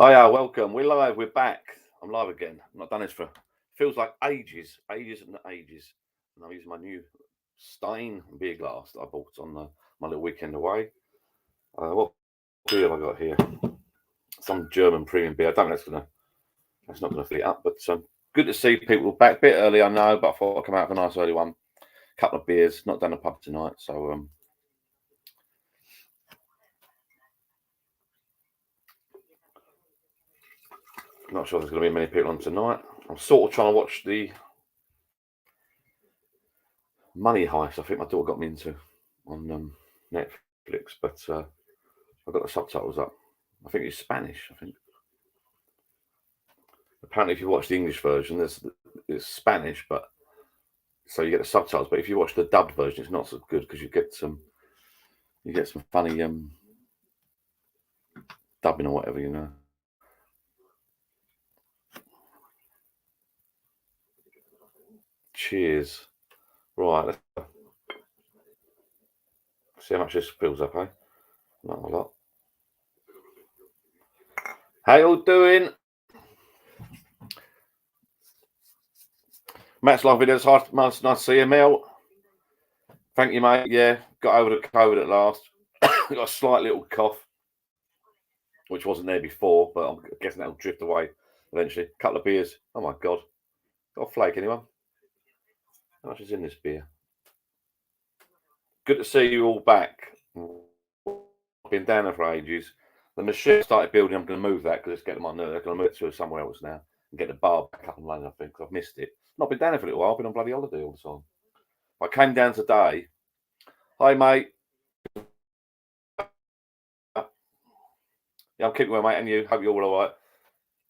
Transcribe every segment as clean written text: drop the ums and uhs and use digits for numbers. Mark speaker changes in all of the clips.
Speaker 1: Hiya, welcome. We're live. We're back. I'm live again. I've not done this for feels like ages and ages. And I'm using my new Stein beer glass that I bought on my little weekend away. What beer have I got here? Some German premium beer. I don't know that's not gonna fit it up, but good to see people back. Bit early, I know, but I thought I'd come out for a nice early one. Couple of beers. Not done a pub tonight, so not sure there's going to be many people on tonight. I'm sort of trying to watch the Money Heist. I think my daughter got me into on Netflix, but I've got the subtitles up. I think it's Spanish. I think apparently if you watch the English version, it's Spanish, but so you get the subtitles. But if you watch the dubbed version, it's not so good because you get some funny dubbing or whatever, you know. Cheers. Right, let's see how much this fills up, eh? Not a lot. How you all doing? Matt's live videos. Nice to see you, Mel. Thank you, mate. Yeah, got over the COVID at last. Got a slight little cough, which wasn't there before, but I'm guessing that'll drift away eventually. Couple of beers. Oh my god. Got a flake, anyone? How much is in this beer? Good to see you all back. I've been down there for ages. The machine started building. I'm going to move that because it's getting on my nerves. I'm going to move it to somewhere else now and get the bar back up and running, I think, 'cause I've missed it. Not been down there for a little while. I've been on bloody holiday all the time. I came down today. Hi, mate. Yeah, I'm keeping well, mate, and you. Hope you're all right.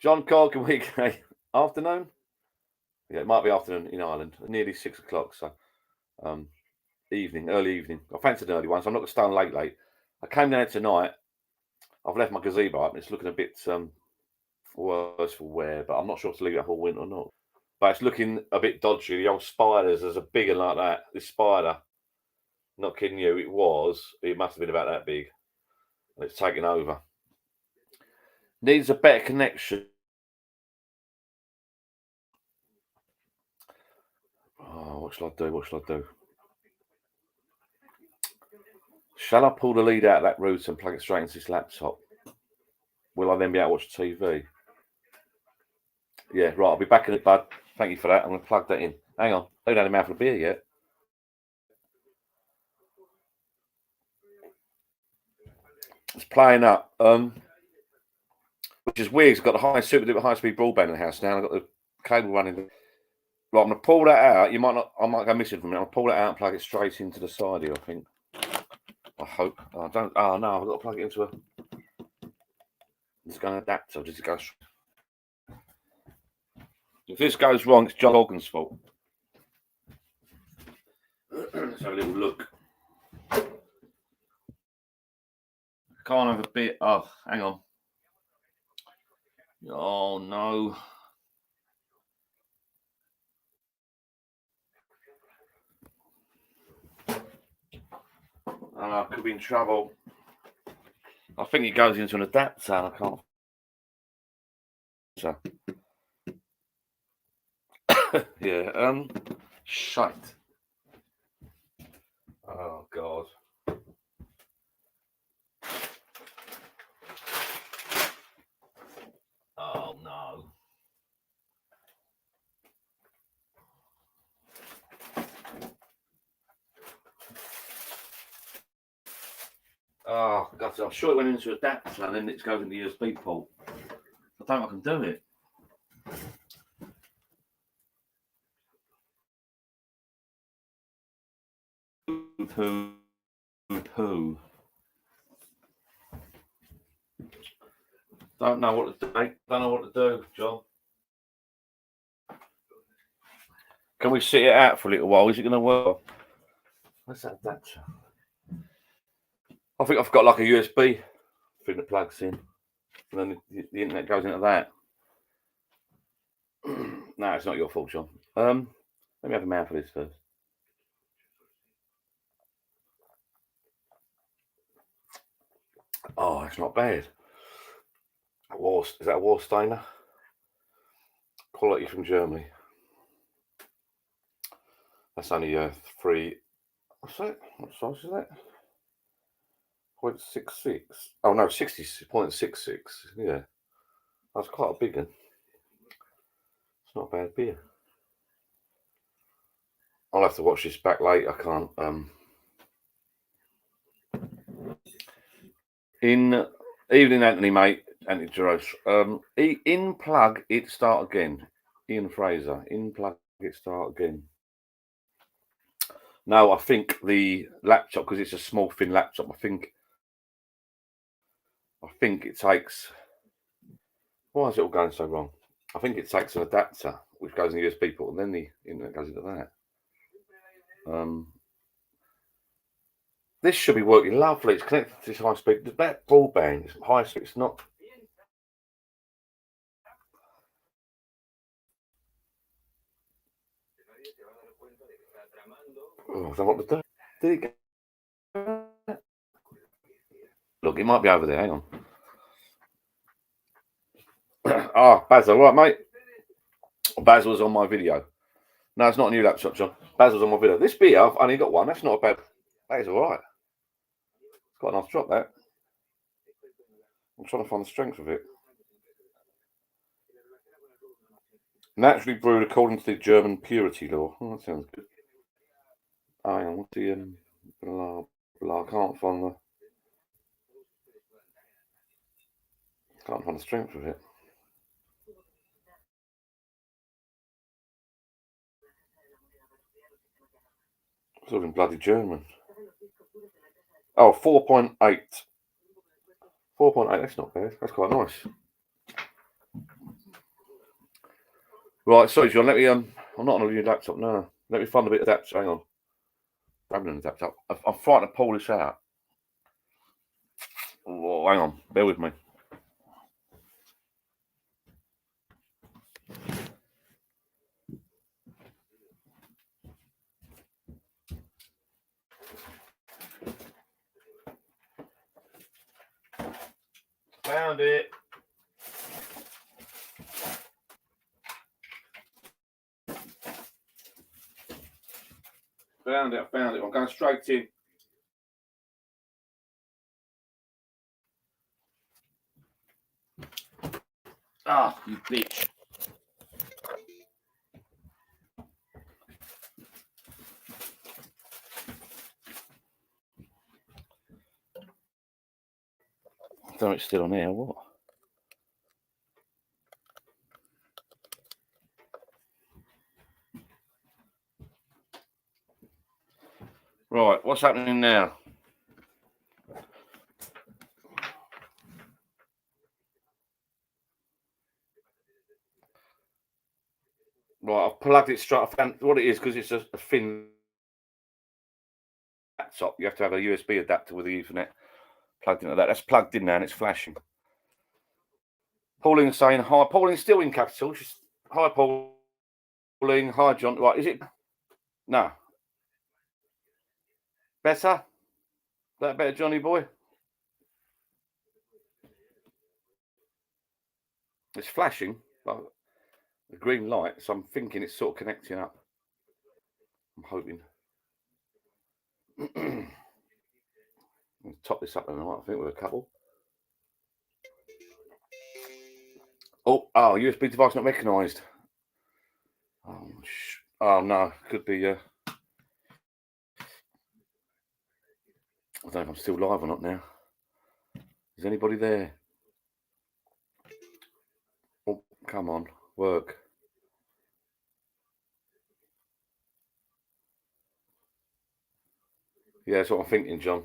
Speaker 1: John Corkin weekday afternoon. Yeah, it might be afternoon in Ireland. Nearly 6 o'clock, so evening, early evening. I fancied an early one, so I'm not going to stay on late. I came down tonight. I've left my gazebo up, and it's looking a bit worse for wear, but I'm not sure to leave it up all winter or not. But it's looking a bit dodgy. The old spiders, there's a big one like that. This spider, not kidding you, it must have been about that big. And it's taken over. Needs a better connection. Oh, what shall I do? What shall I do? Shall I pull the lead out of that router and plug it straight into this laptop? Will I then be able to watch TV? Yeah, right. I'll be back in it, bud. Thank you for that. I'm going to plug that in. Hang on. Don't have a mouthful of beer yet. It's playing up. Which is weird. It's got the super duper high speed broadband in the house now. I've got the cable running. Right, I'm going to pull that out. I might go missing from it. I'll pull it out and plug it straight into the side here, I think. I hope. Oh, no, I've got to plug it into a. It's going to adapt. So just go. If this goes wrong, it's John Morgan's fault. Let's have a little look. Can't have a bit. Oh, hang on. Oh no. I could be in trouble. I think it goes into an adapter. I can't. So. Yeah. Shite. Oh god. Oh no. Oh god. I'm sure it went into an adapter and then it goes into the USB port. I don't know if I can do it. Poo. Don't know what to do. Don't know what to do, John. Can we sit it out for a little while? Is it going to work? What's that adapter? I think I've got like a USB thing that plugs in, and then the internet goes into that. No, it's not your fault, John. Let me have a mouth of this first. Oh, it's not bad. Is that a Warsteiner? Quality from Germany. That's only 3. What's that? What size is that? 0.66. Oh no, 60.66. Yeah, that's quite a big one. It's not a bad beer. I'll have to watch this back later. I can't. In evening, Anthony, mate. Anthony Jaros. In plug it start again. Ian Fraser. In plug it start again. No, I think the laptop, because it's a small thin laptop. I think it takes. Why is it all going so wrong? I think it takes an adapter which goes in the USB port, and then the internet goes into that. This should be working lovely. It's connected to this high speed. That broadband is high speed. It's not. Oh, I don't know what to do. Did it go? Look, it might be over there. Hang on. Ah, Basil, right, mate. Basil's on my video. No, it's not a new laptop, John. Basil's on my video. This beer, I've only got one. That's not a bad. That is all right. It's quite a nice drop, that. I'm trying to find the strength of it. Naturally brewed according to the German purity law. Oh, that sounds good. Oh, hang on, what's the blah blah? I can't find the strength of it. It's all in bloody German. Oh, 4.8. 4.8. That's not bad. That's quite nice. Right, sorry, John. Let me. I'm not on a new laptop. No, let me find a bit of adapter. Hang on. I haven't done adapter. I'm frightened to pull this out. Oh, hang on. Bear with me. Found it. Found it. I'm going straight in. Ah, you bitch. I don't know it's still on here. What? Right, what's happening now? Right, I've plugged it straight. I found what it is because it's a thin laptop. You have to have a USB adapter with the Ethernet plugged into that. That's plugged in now and it's flashing. Pauline's saying hi. Pauline's still in capital. She's hi, Pauline. Hi, John. Right, is it? No. Better? That better, Johnny boy? It's flashing, like the green light, so I'm thinking it's sort of connecting up. I'm hoping. I'll top this up tonight, I think, with a couple. Oh, USB device not recognised. Oh no, could be. I don't know if I'm still live or not now. Is anybody there? Oh, come on, work. Yeah, that's what I'm thinking, John.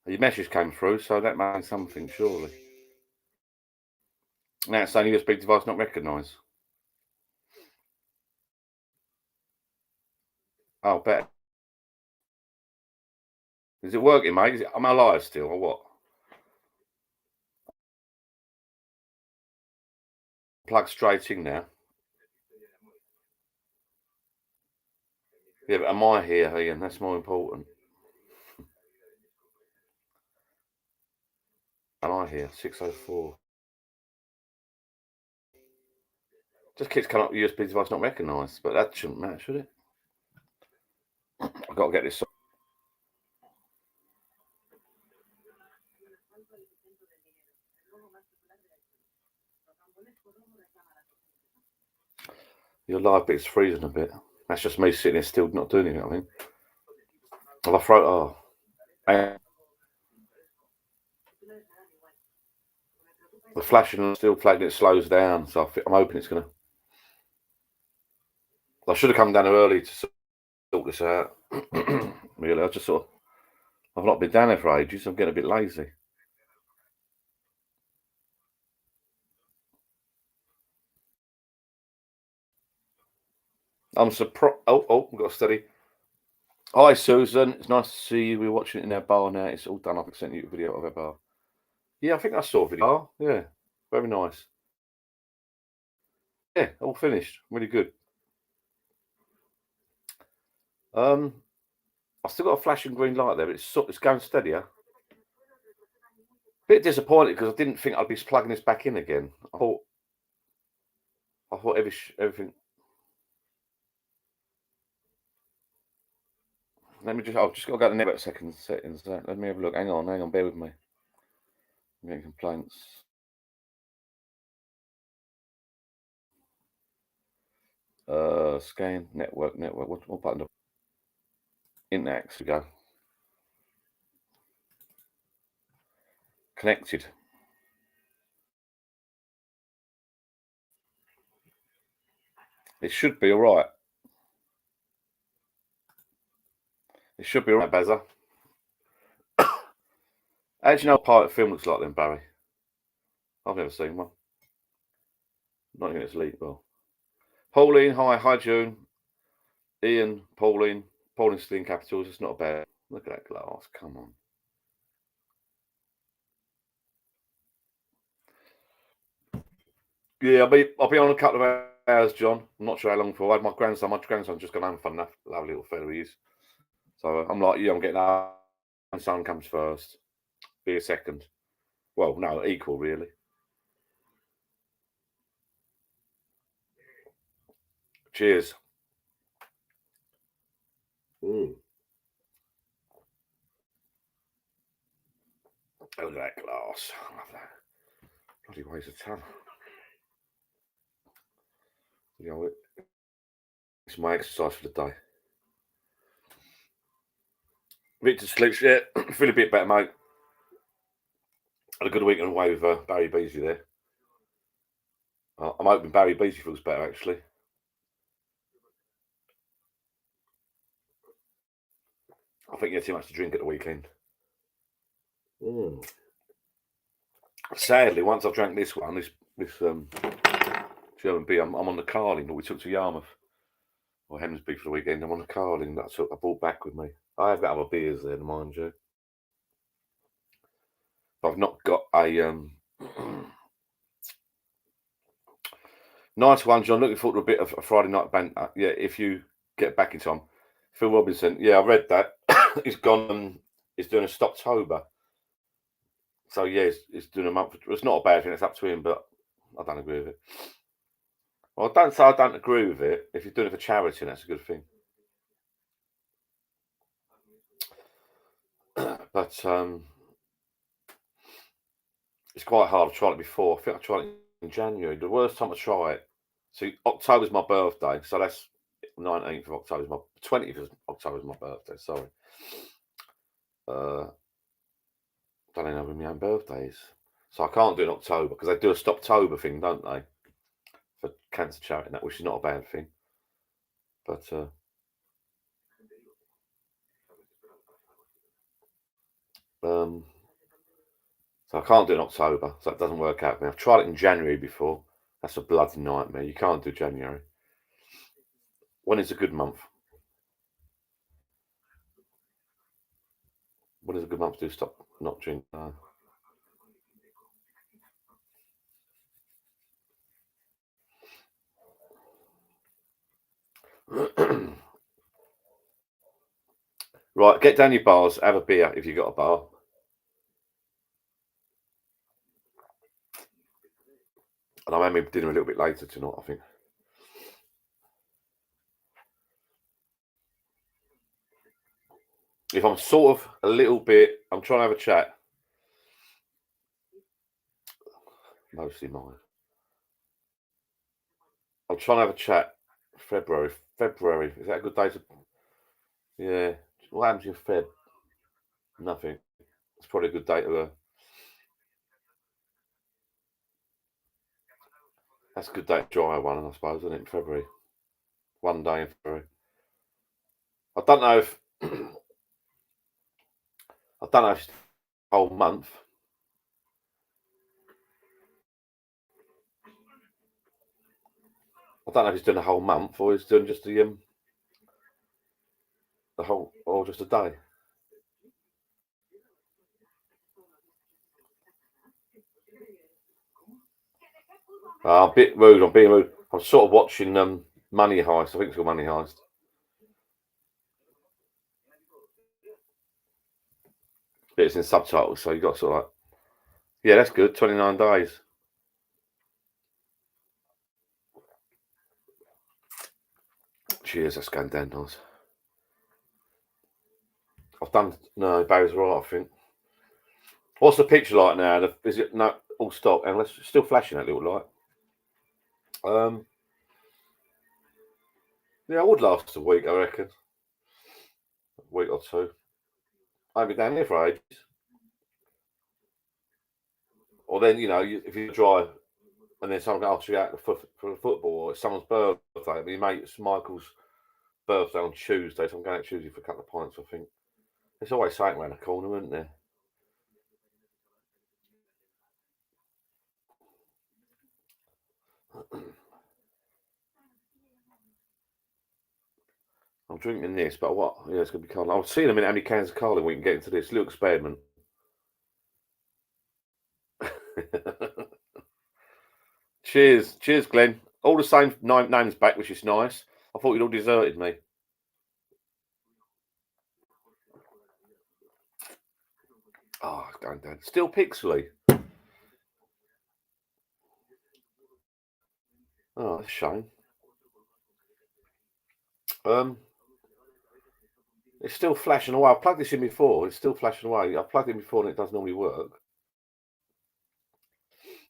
Speaker 1: Your message came through, so that means something, surely. Now it's saying USB device not recognised. Oh, better. Is it working, mate? Am I live still, or what? Plug straight in now. Yeah, but am I here, Ian? That's more important. Am I here? 604. Just keeps coming up USB device not recognised, but that shouldn't matter, should it? I've got to get this. Your live bit's freezing a bit. That's just me sitting here still not doing anything, I think. Have I thrown? Oh. The flashing still flagging it slows down, so I'm hoping it's going to. I should have come down early to sort this out. Really, I just sort of. I've not been down there for ages. I'm getting a bit lazy. I'm surprised. Oh, we've got to study. Hi, Susan. It's nice to see you. We're watching it in our bar now. It's all done. I've sent you a video of our bar. Yeah, I think I saw a video. Yeah, very nice. Yeah, all finished. Really good. I've still got a flashing green light there, but it's going steadier. Bit disappointed because I didn't think I'd be plugging this back in again. I thought everything. I've just got to go to network settings. Let me have a look. Hang on, bear with me. I'm getting complaints. Scan network. What button? Index. We go. Connected. It should be all right. It should be all right, Bazza. How do you know what pirate film looks like then, Barry? I've never seen one. Not even it's legal. Well, Pauline, hi June. Ian, Pauline still in capitals. It's not bad. Look at that glass. Come on. Yeah, I'll be on a couple of hours, John. I'm not sure how long for. I had my grandson. My grandson's just gone home, fun enough. Lovely little fella he is. So I'm like, I'm getting up. My son comes first. Be a second. Well, no, equal really. Cheers. Mm. Oh, look at that glass. I love that. Bloody weighs a ton. It's my exercise for the day. Victor sleeps, yeah. Feel a bit better, mate. Had a good weekend away with Barry Beasley there. I'm hoping Barry Beasley feels better, actually. I think he had too much to drink at the weekend. Mm. Sadly, once I've drank this one, this German beer, I'm on the Carling that we took to Yarmouth or Hemsby for the weekend. I'm on the Carling that I brought back with me. I have got other beers there, mind you. But I've not got a nice one, John. Looking forward to a bit of a Friday night banter. Yeah, if you get back in time. Phil Robinson. Yeah, I read that. He's gone. He's doing a Stoptober. So yeah, he's doing a month. It's not a bad thing. It's up to him, but I don't agree with it. Well, I don't say I don't agree with it. If you're doing it for charity, that's a good thing. But it's quite hard. I tried it before. I think I tried it in January. The worst time to try it. So October's my birthday. So that's 19th of October. 20th of October is my birthday. Sorry. Don't even know when my own birthday is. So I can't do it in October because they do a Stoptober thing, don't they? For cancer charity, and that, which is not a bad thing. But so I can't do it in October, so it doesn't work out for me. I've tried it in January before. That's a bloody nightmare. You can't do January. When is a good month? When is a good month to stop not drink? Right, get down your bars, have a beer if you've got a bar. And I'm having dinner a little bit later tonight, I think. If I'm sort of a little bit, I'm trying to have a chat. Mostly mine. I'm trying to have a chat. February. February. Is that a good day to? Yeah. What happens in Feb? Nothing. It's probably a good day to. That's a good day to dry one, I suppose, isn't it? In February. One day in February. I don't know if. I don't know if it's the whole month. I don't know if he's doing the whole month or he's doing just the whole or just a day. I'm a bit rude. I'm being rude. I'm sort of watching Money Heist. I think it's called Money Heist. But it's in subtitles, so you got sort of like, yeah, that's good. 29 days. Cheers, that's going down nice. I've done no Barry's right, I think. What's the picture like now? Is it no all stop and it's still flashing that little light? Um, yeah, I would last a week, I reckon. A week or two. I've been down here for ages. Or then if you drive and then someone asks you out for football or it's someone's birthday. My mate's Michael's birthday on Tuesday, so I'm going out Tuesday for a couple of pints. I think there's always something around the corner, isn't there? I'm drinking this, but what? Yeah, it's gonna be cold. I'll see in a minute how many cans of Carling we can get into this little experiment. Cheers, cheers, Glenn. All the same names back, which is nice. I thought you'd all deserted me. Oh, it's going down. Still pixely. Oh, that's a shame. Um, it's still flashing away. I plugged this in before. It's still flashing away. I plugged it in before, and it does normally work.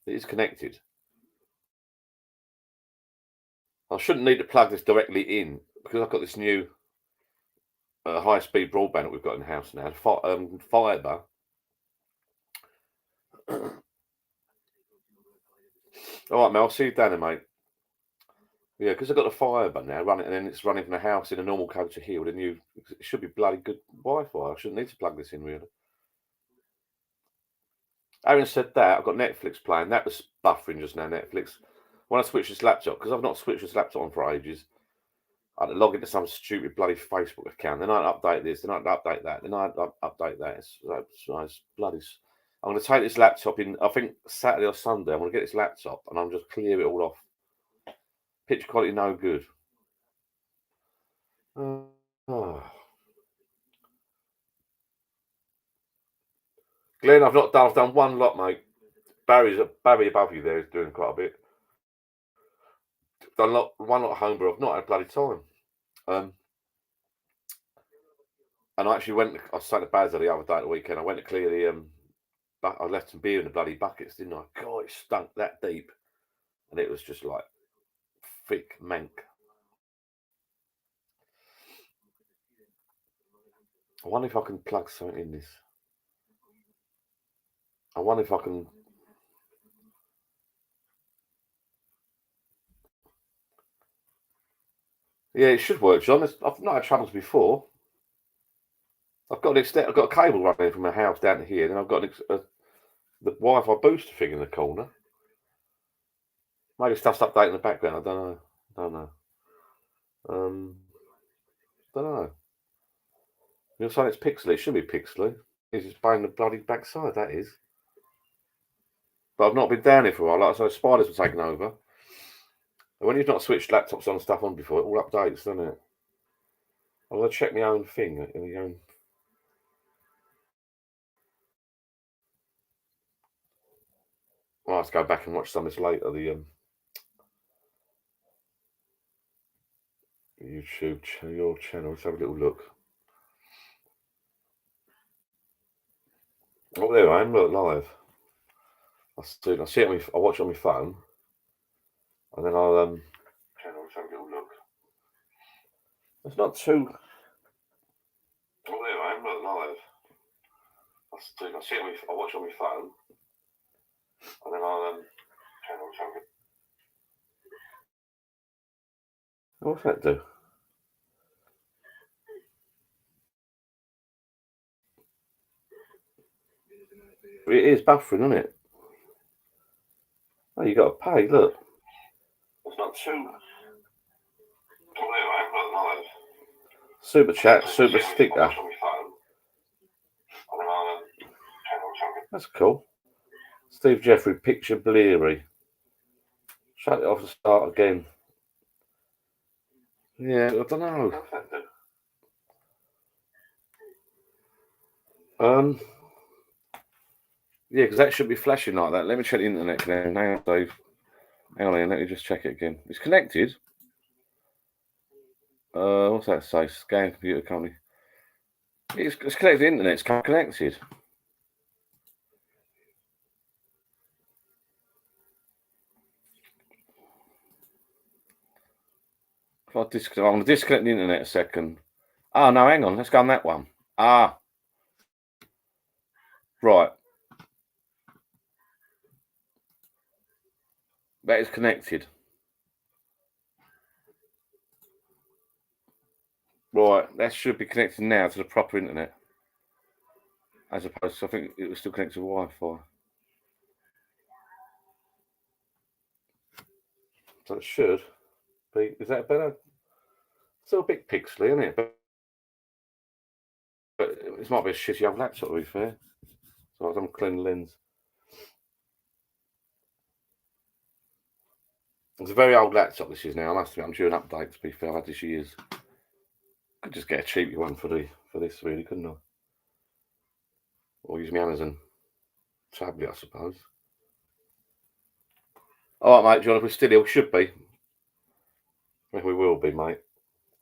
Speaker 1: It is connected. I shouldn't need to plug this directly in because I've got this new high-speed broadband that we've got in the house now. Fibre. All right, Mel. I'll see you down there, mate. Yeah, because I've got the fibre now running, and then it's running from the house in a normal code to here with a new. It should be bloody good Wi-Fi. I shouldn't need to plug this in really. Having said that, I've got Netflix playing. That was buffering just now. Netflix. When I switch this laptop, because I've not switched this laptop on for ages, I had to log into some stupid bloody Facebook account. Then I'd update this. Then I'd update that. Then I'd update that. It's bloody. I'm going to take this laptop in. I think Saturday or Sunday. I'm going to get this laptop and I'm just clear it all off. Picture quality no good. Oh. Glenn, I've done one lot, mate. Barry above you there is doing quite a bit. Done one lot of homebrew. I've not had bloody time. Um, and I actually went. I sat at Bazza the other day at the weekend. I went to clear the I left some beer in the bloody buckets, didn't I? God, it stunk that deep, and it was just like thick mank. I wonder if I can plug something in this. I wonder if I can. Yeah, it should work, John. I've not had troubles before. I've got a cable running from my house down to here, and I've got the Wi-Fi booster thing in the corner. Maybe stuff's updating in the background. I don't know. Don't know. Um, don't know. You're saying it's pixely. It should be pixely. It's just playing the bloody backside. That is. But I've not been down here for a while. Like I said, spiders were taking over. And when you've not switched laptops on and stuff on before, it all updates, doesn't it? I'm gonna check my own thing. My own. I'll have to go back and watch some of this later. The YouTube your channel. Let's have a little look. Oh, there I am. Look live. I see it on I watch it on my phone, and then I'll channel. Let's have a little look. It's not too. Oh, there I am. Look live. I see it I watch it on my phone, and then I'll channel. Let's have a little. What's that do? It is buffering, isn't it? Oh, you got to pay. Look. It's not too. Super chat, super sticker. That's cool. Steve Jeffrey, picture bleary. Shut it off and start again. Yeah, I don't know. Yeah, because that should be flashing like that. Let me check the internet connection. Hang on, Dave. Hang on, let me just check it again. It's connected. What's that say? Scan computer company. It's connected to the internet. It's connected. If I disconnect, I'm going to disconnect the internet a second. Oh, no, hang on. Let's go on that one. Ah. Right. That is connected. Right. That should be connected now to the proper internet. As opposed to, I think it was still connected to Wi-Fi. So it should be. Is that better? Still a bit pixely, isn't it? But it might be a shitty old laptop, to be fair. So I'm clean the lens. It's a very old laptop, this is now. I must admit, I'm due an update, to be fair. I've had this years. Could just get a cheapy one for this, really, couldn't I? Or use my Amazon tablet, I suppose. All right, mate, John, if we're still here, we should be. I think we will be, mate.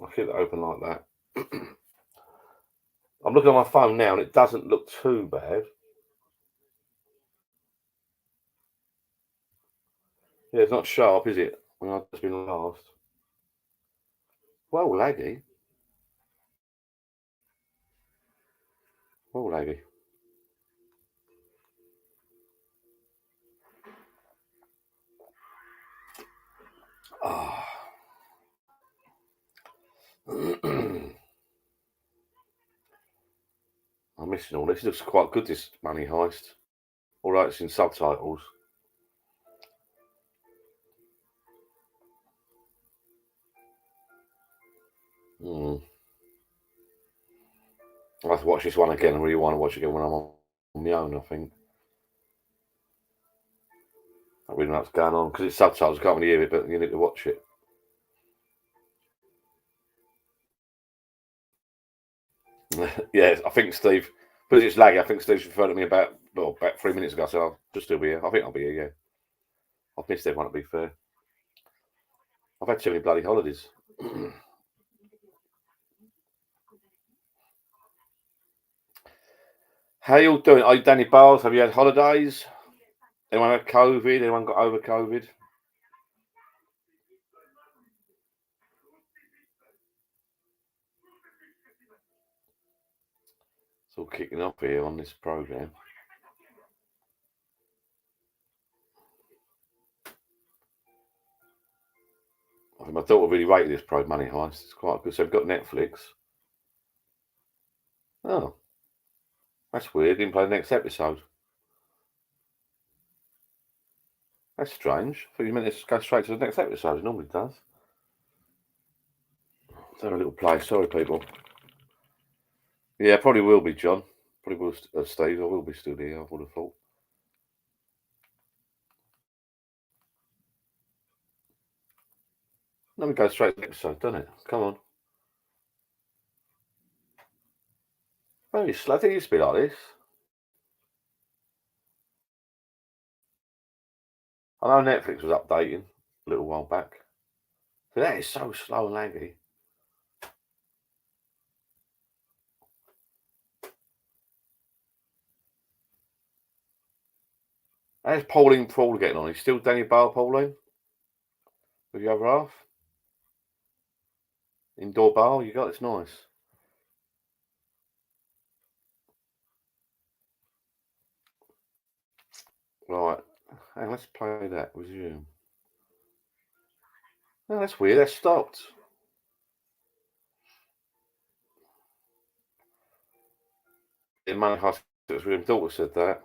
Speaker 1: I'll keep it open like that. I'm looking on my phone now, and it doesn't look too bad. Yeah, it's not sharp, is it? When I've just been last. Well, laggy. Well, laggy. Ah. I'm missing all this. It looks quite good, this Money Heist. Although it's in subtitles. I'll have to watch this one again. I really want to watch it again when I'm on my own, I think. I really know what's going on because it's subtitles. I can't really hear it, but you need to watch it. Yeah, I think Steve, because it's laggy, I think Steve's referred to me about 3 minutes ago, so I'll just still be here. I think I'll be here, yeah. I've missed everyone, to be fair. I've had too many bloody holidays. How you all doing? Are you Danny Bowles? Have you had holidays? Anyone had COVID? Anyone got over COVID? It's all kicking off here on this programme. I think my daughter really rated this Money Heist. It's quite good. So we've got Netflix. Oh, that's weird. Didn't play the next episode. That's strange. I thought you meant to go straight to the next episode. It normally does. Let's have a little play. Sorry, people. Yeah, probably will be, John. Probably will, Steve. I will be still here, I would have thought. Let me go straight to the episode, doesn't it? Come on. Very slow. I think it used to be like this. I know Netflix was updating a little while back. So that is so slow and laggy. How's Pauline Paul getting on? He's still Danny Bale, Pauline? With your other half? Indoor bar you got? It's nice. Right. Hey, let's play that. Resume. Oh, that's weird. That stopped. In my house, it was William Daughter said that.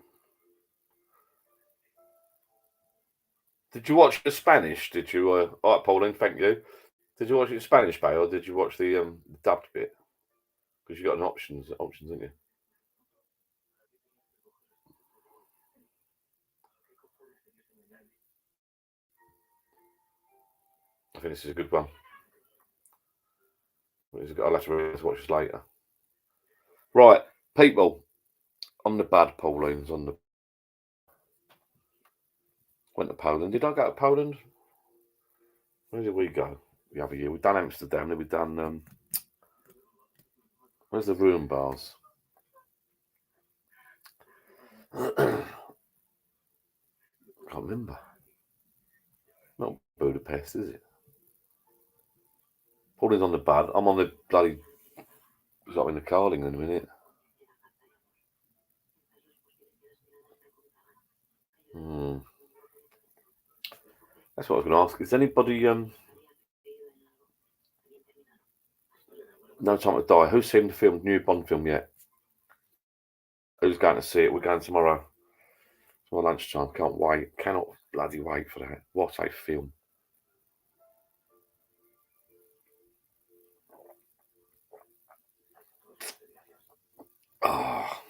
Speaker 1: Did you watch the Spanish? Did you? All right, Pauline. Thank you. Did you watch it in Spanish, Bay, or did you watch the dubbed bit? Because you got an options, didn't you? I think this is a good one. I'll have to watch this later. Right, people on the bad. Pauline's on the. Went to Poland. Did I go to Poland? Where did we go the other year? We've done Amsterdam. Then we've done. Where's the ruin bars? Can't remember. Not Budapest, is it? Pauline's on the bad. I'm on the bloody. I'm in the Carling in a minute. That's what I was going to ask. Is anybody No Time to Die? Who's seen the film, new Bond film yet? Who's going to see it? We're going tomorrow. It's my lunchtime. Can't wait. Cannot bloody wait for that. What a film. Oh,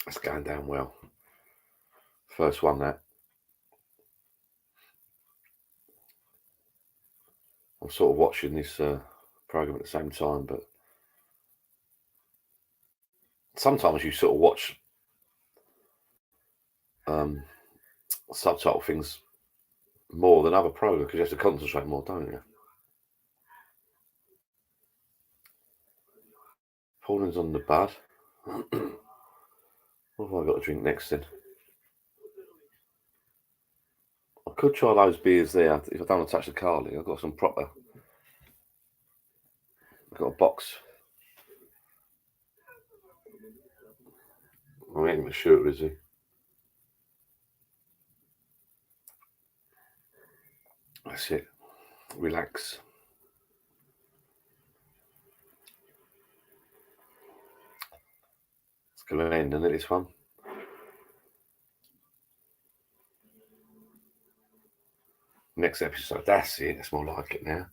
Speaker 1: it's going down well. First one, that. I'm sort of watching this program at the same time, but sometimes you sort of watch subtitle things more than other programs because you have to concentrate more, don't you? Pauling's on the bud. What have I got to drink next then? I could try those beers there if I don't want to touch the Carling. I've got some proper. I've got a box. I ain't even sure, is he? That's it. Relax. It's going to end, isn't it, this one? Next episode. That's it. That's more like it now.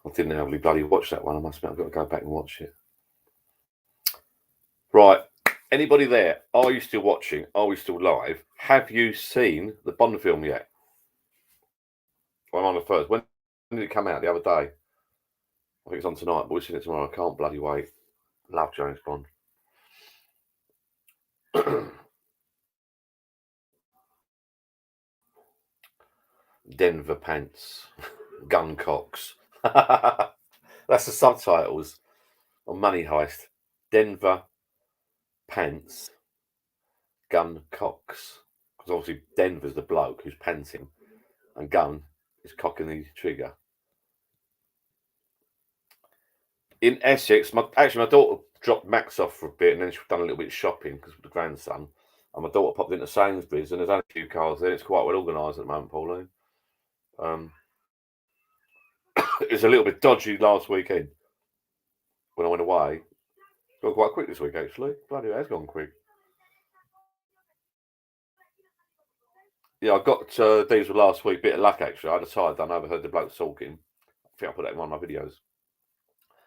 Speaker 1: I didn't really bloody watch that one. I must admit, I've got to go back and watch it. Right. Anybody there? Are you still watching? Are we still live? Have you seen the Bond film yet? I'm on the first. When did it come out? The other day? I think it's on tonight, but we've seen it tomorrow. I can't bloody wait. Love James Bond. Denver Pants. Gun Cocks. That's the subtitles on Money Heist. Denver Pants. Gun Cocks. Because obviously Denver's the bloke who's panting, and Gun is cocking the trigger. In Essex, my daughter dropped Max off for a bit, and then she's done a little bit of shopping because of the grandson. And my daughter popped into Sainsbury's, and there's only a few cars there. It's quite well organised at the moment, Pauline. It was a little bit dodgy last weekend when I went away. It's gone quite quick this week, actually. Bloody hell, it's gone quick. Yeah, I got these were last week. Bit of luck, actually. I decided I overheard the bloke talking. I think I put that in one of my videos.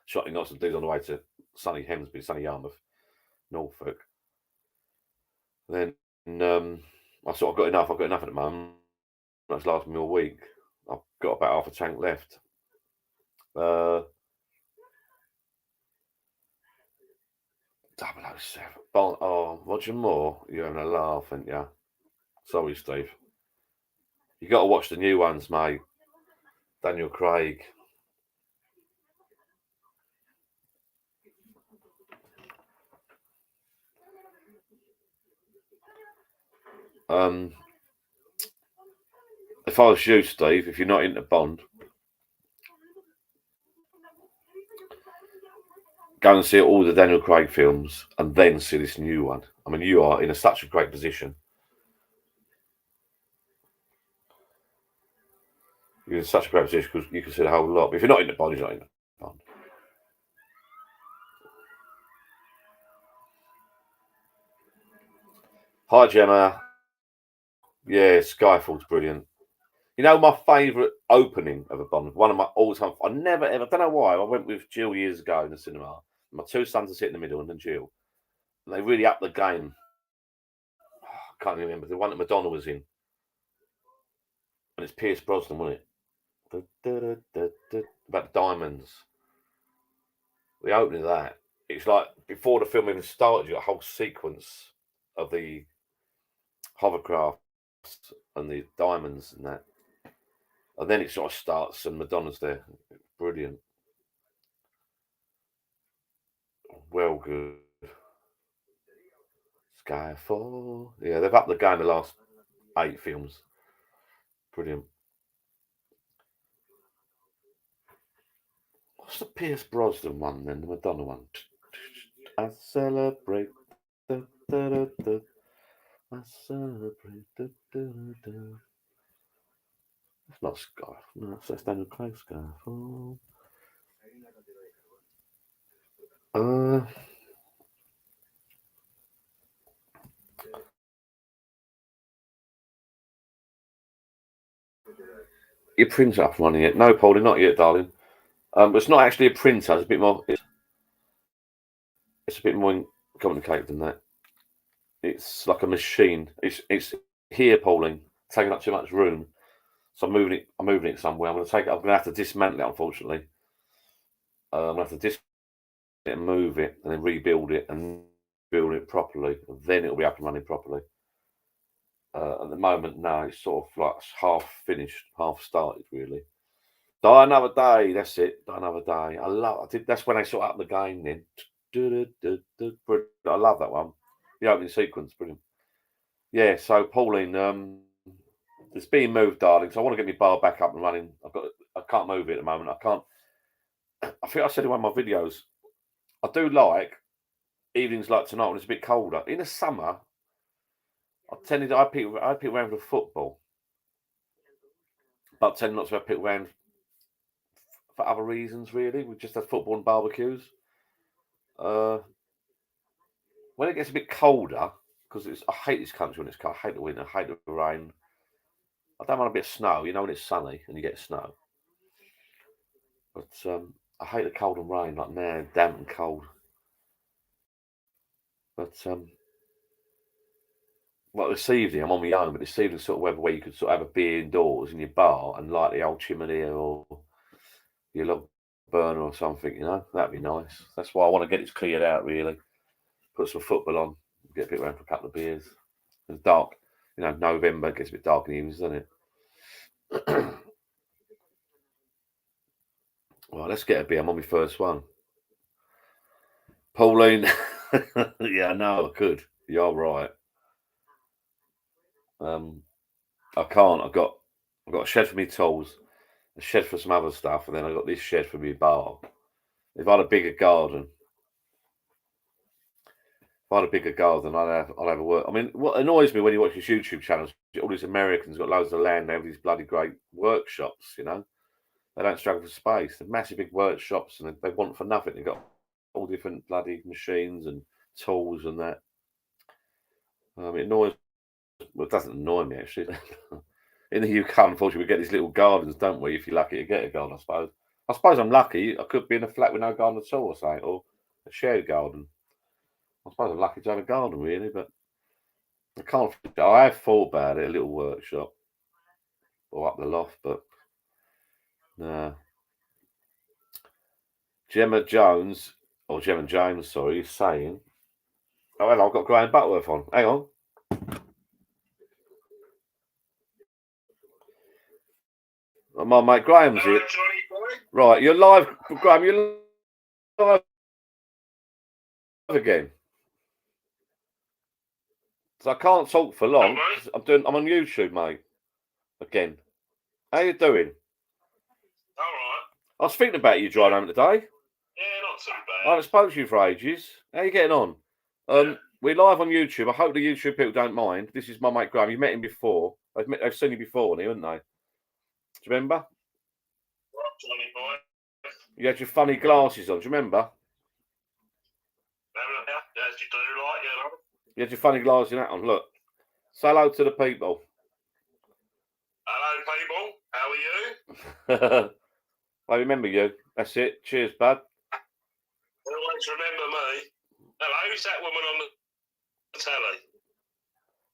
Speaker 1: Shotting got some dudes on the way to sunny Hemsby, sunny Yarmouth, Norfolk. Then I sort of got enough. I've got enough at the moment. That's lasted me all week. I've got about half a tank left. 007. Oh, Roger Moore, you're having a laugh, aren't you? Sorry, Steve. You got to watch the new ones, mate. Daniel Craig. If I was you, Steve, if you're not into Bond, go and see all the Daniel Craig films and then see this new one. I mean, you are in such a great position. You're in such a great position because you can see the whole lot. But if you're not into Bond, you're not into Bond. Hi, Gemma. Yeah, Skyfall's brilliant. You know, my favourite opening of a Bond, one of my all-time. I never ever, I don't know why. I went with Jill years ago in the cinema. My two sons are sitting in the middle, and then Jill. And they really upped the game. I can't remember the one that Madonna was in, and it's Pierce Brosnan, wasn't it? About diamonds. The opening of that. It's like before the film even started, you got a whole sequence of the hovercrafts and the diamonds and that. And then it sort of starts and Madonna's there. Brilliant. Well good. Skyfall. Yeah, they've upped the game the last 8 films. Brilliant. What's the Pierce Brosnan one then? The Madonna one. I celebrate. I celebrate. It's not Sky. No, that's Daniel Craig Skyfall. Your printer up and running yet? No, Paulie, not yet, darling. It's not actually a printer. It's a bit more. It's a bit more complicated than that. It's like a machine. It's here, Pauline, taking up too much room. So I'm moving it somewhere. I'm going to have to dismantle it, unfortunately. I'm going to have to dismantle it and move it, and then rebuild it and build it properly. And then it'll be up and running properly. At the moment, no, it's sort of like half finished, half started, really. Die Another Day. That's it. Die Another Day. That's when they sort out the game. Then I love that one. The opening sequence, brilliant. Yeah. So Pauline, it's being moved, darling. So I want to get my bar back up and running. I can't move it at the moment. I can't. I think I said in one of my videos, I do like evenings like tonight when it's a bit colder. In the summer, I had people around for football, but I tend not to have people around for other reasons. Really, we just have football and barbecues. When it gets a bit colder, because I hate this country when it's cold. I hate the winter. I hate the rain. I don't want a bit of snow. You know when it's sunny and you get snow. But I hate the cold and rain, like now, damp and cold. But well, this evening I'm on my own, but this evening sort of weather where you could sort of have a beer indoors in your bar and light the old chimney or your log burner or something, you know, that'd be nice. That's why I want to get it cleared out, really. Put some football on, get a bit around for a couple of beers. It's dark, you know, November it gets a bit dark in the evenings, doesn't it? Well, let's get a beer. I'm on my first one. Pauline, yeah, I know I could. You're right. I can't. I've got a shed for my tools, a shed for some other stuff, and then I've got this shed for my bar. If I had a bigger garden, I'd have a work. I mean, what annoys me when you watch these YouTube channels, all these Americans got loads of land, they have these bloody great workshops, you know. They don't struggle for space. They're massive big workshops and they want for nothing. They've got all different bloody machines and tools and that. It annoys. Well, it doesn't annoy me actually. In the UK, unfortunately, we get these little gardens, don't we? If you're lucky to get a garden, I suppose. I suppose I'm lucky. I could be in a flat with no garden at all, or something, or a shared garden. I suppose I'm lucky to have a garden, really, but I can't. I have thought about it, a little workshop or up the loft, but no. Gemma Jones, or Gemma James, sorry, is saying, oh, hello, I've got Graham Butterworth on. Hang on. My mate Graham's
Speaker 2: Hello,
Speaker 1: here.
Speaker 2: Johnny boy.
Speaker 1: Right, you're live, Graham. You're live again. So I can't talk for long. I'm on YouTube, mate. Again. How you doing?
Speaker 2: All right.
Speaker 1: I was thinking about you driving home today.
Speaker 2: Yeah, not too bad.
Speaker 1: I haven't spoken to you for ages. How you getting on? We're live on YouTube. I hope the YouTube people don't mind. This is my mate Graham. You met him before. They've seen you before, haven't they? Do you remember?
Speaker 2: Right, Johnny boy.
Speaker 1: You had your funny glasses on. Do you remember?
Speaker 2: As you do, like, you know.
Speaker 1: You had your funny glasses and that on. Look. Say hello to the people.
Speaker 2: Hello, people. How are you?
Speaker 1: I remember you. That's it. Cheers, bud.
Speaker 2: Always remember me. Hello, who's that woman on the telly?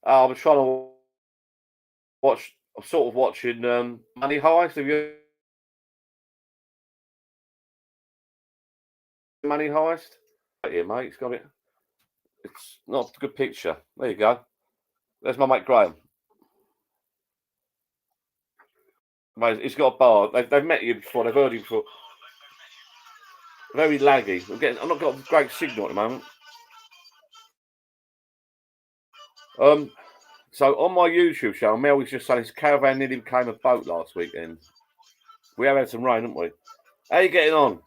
Speaker 1: I was trying to watch. I'm sort of watching Money Heist. Have you? Money Heist. Right here, mate. It's got it. It's not a good picture. There you go. There's my mate Graham. Mate, he's got a bar. They've met you before. They've heard you before. Very laggy. I'm not got a great signal at the moment. So on my YouTube channel, Mel was just saying his caravan nearly became a boat last weekend. We have had some rain, haven't we? How you getting on?
Speaker 2: Not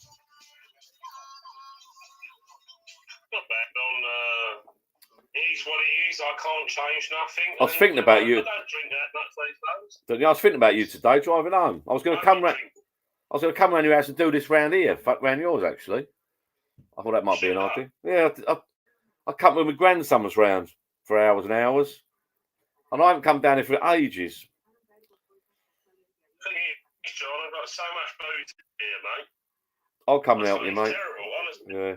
Speaker 2: bad on. It is what it is. I can't change nothing.
Speaker 1: I was thinking about you.
Speaker 2: I don't drink that much these days.
Speaker 1: I was thinking about you today, driving home. I was going to come round. I was going to come around your house and do this round here, round yours actually. I thought that might be an idea. Yeah, I come when my grandson was round for hours and hours, and I haven't come down here for ages.
Speaker 2: Thing is, John, I've got so much booze here, mate.
Speaker 1: I'll come and help you, mate.
Speaker 2: Terrible, honestly.
Speaker 1: Yeah.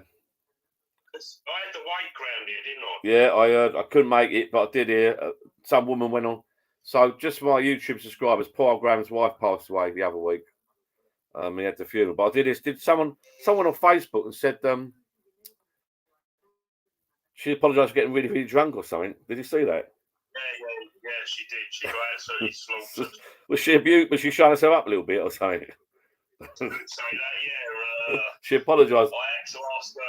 Speaker 2: I had the wake round here, didn't I?
Speaker 1: Yeah, I heard. I couldn't make it, but I did hear some woman went on. So just for my YouTube subscribers, Paul Graham's wife passed away the other week. He had the funeral, but I did this. Did someone on Facebook and said she apologised for getting really, really drunk or something? Did you see that?
Speaker 2: Yeah, she did. She got absolutely slaughtered.
Speaker 1: Was she abused? Was she showing herself up a little bit or something?
Speaker 2: Say that, yeah.
Speaker 1: She apologised.
Speaker 2: I had to ask her.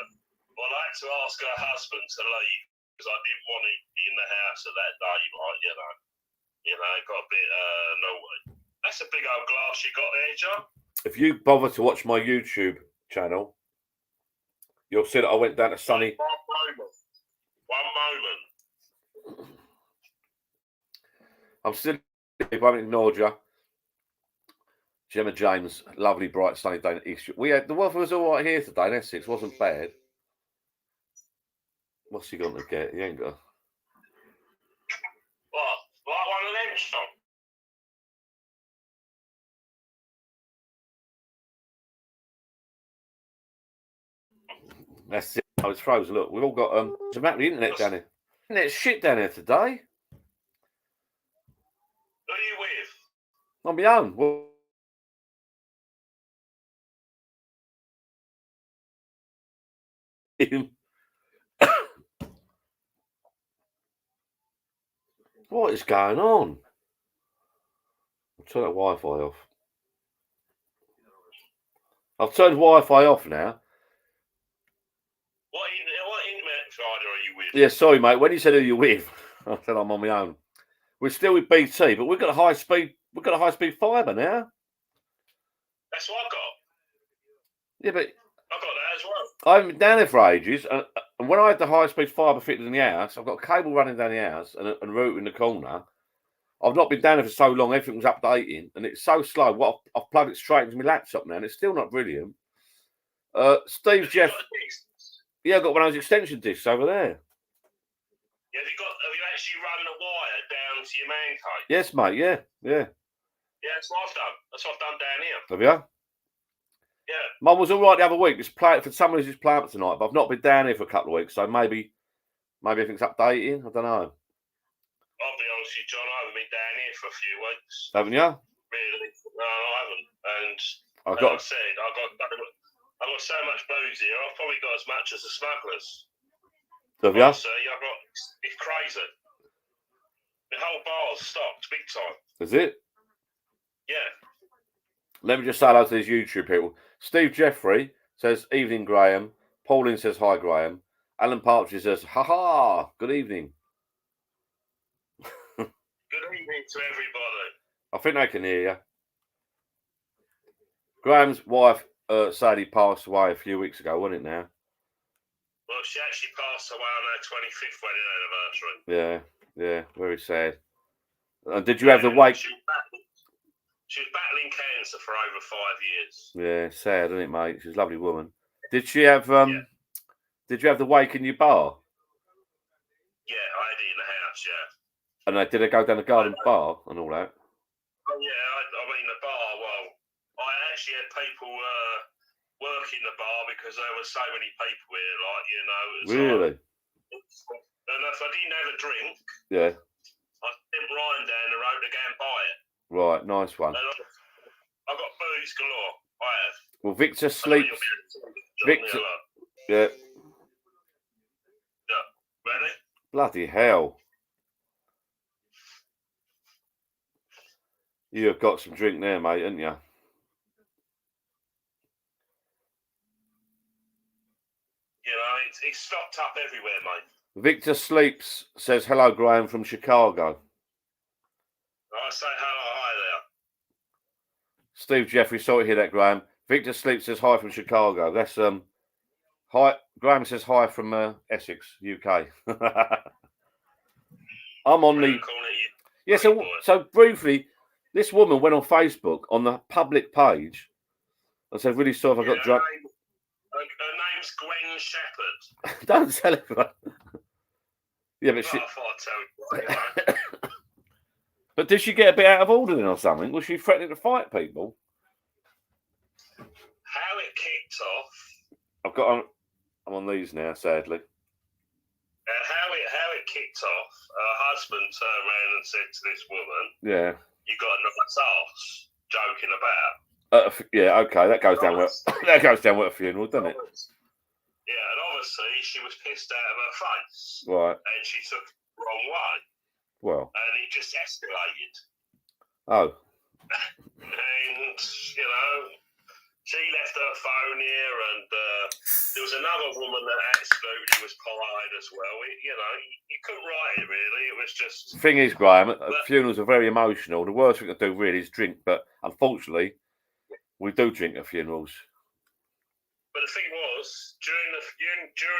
Speaker 2: Well, I had to ask her husband to leave because I didn't want him in the house at that day. Like, it got a bit naughty. That's a big old glass you got there, John.
Speaker 1: If you bother to watch my YouTube channel, you'll see that I went down to sunny.
Speaker 2: One moment.
Speaker 1: I'm still. I haven't ignored you. Gemma James, lovely, bright, sunny day in East. We had the weather was all right here today in Essex. Wasn't bad. What's he going to get? He ain't got.
Speaker 2: What? Like one of them, John?
Speaker 1: That's it. I was frozen. Look, we've all got it's about the internet down here. Internet's shit down here today.
Speaker 2: Who are you with?
Speaker 1: On my own. Well, what is going on? I'll turn that Wi-Fi off. I've turned Wi-Fi off now.
Speaker 2: What internet provider are you with?
Speaker 1: Yeah, sorry, mate. When you said who you're with, I said I'm on my own. We're still with BT, but we've got a high speed. We've got a high speed fibre now.
Speaker 2: That's what I got.
Speaker 1: Yeah, but
Speaker 2: I got that as well.
Speaker 1: I haven't been down there for ages, and when I had the high speed fibre fitted in the house, I've got a cable running down the house and a router in the corner. I've not been down there for so long. Everything was updating, and it's so slow. What I've plugged it straight into my laptop now, and it's still not brilliant. Steve Jeff. Yeah, I've got one of those extension discs over there.
Speaker 2: Yeah, have you actually run the wire down to your man cave?
Speaker 1: Yes, mate. Yeah.
Speaker 2: Yeah, that's what I've done. That's what I've done down here.
Speaker 1: Have you?
Speaker 2: Yeah.
Speaker 1: Mine was all right the other week. Just play it for some reason. Just play up tonight, but I've not been down here for a couple of weeks, so maybe everything's updating. I don't know.
Speaker 2: I'll be honest with you, John. I haven't been down here for a few weeks.
Speaker 1: Haven't you?
Speaker 2: Really? No, I haven't. And
Speaker 1: I've
Speaker 2: got so much booze here. I've probably got as much as the smugglers.
Speaker 1: Have you?
Speaker 2: It's crazy. The whole bar's stopped big time.
Speaker 1: Is it?
Speaker 2: Yeah.
Speaker 1: Let me just say hello to these YouTube people. Steve Jeffrey says, evening, Graham. Pauline says, hi, Graham. Alan Partridge says, ha, good evening.
Speaker 2: Good evening to everybody.
Speaker 1: I think they can hear you. Graham's wife sadly passed away a few weeks ago, wasn't it now?
Speaker 2: Well, she actually passed away on her 25th wedding anniversary.
Speaker 1: Yeah, very sad. Did you have the wake?
Speaker 2: She was battling cancer for over 5 years.
Speaker 1: Yeah, sad, isn't it, mate? She's a lovely woman. Did she have Did you have the wake in your bar?
Speaker 2: Yeah, I had it in the house. Yeah.
Speaker 1: And did they go down the garden bar and all that?
Speaker 2: Oh yeah, I mean the bar. Well, I actually had people work in the bar because there were so many people here. Like, you know.
Speaker 1: Really?
Speaker 2: And if I didn't have a drink,
Speaker 1: yeah,
Speaker 2: I sent Ryan down the road to go and buy it.
Speaker 1: Right, nice one.
Speaker 2: And I got booze galore. I have.
Speaker 1: Well, Victor sleeps. Victor. Yeah.
Speaker 2: Yeah. Ready?
Speaker 1: Bloody hell. You have got some drink there, mate, haven't you?
Speaker 2: You know, it's stocked up everywhere, mate.
Speaker 1: Victor Sleeps says, hello, Graham from Chicago.
Speaker 2: I say hello, hi there.
Speaker 1: Steve Jeffrey, sorry to hear that, Graham. Victor Sleeps says, hi from Chicago. That's, hi. Graham says, hi from Essex, UK. I'm on the... Yeah, so briefly, this woman went on Facebook on the public page and said, really sorry if I got drunk.
Speaker 2: Her name's Gwen Shepherd.
Speaker 1: Don't tell her. Yeah, but she... But did she get a bit out of order then or something? Was she threatening to fight people?
Speaker 2: How it kicked off...
Speaker 1: I'm on these now, sadly.
Speaker 2: How it kicked off, her husband turned around and said to this woman,
Speaker 1: yeah,
Speaker 2: you got a nice arse, joking about.
Speaker 1: Yeah, okay, that goes down well. That goes down well at a funeral, doesn't it?
Speaker 2: Yeah, and obviously she was pissed out of her face.
Speaker 1: Right.
Speaker 2: And she took it the wrong way.
Speaker 1: Well.
Speaker 2: And it just escalated.
Speaker 1: Oh.
Speaker 2: And, you know, she left her phone here, and there was another woman that absolutely was polite as well. You know, you couldn't write it really. It was just...
Speaker 1: The thing is, Graham, funerals are very emotional. The worst thing to do really is drink, but unfortunately, we do drink at funerals.
Speaker 2: But the thing was, during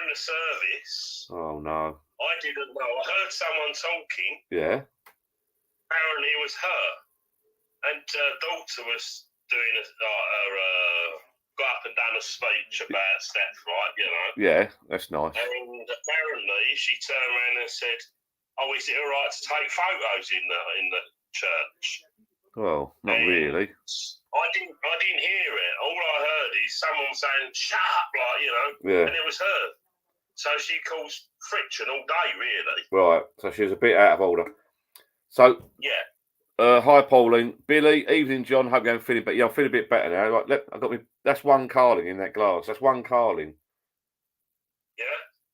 Speaker 2: the service...
Speaker 1: Oh, no.
Speaker 2: I didn't know. I heard someone talking.
Speaker 1: Yeah.
Speaker 2: Apparently it was her. And her daughter was doing got up and done a speech about Steph, right, you know.
Speaker 1: Yeah, that's nice.
Speaker 2: And apparently she turned around and said, oh, is it all right to take photos in the church?
Speaker 1: Well, not really.
Speaker 2: I didn't hear it. All I heard is someone saying, shut up, like, you know.
Speaker 1: Yeah. And
Speaker 2: it was her. So she caused friction all day, really.
Speaker 1: Right. So she was a bit out of order. So
Speaker 2: yeah.
Speaker 1: Hi, Pauline. Billy, evening, John. Hope you're feeling better. Yeah, I'm feeling a bit better now. Right, I got me. That's one Carling in that glass. That's one Carling.
Speaker 2: Yeah.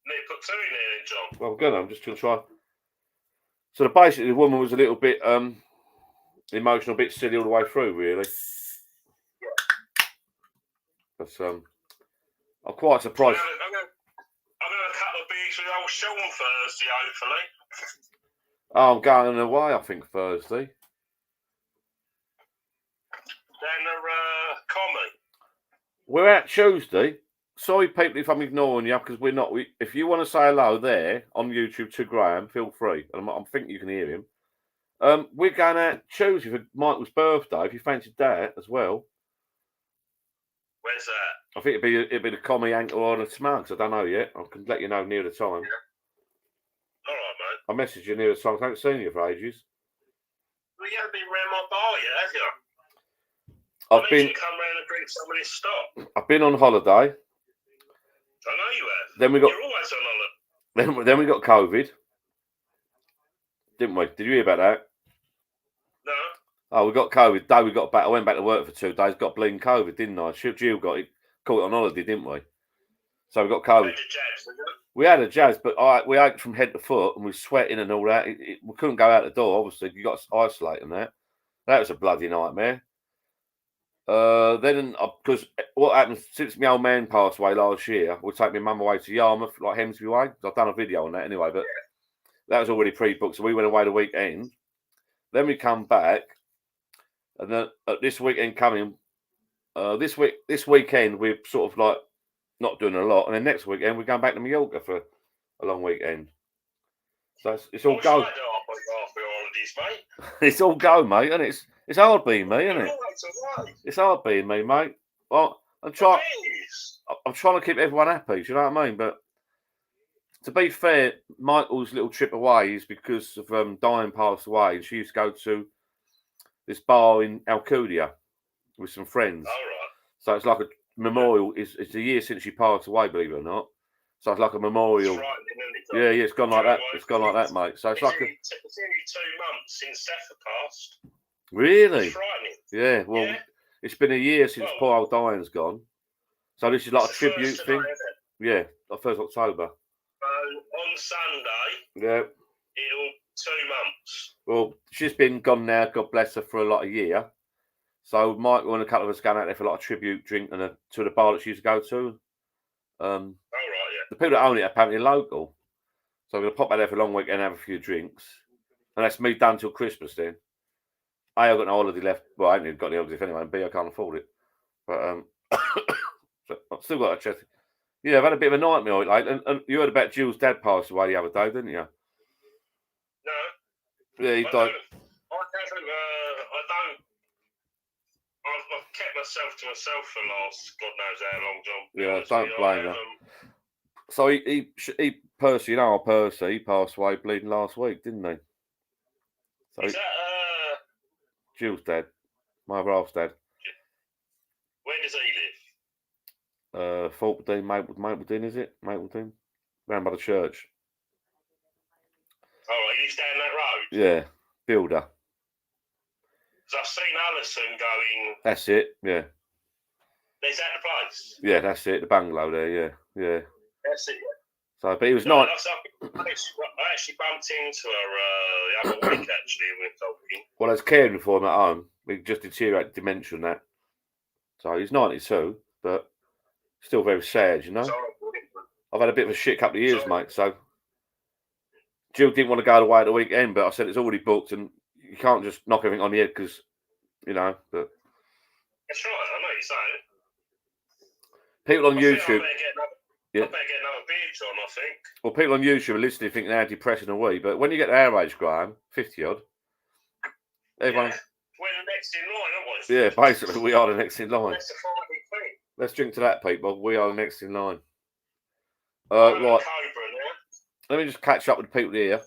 Speaker 2: Need to put two in there, then, John.
Speaker 1: Well, good. I'm just going to try. So basically, the woman was a little bit emotional, a bit silly all the way through, really.
Speaker 2: Yeah.
Speaker 1: But I'm quite surprised.
Speaker 2: I'm going to cut the beers with old Sean Thursday, hopefully.
Speaker 1: Oh, I'm going away, I think, Thursday.
Speaker 2: Down the common. We're
Speaker 1: out Tuesday. Sorry, people, if I'm ignoring you, because we're not. If you want to say hello there on YouTube to Graham, feel free. And I think you can hear him. We're going out Tuesday for Michael's birthday, if you fancied that as well.
Speaker 2: Where's that?
Speaker 1: I think it'd be the Commie Ankle or the Smugs. I don't know yet. I can let you know near the time.
Speaker 2: Yeah. All right, mate.
Speaker 1: I messaged you near the time. I haven't seen you for ages.
Speaker 2: Well, you haven't been round my bar yet, have you?
Speaker 1: I've been.
Speaker 2: You come round and drink some of this stock.
Speaker 1: I've been on holiday.
Speaker 2: I know you have.
Speaker 1: Then we got.
Speaker 2: You're always on holiday.
Speaker 1: Then we got COVID, didn't we? Did you hear about that?
Speaker 2: No.
Speaker 1: Oh, we got COVID. Day we got back. I went back to work for 2 days. Got bleeding COVID, didn't I? Jill got it. Caught it on holiday, didn't we? So we got COVID. We had a jabs, but we ached from head to foot, and we were sweating and all that. We couldn't go out the door. Obviously, you got to isolate and that. That was a bloody nightmare. Then, because what happened since my old man passed away last year, we'll take my mum away to Yarmouth, like Hemsby Way. I've done a video on that anyway, but that was already pre-booked, so we went away the weekend. Then we come back, and then this weekend coming, this weekend we're sort of like not doing a lot, and then next weekend we're going back to Mallorca for a long weekend. So it's all go. It's all go, mate, and it's hard being me, isn't it? It's hard being me, mate. Well, I'm trying to keep everyone happy. Do you know what I mean? But to be fair, Michael's little trip away is because of Diane passed away, and she used to go to this bar in Alcudia with some friends.
Speaker 2: All right.
Speaker 1: So it's like a memorial. It's a year since she passed away, believe it or not. So it's like a memorial. Yeah, it's gone like that. It's gone like that, mate. So it's like
Speaker 2: it's only 2 months since Steph passed.
Speaker 1: Really?
Speaker 2: It's frightening.
Speaker 1: Yeah. Well, it's been a year since poor old Diane's gone. So this is like a tribute thing. Yeah, the 1st October.
Speaker 2: On Sunday.
Speaker 1: Yeah.
Speaker 2: It'll 2 months.
Speaker 1: Well, she's been gone now. God bless her, for a year. So Michael and a couple of us going out there for a tribute drink and to the bar that she used to go to.
Speaker 2: All right, yeah.
Speaker 1: The people that own it are apparently local. So I'm going to pop out there for a long weekend and have a few drinks. And that's me done till Christmas then. A, I've got no holiday left. Well, I ain't even got any holiday anyway. And B, I can't afford it. But so I've still got a chest. Yeah, I've had a bit of a nightmare lately. And you heard about Jill's dad passed away the other day, didn't you?
Speaker 2: No.
Speaker 1: Yeah, he died.
Speaker 2: I've kept myself to myself for the last God knows how long, John.
Speaker 1: Yeah, don't blame her. So he Percy, Percy, he passed away bleeding last week, didn't he? So
Speaker 2: is that
Speaker 1: Jill's dad, my other half's dad.
Speaker 2: Where does he live?
Speaker 1: Falkerdine, Mapledine, is it? Mapledine? Round by the church.
Speaker 2: Oh, he lives down that road?
Speaker 1: Yeah, builder.
Speaker 2: Because I've seen Alison going...
Speaker 1: That's it, yeah.
Speaker 2: Is that the place?
Speaker 1: Yeah, that's it, the bungalow there, yeah.
Speaker 2: That's it, yeah.
Speaker 1: So, but he was not...
Speaker 2: I actually bumped into her the other week, actually, when we were talking.
Speaker 1: Well, I was caring for him at home. We just deteriorated dementia and that. So he's 92, but still very sad, you know. I've had a bit of a shit couple of years, mate. So Jill didn't want to go away at the weekend, but I said it's already booked, and you can't just knock everything on the head because, you know. But
Speaker 2: that's right. I know you're saying.
Speaker 1: People on YouTube.
Speaker 2: I better get another beard, John, I think.
Speaker 1: Well, people on YouTube are listening, thinking how depressing are we? But when you get to our age, Graham, 50 odd, everyone.
Speaker 2: Yeah. We're the next in line, aren't
Speaker 1: we? Yeah, basically, we are the next in line.
Speaker 2: That's the frightening thing.
Speaker 1: Let's drink to that, people. We are the next in line. Right. Let me just catch up with the people here.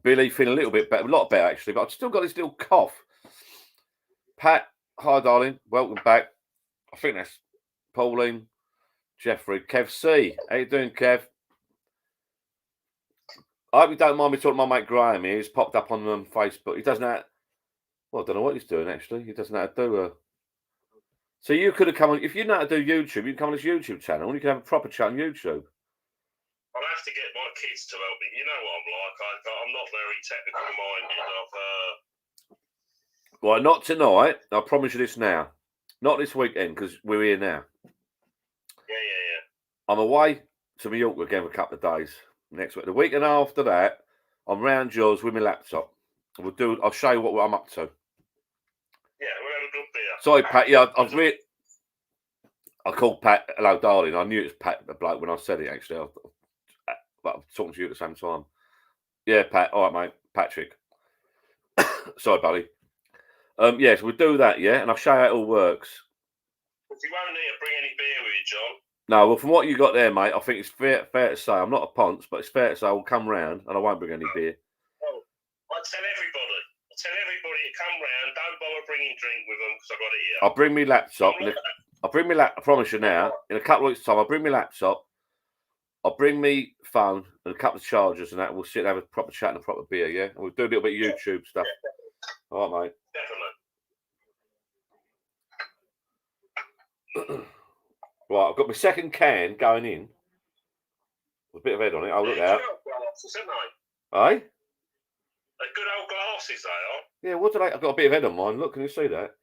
Speaker 1: Billy feeling a little bit better, a lot better actually, but I've still got this little cough. Pat, hi, darling. Welcome back. I think that's Pauline, Jeffrey, Kev C. How you doing, Kev? I hope you don't mind me talking to my mate Graham here. He's popped up on Facebook. He doesn't have... Well, I don't know what he's doing, actually. He doesn't know how to do So you could have come on... If you know how to do YouTube, you can come on this YouTube channel and you can have a proper chat on YouTube.
Speaker 2: I'll have to get my kids to help me. You know what I'm like. I'm not very technical minded.
Speaker 1: Well, not tonight. I promise you this now. Not this weekend, because we're here now.
Speaker 2: Yeah.
Speaker 1: I'm away to Mallorca again for a couple of days next week. The weekend after that, I'm round yours with my laptop. I'll show you what I'm up to.
Speaker 2: Yeah, we'll have a good beer.
Speaker 1: Sorry, Pat. Yeah, I called Pat, hello, darling. I knew it was Pat, the bloke, when I said it, actually. But I'm talking to you at the same time. Yeah, Pat. All right, mate. Patrick. Sorry, buddy. Yeah, so we'll do that, yeah? And I'll show you how it all works.
Speaker 2: But you won't need to bring any beer with you, John.
Speaker 1: No, well, from what you got there, mate, I think it's fair to say, I'm not a ponce, but it's fair to say I'll come round and I won't bring any beer.
Speaker 2: Well, I tell everybody to come round, don't bother bringing drink with them because I've got it here.
Speaker 1: I'll bring my laptop. I promise you now, in a couple of weeks' time, I'll bring my laptop, I'll bring me phone and a couple of chargers and that. We'll sit and have a proper chat and a proper beer, yeah? And we'll do a little bit of YouTube stuff.
Speaker 2: Yeah.
Speaker 1: All right, mate.
Speaker 2: Definitely.
Speaker 1: Right, I've got my second can going in. With a bit of head on it. I'll look out.
Speaker 2: Glasses, haven't they?
Speaker 1: Eh?
Speaker 2: They're good old glasses, they are.
Speaker 1: Yeah, what do they? I've got a bit of head on mine. Look, can you see that?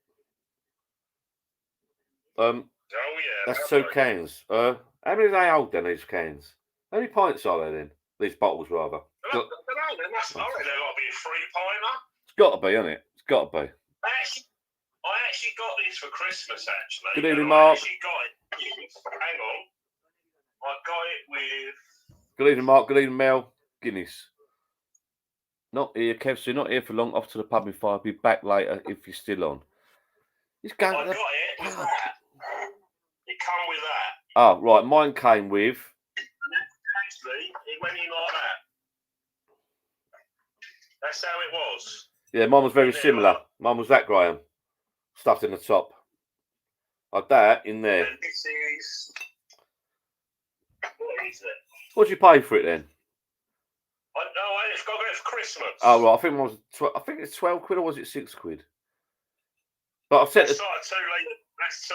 Speaker 2: Oh yeah.
Speaker 1: That's 2 cans. How many are they hold then, these cans? How many pints are they then? These bottles, rather.
Speaker 2: I don't know. I reckon they've got to be a 3-pinter.
Speaker 1: It's got to be, hasn't it? It's got to be.
Speaker 2: I actually got this for Christmas, actually.
Speaker 1: Good evening,
Speaker 2: and
Speaker 1: Mark.
Speaker 2: I actually got it. Hang on. I got it with.
Speaker 1: Good evening, Mark. Good evening, Mel. Guinness. Not here, Kev. So you're not here for long. Off to the pub in 5. Be back later if you're still on. He's going.
Speaker 2: I got it with that. It come with that.
Speaker 1: Oh, right. Mine came with.
Speaker 2: Actually, it went in like that. That's how it was.
Speaker 1: Yeah, mine was very similar. Mine was that, Graham. Stuffed in the top. Like that in there.
Speaker 2: And this is. What is it?
Speaker 1: What did you pay for it then?
Speaker 2: I've got it for Christmas.
Speaker 1: Oh, right. I think mine was. I think it's 12 quid, or was it 6 quid? But I've said.
Speaker 2: That's like 2 litre. That's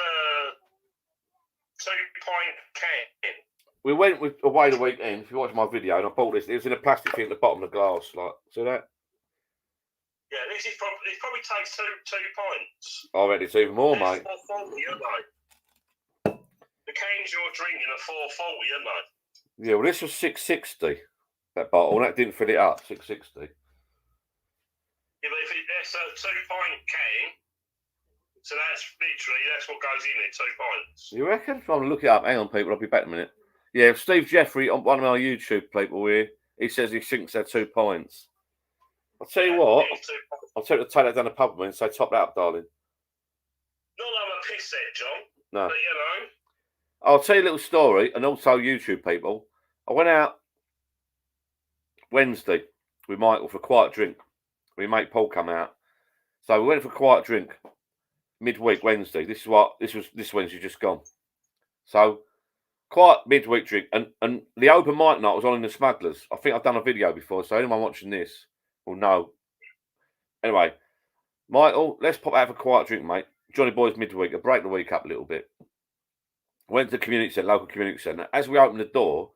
Speaker 2: 2-pint can.
Speaker 1: We went away the weekend. If you watch my video, and I bought this, it was in a plastic thing at the bottom of the glass. Like, see that?
Speaker 2: Yeah, this is probably. It probably takes 2 pints.
Speaker 1: I reckon it's even more, mate.
Speaker 2: 440, aren't they? The cans you're drinking are 440, aren't they?
Speaker 1: Yeah, well, this was 660. That bottle, and that didn't fill it up. 660.
Speaker 2: Yeah, but if that's a 2-pint can, so that's what goes in it, 2 pints.
Speaker 1: You reckon? I'm gonna look it up. Hang on, people. I'll be back in a minute. Yeah, Steve Jeffrey, on one of our YouTube people here, he says he thinks they're 2 pints. I'll tell you what. I'll take that down the pub with me and say, top that up, darling.
Speaker 2: Not that I'm a pisshead, John.
Speaker 1: No.
Speaker 2: But, you know.
Speaker 1: I'll tell you a little story, and also YouTube people. I went out Wednesday with Michael for a quiet drink. We mate Paul come out. So we went for a quiet drink midweek Wednesday. This Wednesday just gone. So quiet midweek drink, and the open mic night was on in the Smugglers. I think I've done a video before, so anyone watching this will know. Anyway, Michael, let's pop out for a quiet drink, mate. Johnny Boy's midweek. I'll break the week up a little bit. Went to the community centre, local community centre. As we opened the door,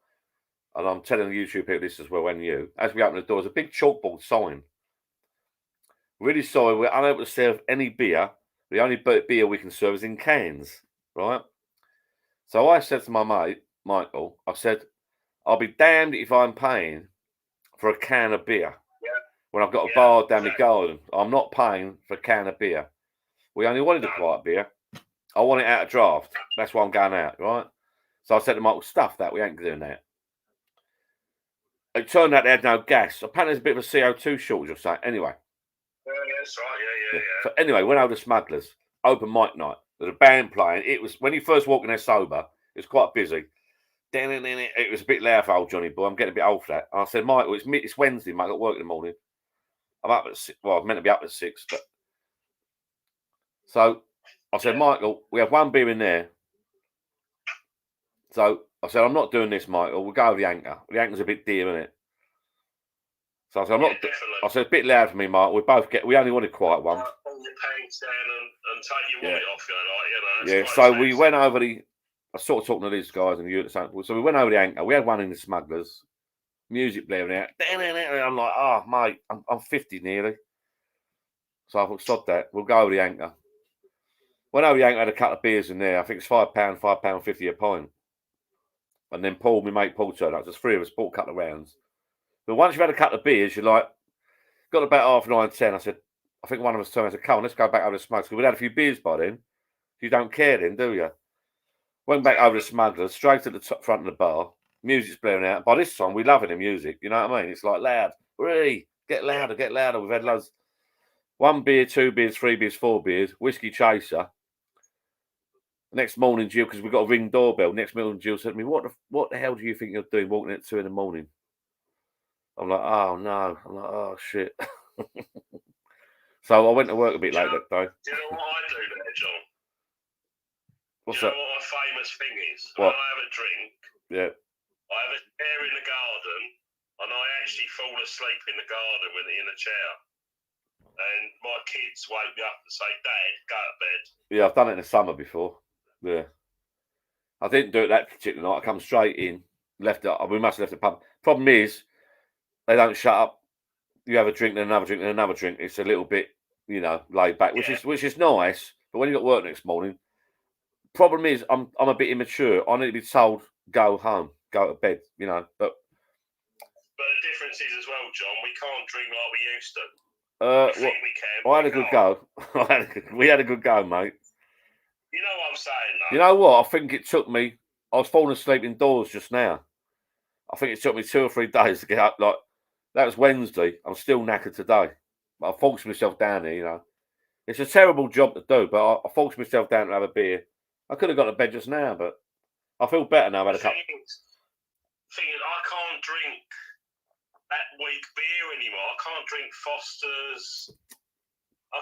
Speaker 1: and I'm telling the YouTube people this as well, and you, as we opened the door, there's a big chalkboard sign. Really sorry, we're unable to serve any beer. The only beer we can serve is in cans, right? So I said to my mate, Michael, I said, I'll be damned if I'm paying for a can of beer when I've got a bar down the garden. I'm not paying for a can of beer. We only wanted a quiet beer. I want it out of draft. That's why I'm going out, right? So I said to Michael, stuff that. We ain't doing that. It turned out they had no gas. Apparently there's a bit of a CO2 shortage or something. Anyway.
Speaker 2: Yeah, that's right. Yeah.
Speaker 1: So anyway, went over to Smugglers. Open mic night. There's a band playing. It was, when you first walk in there sober, it was quite busy. It was a bit loud for old Johnny Boy. I'm getting a bit old for that. And I said, Michael, it's Wednesday, mate. I got work in the morning. I'm up at 6. Well, I'm meant to be up at 6, but so I said, Michael, we have one beer in there. So I said, I'm not doing this, Michael. We'll go with the Anchor. The Anchor's a bit dear, isn't it? So I said, I said, a bit loud for me, Mark. We only wanted quiet one.
Speaker 2: Pull your pants down and take your wallet off, you know.
Speaker 1: Yeah, so we went over I was sort of talking to these guys and you at the same point. So we went over the Anchor. We had one in the Smugglers. Music blaring out. I'm like, oh, mate, I'm 50 nearly. So I thought, stop that. We'll go over the Anchor. Went over the Anchor, had a couple of beers in there. I think it's £5, £5.50 a pint. And then my mate Paul turned up. There's 3 of us, bought a couple of rounds. But once you've had a couple of beers, you're like, got about 9:30, 10. I said, I think one of us turned. I said, come on, let's go back over the Smugglers. Because we'd had a few beers by then. You don't care then, do you? Went back over the Smugglers, straight to the top front of the bar. Music's blaring out. By this time, we're loving the music. You know what I mean? It's like loud. Really? Get louder, get louder. We've had loads. 1 beer, 2 beers, 3 beers, 4 beers. Whiskey chaser. Next morning, Jill, because we've got a ring doorbell. Next morning, Jill said to me, what the hell do you think you're doing walking at 2 a.m? I'm like, oh, no. I'm like, oh, shit. So I went to work a bit late that day.
Speaker 2: Do you know what I do there, John?
Speaker 1: What's
Speaker 2: do you
Speaker 1: that?
Speaker 2: know what my famous thing is?
Speaker 1: What?
Speaker 2: When I have a drink,
Speaker 1: Yeah.
Speaker 2: I have a chair in the garden, and I actually fall asleep in the garden in a chair. And my kids wake me up and say, Dad, go to bed.
Speaker 1: Yeah, I've done it in the summer before. Yeah. I didn't do it that particular night. I come straight in, left it. We must have left the pub. Problem is, they don't shut up. You have a drink, then another drink, then another drink. It's a little bit, laid back, which is nice. But when you got work next morning, problem is, I'm a bit immature. I need to be told, go home, go to bed, you know. But
Speaker 2: the difference is as well, John, we can't drink like we used to. We
Speaker 1: well,
Speaker 2: think we can.
Speaker 1: I had a good go. We had a good go, mate.
Speaker 2: You know what I'm saying, though?
Speaker 1: You know what? I think it took me. I was falling asleep indoors just now. I think it took me 2 or 3 days to get up. Like that was Wednesday. I'm still knackered today. But I forced myself down here. You know, it's a terrible job to do, but I forced myself down to have a beer. I could have got to bed just now, but I feel better now. I've had a couple.
Speaker 2: Thing is, I can't drink that weak beer anymore. I can't drink Foster's. I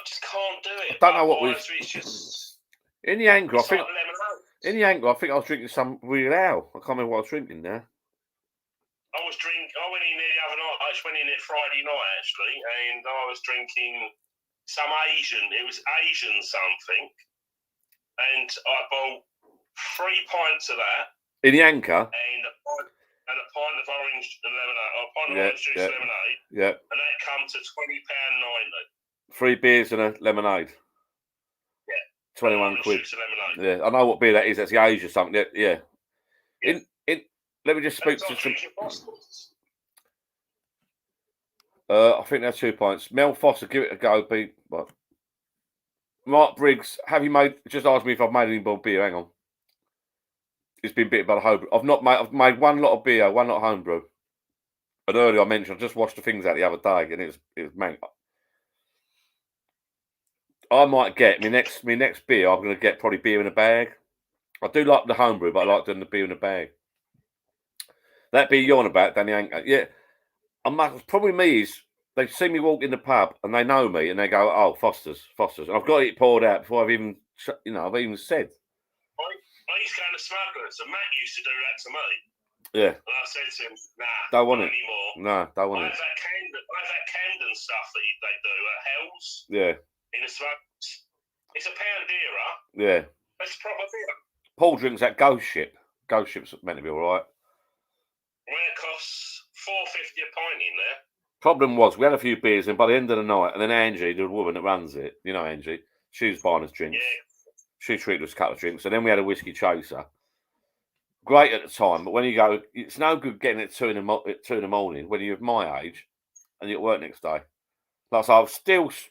Speaker 2: just can't do it.
Speaker 1: I don't know what we.
Speaker 2: It's just
Speaker 1: In the anger, I think.
Speaker 2: like lemonade.
Speaker 1: In the anger, I think I was drinking some real ale. I can't remember what I was drinking now.
Speaker 2: I went in there the other night. I just went in there Friday night actually, and I was drinking some Asian. It was Asian something, and I bought 3 pints of that.
Speaker 1: In the anchor.
Speaker 2: And a pint of orange lemonade. A pint of orange juice lemonade.
Speaker 1: Yeah.
Speaker 2: And that come to £20.90.
Speaker 1: 3 beers and a lemonade.
Speaker 2: Yeah.
Speaker 1: 21 quid.
Speaker 2: Lemonade.
Speaker 1: Yeah, I know what beer that is. That's the Asia something. Yeah. Let me just speak to some. I think they're 2 pints. Mel Foster, give it a go. What? Mark Briggs, have you made? Just ask me if I've made any more beer. Hang on. It's been bitten by the homebrew. I've made one lot of beer, one lot of homebrew. And earlier I mentioned I just washed the things out the other day, and it was mate. I might get my next beer. I'm going to get probably beer in a bag. I do like the homebrew, but I like doing the beer in a bag. That beer you're on about, Danny Anchor. Yeah, probably me is they see me walk in the pub and they know me and they go, "Oh, Foster's," and I've got it poured out before I've even said.
Speaker 2: I used to go to smugglers, and Matt used to do that to me.
Speaker 1: Yeah.
Speaker 2: And I said to him, "Nah,
Speaker 1: don't want it
Speaker 2: anymore.
Speaker 1: No, don't want it."
Speaker 2: I have that Camden stuff that they do at Hell's.
Speaker 1: Yeah.
Speaker 2: In the smugglers, it's £1 dearer.
Speaker 1: Yeah.
Speaker 2: It's proper beer.
Speaker 1: Paul drinks that Ghost Ship. Ghost Ship's meant to be all right.
Speaker 2: Well, it costs £4.50 a pint in there.
Speaker 1: Problem was, we had a few beers, and by the end of the night, and then Angie, the woman that runs it, you know Angie, she was buying us drinks.
Speaker 2: Yeah.
Speaker 1: She treated us a couple of drinks, and then we had a whiskey chaser. Great at the time, but when you go, it's no good getting it at 2 in the morning when you're my age and you're at work next day. Like, so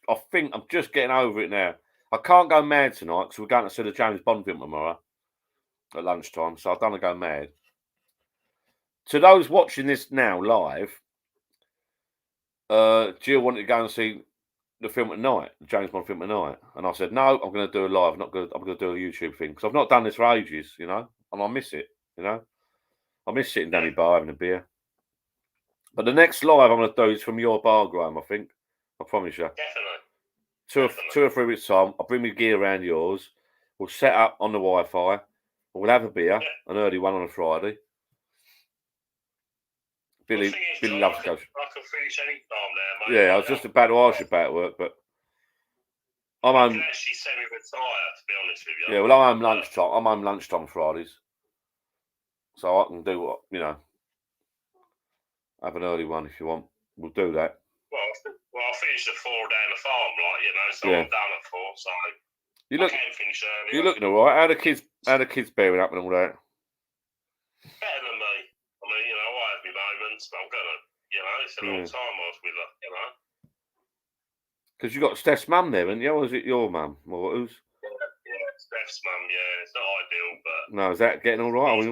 Speaker 1: I think I'm just getting over it now. I can't go mad tonight because we're going to see the James Bond film tomorrow at lunchtime, so I don't want to go mad. To those watching this now live, Jill wanted to go and see the film at night, the James Bond film at night, and I said no. I'm going to do a live. I'm going to do a YouTube thing because I've not done this for ages, you know, and I miss it, you know. I miss sitting down in the bar having a beer. But the next live I'm going to do is from your bar, Graham. I think. I promise you.
Speaker 2: Definitely.
Speaker 1: 2 or 3 weeks time, I'll bring my gear around yours. We'll set up on the Wi-Fi. We'll have a beer, an early one on a Friday. Billy loves to go.
Speaker 2: I can finish any time now, mate.
Speaker 1: Yeah, I was just about to ask you about work, but I'm home.
Speaker 2: You can actually semi-retire, to be honest with you.
Speaker 1: Yeah, well, I'm home lunchtime. I'm home lunchtime Fridays, so I can do what, you know. Have an early one if you want. We'll do that.
Speaker 2: Well, I finished at 4 down the farm, like, you know, so
Speaker 1: Yeah.
Speaker 2: I'm done at 4, so
Speaker 1: I can
Speaker 2: finish early.
Speaker 1: You're looking all right. How the kids bearing up and all that?
Speaker 2: Better than me. I mean, you know, I have my moments, but I'm gonna, you know, it's a long time I was with her, you know.
Speaker 1: Because you got Steph's mum there, haven't you? Or is it your mum? Or who's?
Speaker 2: Yeah, Steph's mum. Yeah, it's not ideal, but
Speaker 1: no, is that getting all right?
Speaker 2: Not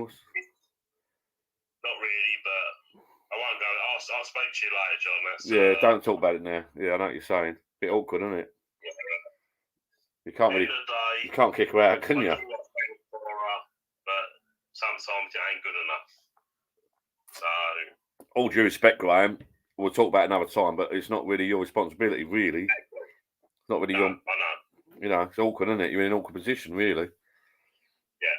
Speaker 2: really, but I won't go. I'll speak to you later, John. That's,
Speaker 1: don't talk about it now. Yeah, I know what you're saying. Bit awkward, isn't it?
Speaker 2: Yeah.
Speaker 1: You can't really. You can't kick her out, can you?
Speaker 2: But sometimes it ain't good enough. So.
Speaker 1: All due respect, Graham. We'll talk about it another time, but it's not really your responsibility, really. It's not really your.
Speaker 2: I know.
Speaker 1: You know, it's awkward, isn't it? You're in an awkward position, really.
Speaker 2: Yeah.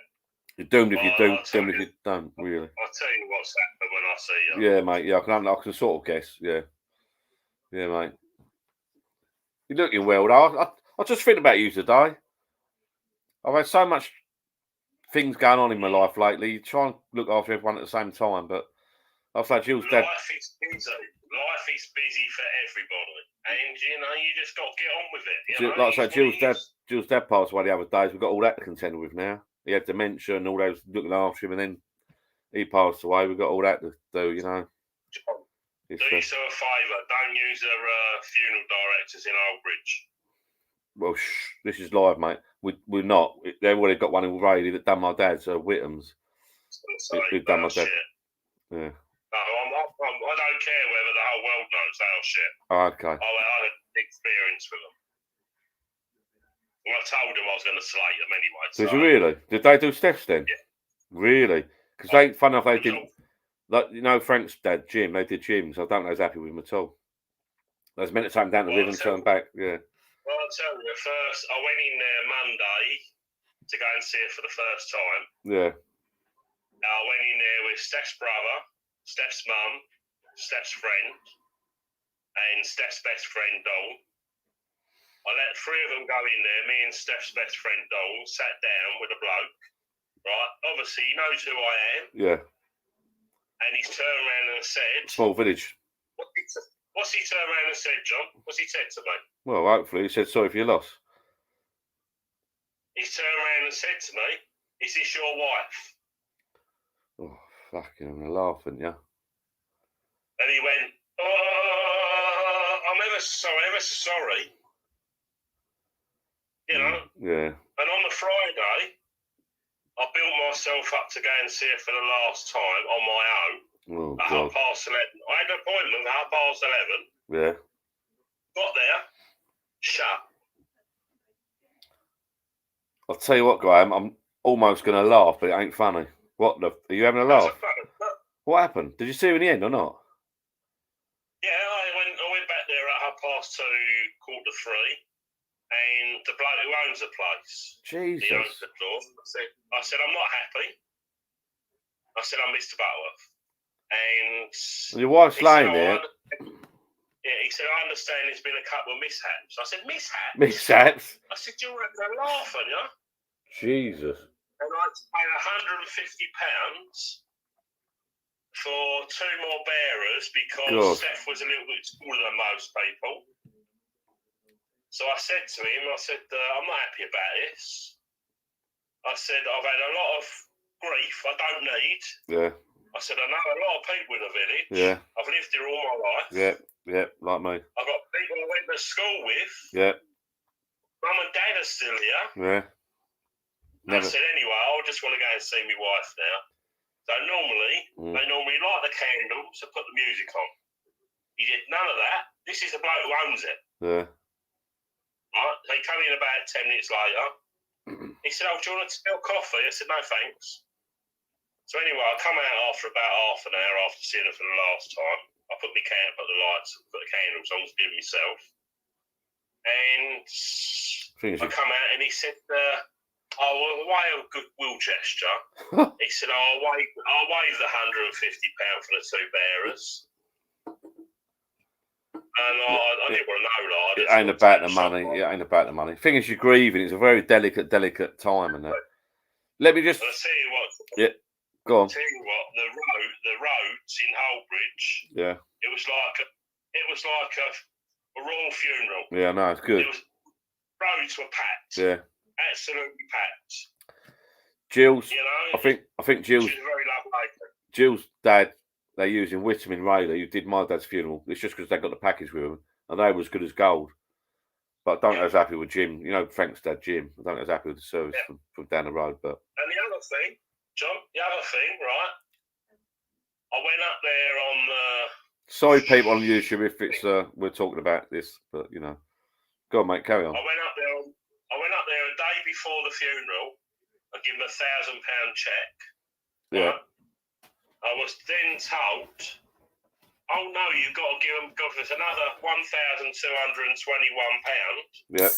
Speaker 1: You're doomed if you do, doomed if you don't, really.
Speaker 2: I'll tell you what's happened when I see you.
Speaker 1: Yeah, mate. Yeah, I can sort of guess. Yeah. Yeah, mate. You're looking well, though. I just think about you today. I've had so much things going on in my life lately. You try and look after everyone at the same time, but I've like Jill's dad.
Speaker 2: Life is busy. Life is busy for everybody, and you know you just got to get on with it. You know?
Speaker 1: Like I say, Jill's dad passed away the other days. We've got all that to contend with now. He had dementia and all those looking after him, and then he passed away. We've got all that to do, you know.
Speaker 2: John,
Speaker 1: It's,
Speaker 2: do yourself a favour. Don't use their funeral directors in Aldbridge.
Speaker 1: well, this is live, mate. We're not. They've already got one in Rayleigh that done my dad's, Whittam's. Who've done my dad.
Speaker 2: Shit.
Speaker 1: Yeah.
Speaker 2: No, I don't care whether the whole world knows they are shit.
Speaker 1: Oh, okay.
Speaker 2: I had an experience with them. Well, I told them I was going to slate them anyway.
Speaker 1: Did you really? Did they do Steph's then?
Speaker 2: Yeah.
Speaker 1: Really? Because they, fun enough, they didn't. Like, you know, Frank's dad, Jim, they did Jim's. I don't know if I was happy with him at all. They was meant to take him down the river and turn back. Yeah.
Speaker 2: Well, I'll tell you, first, I went in there Monday to go and see her for the first time.
Speaker 1: Yeah.
Speaker 2: I went in there with Steph's brother, Steph's mum, Steph's friend, and Steph's best friend, Dong. I let three of them go in there. Me and Steph's best friend, Dong, sat down with a bloke. Right? Obviously, he knows who I am.
Speaker 1: Yeah.
Speaker 2: And he's turned around and said...
Speaker 1: Small village.
Speaker 2: What's he turned around and said, John? What's he said to me?
Speaker 1: Well, hopefully he said sorry for your loss.
Speaker 2: He's turned around and said to me, is this your wife?
Speaker 1: Oh, fucking, I'm going to laugh, aren't you?
Speaker 2: And he went, I'm ever so sorry. You know?
Speaker 1: Yeah.
Speaker 2: And on the Friday, I built myself up to go and see her for the last time on my own.
Speaker 1: Oh,
Speaker 2: at
Speaker 1: God.
Speaker 2: 11:30. I had an appointment at 11:30.
Speaker 1: Yeah.
Speaker 2: Got there, shut.
Speaker 1: I'll tell you what, Graham, I'm almost going to laugh, but it ain't funny. What the... Are you having a laugh? What happened? Did you see her in the end or not?
Speaker 2: Yeah, I went back there at 2:30, 3:15, and the bloke who owns the place,
Speaker 1: Jesus.
Speaker 2: he owns the door. I said, I'm not happy. I said, I'm Mr. Butterworth. And
Speaker 1: your wife's
Speaker 2: he
Speaker 1: laying
Speaker 2: said,
Speaker 1: there.
Speaker 2: Yeah, he said, I understand there's been a couple of mishaps. I said, mishaps?
Speaker 1: Mishaps?
Speaker 2: I said, you're laughing, yeah?
Speaker 1: Jesus.
Speaker 2: And I had to pay £150 for two more bearers because
Speaker 1: God.
Speaker 2: Steph was a little bit smaller than most people. So I said to him, I'm not happy about this. I said, I've had a lot of grief I don't need.
Speaker 1: Yeah.
Speaker 2: I said, I know a lot of people in the village.
Speaker 1: Yeah.
Speaker 2: I've lived here all my life.
Speaker 1: Yeah. Yeah. Like me.
Speaker 2: I've got people I went to school with.
Speaker 1: Yeah.
Speaker 2: Mum and Dad are still here.
Speaker 1: Yeah.
Speaker 2: I said, anyway, I just want to go and see my wife now. So they normally light the candles and put the music on. He did none of that. This is the bloke who owns it.
Speaker 1: Yeah.
Speaker 2: Right? They come in about 10 minutes later. He said, do you want a tea or coffee? I said, no, thanks. So anyway, I come out after about half an hour after seeing her for the last time. I put the lights, put the candles on to give myself. And I come out and he said, way of goodwill gesture. He said, I'll waive the £150 for the two bearers. And I didn't want to know, like.
Speaker 1: It ain't about the money. It ain't about the money. Thing is, you're grieving. It's a very delicate time, and that. Let me just.
Speaker 2: I'll tell you what.
Speaker 1: Yeah. Go on.
Speaker 2: I'll tell you what. The roads in Aldbridge.
Speaker 1: Yeah.
Speaker 2: It was like a royal funeral.
Speaker 1: Yeah, no, it's good.
Speaker 2: Roads were packed.
Speaker 1: Yeah.
Speaker 2: Absolutely packed.
Speaker 1: Jill's.
Speaker 2: You know.
Speaker 1: I think Jill's.
Speaker 2: She's a very lovely lady.
Speaker 1: Jill's dad. They used in Whittam in Rayleigh, who did my dad's funeral. It's just because they got the package with them, and they were as good as gold. But I don't know if I was happy with Jim. You know, Frank's dad, Jim. I don't know if I was happy with the service from down the road. But
Speaker 2: and the other thing, John, right? I went up there on the.
Speaker 1: Sorry, people on YouTube, if it's we're talking about this, but you know, go on, mate, carry on.
Speaker 2: I went up there a day before the funeral. I give him £1,000 check.
Speaker 1: Yeah.
Speaker 2: Right? I was then told, oh no, you've got to give us another £1,221
Speaker 1: Yeah.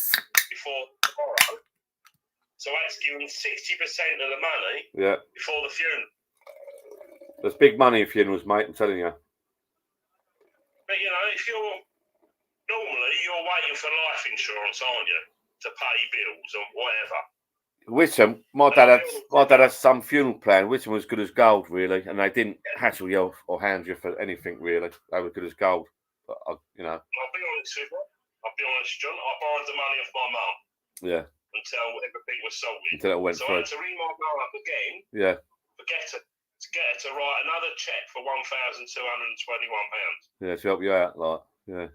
Speaker 2: before tomorrow. So I had to give them 60% of the money before the funeral.
Speaker 1: There's big money in funerals, mate, I'm telling you.
Speaker 2: But you know, if normally you're waiting for life insurance, aren't you? To pay bills and whatever.
Speaker 1: Whittam, my dad had some funeral plan. Whittam was good as gold, really, and they didn't hassle you or hound you for anything, really. They were good as gold. But you know.
Speaker 2: I'll be honest with you. John. I borrowed the money off my mum.
Speaker 1: Yeah.
Speaker 2: until everything was sorted.
Speaker 1: Until it went
Speaker 2: So I
Speaker 1: through.
Speaker 2: had to ring my mum up again
Speaker 1: Yeah.
Speaker 2: to get her to write another cheque for £1,221.
Speaker 1: Yeah, to help you out, like, yeah.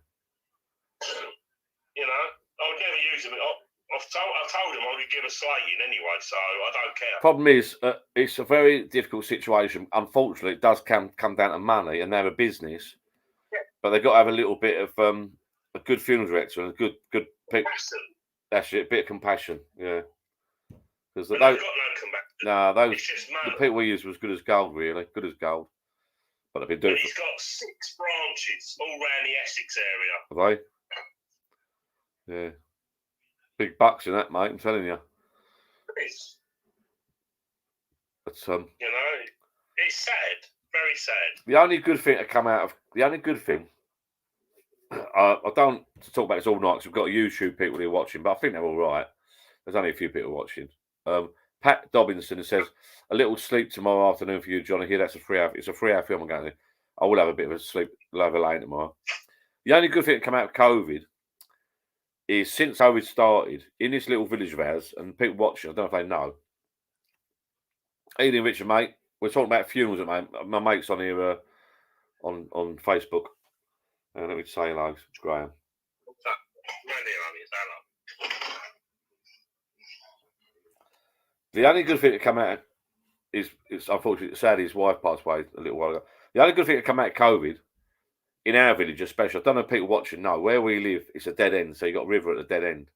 Speaker 2: You know, I would never use them. I've told them I would give a slating anyway, so I don't care.
Speaker 1: Problem is, it's a very difficult situation. Unfortunately, it does come down to money, and they have a business, but they've got to have a little bit of a good funeral director and a good people. That's it, a bit of compassion, yeah. Because
Speaker 2: they've got no compassion.
Speaker 1: those
Speaker 2: it's just
Speaker 1: the people we used was good as gold, really, good as gold. But they've been doing.
Speaker 2: And he's got 6 branches all around the Essex area.
Speaker 1: Have they? Yeah. Big bucks in that, mate. I'm telling you.
Speaker 2: It is.
Speaker 1: But
Speaker 2: you know, it's sad, very sad.
Speaker 1: The only good thing to come out of I don't talk about this all night because we've got YouTube people who are watching, but I think they're all right. There's only a few people watching. Pat Dobinson says, a little sleep tomorrow afternoon for you, John. I hear that's a 3-hour. It's a 3-hour film I'm going to. I will have a bit of a sleep. I'll have a lane tomorrow. The only good thing to come out of COVID is since COVID started in this little village of ours, and people watching, I don't know if they know. Ian and Richard, mate, we're talking about funerals at the moment. My mate's on here on Facebook. Let me say hello. It's Graham. The only good thing to come out is unfortunately, sadly, his wife passed away a little while ago. The only good thing to come out of COVID, in our village especially, I don't know if people watching know, where we live, it's a dead end. So you've got a river at a dead end.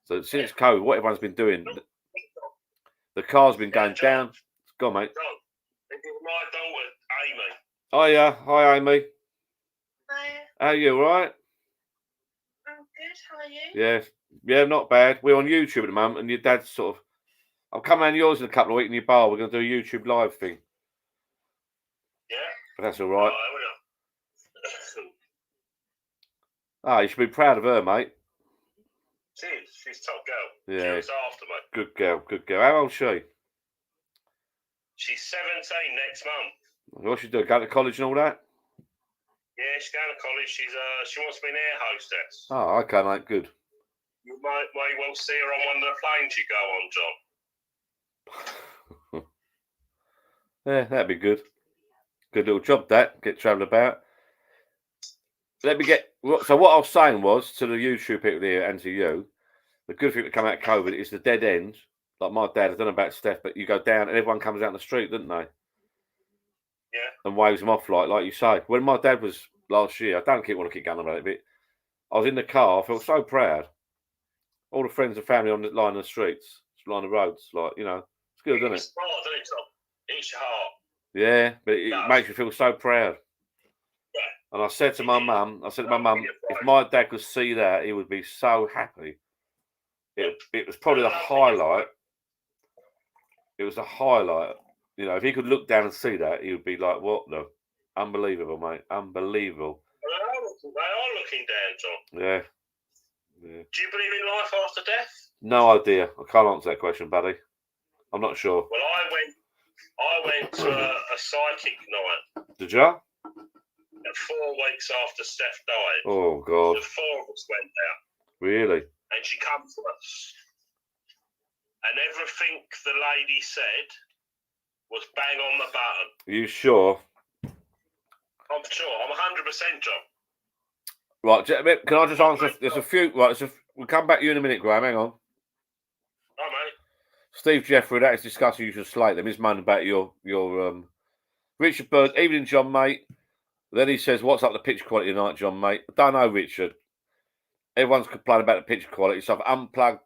Speaker 1: So since COVID, what everyone's been doing, the car's been going down. Go on, mate.
Speaker 2: My daughter, Amy.
Speaker 1: Oh, yeah. Hi, Amy.
Speaker 3: Hi.
Speaker 1: How are you, all right?
Speaker 3: I'm good. How are you?
Speaker 1: Yeah, not bad. We're on YouTube at the moment, and your dad's sort of. I'll come around yours in a couple of weeks in your bar. We're going to do a YouTube live thing.
Speaker 2: Yeah.
Speaker 1: But that's all right. You should be proud of her, mate.
Speaker 2: She is. She's top girl.
Speaker 1: Yeah.
Speaker 2: She was after me.
Speaker 1: Good girl. How old's she?
Speaker 2: She's 17 next month.
Speaker 1: What's she doing? Going to college and all that?
Speaker 2: Yeah, she's going to college. She wants to be an air hostess.
Speaker 1: Oh, okay, mate. Good.
Speaker 2: You might well see her on one of the planes you go on, John.
Speaker 1: Yeah, that'd be good. Good little job, that. Get travelling about. So what I was saying was, to the YouTube people here and to you, the good thing to come out of COVID is the dead end. Like my dad, I don't know about Steph, but you go down and everyone comes out on the street, don't they?
Speaker 2: Yeah.
Speaker 1: And waves them off, like you say. When my dad was last year, I don't want to keep going about it, but I was in the car, I felt so proud. All the friends and family on the line of the streets, line the roads, like, you know, it's good, isn't it?
Speaker 2: It's hard, isn't it, Tom? It's your heart.
Speaker 1: Yeah, but it makes you feel so proud.
Speaker 2: Yeah.
Speaker 1: And I said to my mum, if my dad could see that, he would be so happy. It was probably the highlight. It was the highlight. You know, if he could look down and see that, he would be like, what the? Unbelievable, mate. Unbelievable.
Speaker 2: They are looking down, John.
Speaker 1: Yeah.
Speaker 2: Do you believe in life after death?
Speaker 1: No idea. I can't answer that question, buddy. I'm not sure.
Speaker 2: Well, I went to a psychic night.
Speaker 1: Did you?
Speaker 2: 4 weeks after Steph died.
Speaker 1: Oh, God.
Speaker 2: The 4 of us went out.
Speaker 1: Really?
Speaker 2: And she came to us. And everything the lady said was bang on the button.
Speaker 1: Are you sure?
Speaker 2: I'm sure. I'm 100% John.
Speaker 1: Right, can I just answer? There's a few. Right, we'll come back to you in a minute, Graham. Hang on.
Speaker 2: All right, mate.
Speaker 1: Steve Jeffrey, that is discussing you should slate them. He's moaning about your Richard Bird. Evening, John, mate. Then he says, "What's up the picture quality tonight, John, mate?" I don't know, Richard. Everyone's complaining about the picture quality, so I've unplugged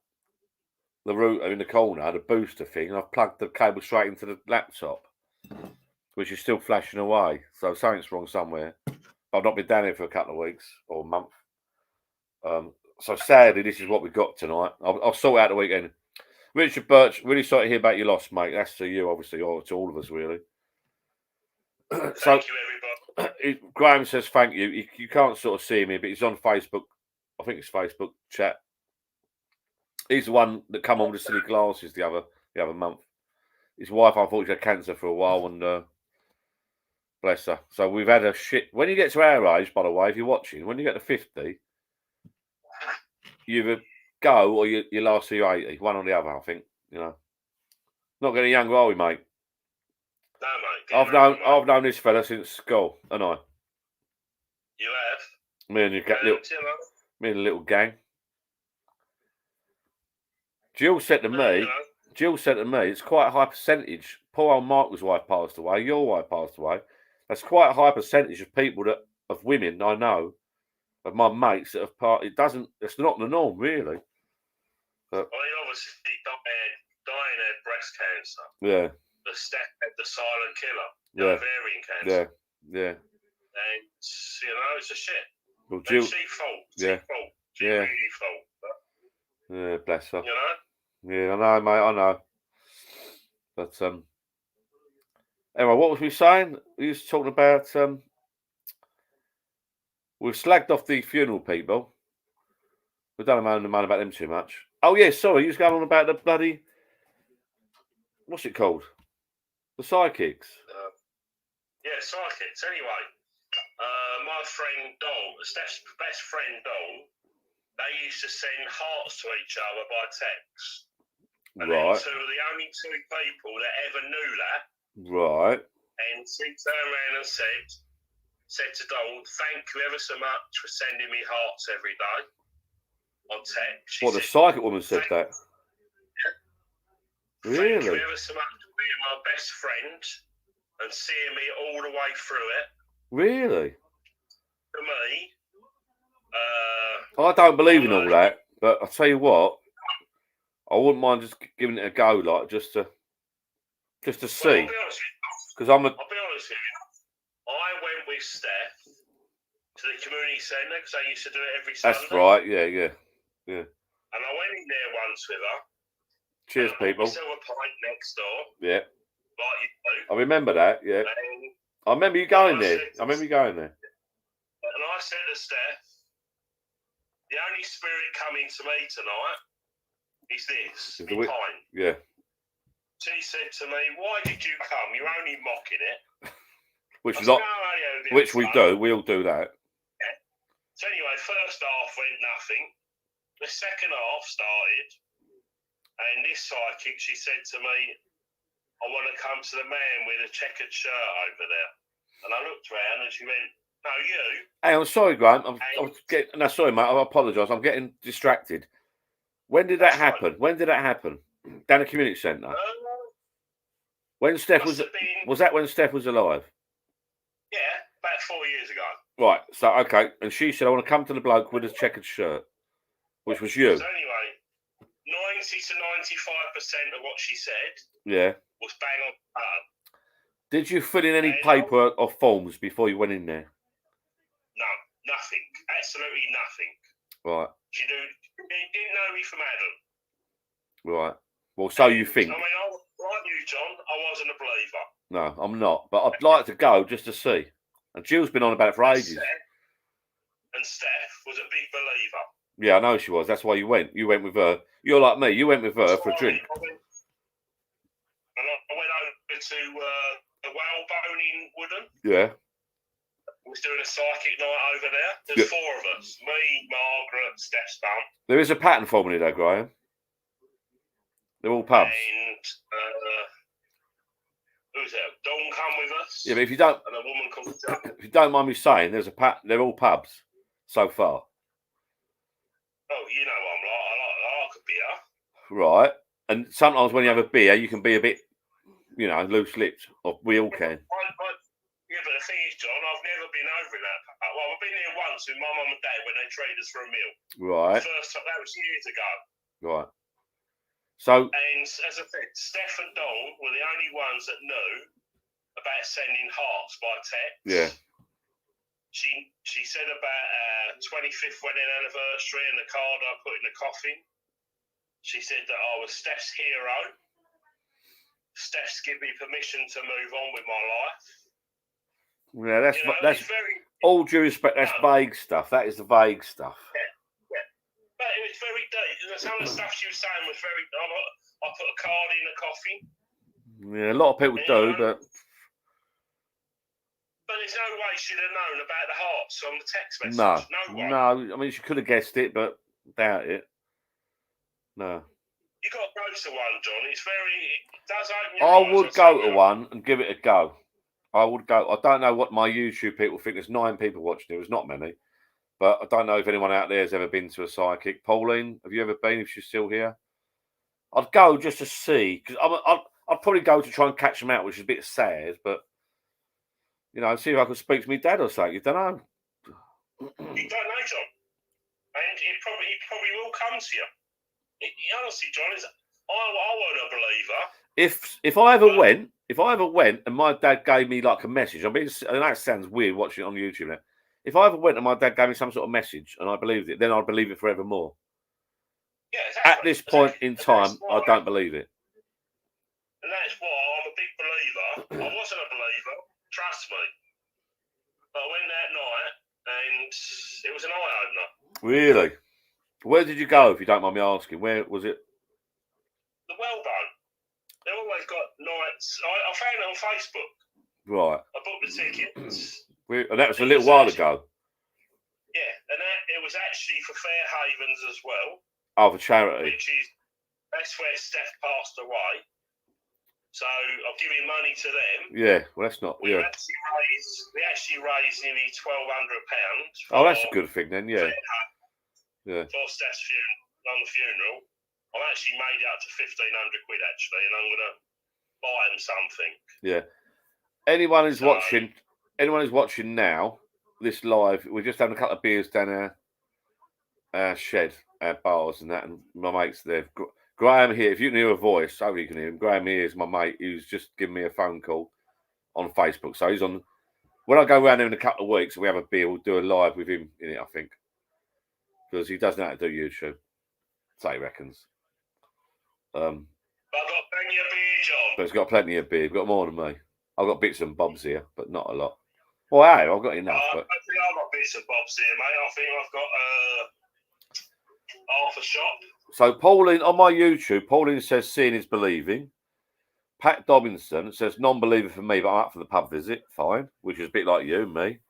Speaker 1: the router in the corner, the booster thing, and I've plugged the cable straight into the laptop, which is still flashing away. So something's wrong somewhere. I've not been down here for a couple of weeks or a month. So sadly, this is what we've got tonight. I'll sort out the weekend. Richard Birch, really sorry to hear about your loss, mate. That's to you, obviously, or to all of us, really.
Speaker 2: Thank you, everybody.
Speaker 1: Graham says thank you. You can't sort of see me, but he's on Facebook. I think it's Facebook chat. He's the one that come on with the silly glasses the other month. His wife, unfortunately, had cancer for a while, and bless her. So we've had a shit. When you get to our age, by the way, if you're watching, when you get to 50, go or you last till you're 80. One or the other, I think. You know, not getting younger, are we, mate?
Speaker 2: No, mate.
Speaker 1: I've known this fella since school, and I.
Speaker 2: You have.
Speaker 1: Me and me and a little gang. Jill said to me, it's quite a high percentage. Poor old Michael's wife passed away. Your wife passed away. That's quite a high percentage of people of women I know, of my mates that have it's not the norm, really.
Speaker 2: But, well, he obviously dying had breast cancer.
Speaker 1: Yeah.
Speaker 2: The Steph had the silent killer.
Speaker 1: Yeah.
Speaker 2: Ovarian cancer.
Speaker 1: Yeah.
Speaker 2: And, it's a shit.
Speaker 1: Well, Jill,
Speaker 2: she fault. She
Speaker 1: yeah.
Speaker 2: really fault. But,
Speaker 1: yeah, bless her.
Speaker 2: You know?
Speaker 1: Yeah, I know, mate, I know. But, anyway, what was we saying? We was talking about, we've slagged off the funeral people. We don't moan about them too much. Oh, yeah, sorry, you was going on about the bloody, what's it called? The psychics.
Speaker 2: Yeah, psychics. Anyway, my friend Dol, Steph's best friend Dol, they used to send hearts to each other by text. And
Speaker 1: right.
Speaker 2: Then the only two people that ever knew that.
Speaker 1: Right.
Speaker 2: And she turned around and said to Dol, "Thank you ever so much for sending me hearts every day on text."
Speaker 1: The psychic woman said that? Really?
Speaker 2: Thank you ever so much for being my best friend and seeing me all the way through it.
Speaker 1: Really?
Speaker 2: For me,
Speaker 1: I don't believe in all that, but I tell you what, I wouldn't mind just giving it a go, like just to see. Because
Speaker 2: I'll be honest with you. I went with Steph to the community centre because I used to do it every Sunday.
Speaker 1: That's right. Yeah.
Speaker 2: And I went in there once with her.
Speaker 1: Cheers, people.
Speaker 2: I a pint next door.
Speaker 1: Yeah.
Speaker 2: Like you do.
Speaker 1: I remember that. Yeah. I remember you going there.
Speaker 2: And I said to Steph, the only spirit coming to me tonight is this, the pint.
Speaker 1: Yeah.
Speaker 2: She said to me, "Why did you come? You're only mocking it."
Speaker 1: Which we do. We all do that.
Speaker 2: Yeah. So anyway, first half went nothing. The second half started, and this psychic, she said to me, "I want to come to the man with a checkered shirt over there." And I looked around, and she went, "No, you."
Speaker 1: Hey, I'm sorry, Graham. Sorry, mate. I apologise. I'm getting distracted. When did that happen? Right. When did that happen? Down the community centre. When Steph was that when Steph was alive?
Speaker 2: Yeah, about 4 years ago.
Speaker 1: Right. So okay, and she said, "I want to come to the bloke with a checkered shirt," which was you.
Speaker 2: So anyway, 90 to 95% of what she said, was bang on the button.
Speaker 1: Did you fill in any paperwork or forms before you went in there?
Speaker 2: No, nothing. Absolutely nothing.
Speaker 1: Right.
Speaker 2: She didn't know me from Adam.
Speaker 1: Right. Well, so you think?
Speaker 2: I mean, like you, John, I wasn't a believer.
Speaker 1: No, I'm not. But I'd like to go just to see. And Jill's been on about it for ages.
Speaker 2: And Steph was a big believer.
Speaker 1: Yeah, I know she was. That's why you went. You went with her. You're like me. You went with her for a drink.
Speaker 2: I went over to the Whalebone in Woodham.
Speaker 1: Yeah.
Speaker 2: We was doing a psychic night over there. There's four of us. Me, Margaret, Steph's mum.
Speaker 1: There is a pattern forming there, Graham. They're all pubs.
Speaker 2: And who's there? Dawn come with us.
Speaker 1: Yeah, but if you don't,
Speaker 2: and a woman called Jo.
Speaker 1: If you don't mind me saying, there's a pattern. They're all pubs so far.
Speaker 2: Oh, you know what I like a beer.
Speaker 1: Right. And sometimes when you have a beer, you can be a bit, loose-lipped. Or we all can.
Speaker 2: Yeah, but the thing is, John, I've never been over in that. Well, I've been here once with my mum and dad when they treated us for a meal.
Speaker 1: Right.
Speaker 2: First time, that was years ago.
Speaker 1: Right. So.
Speaker 2: And as I said, Steph and Dawn were the only ones that knew about sending hearts by text.
Speaker 1: Yeah.
Speaker 2: She said about 25th wedding anniversary and the card I put in the coffin. She said that I was Steph's hero. Steph's given me permission to move on with my life.
Speaker 1: Yeah, that's all due respect. That's vague stuff. That is the vague stuff.
Speaker 2: Yeah. But it was very deep. Some of the stuff she was saying was very. I put a card in the coffin.
Speaker 1: Yeah, a lot of people do, but.
Speaker 2: But there's no way she'd have known about the hearts on the text message.
Speaker 1: No. I mean, she could have guessed it, but doubt it. No.
Speaker 2: You got to go to one, John. It does open your
Speaker 1: I
Speaker 2: eyes,
Speaker 1: would
Speaker 2: I'll
Speaker 1: go
Speaker 2: tell
Speaker 1: to
Speaker 2: you.
Speaker 1: one and give it a go. I would go. I don't know what my YouTube people think. There's 9 people watching. It was not many. But I don't know if anyone out there has ever been to a psychic. Pauline, have you ever been, if she's still here? I'd go just to see. Because I'd probably go to try and catch them out, which is a bit sad. But, you know, see if I could speak to my dad or something. You don't know.
Speaker 2: You don't know, John. And he probably will come to you. Honestly, John, I wasn't a believer.
Speaker 1: If I ever went and my dad gave me like a message, I mean, and that sounds weird watching it on YouTube now. If I ever went and my dad gave me some sort of message and I believed it, then I'd believe it forevermore.
Speaker 2: Yeah, exactly.
Speaker 1: At this point in time, I don't believe it.
Speaker 2: And that's why I'm a big believer. I wasn't a believer, trust me. But I went that night and it was an eye-opener.
Speaker 1: Really? Where did you go, if you don't mind me asking? Where was it?
Speaker 2: The Wellbone. They've always got nights. I found it on Facebook.
Speaker 1: Right.
Speaker 2: I booked the tickets.
Speaker 1: And that was a little while ago.
Speaker 2: Yeah, and it was actually for Fair Havens as well.
Speaker 1: Oh, for charity.
Speaker 2: That's where Steph passed away. So I'm giving money to them.
Speaker 1: Yeah, well, that's not.
Speaker 2: We
Speaker 1: Yeah.
Speaker 2: actually raised nearly £1,200.
Speaker 1: Oh, that's a good thing then. Yeah. Yeah.
Speaker 2: For Steph's funeral, on the funeral, I've actually made it up to £1,500 actually, and I'm gonna buy him something.
Speaker 1: Yeah. Anyone who's watching now, this live, we're just having a couple of beers down our shed, our bars and that, and my mates there. Graham here, if you can hear a voice, hopefully you can hear him. Graham here is my mate who's just given me a phone call on Facebook. So he's on. When I go around there in a couple of weeks and we have a beer, we'll do a live with him in it, I think. Because he doesn't know how to do YouTube. So he reckons.
Speaker 2: But I've got plenty of beer, John.
Speaker 1: But he's got plenty of beer. He's got more than me. I've got bits and bobs here, but not a lot. Well, hey, I've got enough.
Speaker 2: I think I've got bits and bobs here, mate. I think I've got half a shop.
Speaker 1: So Pauline, on my YouTube, Pauline says seeing is believing. Pat Dobinson says non-believer for me, but I'm up for the pub visit. Fine, which is a bit like you and me.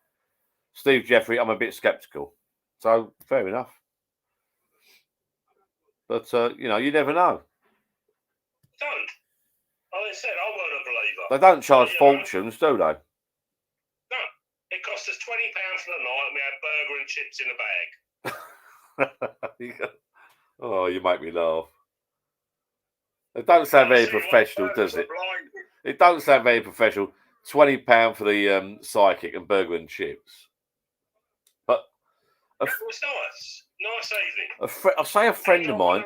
Speaker 1: Steve Jeffrey, I'm a bit sceptical. So fair enough. But you know, you never know.
Speaker 2: Don't. Like I said, I wasn't a believer.
Speaker 1: They don't charge fortunes, do they?
Speaker 2: No. It cost us £20 for the night and we had burger and chips in a bag.
Speaker 1: Oh, you make me laugh. It don't sound very professional, does it? It don't sound very professional. £20 for the psychic and burger and chips. But
Speaker 2: it was nice. Nice evening.
Speaker 1: I'll say a friend of mine.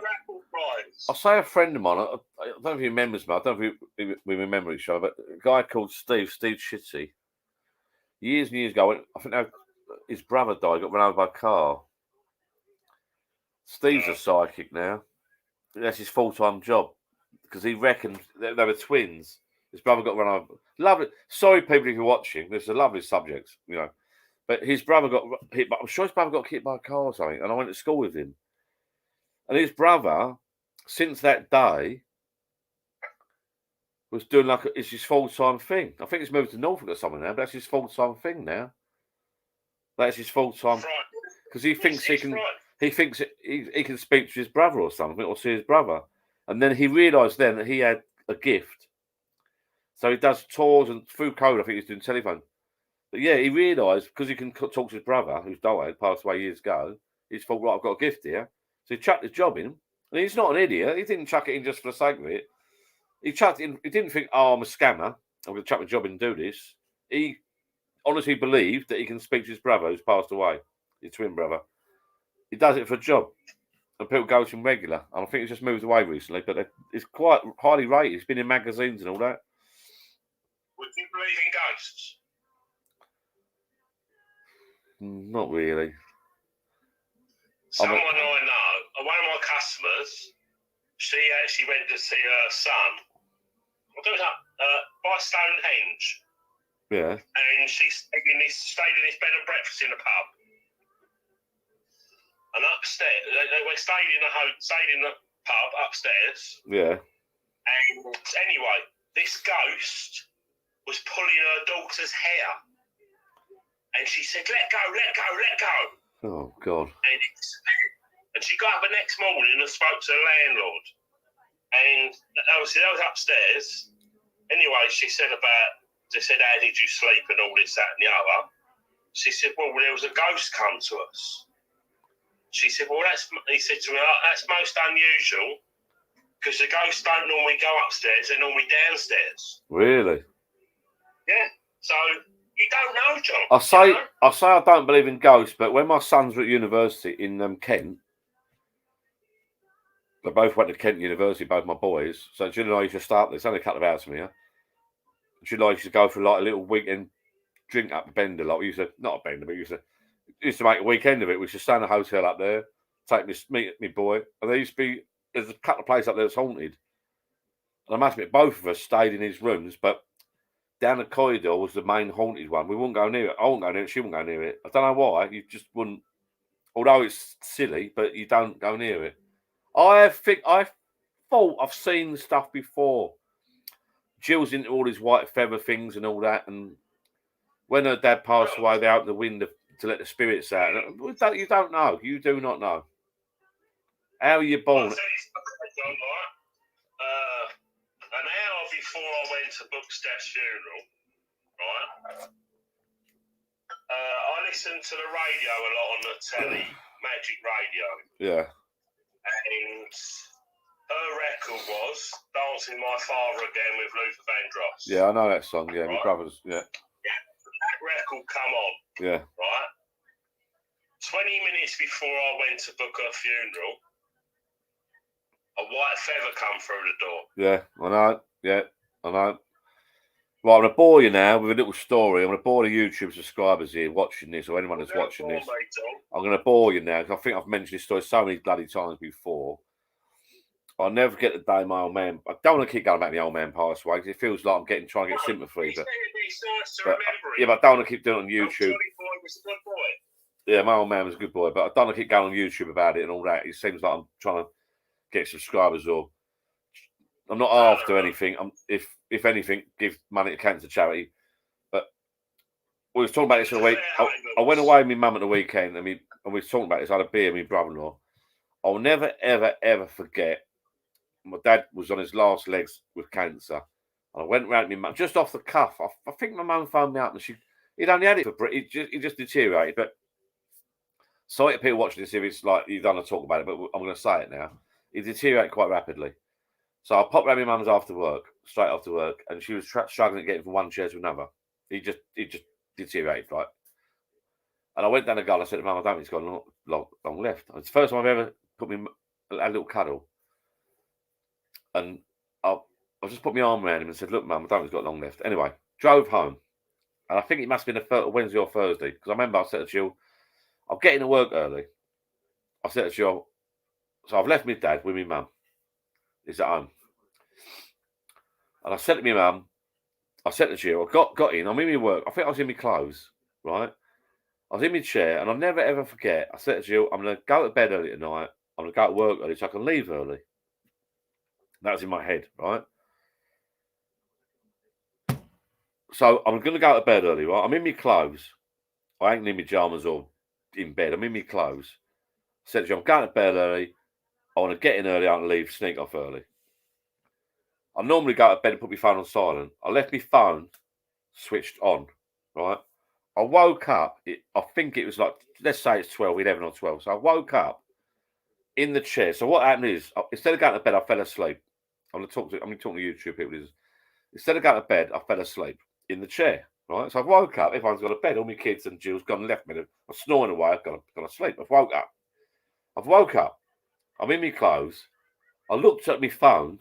Speaker 1: I don't know if he remembers me. I don't know if we remember each other, but a guy called Steve Shitty. Years and years ago, I think his brother died, got run over by a car. Steve's a psychic now. That's his full-time job because he reckons they were twins. His brother got run over. Lovely. Sorry, people, if you're watching. This is a lovely subject, you know. But his brother got hit. I'm sure his brother got hit by a car or something, and I went to school with him. And his brother, since that day, was doing it's his full-time thing. I think he's moved to Norfolk or something now, but that's his full-time thing now. That's his full-time because he thinks he can. He thinks he can speak to his brother or something, or see his brother, and then he realised then that he had a gift. So he does tours and through code. I think he's doing telephone. But yeah, he realised because he can talk to his brother, who's died, passed away years ago. He's thought, right, I've got a gift here. So he chucked his job in. And he's not an idiot. He didn't chuck it in just for the sake of it. He chucked it in. He didn't think, oh, I'm a scammer. I'm going to chuck my job in and do this. He honestly believed that he can speak to his brother who's passed away, his twin brother. He does it for a job. And people go to him regular. And I think he's just moved away recently. But it's quite highly rated. He's been in magazines and all that.
Speaker 2: Would you believe in ghosts?
Speaker 1: Not really.
Speaker 2: Someone I know, one of my customers, she actually went to see her son. By Stonehenge.
Speaker 1: Yeah.
Speaker 2: And she stayed in his bed and breakfast in the pub. And upstairs, they stayed in the pub upstairs.
Speaker 1: Yeah.
Speaker 2: And anyway, this ghost was pulling her daughter's hair. And she said, let go, let go, let go.
Speaker 1: Oh, God.
Speaker 2: And And she got up the next morning and spoke to the landlord. And obviously, I was upstairs. Anyway, they said, how did you sleep and all this, that, and the other. She said, well, there was a ghost come to us. She said, well, he said to me, that's most unusual because the ghosts don't normally go upstairs, they're normally downstairs.
Speaker 1: Really?
Speaker 2: Yeah. So you don't know, John.
Speaker 1: I say I don't believe in ghosts, but when my sons were at university in Kent, they both went to Kent University, both my boys. So Jill and I used to start there. It's only a couple of hours from here. Jill and I used to go for like a little weekend drink up a bender. Like we used to, not a bender, but we used to make a weekend of it. We used to stay in a hotel up there, meet my boy. And there's a couple of places up there that's haunted. And I must admit, both of us stayed in his rooms, but down the corridor was the main haunted one. We wouldn't go near it. I wouldn't go near it. She wouldn't go near it. I don't know why. You just wouldn't. Although it's silly, but you don't go near it. I thought I've seen stuff before. Jill's into all these white feather things and all that. And when her dad passed away, they opened the window to let the spirits out. You don't know. You do not know. How are you born?
Speaker 2: An hour before I went to book Steph's funeral, right? I listened to the radio a lot on the telly, Magic Radio.
Speaker 1: Yeah.
Speaker 2: And her record was Dancing My Father Again with Luther Vandross.
Speaker 1: Yeah, I know that song. Yeah,
Speaker 2: right?
Speaker 1: My brothers. Yeah.
Speaker 2: That record come on.
Speaker 1: Yeah.
Speaker 2: Right? 20 minutes before I went to book her funeral, a white feather come through the door.
Speaker 1: Yeah, I know. Yeah, I know. Right, I'm going to bore you now with a little story. I'm going to bore the YouTube subscribers here watching this, or anyone that's watching this. I'm going to bore you now because I think I've mentioned this story so many bloody times before. I'll never forget the day my old man. I don't want to keep going about the old man passed away because it feels like I'm trying to get sympathy. But, yeah, but I don't want to keep doing it on YouTube. Yeah, my old man was a good boy, but I don't want to keep going on YouTube about it and all that. It seems like I'm trying to get subscribers, or I'm not after anything. If anything, give money to cancer charity. But we was talking about this in a week. I went away with my mum at the weekend, and we was talking about this. I had a beer with my brother-in-law. I'll never, ever, ever forget. My dad was on his last legs with cancer. And I went round to my mum, just off the cuff. I think my mum phoned me up, and he'd only had it for he just deteriorated. But sorry to people watching this if it's like you don't want to talk about it, but I'm going to say it now. He deteriorated quite rapidly. So I popped round my mum's straight after work, and she was struggling to get him from one chair to another. He just deteriorated, right? And I went down the garden. I said to Mum, I don't think he's got long left. It's the first time I've ever put me a little cuddle. And I just put my arm around him and said, look, Mum, I don't think he's got long left. Anyway, drove home. And I think it must have been a Wednesday or Thursday. Because I remember I said to Jill, I'm getting to work early. I said to Jill, so I've left my dad with my mum. He's at home. And I said to my mum, I said to Jill, I got in, I'm in my work. I think I was in my clothes, right? I was in my chair, and I'll never, ever forget. I said to Jill, I'm going to go to bed early tonight. I'm going to go to work early so I can leave early. That was in my head, right? So I'm going to go to bed early, right? I'm in my clothes. I ain't in my pajamas or in bed. I'm in my clothes. I said to Jill, I'm going to bed early. I want to get in early. I want to leave, sneak off early. I normally go to bed and put my phone on silent. I left my phone switched on, right? I woke up, I think it was like, let's say it's 11 or 12. So I woke up in the chair. So what happened is, instead of going to bed, I fell asleep. I'm talking to YouTube people. Instead of going to bed, I fell asleep in the chair, right? So I woke up, everyone's gone to bed, all my kids and Jill's gone and left me. I'm snoring away, I've gone to sleep. I've woke up. I'm in my clothes. I looked at my phone.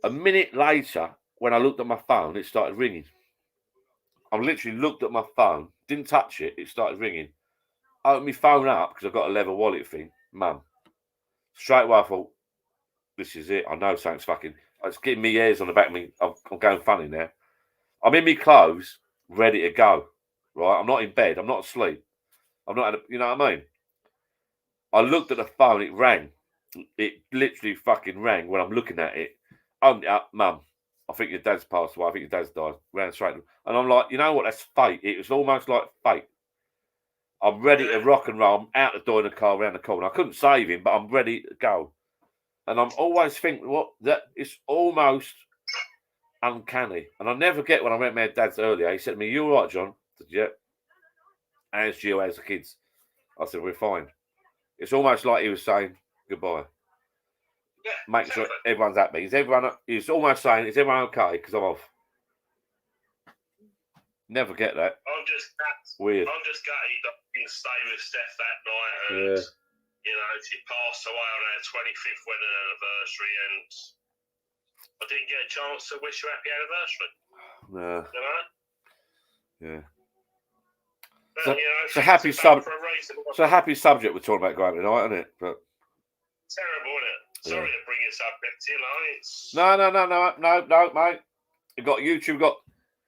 Speaker 1: A minute later, when I looked at my phone, it started ringing. I literally looked at my phone, didn't touch it, it started ringing. I opened my phone up because I've got a leather wallet thing. Mum. Straight away I thought, this is it. I know something's fucking... It's getting me ears on the back of me. I'm going funny now. I'm in my clothes, ready to go. Right? I'm not in bed. I'm not asleep. I'm not... You know what I mean? I looked at the phone, it rang. It literally fucking rang when I'm looking at it. Opened it up, Mum, I think your dad's passed away. I think your dad's died. Ran straight. And I'm like, you know what? That's fate. It was almost like fate. I'm ready to rock and roll. I'm out the door in the car, around the corner. I couldn't save him, but I'm ready to go. And I'm always thinking, that it's almost uncanny. And I never get when I met my dad's earlier. He said to me, "You all right, John?" I said, "Yeah." "How's Jill? How's the kids?" I said, "We're fine." It's almost like he was saying goodbye.
Speaker 2: Yeah,
Speaker 1: Make sure everyone's happy. He's almost saying, "Is everyone okay?" Because I'm off. Never get that.
Speaker 2: Weird. I'm just gutted I didn't stay with Steph that night, and you know, she passed away on her 25th wedding anniversary, and I didn't get a chance to wish her happy anniversary.
Speaker 1: No.
Speaker 2: You know?
Speaker 1: Yeah.
Speaker 2: But, you know,
Speaker 1: it's a happy subject we're talking about going tonight, isn't it? But
Speaker 2: terrible, isn't it? Sorry to bring it subject, you know. It's
Speaker 1: no, mate. We've got YouTube. We've got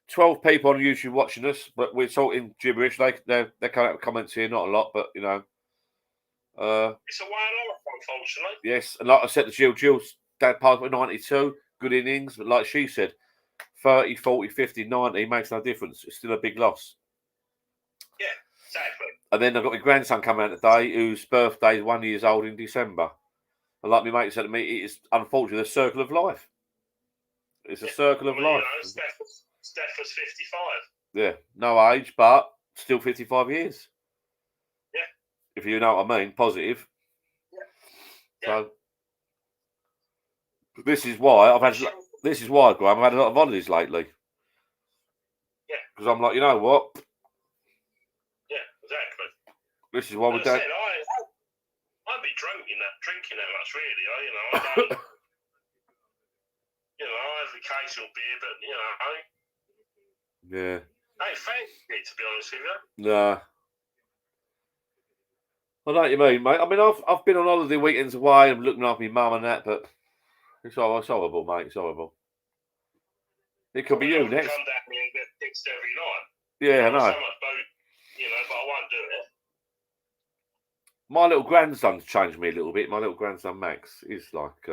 Speaker 1: 12 people on YouTube watching us, but we're talking gibberish. They come out with comments here, not a lot, but you know.
Speaker 2: It's a one-off, unfortunately.
Speaker 1: Yes, and like I said to Jill's dad passed with 92, good innings, but like she said, 30, 40, 50, 90 makes no difference. It's still a big loss.
Speaker 2: Yeah, exactly.
Speaker 1: And then I've got my grandson coming out today, whose birthday is 1 year old in December. And like my mate said to me, it is unfortunately the circle of life. It's a circle of life.
Speaker 2: You know, Steph was 55.
Speaker 1: Yeah, no age, but still 55 years.
Speaker 2: Yeah.
Speaker 1: If you know what I mean, positive.
Speaker 2: Yeah.
Speaker 1: So this is why Graham, I've had a lot of holidays lately.
Speaker 2: Yeah.
Speaker 1: Because I'm like, you know what?
Speaker 2: Yeah, exactly.
Speaker 1: This is why we're doing.
Speaker 2: I'd be drinking that much, really. You know, I don't. You know, I have occasional beer, but you know,
Speaker 1: yeah.
Speaker 2: I ain't fancy it, to be honest with you.
Speaker 1: Nah. I know what you mean, mate. I mean, I've been on holiday weekends away and looking after my mum and that, but it's horrible, mate. It's horrible. It could be you next.
Speaker 2: Come down here and get fixed every night.
Speaker 1: Yeah, I know.
Speaker 2: So much boat, you know, but I won't do it.
Speaker 1: My little grandson's changed me a little bit. My little grandson Max is like,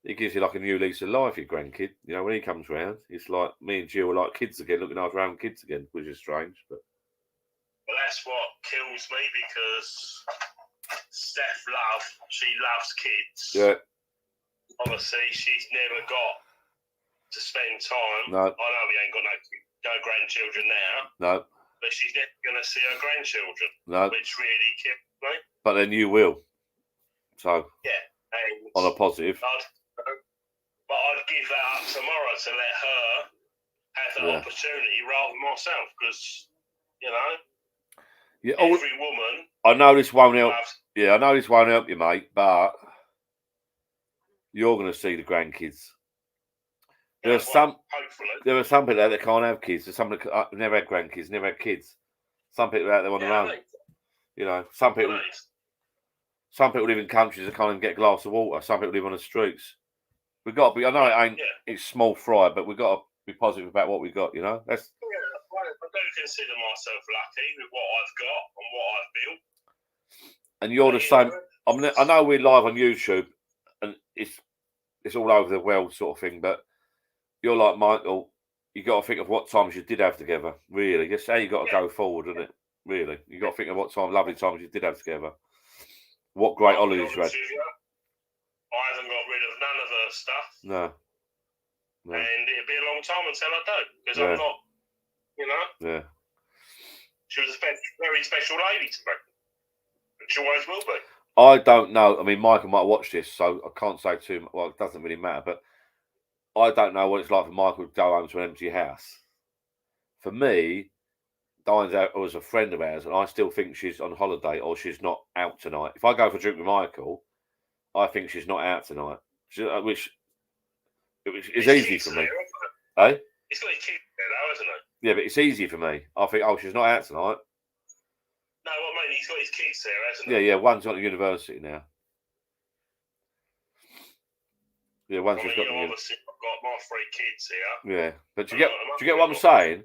Speaker 1: he gives you like a new lease of life, your grandkid. You know, when he comes round, it's like me and Jill are like kids again, looking after our own kids again, which is strange. But
Speaker 2: well, that's what kills me because Steph she loves kids.
Speaker 1: Yeah.
Speaker 2: Obviously, she's never got to spend time.
Speaker 1: No.
Speaker 2: I know we ain't got no grandchildren now.
Speaker 1: No.
Speaker 2: But she's never going to see her grandchildren.
Speaker 1: No.
Speaker 2: Which really kills me.
Speaker 1: But then you will. So.
Speaker 2: Yeah. And
Speaker 1: on a positive.
Speaker 2: But I'd give that up tomorrow to let her have the opportunity rather than myself, because you know, every woman.
Speaker 1: I know this won't help. I know this won't help you, mate. But you're going to see the grandkids. There are some people out there that can't have kids. There's some that never had grandkids, never had kids. Some people out there on their own. You know, some people live in countries that can't even get a glass of water. Some people live on the streets. We've got to be. I know it ain't. It's small fry, but we've got to be positive about what we've got. You know, that's.
Speaker 2: I do consider myself lucky with what I've got and what I've built.
Speaker 1: And you're the same. I know we're live on YouTube, and it's all over the world sort of thing. But you're like Michael. You got to think of what times you did have together. Really, just how you got to go forward, isn't it? Really, you got to think of what lovely times you did have together. What great holidays you had.
Speaker 2: I haven't got rid of none of her stuff.
Speaker 1: No.
Speaker 2: And it'll be a long time until I do, because I'm not, you know.
Speaker 1: Yeah.
Speaker 2: She was a very special lady to me. And she always will be.
Speaker 1: I don't know. I mean, Michael might watch this, so I can't say too much. Well, it doesn't really matter, but I don't know what it's like for Michael to go home to an empty house. For me, Diane's out was a friend of ours, and I still think she's on holiday or she's not out tonight. If I go for a drink with Michael, I think she's not out tonight, which is easy for me. Eh?
Speaker 2: He's got his kids there, though, hasn't he?
Speaker 1: Yeah, but it's easy for me. I think, she's not out tonight.
Speaker 2: No, what I mean, he's got his kids there, hasn't he?
Speaker 1: Yeah, one's got to university now. Yeah, one's just got.
Speaker 2: Obviously, I've got my 3 kids here.
Speaker 1: Yeah, but do you get what I'm saying?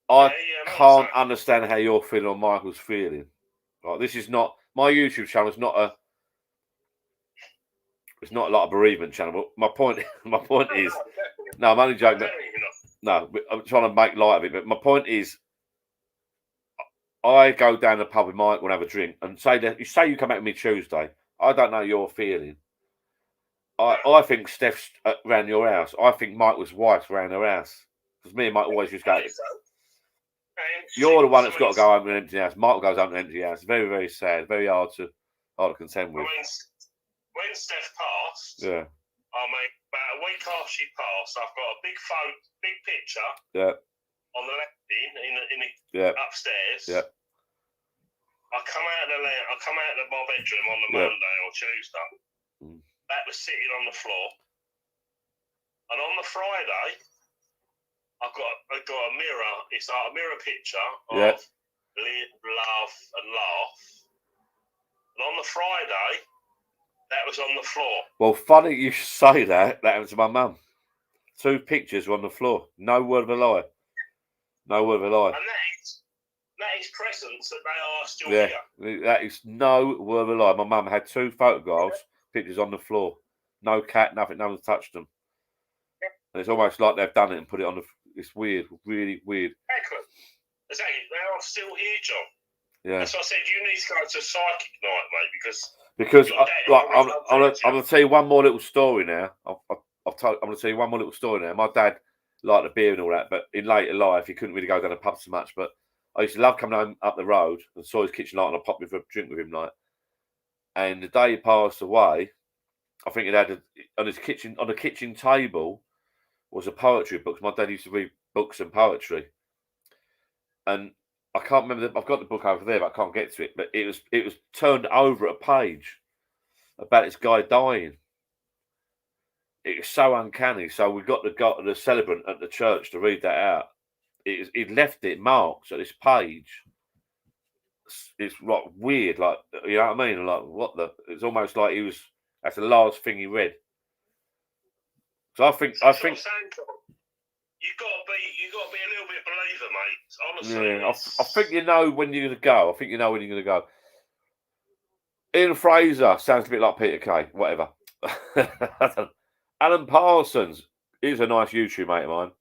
Speaker 1: I can't understand how you're feeling or Michael's feeling. Like, this is not my YouTube channel. It's not like a bereavement channel. But my point is, no, I'm only joking. No, I'm trying to make light of it. But my point is, I go down the pub with Mike and have a drink, and say you come out with me Tuesday. I don't know your feeling. I think Steph's around your house. I think Mike was wife's around her house. Because me and Mike always used to go. You're the one that's got to go home with an empty house. Mike goes home with an empty house. Very, very sad. Very hard to contend with.
Speaker 2: I mean, when Steph passed,
Speaker 1: yeah.
Speaker 2: I mean, about a week after she passed, I've got a big picture.
Speaker 1: Yeah.
Speaker 2: On the left in
Speaker 1: the
Speaker 2: upstairs.
Speaker 1: Yeah.
Speaker 2: I come out of my bedroom on the Monday or Tuesday. That was sitting on the floor. And on the Friday, I got a mirror. It's like a mirror picture of live, love, and laugh. And on the Friday, that was on the floor.
Speaker 1: Well, funny you say that. That happened to my mum. 2 pictures were on the floor. No word of a lie. No word of a lie.
Speaker 2: And that is presence that they are still here.
Speaker 1: That is no word of a lie. My mum had 2 photographs, pictures on the floor. No cat, nothing. No one's touched them.
Speaker 2: Yeah.
Speaker 1: And it's almost like they've done it and put it on the. It's weird, really weird.
Speaker 2: Excellent. Exactly. They are still here, John.
Speaker 1: Yeah.
Speaker 2: That's why I said you need to go to psychic night, mate,
Speaker 1: because I'm going to tell you one more little story now. I'm going to tell you one more little story now. My dad liked the beer and all that, but in later life, he couldn't really go down the pub so much. But I used to love coming home up the road and saw his kitchen light and I popped in for a drink with him, like. And the day he passed away, I think it had on the kitchen table was a poetry book. My dad used to read books and poetry, and I can't remember. I've got the book over there, but I can't get to it. But it was turned over a page about this guy dying. It was so uncanny. So we got the celebrant at the church to read that out. He'd left it marked at this page. It's like weird, like, you know what I mean? Like, what the? It's almost like that's the last thing he read. So I think
Speaker 2: you've got to be a little bit believer, mate. Honestly,
Speaker 1: I think you know when you're going to go. I think you know when you're going to go. Ian Fraser sounds a bit like Peter Kay. Whatever. Alan Parsons is a nice YouTube mate of mine.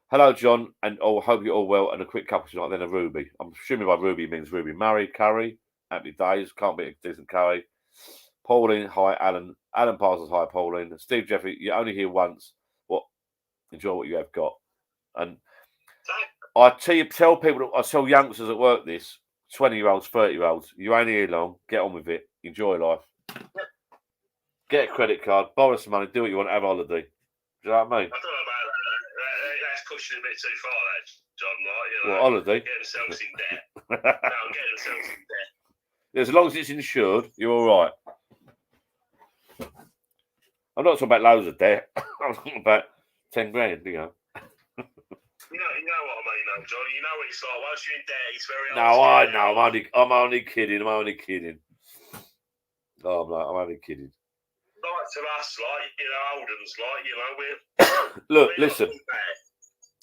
Speaker 1: Hello, John, and hope you're all well. And a quick couple tonight, then a Ruby. I'm assuming by Ruby means Ruby Murray, curry. Happy days. Can't be a decent curry. Pauline, hi, Alan. Alan Parsons, hi, Pauline. Steve Jeffrey, you're only here once. Enjoy what you have got. And I tell people, I tell youngsters at work this, 20-year-olds, 30-year-olds, you ain't here long. Get on with it. Enjoy life. Get a credit card, borrow some money, do what you want, have a holiday. Do you know what I mean?
Speaker 2: I don't know about that. That's pushing a bit too far, that, John. Like, you know,
Speaker 1: what, holiday?
Speaker 2: Getting themselves in debt. No, getting themselves in debt.
Speaker 1: As long as it's insured, you're all right. I'm not talking about loads of debt. I'm talking about 10 grand, you know.
Speaker 2: You know what I mean, though, John. You know what it's like. Once you're in debt, it's very hard.
Speaker 1: No, I know. I'm only kidding. I'm only kidding. Oh, I'm only kidding.
Speaker 2: Like to us, like, you know, Oldham's, like, you know,
Speaker 1: Look, listen.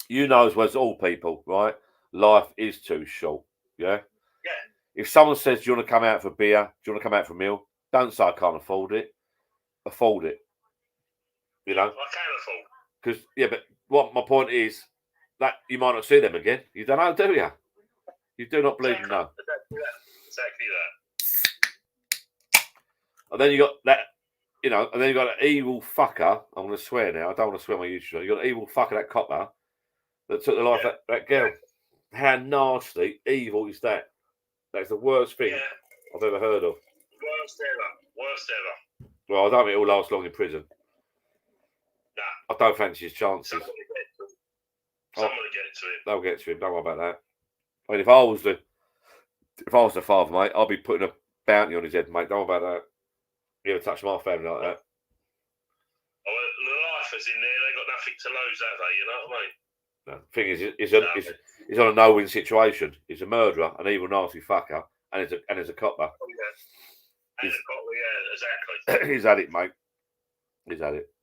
Speaker 1: You know as well as all people, right? Life is too short. Yeah.
Speaker 2: Yeah.
Speaker 1: If someone says, "Do you want to come out for beer? Do you want to come out for a meal?" Don't say I can't afford it. Afford it. You know.
Speaker 2: I can afford.
Speaker 1: Because but what my point is that you might not see them again. You don't know, do you? You do not believe them, no.
Speaker 2: Exactly that.
Speaker 1: And then you got that, you know, and then you got an evil fucker. I'm going to swear now. I don't want to swear on my YouTube. You got an evil fucker, that copper that took the life of that girl. How nasty, evil is that? That's the worst thing I've ever heard of.
Speaker 2: Worst ever.
Speaker 1: Well, I don't think it'll last long in prison.
Speaker 2: Nah.
Speaker 1: I don't fancy his chances.
Speaker 2: Somebody get to him.
Speaker 1: They'll get to him. Don't worry about that. I mean, if I was the father, mate, I'd be putting a bounty on his head, mate. Don't worry about that. You ever touch my family like that?
Speaker 2: Oh, well, the lifers in there, they got nothing to lose, have they? You know what I mean?
Speaker 1: No. The thing is, he's on a no-win situation. He's a murderer, an evil, nasty fucker, and he's a copper.
Speaker 2: Oh, yeah. And a copper, yeah, exactly.
Speaker 1: He's had it, mate. He's had it.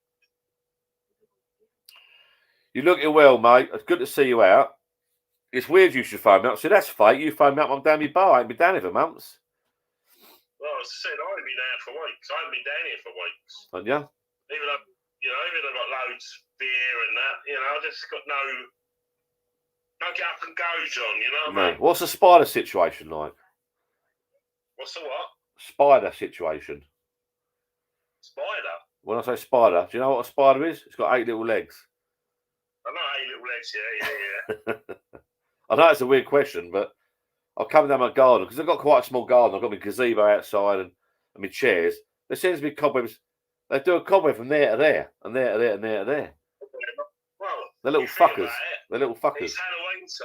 Speaker 1: You looking well, mate. It's good to see you out. It's weird you should phone me up. See, that's fake. You phone me up, I'm down my bar. I ain't been down here for months.
Speaker 2: Well, as I said, I haven't been down for weeks. I haven't been down here for weeks.
Speaker 1: And yeah?
Speaker 2: Even though, you know, I've got loads of beer and that, you know, I just got no Don't get up and go, John. You know what I
Speaker 1: No.
Speaker 2: mean?
Speaker 1: What's the spider situation like?
Speaker 2: What's the what?
Speaker 1: Spider situation.
Speaker 2: Spider.
Speaker 1: When I say spider, do you know what a spider is? It's got 8 little legs.
Speaker 2: I know 8 little legs. Yeah.
Speaker 1: I know it's a weird question, but I'll come down my garden because I've got quite a small garden. I've got my gazebo outside and my chairs. There seems to be cobwebs. They do a cobweb from there to there, and there to there, and there to there.
Speaker 2: Well,
Speaker 1: They're little
Speaker 2: you think
Speaker 1: fuckers.
Speaker 2: about it,
Speaker 1: They're little fuckers.
Speaker 2: It's Halloween, so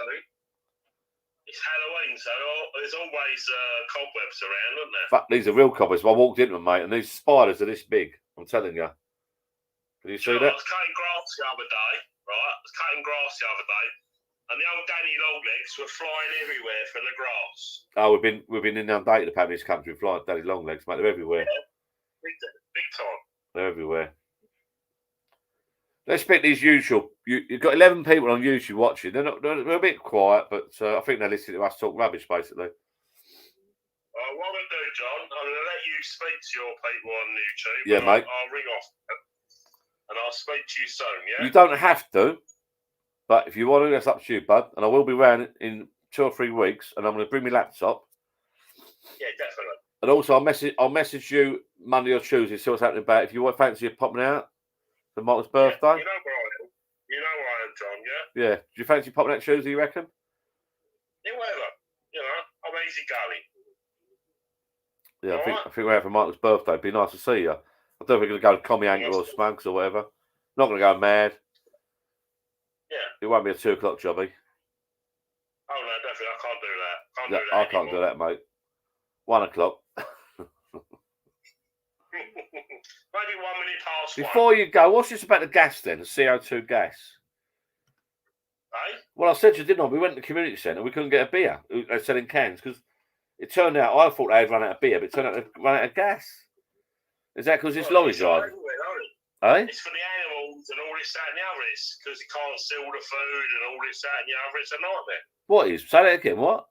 Speaker 2: there's always cobwebs around, aren't there?
Speaker 1: Fuck, these are real cobwebs. I walked into them, mate, and these spiders are this big. I'm telling you. Can you see that?
Speaker 2: I was cutting grass the other day, right? And the old Danny Longlegs were flying everywhere from the grass.
Speaker 1: Oh, we've been inundated apparently in this country with flying daddy long legs, mate. They're everywhere.
Speaker 2: Yeah, big time.
Speaker 1: They're everywhere. Let's pick these usual. You've got 11 people on YouTube watching. They're a bit quiet, but I think they're listening to us talk rubbish, basically.
Speaker 2: What I'm going to do, John, I'm going to let you speak to your people on YouTube.
Speaker 1: Yeah, mate.
Speaker 2: I'll ring off and I'll speak to you soon, yeah?
Speaker 1: You don't have to, but if you want to, that's up to you, bud. And I will be around in 2 or 3 weeks, and I'm going to bring my laptop.
Speaker 2: Yeah, definitely.
Speaker 1: And also, I'll message you Monday or Tuesday, see what's happening about. If you want fancy popping out for Michael's birthday.
Speaker 2: Yeah, you know where I am, John, yeah?
Speaker 1: Yeah. Do you fancy popping out Tuesday, you reckon?
Speaker 2: Yeah, whatever. You know, I'm easy going.
Speaker 1: Yeah,
Speaker 2: All
Speaker 1: I think we're out for Michael's birthday. It'd be nice to see you. I don't think we're going to go to Commie Anchor or Smugs or whatever. Not going to go mad.
Speaker 2: Yeah.
Speaker 1: It won't be a 2 o'clock jobby.
Speaker 2: Oh, no, definitely. I can't do that.
Speaker 1: I can't do that, mate. 1 o'clock.
Speaker 2: Maybe 1 minute past
Speaker 1: Before you go, what's this about the gas then? The CO2 gas?
Speaker 2: Eh?
Speaker 1: Well, I said to you, didn't I? We went to the community centre. We couldn't get a beer. They're selling cans because it turned out, I thought they'd run out of beer, but it turned out they'd run out of gas. Is that because it's lorry driving? Eh?
Speaker 2: It's for the animals and all this, that, and the other. It's because you can't seal the food and all this, that, and the other. It's a nightmare.
Speaker 1: What is? Say that again. What?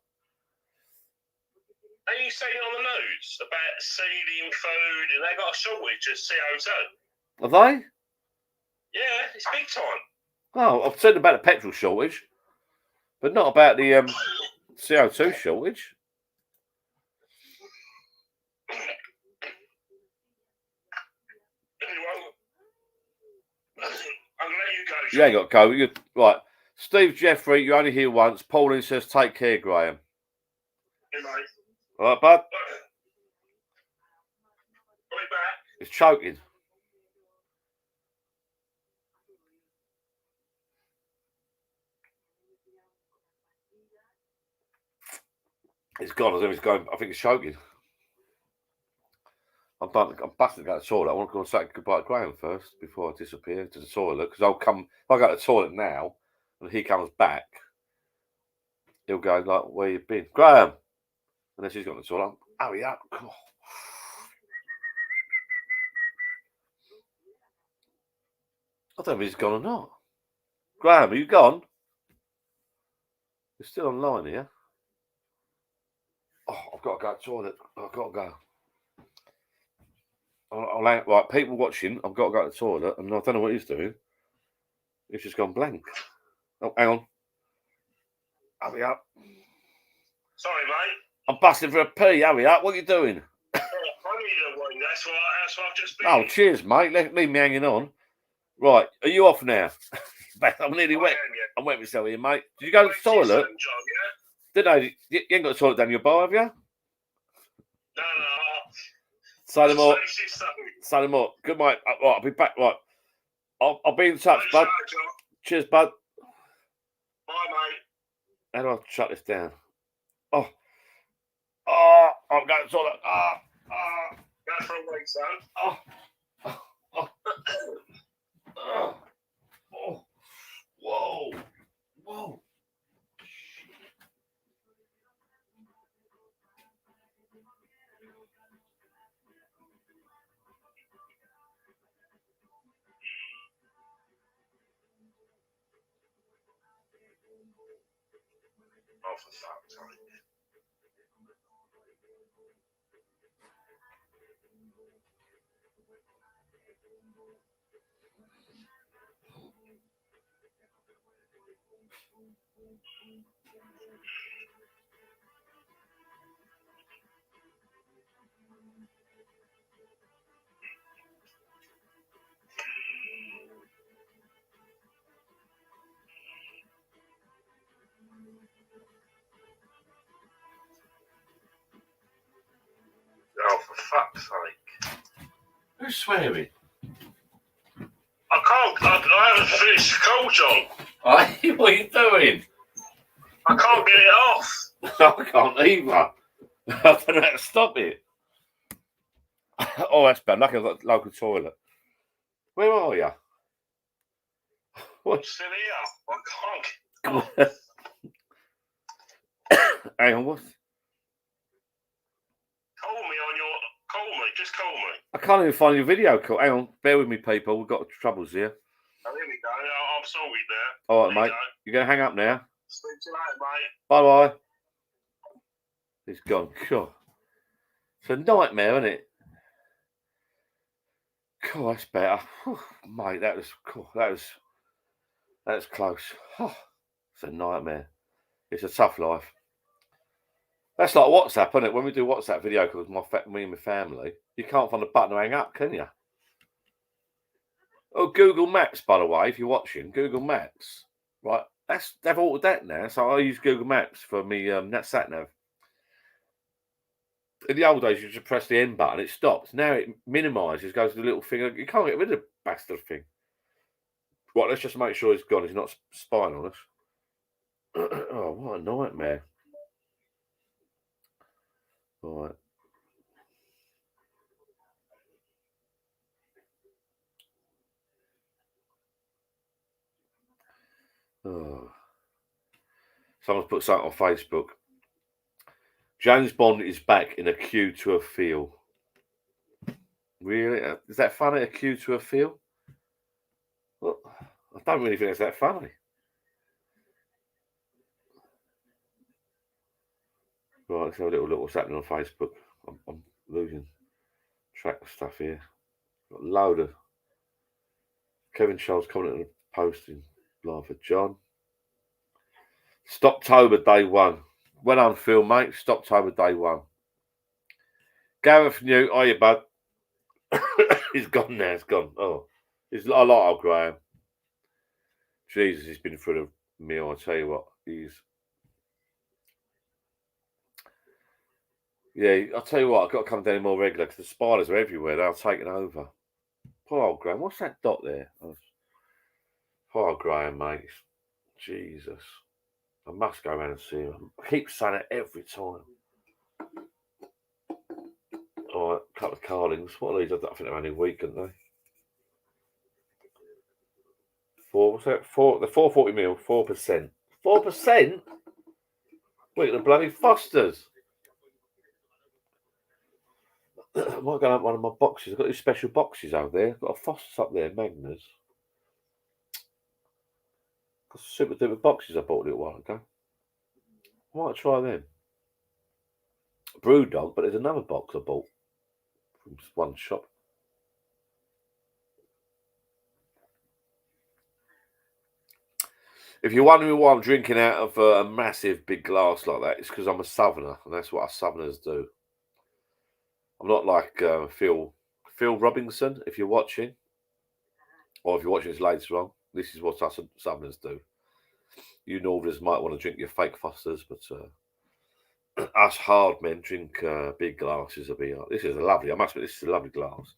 Speaker 2: Have you seen on the news about seeding food and they got a shortage of CO2?
Speaker 1: Have they?
Speaker 2: Yeah, it's big time.
Speaker 1: Oh, I've said about the petrol shortage, but not about the CO2 shortage.
Speaker 2: I'm going to let you go, John.
Speaker 1: You ain't got to go. Right. Steve Jeffrey, you're only here once. Pauline says, take care, Graham.
Speaker 2: Hey, mate.
Speaker 1: All right, bud?
Speaker 2: I'll be back.
Speaker 1: It's choking. It's gone. I think it's choking. I'm busting to go to the toilet. I want to go and say goodbye to Graham first before I disappear to the toilet. Because if I go to the toilet now and he comes back, he'll go like, where you been? Graham! Unless he's got the toilet. Hurry up. Come on. I don't know if he's gone or not. Graham, are you gone? You're still online here. Oh, I've got to go to the toilet. I've got to go. Right, people watching, I've got to go to the toilet, and I don't know what he's doing. He's just gone blank. Oh, hang on. Hurry up.
Speaker 2: Sorry, mate.
Speaker 1: I'm busting for a pee. Hurry up. What are you doing?
Speaker 2: I need a wing. That's what I've just been.
Speaker 1: Oh, cheers, mate. Leave me hanging on. Right, are you off now? I'm nearly wet. I'm wet myself here, mate. Did you go to the toilet?
Speaker 2: Soon, John,
Speaker 1: Did I? You ain't got a toilet down your bar, have you?
Speaker 2: No.
Speaker 1: Say them up.
Speaker 2: Speak to you soon.
Speaker 1: Say them up. Good, mate. Right, I'll be back. Right. I'll be in touch,
Speaker 2: Thanks,
Speaker 1: bud.
Speaker 2: John.
Speaker 1: Cheers, bud.
Speaker 2: Bye, mate.
Speaker 1: How do I shut this down? I'm going to the toilet.
Speaker 2: Go for a week, son.
Speaker 1: Whoa.
Speaker 2: Oh, for fuck's sake. Oh, for fuck's sake.
Speaker 1: Who's swearing?
Speaker 2: I haven't finished the call, John.
Speaker 1: Hey, what are you doing?
Speaker 2: I can't get it off.
Speaker 1: I can't either. I don't know how to stop it. Oh, that's bad. Lucky I've got a local toilet. Where are you?
Speaker 2: I'm still here. I can't.
Speaker 1: Hang on, what?
Speaker 2: Call me. Just call me.
Speaker 1: I can't even find your video call. Hang on, bear with me, people. We've got troubles here.
Speaker 2: Oh, here we go. I'm sorry there.
Speaker 1: All right, mate. You're going to hang up now?
Speaker 2: Speak to you later, mate.
Speaker 1: Bye-bye. He's gone. God. It's a nightmare, isn't it? God, that's better. Whew, mate, that was close. Oh, it's a nightmare. It's a tough life. That's like WhatsApp, isn't it? When we do WhatsApp video calls, me and my family, you can't find a button to hang up, can you? Oh, Google Maps, by the way, if you're watching, Google Maps, right? They've altered that now, so I use Google Maps for me sat nav. In the old days, you just press the end button, it stops. Now it minimises, goes to the little thing. You can't get rid of the bastard thing. Right, let's just make sure he's gone. He's not spying on us. Oh, what a nightmare. All right. Oh. Someone's put something on Facebook. James Bond is back in A Queue to a Feel. Really? Is that funny? A Queue to a Feel? Well, I don't really think it's that funny. Right, let's have a little look what's happening on Facebook. I'm losing track of stuff here. Got a load of Kevin Charles commenting on a posting live for John. Stoptober day one. Well done, Phil, mate. Stoptober day one. Gareth Newt, are you, bud? He's gone now. He's gone. Oh, I like old Graham. Jesus, he's been through the meal. I tell you what, yeah, I'll tell you what, I've got to come down more regular because the spiders are everywhere. They're taking over. Poor old Graham. What's that dot there? Poor old Graham, mate. Jesus. I must go around and see him. I keep saying it every time. All right, a couple of Carlings. What are these? I think they're only a week, aren't they? What's that? The 440 mil, 4%. 4%? Look at the bloody Fosters. I might go up one of my boxes. I've got these special boxes over there. I've got a Foster's up there, Magnus. Got super duper boxes I bought a little while ago. I might try them. Brewdog, but there's another box I bought from one shop. If you're wondering why I'm drinking out of a massive big glass like that, it's because I'm a southerner, and that's what us southerners do. I'm not like Phil Robinson, if you're watching, or if you're watching this later on. This is what us southerners do. You northerners might want to drink your fake Fosters, but us hard men drink big glasses of beer. This is a lovely. I must admit, this is a lovely glass.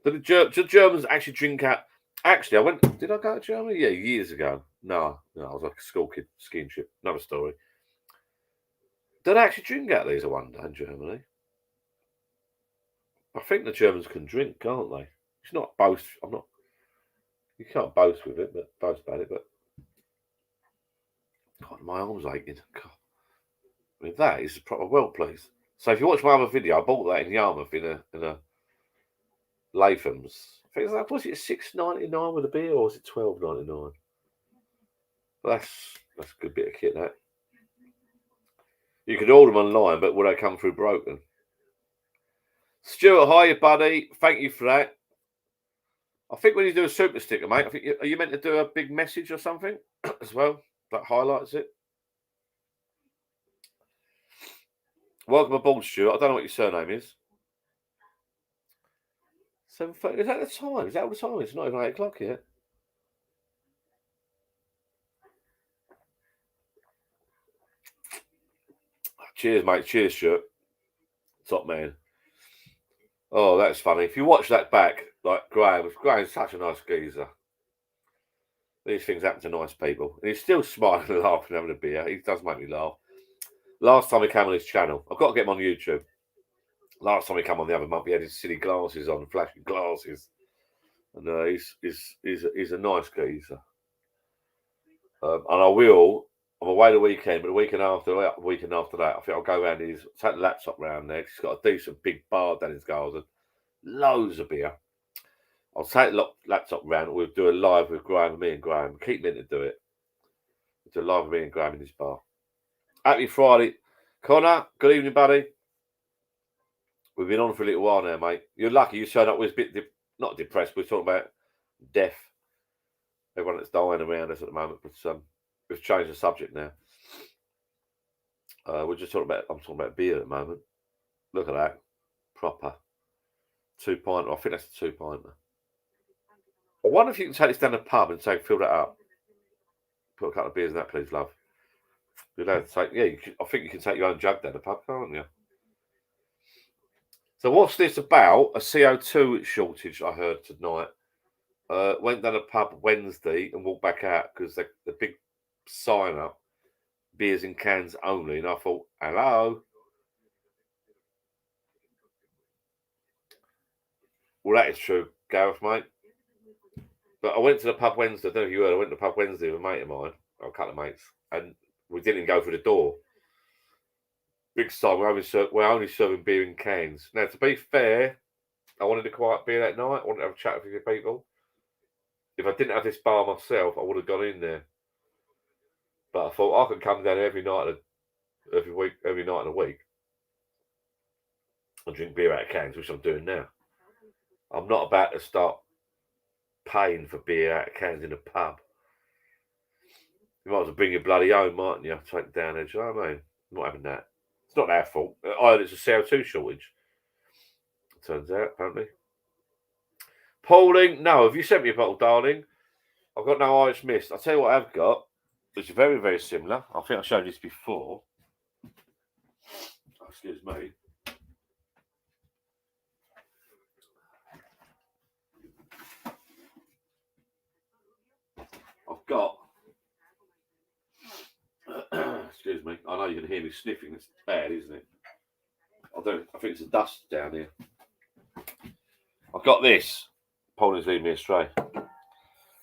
Speaker 1: Do the Germans actually drink out? Actually, did I go to Germany? Yeah, years ago. No, I was like a school kid skiing trip. Another story. Do they actually drink out these? I wonder in Germany. I think the Germans can drink, can't they? It's not boast. You can't boast with it, but boast about it. But God, my arm's aching. God. I mean, that is a proper well place. So if you watch my other video, I bought that in Yarmouth in a Latham's. I think it's was it $6.99 with a beer, or was it $12.99? That's a good bit of kit. That you could order them online, but will they come through broken? Stuart, hi, buddy. Thank you for that. I think when you do a super sticker, mate, are you meant to do a big message or something as well? That highlights it. Welcome aboard, Stuart. I don't know what your surname is. 7:30. Is that the time? Is that all the time? It's not even 8 o'clock yet. Cheers, mate. Cheers, Stuart. Top man. Oh, that's funny. If you watch that back, like Graham's such a nice geezer. These things happen to nice people. And he's still smiling and laughing, having a beer. He does make me laugh. Last time he came on his channel, I've got to get him on YouTube. Last time he came on the other month, he had his silly glasses on, flashing glasses. And he's a nice geezer. And I'm away the weekend, but the weekend after that, I think I'll go around take the laptop round there. He's got a decent big bar down his garden. Loads of beer. I'll take the laptop round. We'll do a live with Graham, me and Graham. Keep me to do it. We'll do a live with me and Graham in his bar. Happy Friday. Connor, good evening, buddy. We've been on for a little while now, mate. You're lucky you turned up with a bit, not depressed, we're talking about death. Everyone that's dying around us at the moment. But we've changed the subject now. I'm talking about beer at the moment. Look at that. Proper. 2-pinter. I think that's a 2-pinter. I wonder if you can take this down the pub and say, fill that up. Put a couple of beers in that, please, love. You're allowed to take, I think you can take your own jug down the pub, can't you? So what's this about? A CO2 shortage, I heard tonight. Went down the pub Wednesday and walked back out because the big sign up, beers in cans only. And I thought, hello. Well, that is true, Gareth, mate. But I went to the pub Wednesday. I don't know if you heard. I went to the pub Wednesday with a mate of mine, or a couple of mates, and we didn't go through the door. Big sign. We're only serving beer in cans. Now, to be fair, I wanted a quiet beer that night. I wanted to have a chat with the people. If I didn't have this bar myself, I would have gone in there. But I thought I could come down every night in a week, and drink beer out of cans, which I'm doing now. I'm not about to start paying for beer out of cans in a pub. You might as well bring your bloody own, mightn't you? Take it down there. Do you know what I mean? I'm not having that. It's not our fault. It's a CO2 shortage. Turns out, apparently. Pauling, no. Have you sent me a bottle, darling? I've got no Irish Mist. I'll tell you what I've got. It's very, very similar. I think I showed this before. Excuse me. I've got. Excuse me. I know you can hear me sniffing. It's bad, isn't it? I think it's the dust down here. I've got this. Pauling's leading me astray.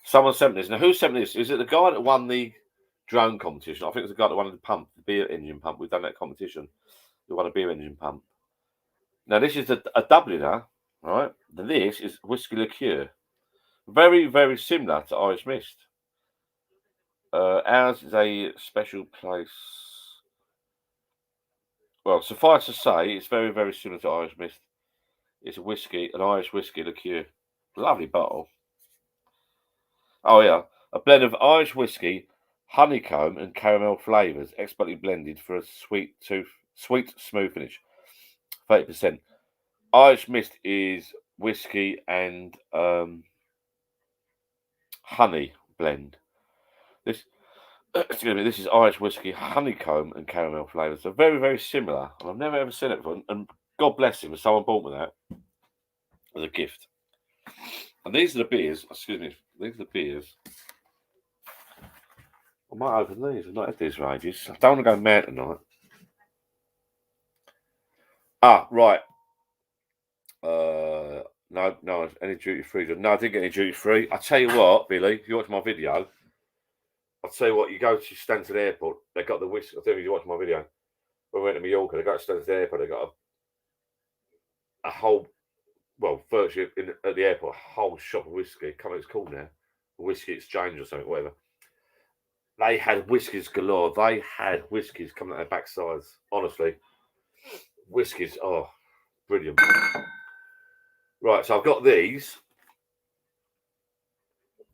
Speaker 1: Someone sent me this. Now, who sent me this? Is it the guy that won the drone competition? I think it's the guy that won the beer engine pump. We've done that competition. He won a beer engine pump. Now, this is a Dubliner, right? This is whiskey liqueur. Very, very similar to Irish Mist. Ours is a special place. Well, suffice to say, it's very, very similar to Irish Mist. It's an Irish whiskey liqueur. Lovely bottle. Oh, yeah. A blend of Irish whiskey, honeycomb, and caramel flavours, expertly blended for a sweet, smooth finish. 30%. Irish Mist is whiskey and honey blend. This is Irish whiskey, honeycomb, and caramel flavours. So very, very similar. And I've never ever seen it before. And God bless him, someone bought me that as a gift. And these are the beers. Excuse me. These are the beers. I might open these. I've not had these for ages. I don't want to go mad tonight. Ah, right. No, any duty free. No, I didn't get any duty free. I tell you what, Billy, if you watch my video, I'll tell you what, you go to Stansted Airport, they got the whiskey. I'll tell you if you watch my video. When we went to Mallorca, they got to Stansted Airport, they got a whole, well, virtually at the airport, a whole shop of whiskey. Come on, it's called now. Whiskey Exchange or something, whatever. They had whiskies galore. They had whiskies coming out their backsides. Honestly. Whiskies, oh, brilliant. Right, so I've got these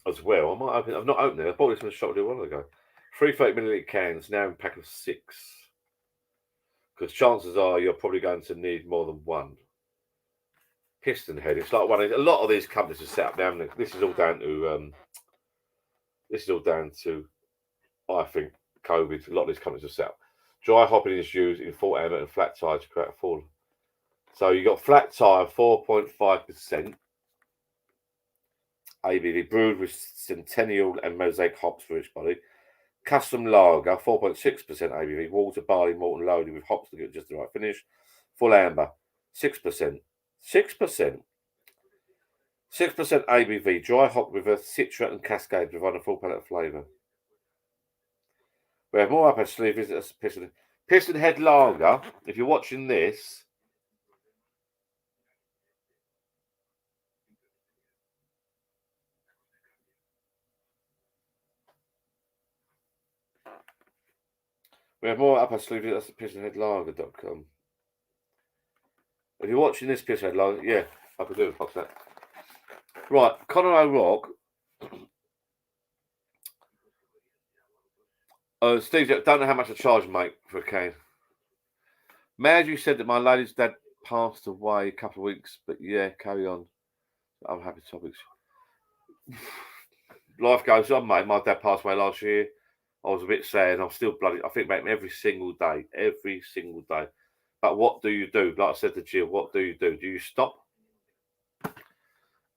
Speaker 1: as well. I've not opened it. I bought this from the shop a little while ago. 3 30ml cans, now in a pack of 6. Because chances are you're probably going to need more than one. Piston Head. It's like a lot of these companies are set up now. This is all down to, I think, COVID. A lot of these companies are set up. Dry hopping is used in full amber and flat tire to create a full. So you got flat tire 4.5% ABV, brewed with Centennial and Mosaic hops for its body. Custom lager 4.6% ABV, water, barley, malt, and loaded with hops to get just the right finish. Full amber 6%. 6% ABV, dry hop with a Citra and Cascade, providing a full palette of flavour. We have more up our sleeve. Visit us, Piston Head Lager. If you're watching this, we have more up our sleeve. Visit us at pistonheadlager.com. If you're watching this Piston Head Lager, yeah, I could do it. Fuck that. Right, Conor O'Rourke. Steve, don't know how much I charge, mate, for a cane. Mad, you said that my lady's dad passed away a couple of weeks, but yeah, carry on. I'm happy topics. Life goes on, mate. My dad passed away last year. I was a bit sad. I'm still bloody. I think about him every single day. But what do you do? Like I said to Jill, what do you do? Do you stop?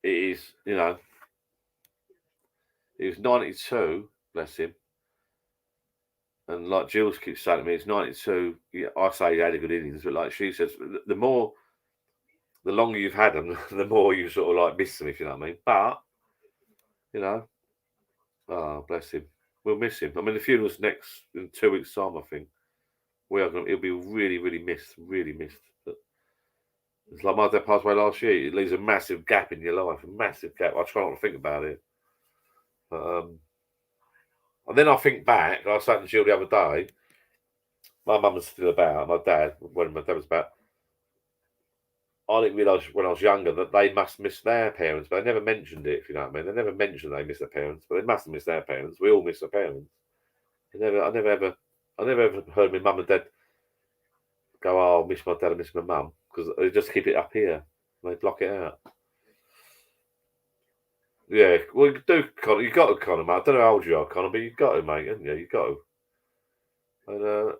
Speaker 1: It is, he was 92, bless him. And like Jules keeps saying to me, it's 92. Yeah, I say he had a good innings, but like she says, the longer you've had them, the more you sort of like miss them, if you know what I mean. But, oh, bless him. We'll miss him. I mean, the funeral's next in 2 weeks' time, I think. He'll be really, really missed. But it's like my dad passed away last year. It leaves a massive gap in your life, a massive gap. I try not to think about it. But, and then I think back, I was saying to Jill the other day, my mum was still about, my dad, when my dad was about, I didn't realise when I was younger that they must miss their parents, but they never mentioned it, if you know what I mean. They never mentioned they miss their parents, but they must have missed their parents. We all miss our parents. I never ever heard my mum and dad go, oh, I miss my dad, I miss my mum, because they just keep it up here. They block it out. Yeah, well, you do, Conor. You got to, Conor, mate. I don't know how old you are, Conor, but you've got to, mate, haven't you? You've got to.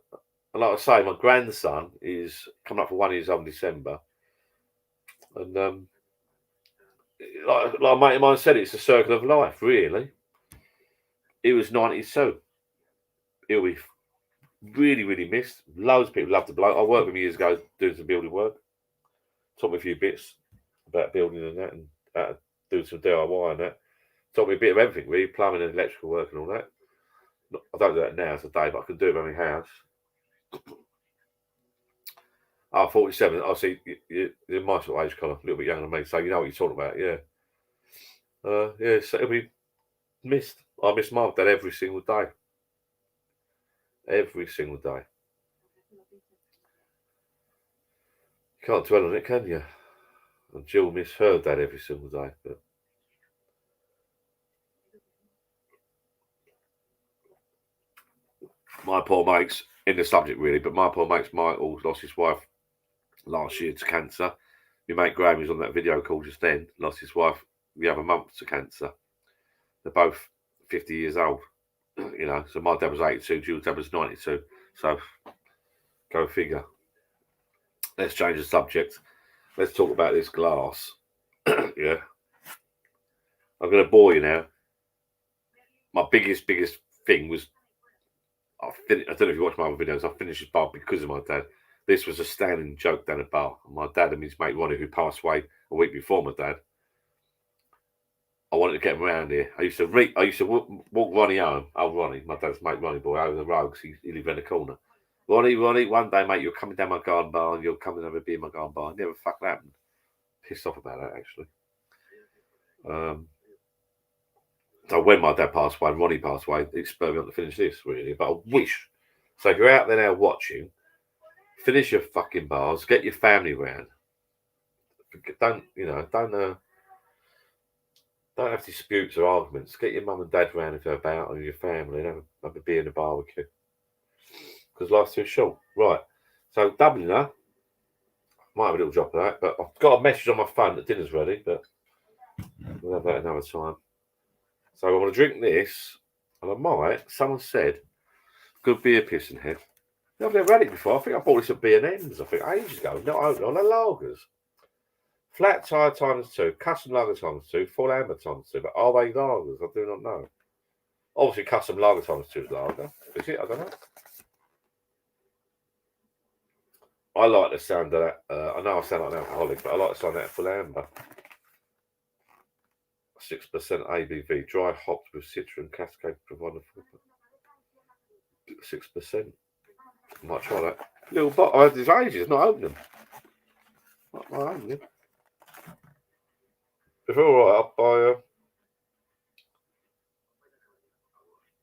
Speaker 1: And like I say, my grandson is coming up for 1 year old in December. And like a mate of mine said, it's a circle of life, really. He was 92. He'll be really, really missed. Loads of people love the bloke. I worked with him years ago doing some building work. Taught me a few bits about building and that, and how to do some DIY and that. Taught me a bit of everything, really, plumbing and electrical work and all that. I don't do that now today, but I can do it around my house. 47. I see you're my sort of age, Conor, a little bit younger than me, so you know what you're talking about, yeah. Yeah, so it'll be missed. I miss my dad every single day. Every single day. You can't dwell on it, can you? And Jill miss her dad every single day, but my poor mate's in the subject really, but my poor mate's Michael lost his wife last year to cancer. My mate Graham was on that video call just then, lost his wife the other month to cancer. They're both 50 years old, so my dad was 82, Jill's dad was 92, so go figure. Let's change the subject. Let's talk about this glass. Yeah. I'm going to bore you now. My biggest thing was, I don't know if you watch my other videos, I finished this bar because of my dad. This was a standing joke down a bar. My dad and his mate Ronnie, who passed away a week before my dad, I wanted to get him around here. I used to walk Ronnie home. Oh, Ronnie, my dad's mate Ronnie boy, over the road because he lived in the corner. Ronnie, one day, mate, you're coming down my garden bar and you'll come and have a beer in my garden bar. Never fucking happened. Pissed off about that, actually. So when my dad passed away and Ronnie passed away, it spurred me on to finish this, really. But I wish. So if you're out there now watching, finish your fucking bars, get your family round. Don't Don't have disputes or arguments. Get your mum and dad round if they're about, or your family, and have a beer and a barbecue. Because life's too short. Right. So, Dubliner, might have a little drop of that, but I've got a message on my phone that dinner's ready, but we'll have that another time. So, I want to drink this, and I might, someone said, good beer, Piston Head. I've never had it before. I think I bought this at B&M's, I think, ages ago. Not open on the lagers. Flat Tire ×2, Custom Lager ×2, Full Amber ×2. But are they lagers? I do not know. Obviously, Custom Lager ×2 is lager. Is it? I don't know. I like the sound of that. I know I sound like an alcoholic, but I like the sound of that Full Amber. 6% ABV, dry hops with citron, Cascade provider. 6%. I might try that. Little bottle. I had these ages, not opening them. Not opening them. If all right, I'll buy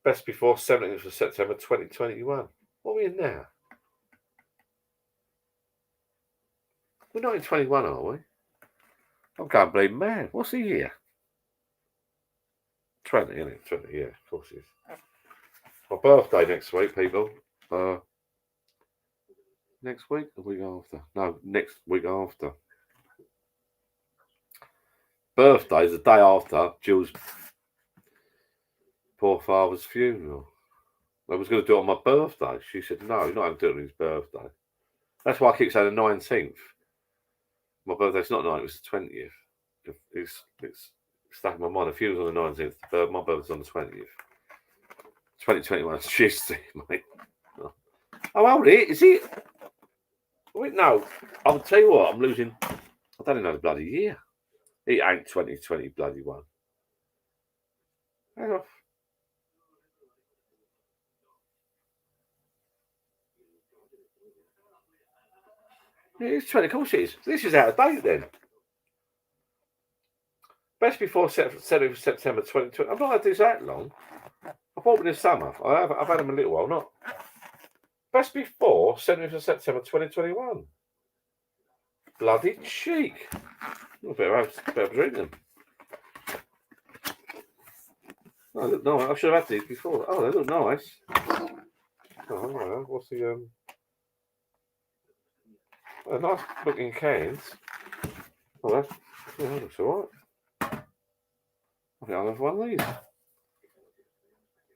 Speaker 1: best before 17th of September 2021. What are we in now? We're not in 21, are we? I'm going bleeding mad. What's the year? 20, isn't it? 20, yeah, of course it is. My birthday next week, people. Next week? The week after? No, next week after. Birthday's the day after Jill's poor father's funeral. I was going to do it on my birthday. She said, no, you're not going to do it on his birthday. That's why I keep saying the 19th. My birthday's not 19th, it's the 20th. It's stuck in my mind. The funeral's on the 19th. My birthday's on the 20th. 2021 is Tuesday, mate. Oh, hold it. Is it? Wait, no. I'll tell you what, I'm losing. I don't even know the bloody year. It ain't 2020 bloody one. Hang on. Yeah, it's 20. Of course it is. This is out of date then. Best before 7th of September 2020. I've not had this that long. I bought them this summer. I've had them a little while, not. Best before 7th of September 2021. Bloody cheek. I better drink them. Oh, look nice. I should have had these before. Oh, they look nice. Oh, what's the nice looking cans. Oh, that looks alright. I think I'll have one of these.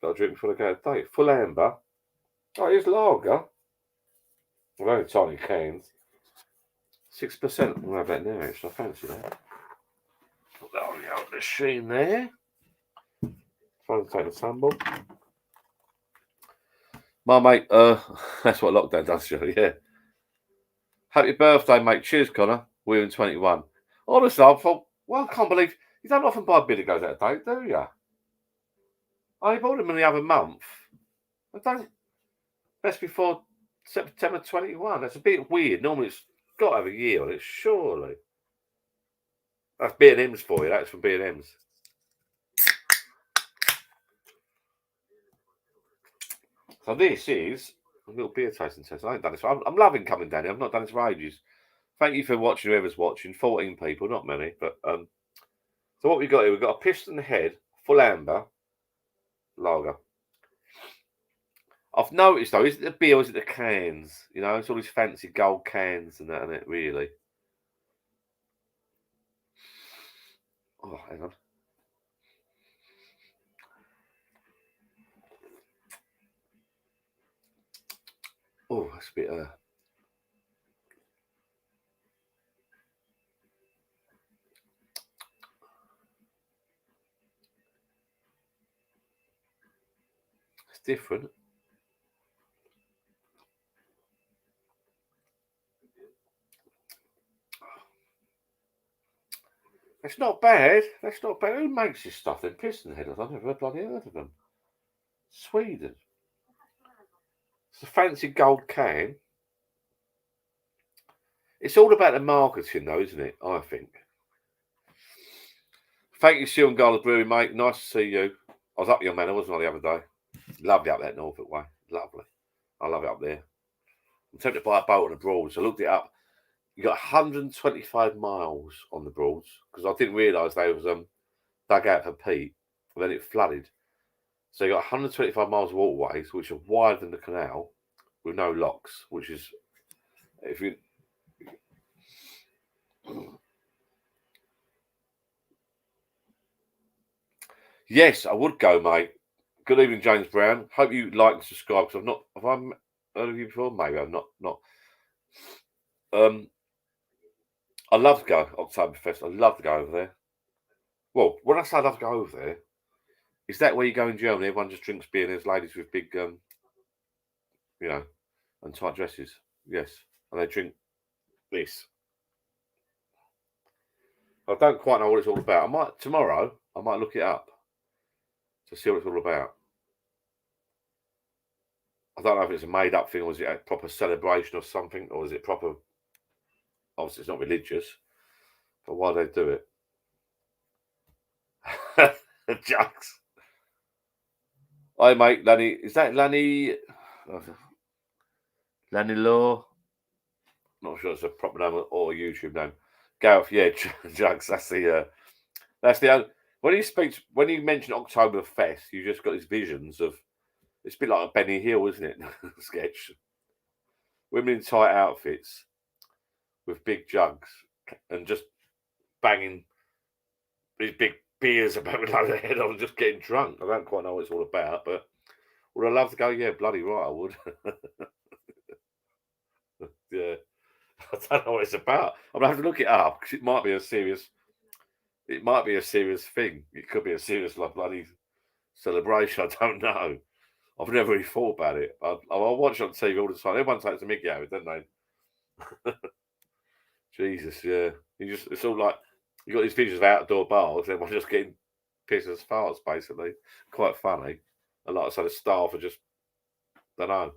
Speaker 1: Got a drink before I go to date. Full Amber. Oh, here's lager. Well, only tiny cans. 6%. We'll have that now, actually. I fancy that. Put that on the old machine there. Trying to take a tumble. My mate, that's what lockdown does to you, yeah. Happy birthday, mate. Cheers, Connor. We're in 21. Honestly, I thought, well, I can't believe you don't often buy a beer that goes out of date, do you? I bought them in the other month. I don't. Best before September 21. That's a bit weird. Normally it's got to have a year on it, surely. That's B&M's for you. That's from B&M's. So this is a little beer tasting test. I ain't done this. I'm loving coming down here. I've not done this for ages. Thank you for watching, whoever's watching. 14 people, not many. But so what we've got here, we've got a Piston Head, Full Amber, lager. I've noticed though, is it the beer or is it the cans? You know, it's all these fancy gold cans and that, isn't it, really? Oh, hang on. Oh, that's a bit it's different. It's not bad. That's not bad. Who makes this stuff then? Piston Head. I've never bloody heard of them. Sweden. It's a fancy gold can. It's all about the marketing though, isn't it? I think. Thank you, Sean Garland Brewery, mate. Nice to see you. I was up your manor, wasn't I, the other day? Lovely up that Norfolk way. Lovely. I love it up there. I'm tempted to buy a boat on the Broads. I looked it up. You got 125 miles on the Broads because I didn't realise they was dug out for peat, and then it flooded. So you got 125 miles of waterways, which are wider than the canal, with no locks, which is, if you... Yes, I would go, mate. Good evening, James Brown. Hope you like and subscribe, because have I heard of you before? Maybe I've not. I love to go Oktoberfest. I love to go over there. Well, when I say I love to go over there, is that where you go in Germany? Everyone just drinks beer and there's ladies with big, and tight dresses. Yes, and they drink this. I don't quite know what it's all about. Tomorrow I might look it up to see what it's all about. I don't know if it's a made-up thing, or is it a proper celebration or something, or is it proper? Obviously, it's not religious, but why they do it? Jokes. Hi, mate, Lanny. Is that Lanny? Lanny Law? Not sure it's a proper name or a YouTube name. Gareth, yeah, Jugs. That's the when you mention Oktoberfest, you just got these visions of, it's a bit like a Benny Hill, isn't it? Sketch. Women in tight outfits with big jugs and just banging these big beers about with their head on, just getting drunk. I don't quite know what it's all about, but would I love to go? Yeah, bloody right, I would. Yeah, I don't know what it's about. I'm gonna have to look it up, because it might be a serious thing. It could be a serious, like, bloody celebration. I don't know. I've never really thought about it. I watch it on TV all the time. Everyone takes a mickey out of it, don't they? Jesus, yeah. It's all like, you got these visions of outdoor bars, everyone just getting pissed as farts, basically. Quite funny. And like I said, the staff are just, don't know,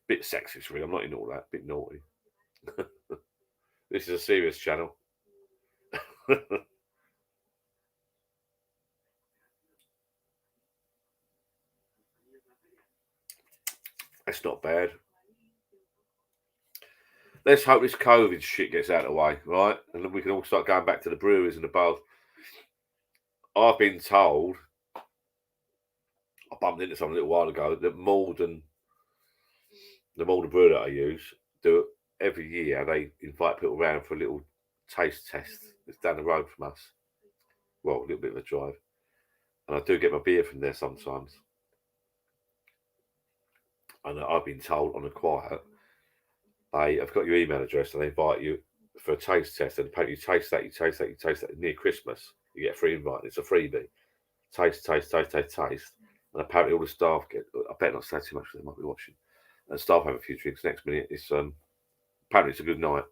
Speaker 1: bit sexist, really. I'm not into all that. Bit naughty. This is a serious channel. That's not bad. Let's hope this COVID shit gets out of the way, right? And then we can all start going back to the breweries and the bars. I've been told, I bumped into something a little while ago, that Malden, the Malden brewer that I use, do it every year. They invite people around for a little taste test. It's down the road from us. Well, a little bit of a drive. And I do get my beer from there sometimes. And I've been told on the quiet, I've got your email address, and they invite you for a taste test, and apparently you taste that near Christmas. You get a free invite. It's a freebie. Taste. And apparently all the staff get, I better not say too much, because they might be watching. And staff have a few drinks next minute. It's apparently it's a good night.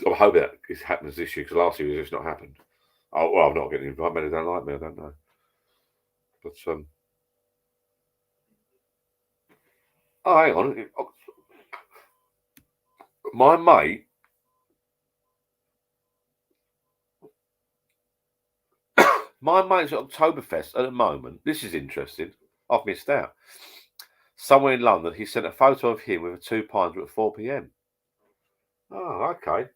Speaker 1: I hope that it happens this year, because last year it's just not happened. Oh, well, I'm not getting invited. Maybe they don't like me, I don't know. But oh, hang on. My mate's at Oktoberfest at the moment. This is interesting. I've missed out. Somewhere in London, he sent a photo of him with a 2 pints at 4 p.m. Oh, okay.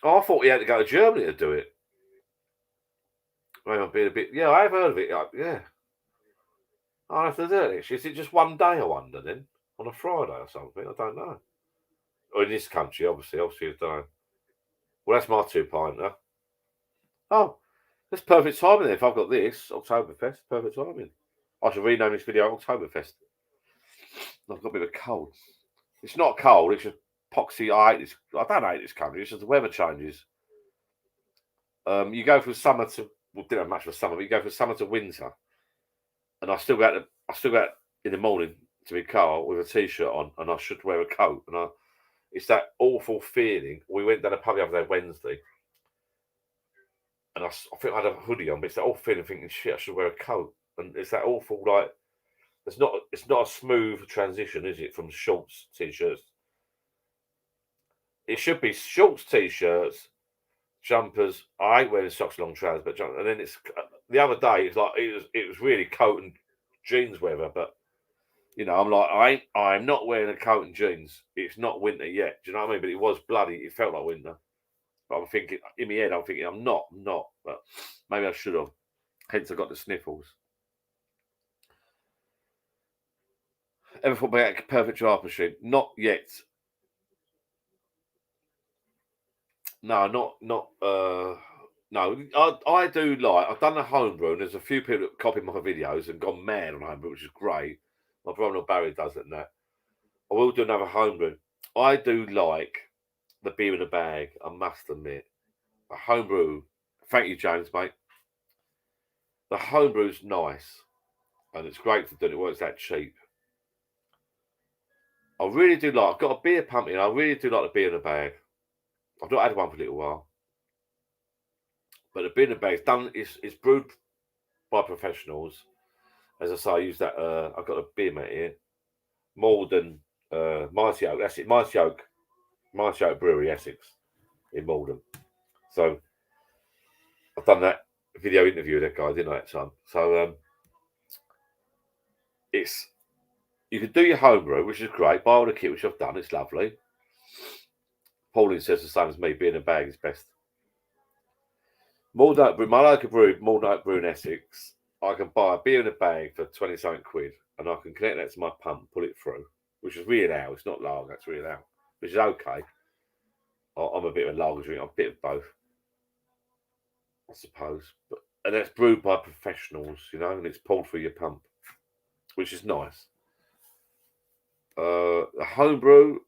Speaker 1: Oh, I thought he had to go to Germany to do it. Maybe I'm being a bit... Yeah, I have heard of it. Yeah. I'll have to do it. Is it just one day, I wonder, then? On a Friday or something? I don't know. Or in this country, obviously, I don't know. Well, that's my 2 pinter. Oh, that's perfect timing then. If I've got this, Oktoberfest, perfect timing. I should rename this video Oktoberfest. I've got a bit of a cold. It's not cold, it's just poxy. I don't hate this country, it's just the weather changes. You go from summer to, well, didn't have much of a summer, but you go from summer to winter. And I still go out in the morning to my car with a t-shirt on, and I should wear a coat. And it's that awful feeling. We went down a pub the other day, Wednesday, and I think I had a hoodie on, but it's that awful feeling thinking, shit, I should wear a coat. And it's that awful, like, it's not a smooth transition, is it, from shorts, t-shirts? It should be shorts, t-shirts, jumpers. I hate wearing socks, long trousers, but and then it's the other day. It's like it was really coat and jeans weather, but I'm like, I'm not wearing a coat and jeans. It's not winter yet. Do you know what I mean? But it was bloody. It felt like winter. But I'm thinking, in my head, I'm not. But maybe I should have. Hence, I got the sniffles. Ever thought about a perfect draft machine? Not yet. No, not. No, I do like. I've done the homebrew, and there's a few people that copy my videos and gone mad on homebrew, which is great. My brother Barry does it and that. I will do another homebrew. I do like the beer in a bag, I must admit. A homebrew. Thank you, James, mate. The homebrew's nice, and it's great to do. It works that cheap. I really do like. I've got a beer pump in. I really do like the beer in a bag. I've not had one for a little while, but the beer in a bag is done. It's brewed by professionals. As I say, I use that. I've got a beer mat here. Malden, Mighty Oak. That's it. Mighty Oak Brewery, Essex, in Malden. So I've done that video interview with that guy, didn't I, at the time? So it's, you can do your homebrew, which is great. Buy all the kit, which I've done. It's lovely. Pauline says the same as me. Beer in a bag is best. Malden Oak Brew, my local brewery, Malden Oak Brew in Essex. I can buy a beer in a bag for 20-something quid, and I can connect that to my pump, pull it through, which is real ale. It's not lager, it's real ale, which is okay. I'm a bit of a lager drinker. I'm a bit of both, I suppose. And that's brewed by professionals, you know, and it's pulled through your pump, which is nice. The homebrew,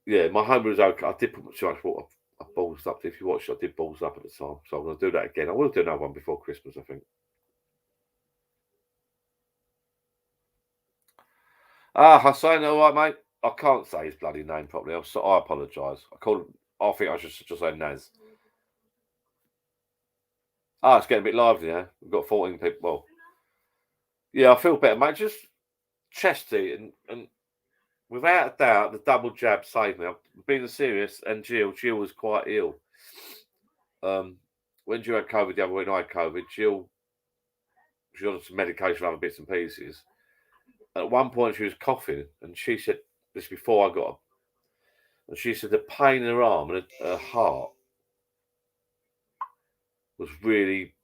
Speaker 1: yeah, my homebrew is okay. I did put too much water. I ballsed up. If you watch it, I did balls up at the time. So I'm going to do that again. I will do another one before Christmas, I think. Hussein, all right, mate. I can't say his bloody name properly. I apologise. I think I should just say Naz. It's getting a bit lively now. We've got 14 people. Well, yeah, I feel better, mate. Just chesty and without a doubt, the double jab saved me. I'm being serious, and Jill was quite ill. When Jill had COVID the other week, I had COVID. She on some medication for other bits and pieces. At one point, she was coughing, and she said, this before I got her, and she said the pain in her arm and her heart was really,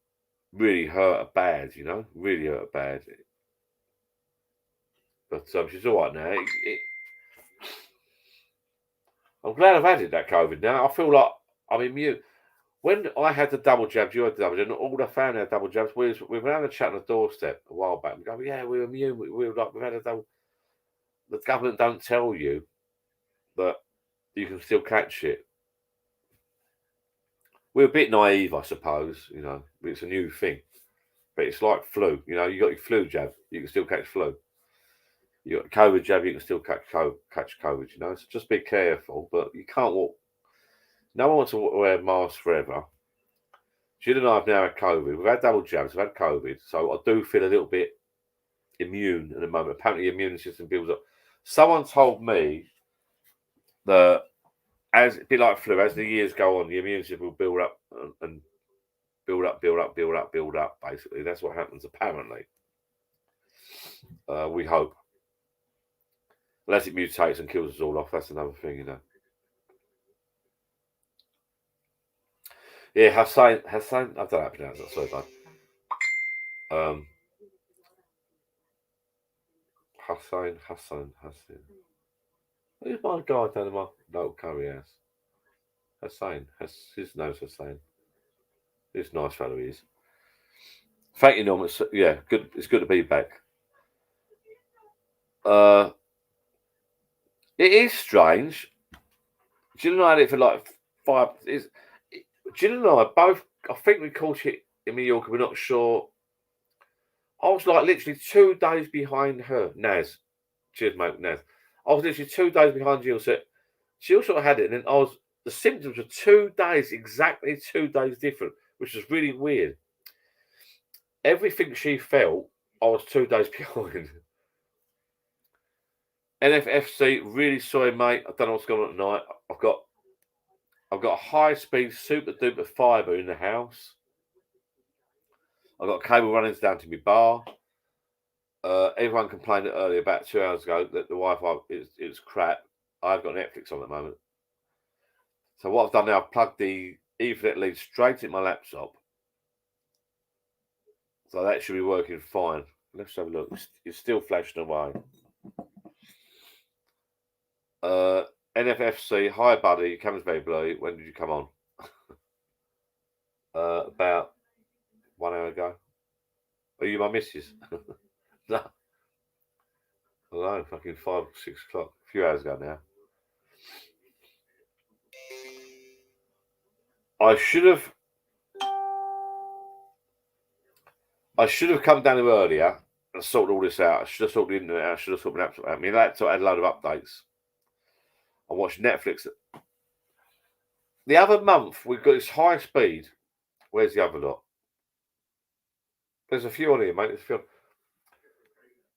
Speaker 1: really hurt her bad, you know, really hurt her bad. But she's all right now. I'm glad I've had it, that COVID now. I feel like I'm immune. When I had the double jabs, you had the double jabs, and all the family had double jabs. We were having a chat on the doorstep a while back. We go, yeah, we're immune. We were like, we've had a double. The government don't tell you that you can still catch it. We're a bit naive, I suppose. You know, it's a new thing, but it's like flu. You know, you got your flu jab, you can still catch flu. You got a COVID jab, you can still catch COVID. You know, so just be careful. But you can't walk. No one wants to wear masks forever. Jill and I have now had COVID. We've had double jabs. We've had COVID. So I do feel a little bit immune at the moment. Apparently, the immune system builds up. Someone told me that as a bit like flu, as the years go on, the immune system will build up and build up. Basically, that's what happens. Apparently, we hope. Unless it mutates and kills us all off, that's another thing, you know. Yeah, Hussein, I don't know how to pronounce that, sorry, bud. Hussein. Who's my guy down in my local curry house? Hussein. His name's Hussein. He's a nice fellow, he is. Thank you, Norman. Yeah, good. It's good to be back. It is strange. Jill and I had it for like 5. Jill and I both, I think we caught it in Mallorca, we're not sure. I was like literally 2 days behind her, Naz. Cheers, mate, Naz. I was literally 2 days behind Jill. So Jill sort of had it, and then the symptoms were 2 days, exactly 2 days different, which was really weird. Everything she felt, I was 2 days behind. NFFC, really sorry, mate. I don't know what's going on tonight. I've got high-speed, super-duper fibre in the house. I've got cable running down to my bar. Everyone complained earlier, about 2 hours ago, that the Wi-Fi is crap. I've got Netflix on at the moment. So what I've done now, I've plugged the Ethernet lead straight into my laptop. So that should be working fine. Let's have a look. It's still flashing away. NFFC, hi buddy, camera's very blurry. When did you come on? About 1 hour ago. Are you my missus? No. Hello, fucking 5 or 6 o'clock. A few hours ago now. I should have come down earlier and sorted all this out. I should have sorted the internet out. I should have sorted my laptop out. My laptop had a load of updates. I watched Netflix. The other month, we've got this high speed. Where's the other lot? There's a few on here, mate. There's a few.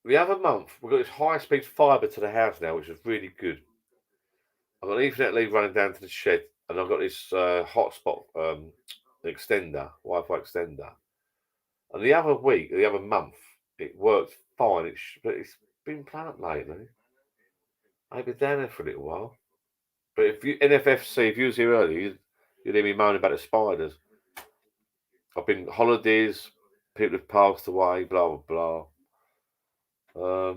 Speaker 1: The other month, we've got this high speed fibre to the house now, which is really good. I've got an Ethernet lead running down to the shed, and I've got this hotspot extender, Wi-Fi extender. And the other month, it worked fine. But it's been playing up lately. I've been down there for a little while. But if you NFFC, if you was here earlier, you'd hear me moaning about the spiders. I've been holidays, people have passed away, blah blah blah.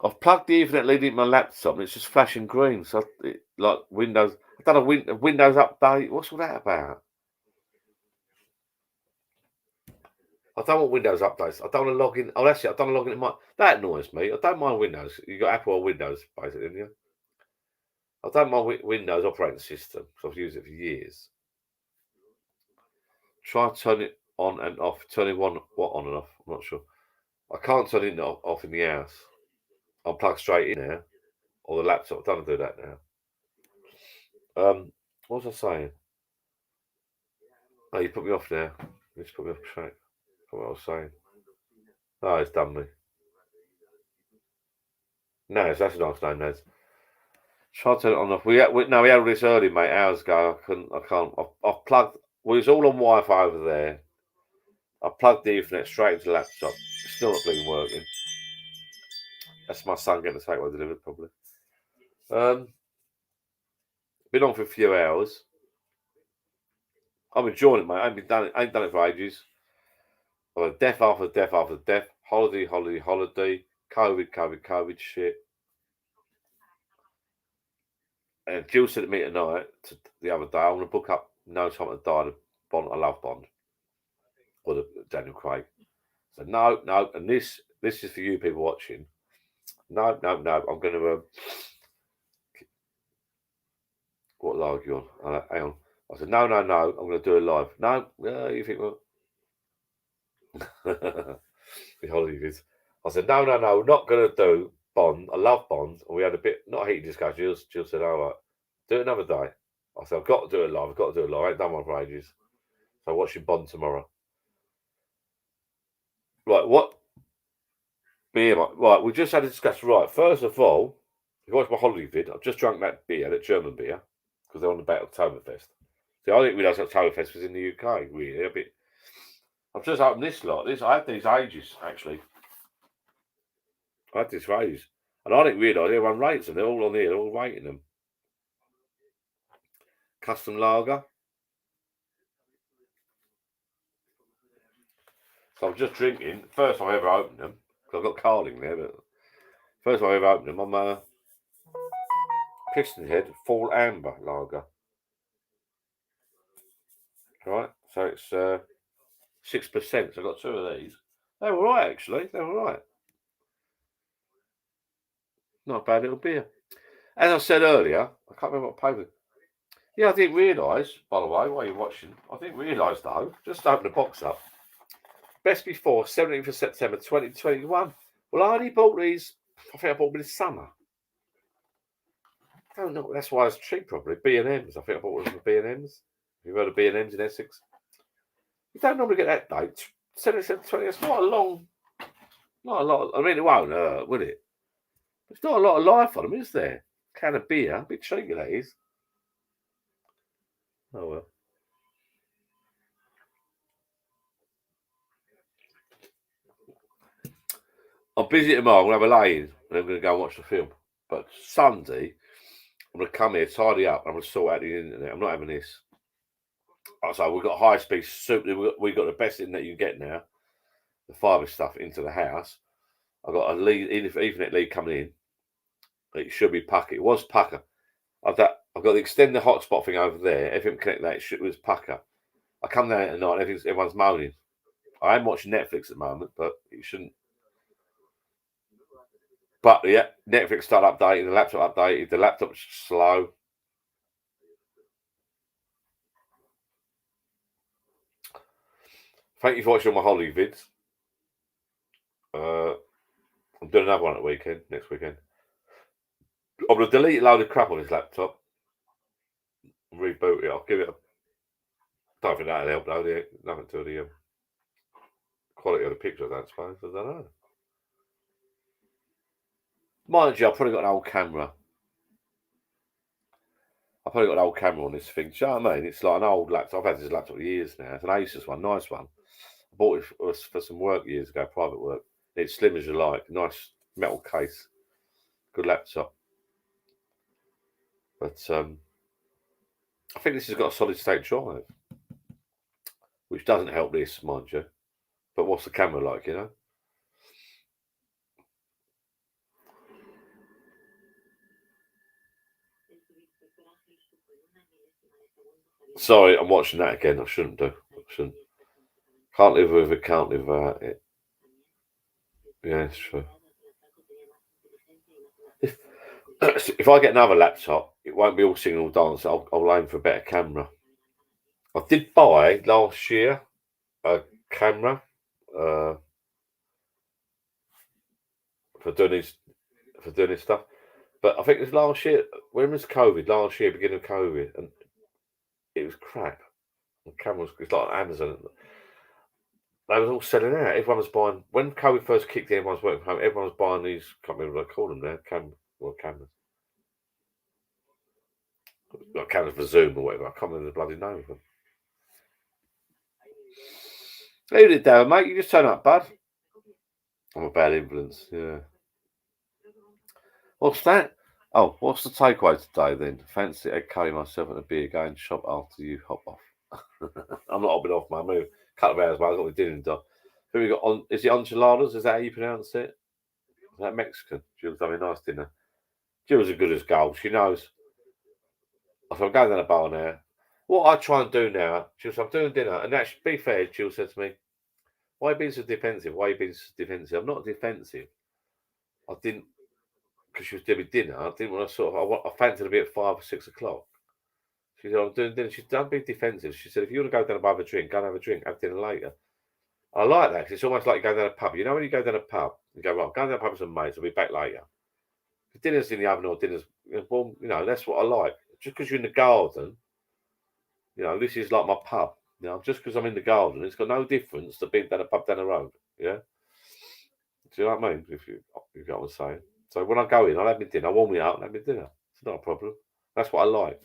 Speaker 1: I've plugged the Ethernet lead into my laptop and it's just flashing green. So like Windows, I've done a Windows update. What's all that about? I don't want Windows updates. I don't want to log in. Oh, actually, I don't want to log in. That annoys me. I don't mind Windows. You got Apple or Windows, basically, haven't you? I don't mind Windows operating system because I've used it for years. Try turn it on and off. Turning what on and off? I'm not sure. I can't turn it off in the house. I'll plug straight in there, or the laptop. I don't do that now. What was I saying? Oh, you put me off now. You just put me off track. What I was saying. Oh, it's done me. Naz, that's a nice name, Naz. Try to turn it on and off. We had all this early, mate, hours ago. I can't. I've plugged. Well, it's all on Wi-Fi over there. I plugged the Ethernet straight into the laptop. It's still not bleeding working. That's my son getting the takeaway delivered, probably. Been on for a few hours. I'm enjoying it, mate. I ain't done it for ages. I've had death after death after death. Holiday. COVID shit. And Jill said to me tonight, the other day, I want to book up No Time to Die, the Bond, I love Bond, or the Daniel Craig. So no, and this is for you people watching. No, I'm going to. What live you on? Hang on. I said no. I'm going to do it live. No, you think well? The holiday vids. I said no. We're not going to do Bond. I love Bond, and we had a bit not heated discussion. Jill said, "All right, do it another day." I said, "I've got to do it live. I ain't done one for ages." So I'm watching Bond tomorrow. Right, what? Beer, right, we just had a discussion. Right, first of all, if you watch my holiday vid, I've just drunk that beer, that German beer, because they're on about Oktoberfest. See, I didn't realise Oktoberfest was in the UK, really. I've just opened this lot. I had these ages, actually. I had this for ages. And I didn't realise everyone rates them. They're all on here. They're all rating them. Custom lager. So I'm just drinking. First time I ever opened them. Because I've got Carling there. But first time I ever opened them, I'm Piston Head Fall Amber lager. Right. So it's 6%. So I've got two of these. They're all right, actually. They're all right. Not a bad little beer. As I said earlier, I can't remember what paper. Yeah, I didn't realise, by the way, while you're watching, I didn't realise, though, just open the box up. Best before 17th of September 2021. Well, I only bought these, I think I bought them this summer. I don't know, that's why it's cheap, probably. B&M's, I think I bought them from B&M's. You've heard of B&M's in Essex? You don't normally get that date. 17th, 20, it's not a lot. I mean, it won't hurt, will it? There's not a lot of life on them, is there? Can of beer, a bit cheeky, that is. Oh, well. I'm busy tomorrow. I'm going to have a lay-in and I'm going to go and watch the film. But Sunday, I'm going to come here, tidy up, and I'm going to sort out the internet. I'm not having this. So we've got high-speed super. We've got the best internet you can get now. The fibre stuff into the house. I've got a lead, Ethernet lead coming in. It should be Pucker. It was Pucker. I've got the extended hotspot thing over there. Everything connected that it was Pucker. I come down at night, everyone's moaning. I am watching Netflix at the moment, but it shouldn't. But yeah, Netflix started updating, the laptop updated, the laptop's slow. Thank you for watching all my holiday vids. I'm doing another one at the weekend, next weekend. I'm going to delete a load of crap on this laptop. Reboot it. I'll give it a... Don't think that'll help though. Nothing to the quality of the picture, I don't suppose. I don't know. Mind you, I've probably got an old camera. I've probably got an old camera on this thing. Do you know what I mean? It's like an old laptop. I've had this laptop for years now. It's an Asus one, nice one. I bought it for some work years ago, private work. It's slim as you like. Nice metal case. Good laptop. But I think this has got a solid state drive, which doesn't help this, mind you. But what's the camera like, you know? Sorry, I'm watching that again. I shouldn't do. I shouldn't. Can't live with it, can't live without it. Yeah, it's true. If I get another laptop, it won't be all singing all dance. I'll aim for a better camera. I did buy last year a camera for doing this stuff, but I think it was last year. When was COVID? Last year, beginning of COVID, and it was crap. The camera was, it's like Amazon. They was all selling out. Everyone was buying. When COVID first kicked in, everyone was working from home. Everyone was buying these. Can't remember what I call them now. Cameras. Like cameras for Zoom or whatever. I can't remember the bloody name of them. Who did that, mate? You just turn up, bud. I'm a bad influence. Yeah. What's that? Oh, what's the takeaway today then? Fancy a curry myself at a beer going shop after you hop off. I'm not hopping off, man. A couple of hours, mate. I've got my dinner done. Who we got on? Is it enchiladas? Is that how you pronounce it? Is that Mexican? Jill's having a nice dinner. Jill's as good as gold. She knows. So I'm going down the bar now. What I try and do now, Jill said, I'm doing dinner. And actually, be fair, Jill said to me, why are you being so defensive? Why are you being so defensive? I'm not defensive. I didn't, because she was doing dinner, I didn't want to I fancied a bit at 5 or 6 o'clock. She said, I'm doing dinner. She said, don't be defensive. She said, if you want to go down and have a drink, go and have a drink, have dinner later. I like that because it's almost like you go down a pub. You know, when you go down a pub, you go, right, I'm going down a pub with some mates, I'll be back later. If dinner's in the oven or dinner's, well, you know, that's what I like. Just because you're in the garden, you know, this is like my pub. You know, just because I'm in the garden, it's got no difference to being down a pub down the road. Yeah. Do you know what I mean? If you get what I'm saying. So when I go in, I'll have my dinner, I'll warm me up and have my dinner. It's not a problem. That's what I like.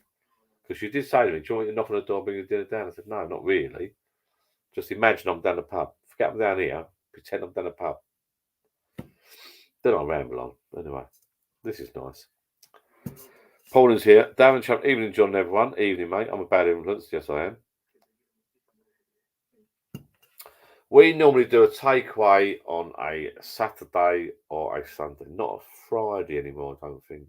Speaker 1: Because she did say to me, do you want me to knock on the door and bring your dinner down? I said, no, not really. Just imagine I'm down the pub. Forget I'm down here. Pretend I'm down the pub. Then I'll ramble on. Anyway, this is nice. Pauline's here. Darren Trump, evening, John, everyone. Evening, mate. I'm a bad influence. Yes, I am. We normally do a takeaway on a Saturday or a Sunday, not a Friday anymore, I don't think.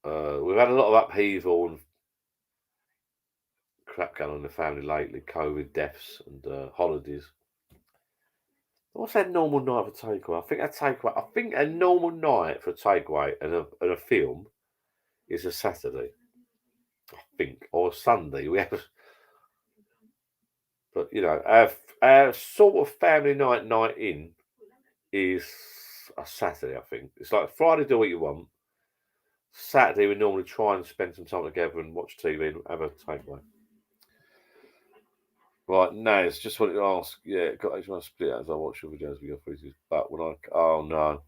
Speaker 1: We've had a lot of upheaval and crap going on in the family lately, COVID deaths and holidays. What's that normal night for takeaway? I think a normal night for a takeaway and a film is a Saturday. I think, or a Sunday. We have, but you know, our sort of family night in is a Saturday. I think it's like Friday, do what you want. Saturday, we normally try and spend some time together and watch TV and have a takeaway. Right, Naz, just wanted to ask, yeah, got HMI split as I watch your videos with your freezes, but when oh no.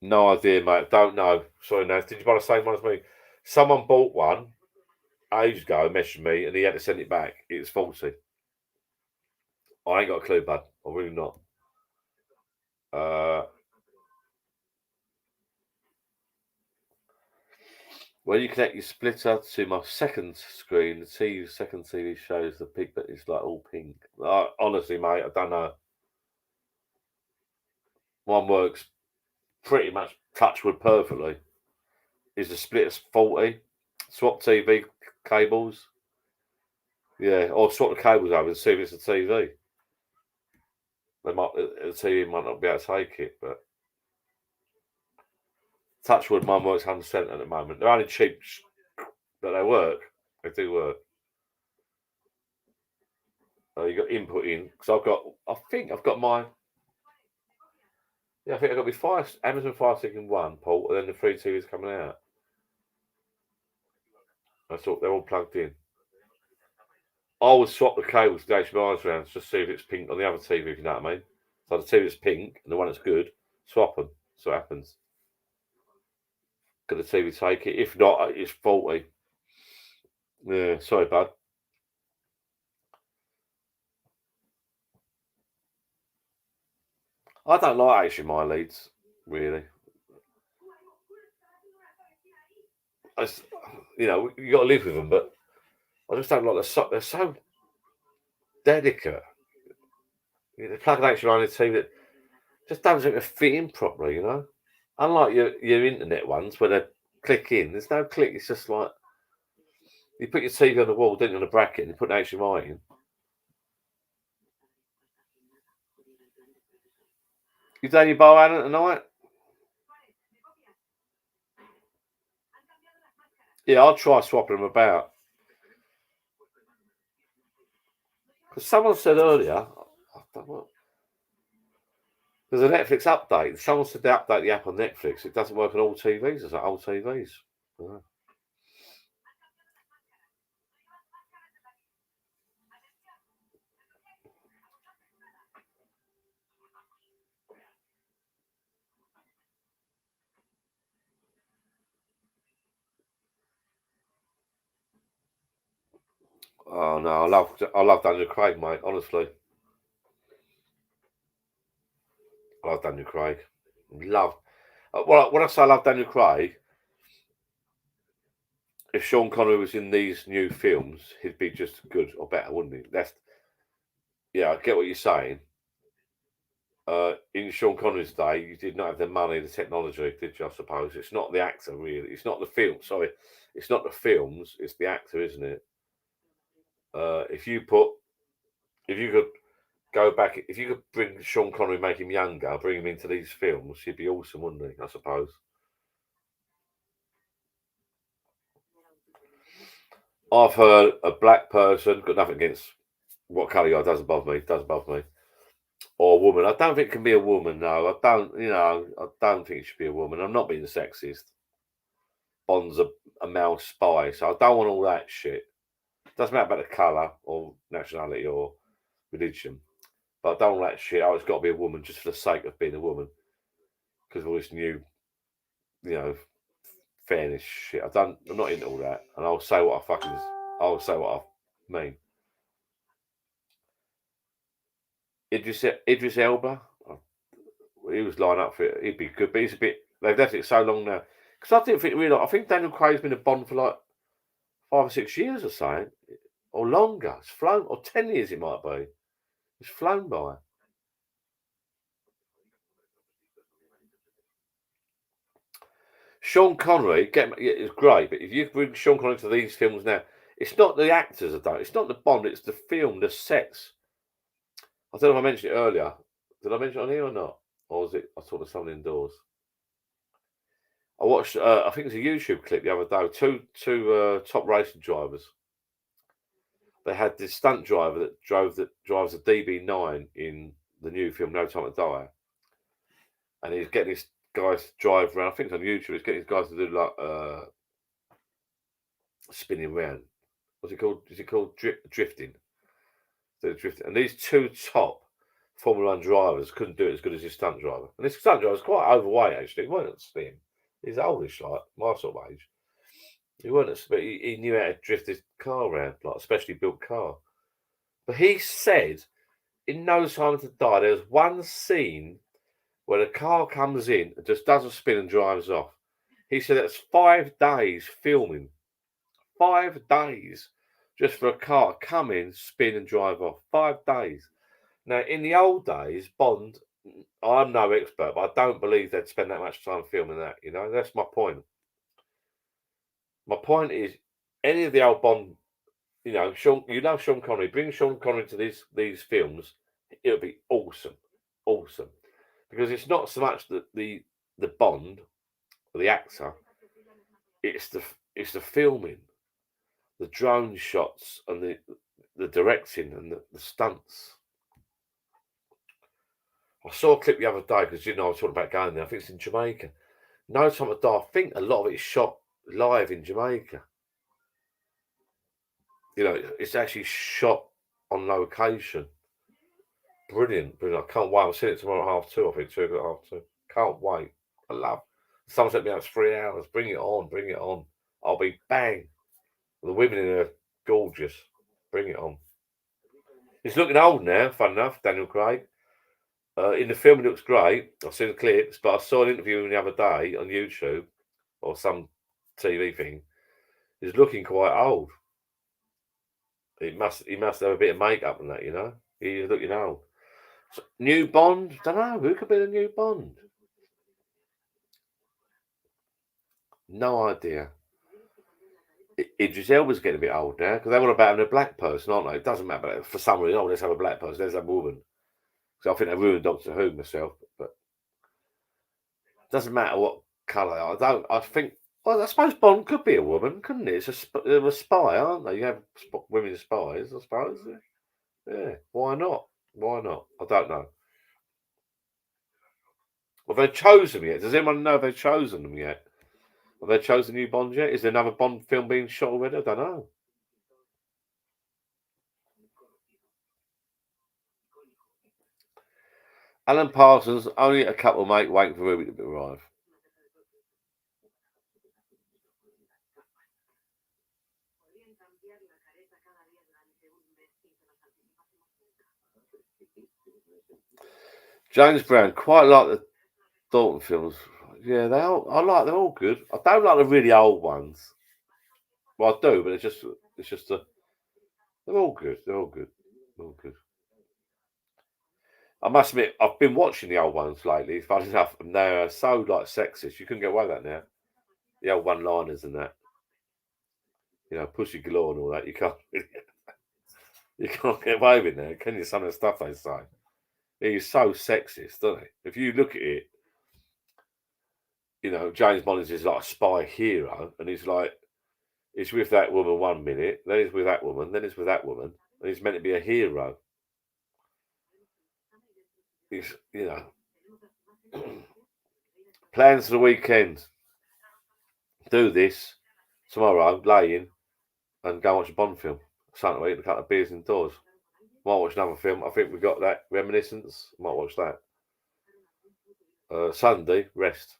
Speaker 1: No idea, mate. Don't know. Sorry, Naz. Did you buy the same one as me? Someone bought one ages ago, messaged me, and he had to send it back. It's faulty. I ain't got a clue, bud. I'm really not. When you connect your splitter to my second screen, the second TV shows the pink, but it's like all pink. Honestly, mate, I don't know. One works pretty much touchwood perfectly. Is the splitter's faulty? Swap TV cables. Yeah, or swap the cables over and see if it's a TV. The TV might not be able to take it, but touchwood, mine works 100% at the moment. They're only cheap, but they work. They do work. You got input in because I think I've got my Amazon Fire Stick in one port, and then the 3 TVs coming out. I thought they're all plugged in. I would swap the cables to the HDMI's around just to see if it's pink on the other TV, if you know what I mean. So the TV that's pink and the one that's good, swap them. So it happens. Could the TV take it? If not, it's faulty. Yeah, sorry, bud. I don't like HDMI leads, really. You got to live with them, but I just don't like they're so delicate. They plug an HDMI in the TV that just doesn't fit in properly, you know. Unlike your internet ones where they click in, there's no click. It's just like you put your TV on the wall, don't you, on a bracket, and you put an HDMI in. You done your bow Anna tonight? Yeah, I'll try swapping them about. Because someone said earlier, there's a Netflix update. Someone said they update the app on Netflix. It doesn't work on all TVs. It's like old TVs. Yeah. Oh no, I love Daniel Craig, mate. Honestly, I love Daniel Craig. Well, when I say I love Daniel Craig, if Sean Connery was in these new films, he'd be just good or better, wouldn't he? I get what you're saying. In Sean Connery's day, you did not have the money, the technology, did you? I suppose it's not the actor, really. It's not the film. Sorry, it's not the films. It's the actor, isn't it? If you could go back, if you could bring Sean Connery, make him younger, bring him into these films, he'd be awesome, wouldn't he? I suppose. I've heard a black person, got nothing against what colour you are, doesn't bother me. Or a woman. I don't think it can be a woman, no. I don't think it should be a woman. I'm not being sexist. Bond's a male spy, so I don't want all that shit. Doesn't matter about the colour or nationality or religion. But I don't want that shit. It's got to be a woman just for the sake of being a woman. Because of all this new, fairness shit. I'm not into all that. And I'll say what I mean. Idris Elba, he was lined up for it. He'd be good, but they've left it so long now. Because I think Daniel Craig's been a Bond for like 5 or 6 years or something, or longer. It's flown, or 10 years it might be. It's flown by. Sean Connery, it's great, but if you bring Sean Connery to these films now, it's not the actors that don't. It's not the Bond. It's the film, the sets. I don't know if I mentioned it earlier. Did I mention it on here or not? Or was it I talked to someone indoors? I watched, I think it was a YouTube clip the other day. Two top racing drivers. They had this stunt driver that drives a DB9 in the new film No Time to Die, and he's getting his guys to drive around. I think it's on YouTube. He's getting his guys to do like spinning around. What's it called? Is it called drifting? And these two top Formula 1 drivers couldn't do it as good as his stunt driver. And this stunt driver was quite overweight, actually. He weren't slim. He's oldish, like my sort of age. He weren't, but he knew how to drift his car around, like a specially built car. But he said, in No Time to Die, there's one scene where the car comes in and just does a spin and drives off. He said it's 5 days filming. 5 days just for a car to come in, spin and drive off. 5 days. Now, in the old days, Bond, I'm no expert, but I don't believe they'd spend that much time filming that, you know? That's my point. My point is, any of the old Bond, you know, Sean Connery, bring Sean Connery to these films, it'll be awesome. Awesome. Because it's not so much the Bond, or the actor, it's the filming, the drone shots and the directing and the stunts. I saw a clip the other day because, you know, I was talking about going there. I think it's in Jamaica. No Time to Die. I think a lot of it is shot live in Jamaica. You know, it's actually shot on location. Brilliant, brilliant. I can't wait. I'll see it tomorrow at 2:30. I think 2:30. Can't wait. I love. Someone said to me, it's 3 hours. Bring it on, bring it on. I'll be bang. The women in there are gorgeous. Bring it on. He's looking old now, fun enough, Daniel Craig. In the film, it looks great. I've seen the clips, but I saw an interview with him the other day on YouTube or some TV thing. He's looking quite old. He must have a bit of makeup and that, you know. He's looking old. So, new Bond? Don't know. Who could be the new Bond? No idea. Idris Elba's getting a bit old now because they're all about having a black person, aren't they? It doesn't matter. For some reason, let's have a black person. Let's have a woman. So I think they ruined Doctor Who myself, but it doesn't matter what colour. I think. Well, I suppose Bond could be a woman, couldn't it? They're a spy, aren't they? You have women spies, I suppose. Yeah. Why not? Why not? I don't know. Have they chosen them yet? Does anyone know if they've chosen them yet? Have they chosen new Bond yet? Is there another Bond film being shot already? I don't know. Alan Parsons, only a couple, mate, waiting for Ruby to arrive. James Brown, quite like the Dalton films. Yeah, they're all good. I don't like the really old ones. Well, I do, but it's just they're all good. They're all good. They're all good. I must admit, I've been watching the old ones lately, funny enough, and they're so like sexist. You couldn't get away with that now. The old one-liners and that. You know, pussy galore and all that. You can't get away with it now, can you? Some of the stuff they say. He's so sexist, doesn't he? If you look at it, you know, James Bond is like a spy hero, and he's with that woman 1 minute, then he's with that woman, then he's with that woman, and he's meant to be a hero. He's, you know, plans for the weekend. Do this tomorrow, lay in, and go watch a Bond film. Something to eat, a couple of beers indoors. Might watch another film. I think we got that Reminiscence. Might watch that. Sunday, rest.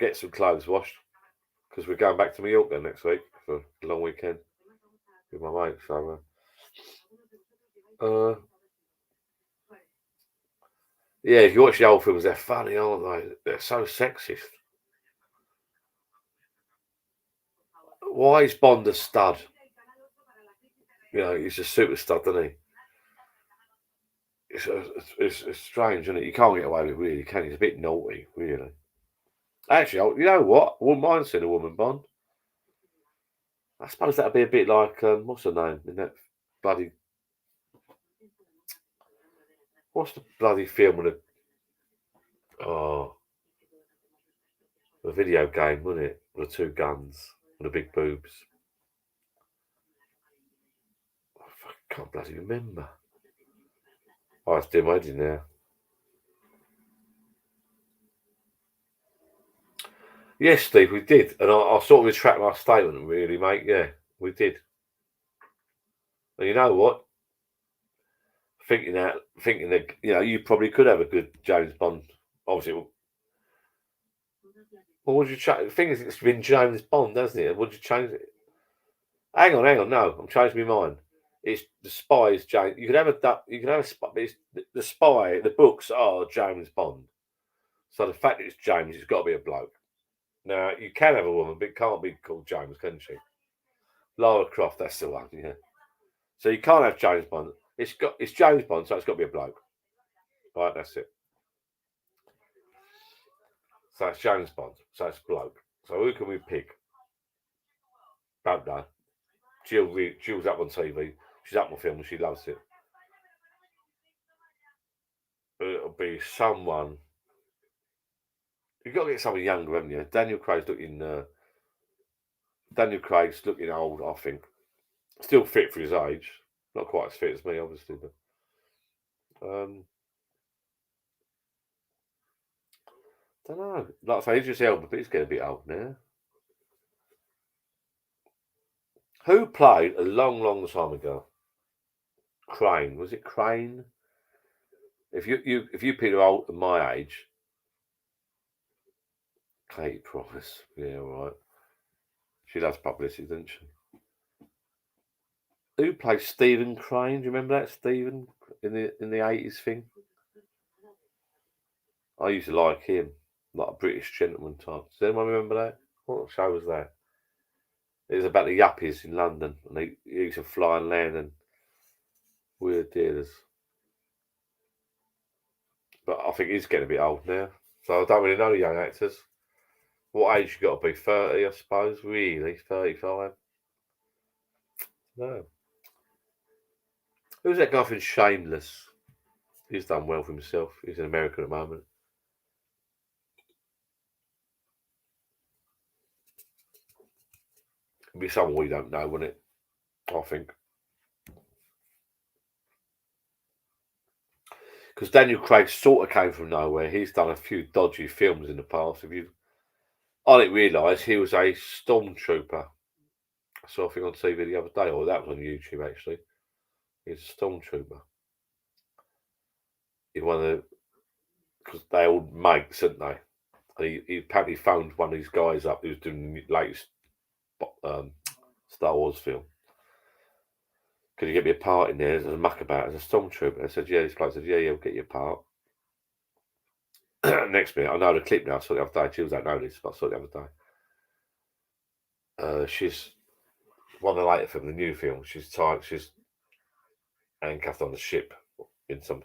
Speaker 1: Get some clothes washed because we're going back to Mallorca next week for a long weekend with my mate. So, yeah, if you watch the old films, they're funny, aren't they? They're so sexist. Why is Bond a stud? You know, he's a super stud, isn't he? It's strange, isn't it? You can't get away with it, really, can you? It's a bit naughty, really. Actually, you know what? I wouldn't mind seeing a woman Bond. I suppose that'd be a bit like, what's her name in that bloody... What's the bloody film with the video game, wasn't it? With the 2 guns and the big boobs. I can't bloody remember. Oh, it's dim edging now. Yes, Steve, we did. And I sort of retract my statement, really, mate. Yeah, we did. And you know what? Thinking that, you know, you probably could have a good James Bond. Obviously, well, would you change? The thing is, it's been James Bond, hasn't it? Would you change it? Hang on. No, I'm changing my mind. It's the Spy's James. You could have a spy. But it's the Spy. The books are James Bond.
Speaker 4: So the fact that it's James, it's got to be a bloke. Now, you can have a woman, but it can't be called James, can she? Lara Croft, that's the one, yeah. So you can't have James Bond. It's James Bond, so it's got to be a bloke. Right, that's it. So it's James Bond, so it's bloke. So who can we pick? Don't know. Jill's up on TV. She's up on film. She loves it. It'll be someone. You've got to get someone younger, haven't you? Daniel Craig's looking old, I think. Still fit for his age. Not quite as fit as me, obviously, but don't know. Like I say, Idris Elba, but he's getting a bit old now. Who played a long, long time ago? Crane. Was it Crane? If you people are old at my age, Katie Price. Yeah, all right. She loves publicity, doesn't she? Who played Stephen Crane? Do you remember that, Stephen, in the 80s thing? I used to like him, like a British gentleman type. Does anyone remember that? What show was that? It was about the yuppies in London, and they used to fly and land and weird dealers. But I think he's getting a bit old now, so I don't really know the young actors. What age you got to be? 30, I suppose. Really, 35. No. Who's that guy from Shameless? He's done well for himself. He's in America at the moment. It'd be someone we don't know, wouldn't it? I think. Because Daniel Craig sort of came from nowhere. He's done a few dodgy films in the past. I didn't realise he was a stormtrooper. I saw a thing on TV the other day, or that was on YouTube actually. He's a stormtrooper. He's one of the, because they all mates, aren't they? And he apparently phoned one of these guys up who was doing the latest Star Wars film. Could you get me a part in there as a muckabout as a stormtrooper? I said, yeah. This bloke said, yeah, we'll get you a part. Next minute, I know the clip now. I saw it the other day. Chills don't know this, but I saw it the other day. She's one of the later film, the new film. She's handcuffed on the ship in some.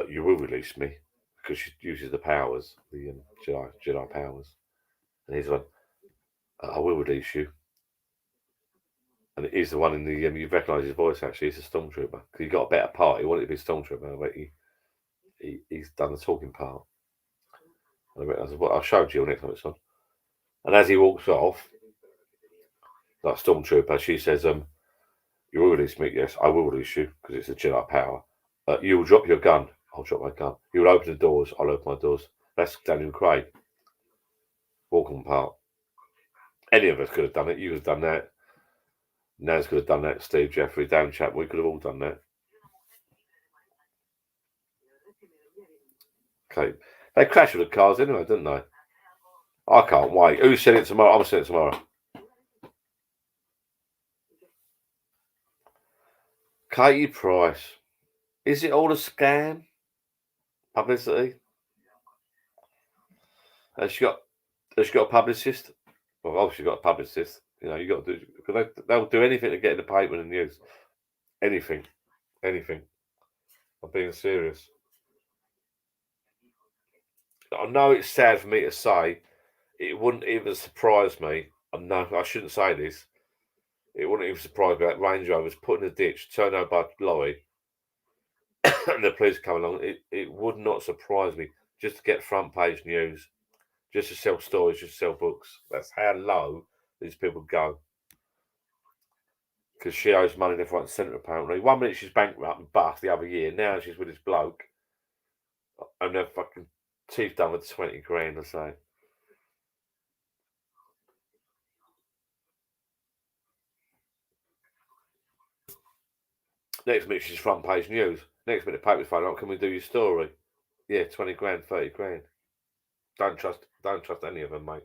Speaker 4: You will release me, because she uses the powers, the Jedi powers. And he's one. I will release you. And he's the one in the you recognise his voice actually. He's a stormtrooper. Because he got a better part. He wanted to be a stormtrooper, but he's done the talking part. I'll show Jill next time it's on. And as he walks off, like stormtrooper, she says, "You will release me." Yes, I will release you because it's a Jedi power. You will drop your gun. I'll drop my gun. You will open the doors. I'll open my doors. That's Daniel Craig. Walking part. Any of us could have done it. You could have done that. Naz could have done that. Steve Jeffrey, Dan Chapman, we could have all done that. Okay. They crash with the cars anyway, didn't they? I can't wait. Who said it tomorrow? I'm saying it tomorrow. Katie Price. Is it all a scam? Publicity? Has she got a publicist? Well, obviously got a publicist. You know, you got to do, because they'll do anything to get in the paper and the news. Anything. I'm being serious. I know it's sad for me to say. It wouldn't even surprise me. No, I shouldn't say this. It wouldn't even surprise me that Range Rover's put in a ditch, turned over by a lorry, and the police come along. It would not surprise me just to get front page news, just to sell stories, just to sell books. That's how low these people go. Because she owes money left, right, and centre, apparently. 1 minute she's bankrupt and bust, the other year. Now she's with this bloke. And they're fucking teeth done with 20 grand or so. Next minute she's front page news. Next minute the paper's phone up, can we do your story? Yeah, 20 grand, 30 grand. Don't trust any of them, mate.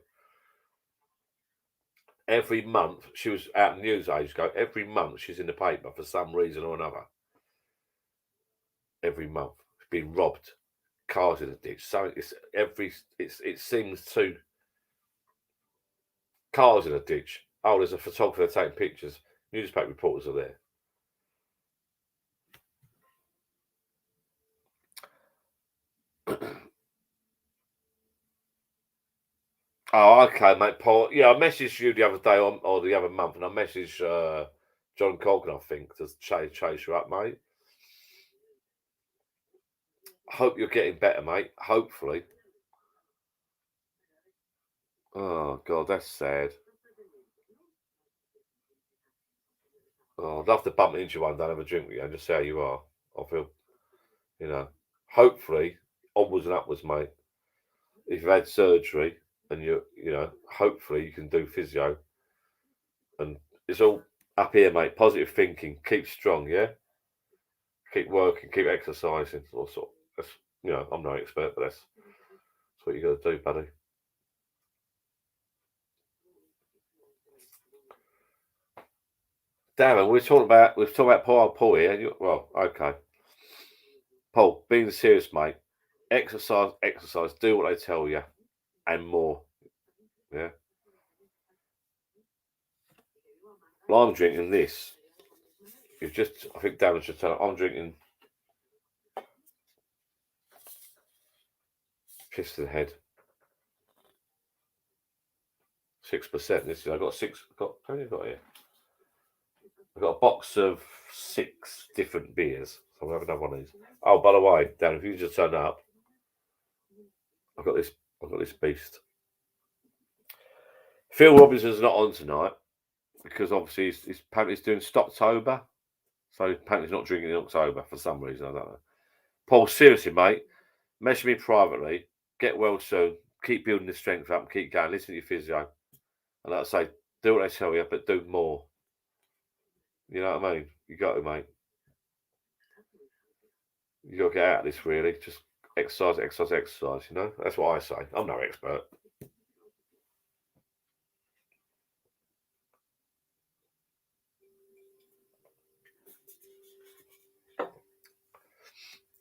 Speaker 4: Every month, she was out in news ages ago, every month she's in the paper for some reason or another. Every month. She's been robbed. cars in a ditch. So it seems to cars in a ditch. Oh, there's a photographer taking pictures. Newspaper reporters are there. Oh, okay, mate, Paul. Yeah, I messaged you the other day or the other month, and I messaged John Colgan, I think, to chase you up, mate. Hope you're getting better, mate. Hopefully. Oh God, that's sad. Oh, I'd love to bump into you one day and have a drink with you and just see how you are. I feel, hopefully, onwards and upwards, mate. If you've had surgery and hopefully you can do physio, and it's all up here, mate. Positive thinking, keep strong, yeah. Keep working, keep exercising. Also, that's I'm no expert, but that's what you got to do, buddy. Darren, we're talking about Paul here. Well, okay. Paul, being serious, mate. Exercise. Do what they tell you, and more. Yeah. Well, I'm drinking this. I think Darren should tell. I'm drinking piss to the head. 6%. This is. I got 6. How many have I got here? I've got a box of 6 different beers. So I'm having another one of these. Oh, by the way, Dan, if you just turn up, I've got this beast. Phil Robinson's not on tonight because obviously he's doing Stoptober. So apparently he's not drinking in October for some reason. I don't know. Paul, seriously, mate, message me privately. Get well soon. Keep building the strength up. Keep going. Listen to your physio. And like I say, do what they tell you, but do more. You know what I mean? You got to, mate. You got to get out of this, really. Just exercise. That's what I say. I'm no expert.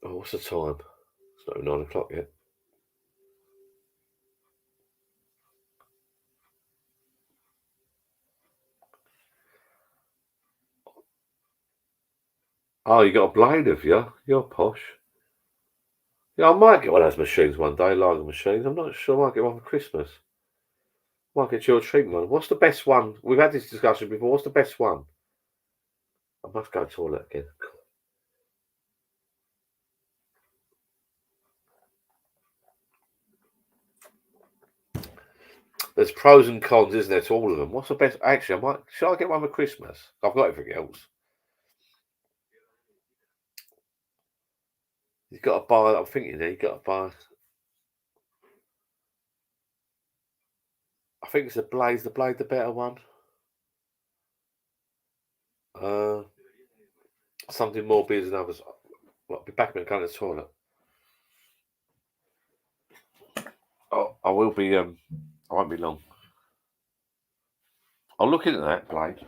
Speaker 4: Oh, what's the time? It's not even 9 o'clock yet. Oh, you got a blade, have you? You're posh. Yeah, I might get one of those machines one day, lager machines. I'm not sure. I might get one for Christmas. Might get you a treatment one. What's the best one? We've had this discussion before. What's the best one? I must go to the toilet again. There's pros and cons, isn't there, to all of them? What's the best? Actually, should I get one for Christmas? I've got everything else. You've got to buy. I'm thinking there. You've got to buy. I think it's the Blaze. The Blade, the better one. Something more beers than others. I'll be back when I go to the toilet. Oh, I will be. I won't be long. I'll look into that Blade.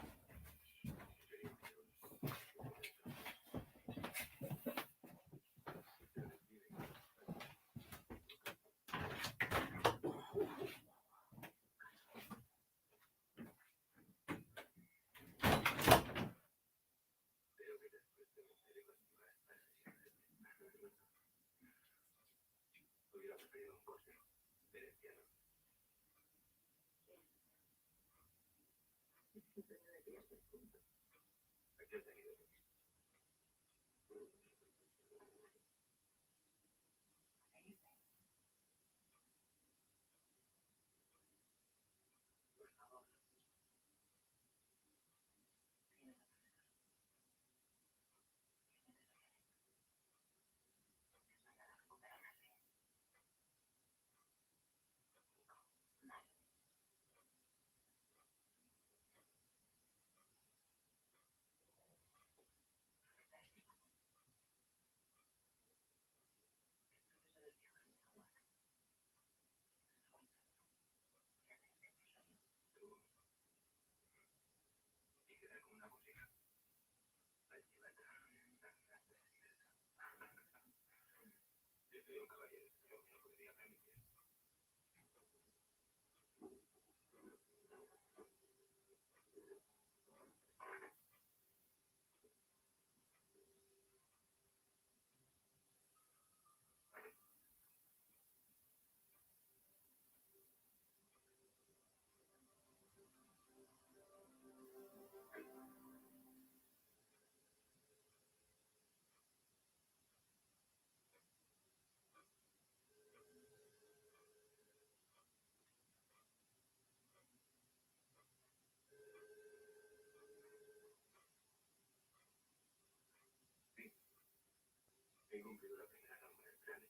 Speaker 5: He cumplido la primera norma del cráneo.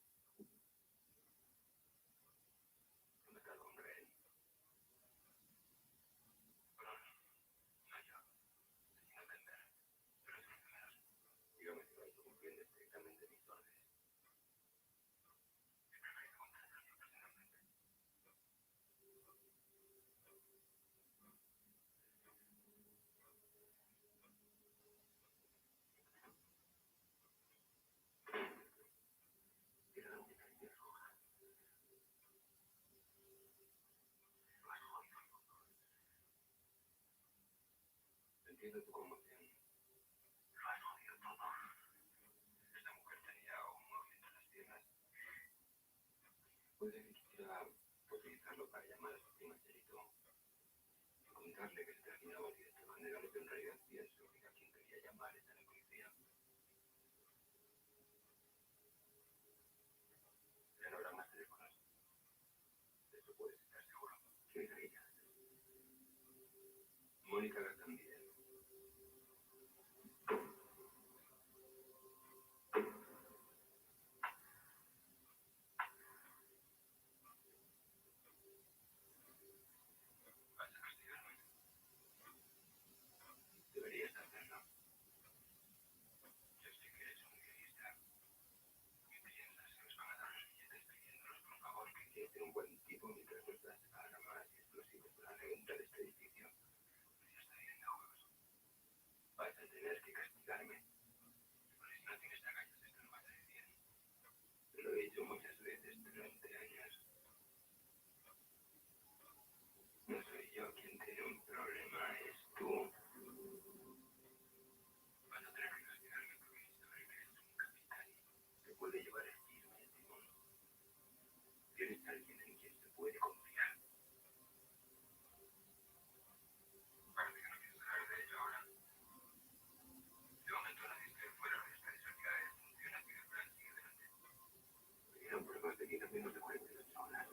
Speaker 5: He matado a un rehén. Pero no yo. No entender. Pero es mucho menos. Dígame si vais cumpliendo estrictamente mis órdenes. He preferido contratarlo personalmente. Era la única línea roja. Lo has jodido. Entiendo tu conmoción. Lo has jodido todo. Esta mujer tenía un movimiento en las piernas. Puede que quisiera utilizarlo para llamar a su prima Cherito. Contarle que se terminaba el día de esta manera, lo que en realidad pienso que a quien quería llamar es a la policía. Ya no habrá más teléfonos. De eso puedes estar seguro. ¿Quién era ella? Mónica García. Vas a castigarme. Deberías hacerlo. Yo sé que eres un guionista. ¿Qué piensas? ¿Que nos van a dar los billetes pidiéndonos por favor que quieres ser un buen tipo mientras nos das armas y explosivos para reventar este edificio? Ya está bien, juegos. Vas a tener que castigarme. Porque si no tienes agallas, esto no va a salir bien. Lo he hecho muchas veces durante años. No soy yo quien tiene un problema, es tú. Vas a tener que castigarme porque saber que eres un capitán te puede llevar el chisme y el timón. Tienes a alguien en quien se puede confiar. Parece que no quieres hablar de ello ahora. De momento nadie esté fuera de esta desactividad funciona y el plan sigue adelante. Tuvieron pruebas de vida menos de 48 horas.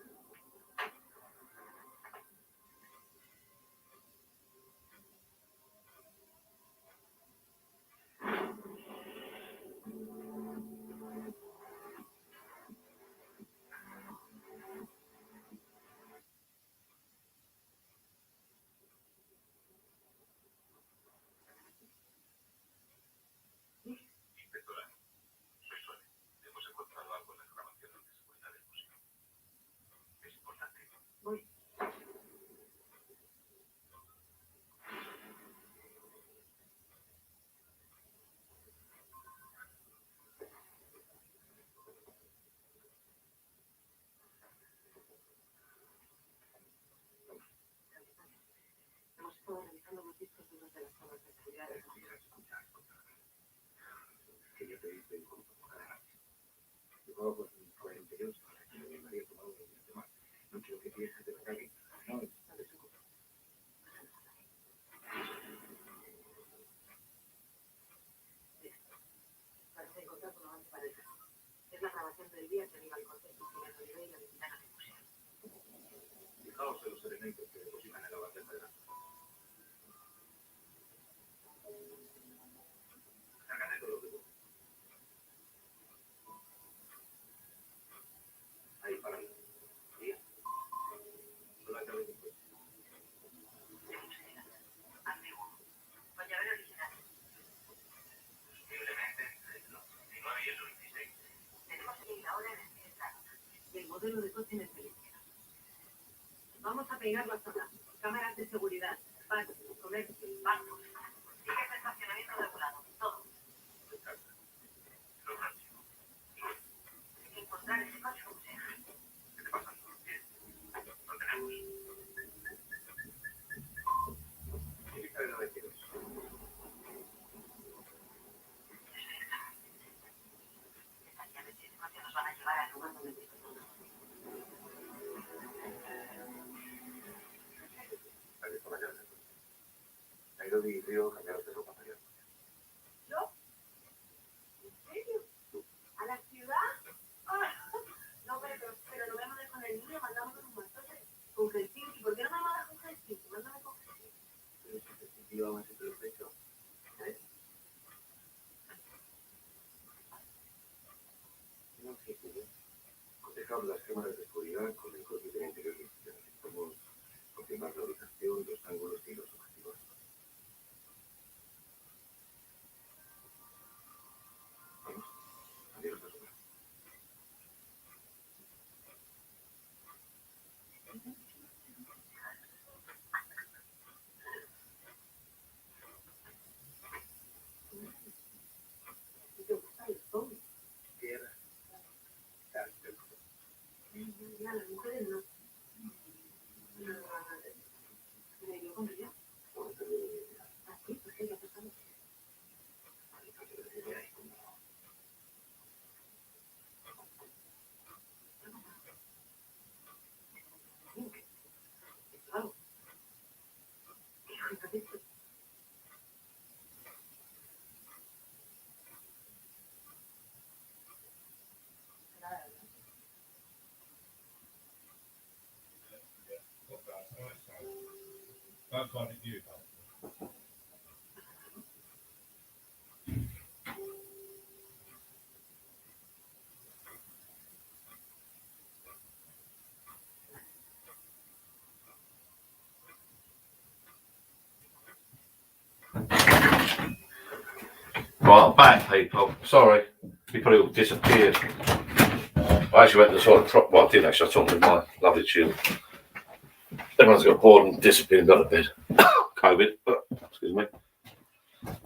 Speaker 5: Inspectora, Resuelve. Hemos encontrado algo en la grabación donde se cuenta del museo. Es importante. Voy. Hemos estado revisando los discos duros de las cámaras de seguridad. Escucha. Que yo te hice un grupo por adelante. Llevaba por 42 horas y me había tomado un minuto más. No quiero que pienses de verdad que no te preocupes. Mira, parece encontrar un avance para el caso. Es la grabación del día que Aníbal Cortés hizo en el nivel y la ventana del museo. Fijaos en los elementos que depositan en la bandeja de la Sácate todo lo que puedas. Ahí, para mí. Mira. No la acabé de coche. Antiguo. Bañadero original. Posiblemente entre el 89 y el 96. Tenemos que ir ahora en el centro. Y el modelo de coche en el teléfono. Vamos a pegar la zona. Cámaras de seguridad. Bancos, comercio, bancos. Sigues de estacionamiento regulado. Todo. Lo próximo. Encontrar ha ido dirigido a cambiar de ropa mayor.
Speaker 6: ¿Yo? ¿En serio? ¿A la ciudad? No, pero no me mandes con el niño, mandamos con un mastote. Con Helsinki. ¿Por qué no me mandas con Helsinki? Mándame con Helsinki.
Speaker 5: Pero si Helsinki lleva más entre los pechos. ¿Sabes? No sé, cotejamos las cámaras de seguridad con el código de interior. Necesitamos confirmar la ubicación, los ángulos y los objetivos. Vamos, adiós, las horas.
Speaker 6: ¿Te gusta el sol?
Speaker 5: Tierra.
Speaker 6: Ya, las mujeres no. Pero yo con ella. Así, pues que ya pasamos. Claro.
Speaker 7: That's what it is.
Speaker 1: Right, I'm back, people. Sorry, you probably all disappeared. I actually went to the toilet. Well, I didn't actually. I was talking with my lovely children. Everyone's got bored and disappeared and got to bed. COVID. Excuse me.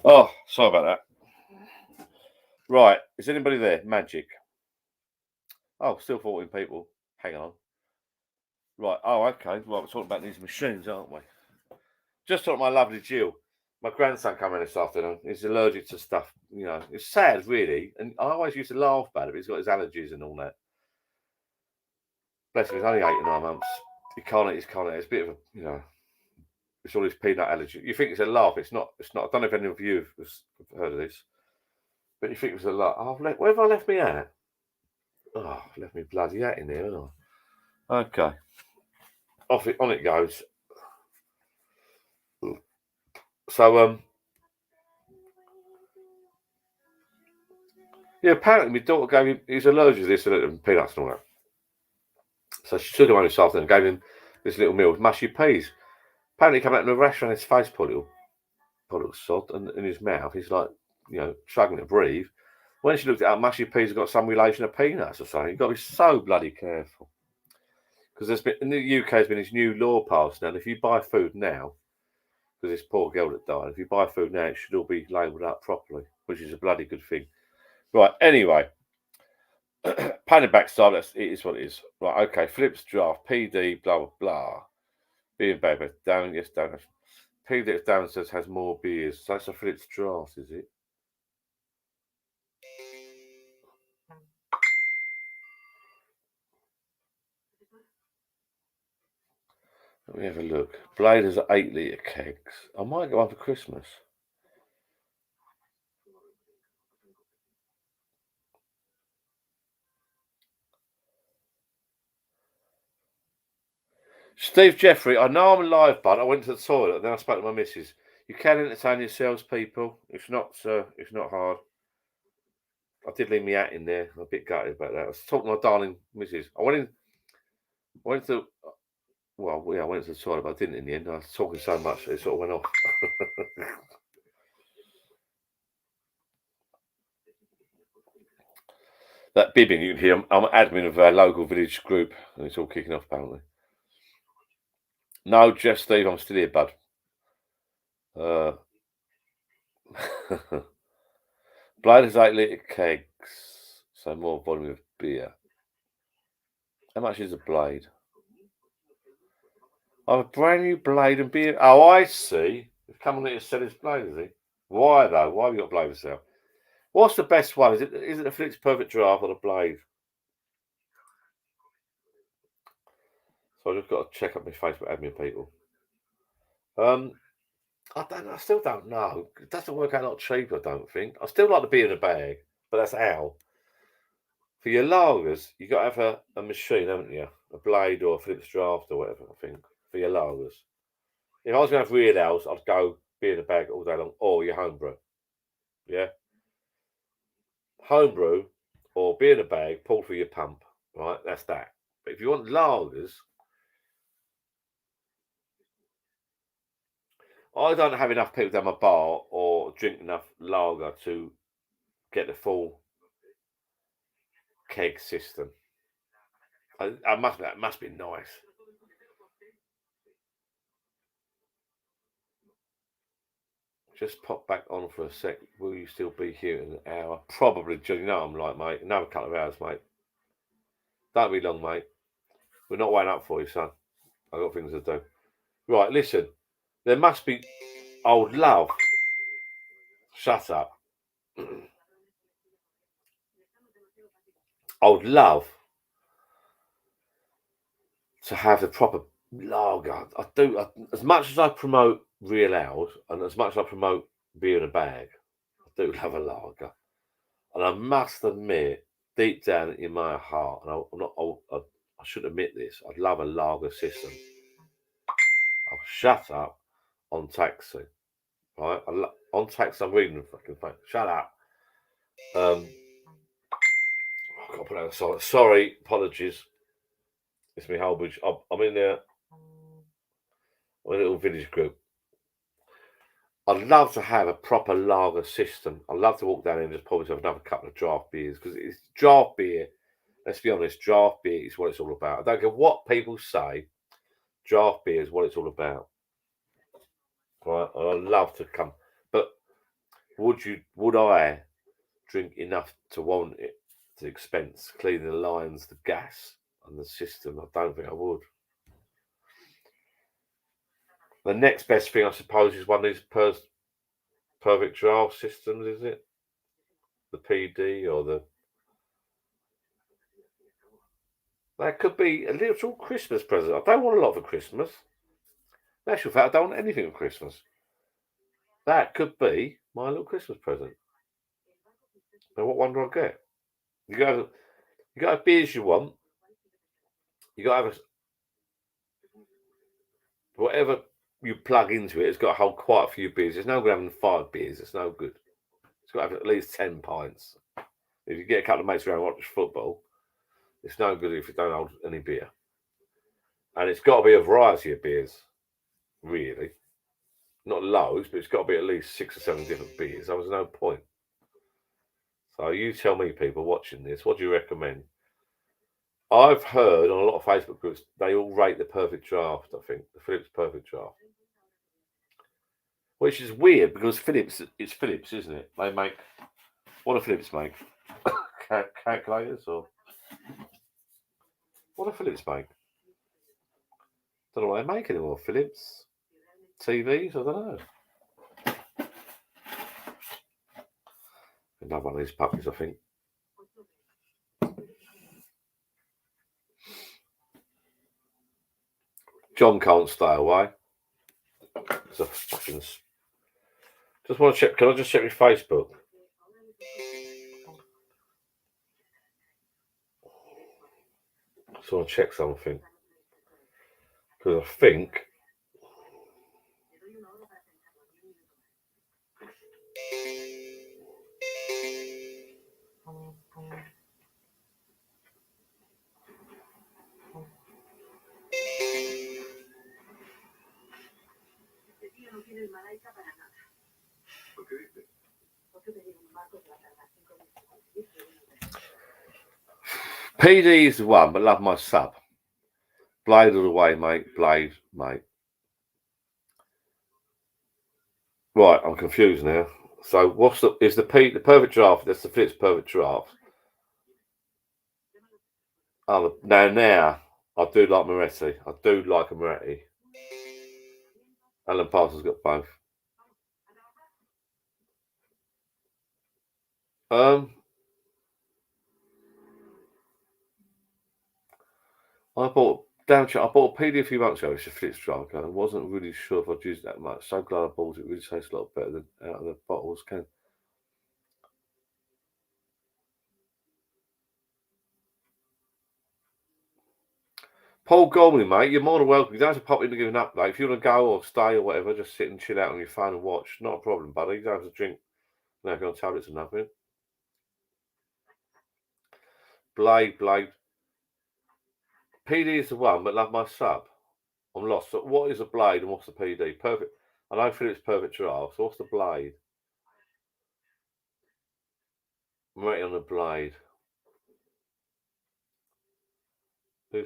Speaker 1: Oh, sorry about that. Right, is anybody there? Magic. Oh, still 14 people. Hang on. Right. Oh, okay. Well, we're talking about these machines, aren't we? Just talking to my lovely Jill. My grandson came in this afternoon. He's allergic to stuff. You know, it's sad, really. And I always used to laugh about it. But he's got his allergies and all that. Bless him. He's only 8 or 9 months. He can't eat. It's a bit of a, you know, it's all his peanut allergy. You think it's a laugh. It's not. It's not. I don't know if any of you have heard of this. But you think it was a laugh. Oh, where have I left me at? Oh, I've left me bloody hat in there, haven't I? Okay. On it goes. So, yeah, apparently my daughter gave him, he's allergic to this and peanuts and all that. So she took him on this afternoon and gave him this little meal with mushy peas. Apparently he came out in a restaurant, his face put a little sod, and in his mouth he's like, you know, struggling to breathe. When she looked at it, mushy peas have got some relation to peanuts or something. You've got to be so bloody careful. Because there's been, in the UK, there's been this new law passed now. If you buy food now, because this poor girl that died, if you buy food now, it should all be labelled up properly, which is a bloody good thing. Right, anyway. Painted backside, it is what it is. Right, okay. Phillips draft, PD, blah, blah, blah. Beer baby, down, yes, down. PD that's downstairs has more beers. So that's a Phillips draft, is it? Let me have a look. Blade has 8 litre kegs. I might go on for Christmas. Steve Jeffrey, I know I'm live, bud. I went to the toilet and then I spoke to my missus. You can entertain yourselves, people. It's not hard. I did leave my hat in there. I'm a bit gutted about that. I was talking to my darling missus. I went to the toilet, but I didn't in the end. I was talking so much that it sort of went off. That bibbing you can hear. I'm admin of our local village group, and it's all kicking off apparently. No, Jeff, Steve, I'm still here, bud. Blade has 8 litre kegs, so more volume of beer. How much is a blade? I have a brand new blade and beer. Oh, I see. He's come on here to sell his blade, is he? Why though? Why have you got a blade to sell? What's the best one? Is it the Phillips Perfect Draft or the blade? So I just got to check up my Facebook admin people.
Speaker 4: I still don't know. It doesn't work out a lot cheaper, I don't think. I still like the beer in a bag, but that's how. For your lagers, you got to have a machine, haven't you? A blade or a Phillips draft or whatever, I think, for your lagers. If I was going to have real ales, I'd go beer in a bag all day long, or your homebrew. Yeah? Homebrew or beer in a bag, pulled through your pump, right? That's that. But if you want lagers, I don't have enough people down my bar or drink enough lager to get the full keg system. That must be nice. Just pop back on for a sec. Will you still be here in an hour? Probably, John. You know what I'm like, mate. Another couple of hours, mate. Don't be long, mate. We're not waiting up for you, son. I've got things to do. Right, listen. There must be old love. Shut up. I would love to have the proper lager. I do. As much as I promote real ales and as much as I promote beer in a bag, I do love a lager. And I must admit, deep down in my heart, and I should admit this, I'd love a lager system. I'll shut up on taxi. Right? On taxi, I'm reading the fucking phone. Shut up. I've got to put out a silence. Sorry, apologies. It's me, Holbridge. I'm in a little village group. I'd love to have a proper lager system. I'd love to walk down and just pour myself another couple of draft beers because it's draft beer. Let's be honest, draft beer is what it's all about. I don't care what people say. Draft beer is what it's all about. Right? I'd love to come, but would I drink enough to warrant it? The expense, cleaning the lines, the gas, and the system. I don't think I would. The next best thing, I suppose, is one of these perfect draft systems, is it? The PD or the... That could be a little Christmas present. I don't want a lot for Christmas. In actual fact, I don't want anything for Christmas. That could be my little Christmas present. Now, what one do I get? You got to have beers you want. You got to have whatever you plug into it. It's got to hold quite a few beers. There's no good having 5 beers. It's no good. It's got to have at least 10 pints. If you get a couple of mates around and watch football, it's no good if you don't hold any beer. And it's got to be a variety of beers, really. Not loads, but it's got to be at least 6 or 7 different beers. There was no point. So you tell me, people watching this, what do you recommend? I've heard on a lot of Facebook groups, they all rate the perfect draft, I think. The Phillips perfect draft. Which is weird because Phillips, it's Phillips, isn't it? They make... What do Phillips make? Calculators or... What do Phillips make? Don't know what they make anymore. Phillips? TVs? I don't know. Another one of these puppies, I think. John can't stay away. It's a fucking... Just want to check. Can I just check your Facebook? Just want to check something. Because I think... PD is the one, but love my sub. Blade all the way, mate. Blade, mate. Right, I'm confused now. So what's the perfect draft? That's the Phillips perfect draft. Oh, now I do like Moretti. I do like a Moretti. Alan Parsons got both. I bought Damn, I bought a PD a few months ago. It's a Flip Striker. I wasn't really sure if I'd use it that much. So glad I bought it. It really tastes a lot better than out of the bottles can. Paul Gormley, mate, you're more than welcome. You don't have to pop in to give an update. If you want to go or stay or whatever, just sit and chill out on your phone and watch. Not a problem, buddy. You don't have to drink. No, if you're on tablets or nothing. Blade. PD is the one, but love my sub. I'm lost. So what is a blade and what's the PD? Perfect. I know Philip's perfect giraffe. So what's the blade? I'm waiting on the blade. I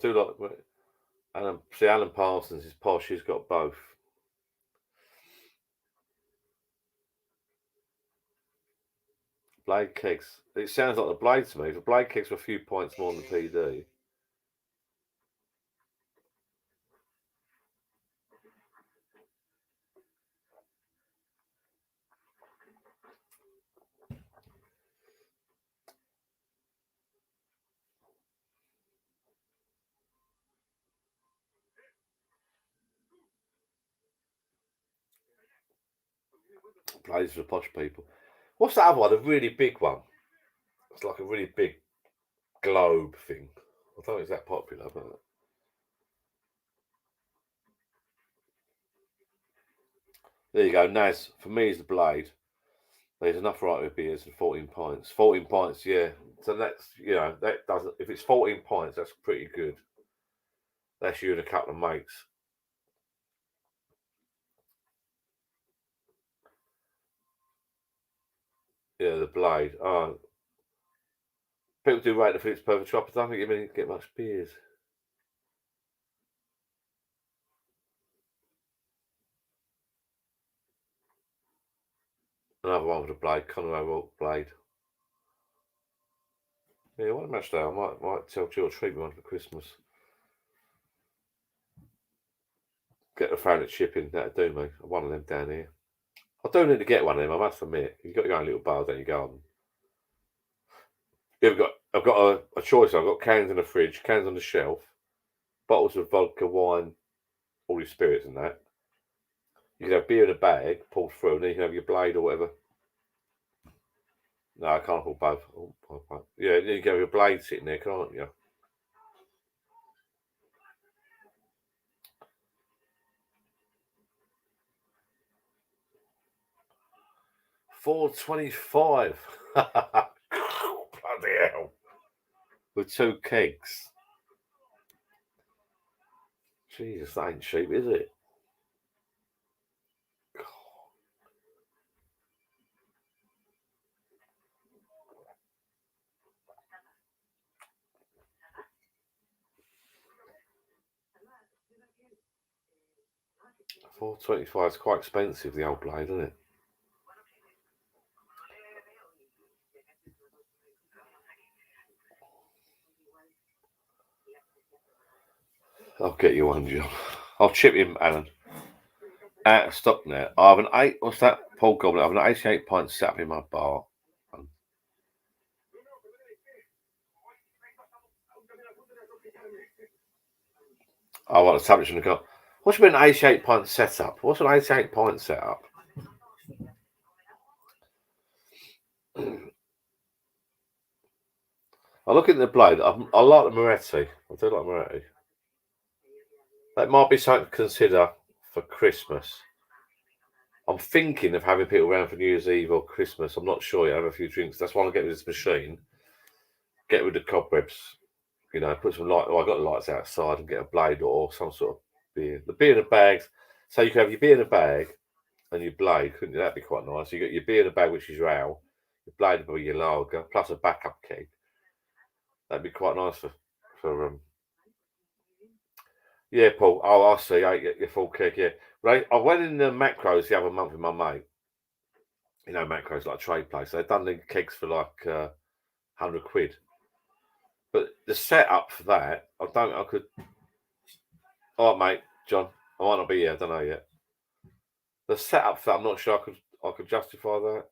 Speaker 4: do like. And see, Alan Parsons is posh. He's got both. Blade kicks. It sounds like the blade to me. The blade kicks were a few points more than the PD. Blades for the posh people. What's that other one? A really big one. It's like a really big globe thing. I don't think it's that popular, but there you go. Naz, for me, is the blade. There's enough right with beers and 14 pints. 14 pints, yeah. So that's, that doesn't. If it's 14 pints, that's pretty good. That's you and a couple of mates. Yeah, the blade. Oh, people do rate the Phillips perfect shop. I don't think you get much beers. Another one with a blade, Conor O'Rourke blade. Yeah, what a match day. I might tell Jill to treat me one for Christmas. Get the phone at shipping, that'd do me. One of them down here. I don't need to get one of them, I must admit. You've got your own little bar down your garden. I've got a choice. I've got cans in the fridge, cans on the shelf, bottles of vodka, wine, all your spirits and that. You can have beer in a bag, pulled through, and then you can have your blade or whatever. No, I can't hold both. Yeah, you can have your blade sitting there, can't you? $4.25. Bloody hell. With 2 kegs. Jesus, that ain't cheap, is it? $4.25 is quite expensive, the old blade, isn't it? I'll get you one, John. I'll chip him, Alan. Out of stock now. I have an what's that? Paul Goblin. I have an 88 pint set up in my bar. I want a tablet in the car. What's been an 88 pint setup? What's an 88 pint setup? I look at the blade. I like the Moretti. I do like Moretti. That might be something to consider for Christmas. I'm thinking of having people around for New Year's Eve or Christmas. I'm not sure yet. Have a few drinks. That's why I'm getting this machine. Get rid of the cobwebs. Put some light. Well, I got the lights outside and get a blade or some sort of beer. The beer in the bags. So you can have your beer in a bag and your blade. Couldn't you? That'd be quite nice. You got your beer in a bag, which is your ale. Your blade will be your lager, plus a backup keg. That'd be quite nice for Yeah, Paul. Oh, I see. Your full keg. Yeah. Right. I went in the Macros the other month with my mate. Macros like a trade place. They've done the kegs for like £100. But the setup for that, I could. Oh, mate, John, I might not be here. I don't know yet. The setup for that, I'm not sure I could justify that.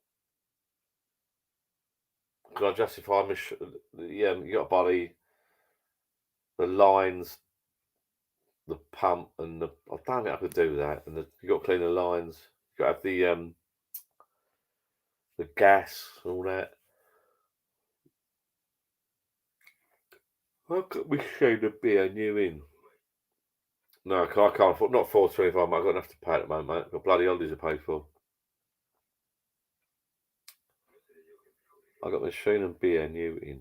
Speaker 4: Could I justify you got to buy the lines, the pump and the. I don't think I could do that. And you got to clean the lines. You got to have the gas and all that. I've got machine of beer new in. No, I can't afford. Not $4.25. I've got enough to pay at the moment, mate. I've got bloody holidays to pay for. I got machine and beer new in.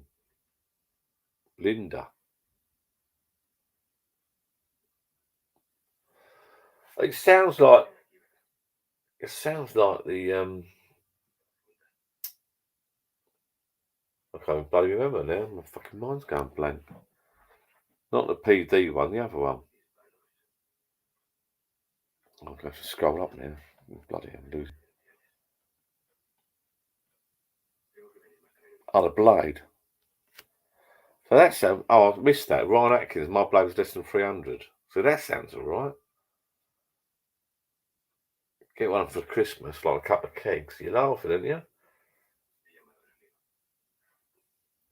Speaker 4: Linda. It sounds like the I can't bloody remember now. My fucking mind's going blank. Not the PD one, the other one. I'll go to scroll up now. Bloody hell, losing. Oh, the blade. So that sounds. Oh, I missed that. Ryan Atkins, my blade was less than 300. So that sounds all right. Get one for Christmas, like a couple of kegs. You're laughing, aren't you?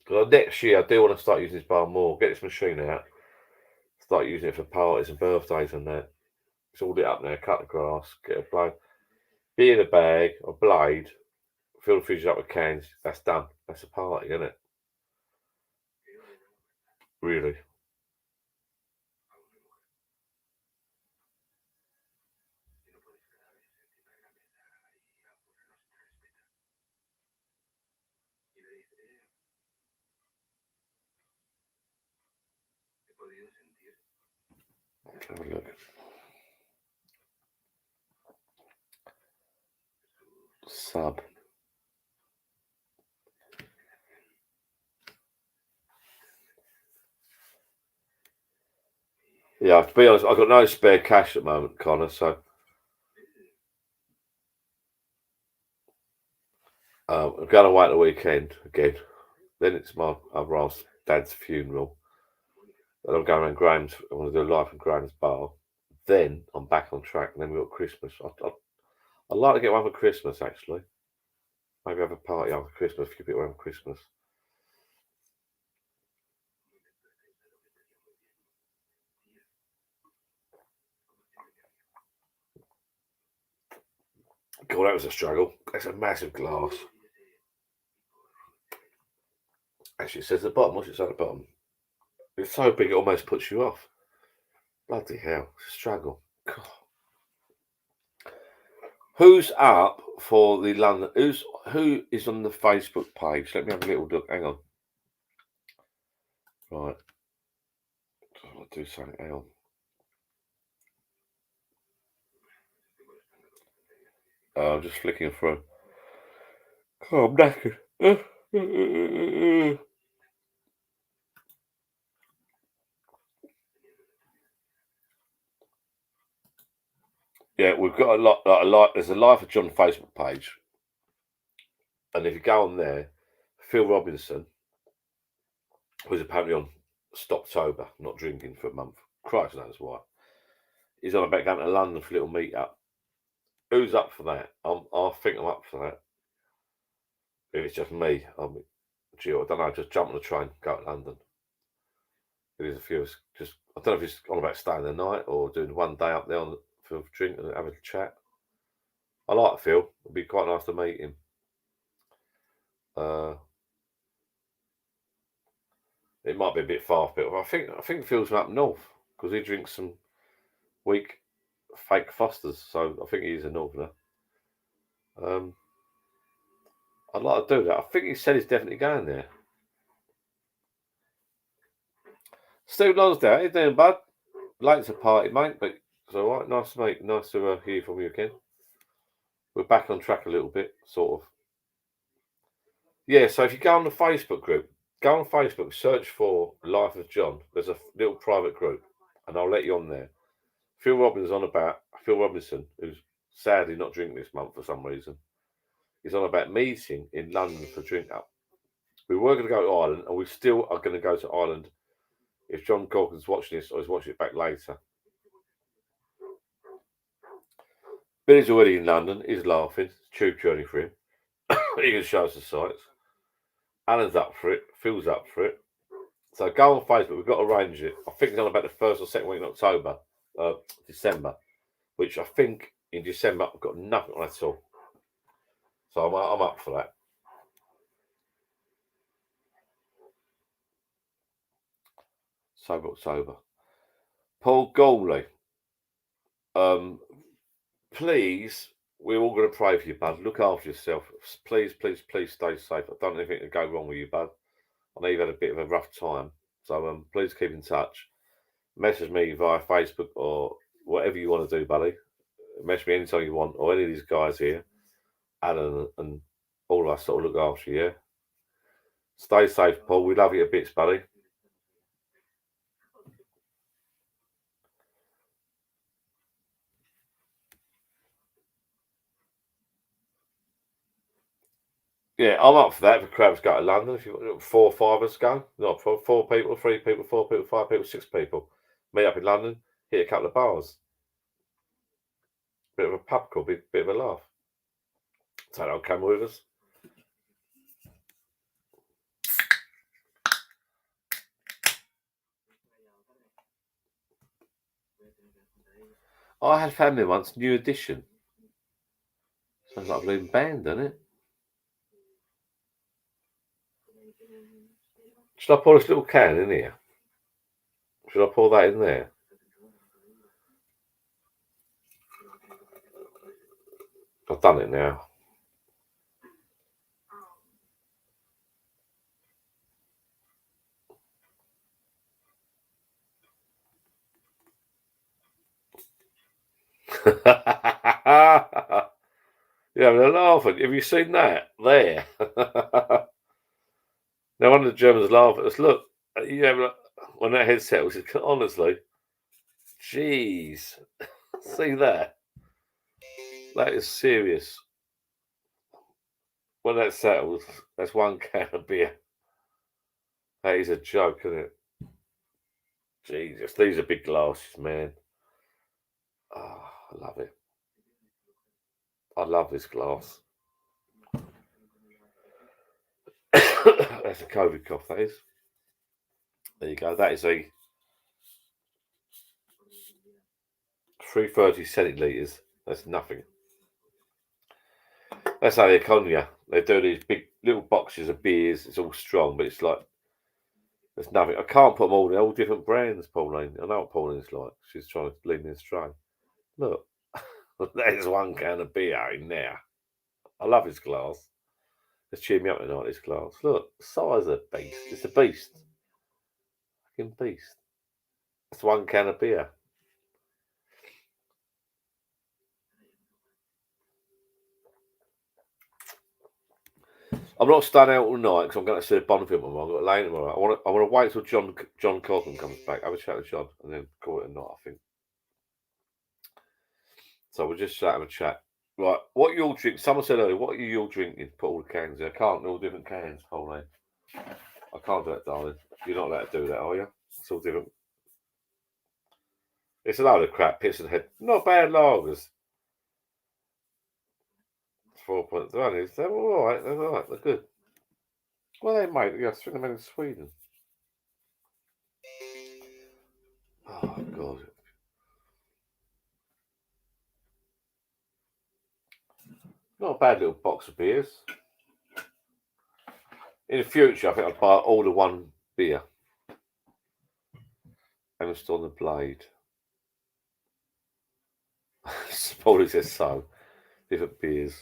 Speaker 4: Because next year I do want to start using this bar more. Get this machine out. Start using it for parties and birthdays and that. It's all lit up now. Cut the grass. Get a blade. Be in a bag, a blade. Fill the fridge up with cans. That's done. That's a party, isn't it? Really. Let's have a look. Sub. Yeah, to be honest, I've got no spare cash at the moment, Connor, so I'm going away at the weekend again. Then it's my other half's dad's funeral. Then I'm going around Graham's. I want to do a live in Graham's bar. Then I'm back on track, and then we've got Christmas. I'd like to get one for Christmas, actually. Maybe have a party after Christmas, keep it around Christmas. God, that was a struggle. That's a massive glass. Actually, it says at the bottom. What's it say at the bottom? It's so big it almost puts you off. Bloody hell, it's a struggle. God. Who's up for the London? Who is on the Facebook page? Let me have a little look. Hang on. Right. I'll do something. Hang on. I'm just flicking through. Oh, I'm knackered. Yeah, we've got a lot. There's a Life of John Facebook page, and if you go on there, Phil Robinson, who's apparently on Stoptober, not drinking for a month. Christ knows why. He's on about going to London for a little meet up. Who's up for that? I think I'm up for that. If it's just me, I don't know. Just jump on the train, go to London. There's a few of us. Just I don't know if it's on about staying the night or doing one day up there for a drink and have a chat. I like Phil. It'd be quite nice to meet him. It might be a bit far, but I think Phil's from up north because he drinks some weak fake Fosters, so I think he's a northerner. I'd like to do that. I think he said he's definitely going there. Steve Lonsdale, how you doing, bud? Late to party, mate, but it's all right. Nice to meet. Nice to hear from you again. We're back on track a little bit, sort of. Yeah, so if you go on the Facebook group, go on Facebook, search for Life of John. There's a little private group, and I'll let you on there. Phil Robinson, who's sadly not drinking this month for some reason, is on about meeting in London for drink up. We were going to go to Ireland, and we still are going to go to Ireland if John Corkin's watching this or he's watching it back later. Billy's already in London. He's laughing. It's a tube journey for him. He can show us the sights. Alan's up for it. Phil's up for it. So go on Facebook. We've got to arrange it. I think it's on about the first or second week in October, December, which I think in December I've got nothing on at all. So I'm up for that. Sober October. Paul Gawley. Please, we're all going to pray for you, bud. Look after yourself. Please, please, please stay safe. I don't want anything to go wrong with you, bud. I know you've had a bit of a rough time. So please keep in touch. Message me via Facebook or whatever you want to do, buddy. Message me anytime you want, or any of these guys here, Alan and all of us that will look after you, yeah? Stay safe, Paul. We love you to bits, buddy. Yeah, I'm up for that. If the crowds go to London, if you've got 4 or 5 of us go, not 4 people, 3 people, 4 people, 5 people, 6 people, meet up in London, hit a couple of bars. Bit of a pub crawl, bit of a laugh. So they'll come with us. I had family once, New Edition. Sounds like a blooming band, doesn't it? Should I pour this little can in here? Should I pour that in there? I've done it now. Yeah, they're laughing. Have you seen that? There. Now, one of the Germans laugh at us. Look, you have when that head settles, honestly, jeez, see that? That is serious. When that settles, that's 1 can of beer. That is a joke, isn't it? Jesus, these are big glasses, man. Oh, I love it. I love this glass. That's a COVID cough, that is. There you go. That is a 330 centilitres. That's nothing. That's how they Konya. They do these big little boxes of beers. It's all strong, but it's like there's nothing. I can't put them all in all different brands, Pauline. I know what Pauline's like. She's trying to lead me astray. Look, there's 1 can of beer in there. I love this glass. It's cheered me up tonight, this glass. Look, size of the beast. It's a beast. Fucking beast. That's 1 can of beer. I'm not staying out all night because I'm going to see a Bond film tomorrow. I've got Lane tomorrow. I want to wait till John Cotton comes back. Have a chat with John and then call it a night, I think. So we'll just have a chat. Right, what you all drink? Someone said earlier, what are you all drinking? Put all the cans in. I can't do all different cans, Pauline. I can't do that, darling. You're not allowed to do that, are you? It's all different. It's a load of crap, piss and head. Not bad lagers. 4.1. They're all right. They're all right. They're good. Well, they made. Yeah, I think they made in Sweden. Oh God. Not a bad little box of beers. In the future, I think I'd buy all the 1 beer. And it's on the blade. Paulie says so. Different beers.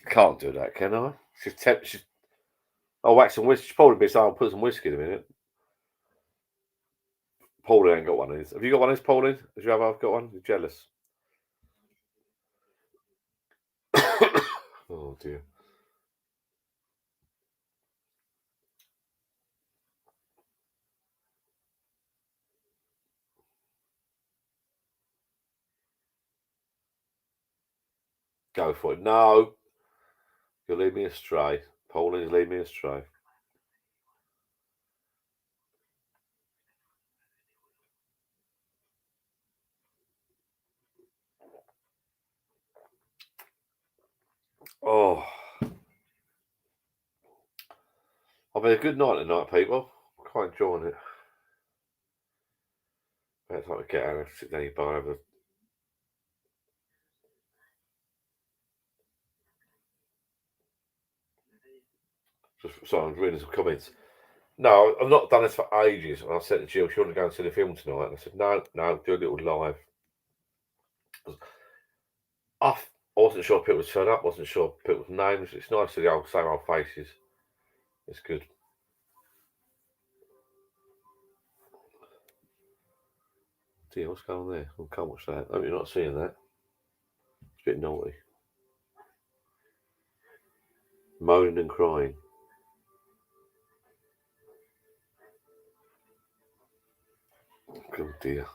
Speaker 4: Can't do that, can I? I'll whack some whiskey. Paulie be saying I'll put some whiskey in a minute. Paulie ain't got one of these. Have you got one of these, Paulie? Have you ever got one? You're jealous. Oh dear. Go for it. No. You'll lead me astray. Paulie's lead me astray. Oh. I've had a good night tonight, people. quite enjoying it. It's like to get out and sit down your bar over. Sorry, I'm reading some comments. No, I've not done this for ages. And I said to Jill, she wanted to go and see the film tonight. And I said, no, do a little live. I wasn't sure people would turn up. Wasn't sure people's names. It's nice to the same old faces. It's good. Dear, what's going on there? I can't watch that. I hope you're not seeing that. It's a bit naughty. Moaning and crying. Oh dear.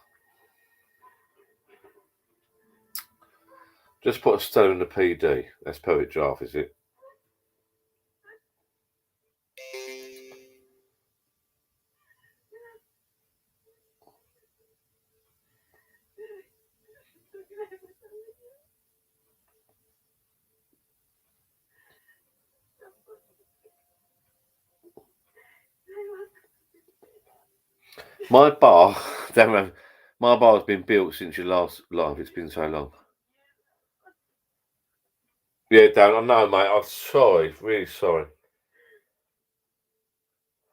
Speaker 4: Just put a stone in the PD. That's Poet Draft, is it? My bar, my bar has been built since your last live. It's been so long. Yeah, Dan, I know, mate. I'm sorry, really sorry.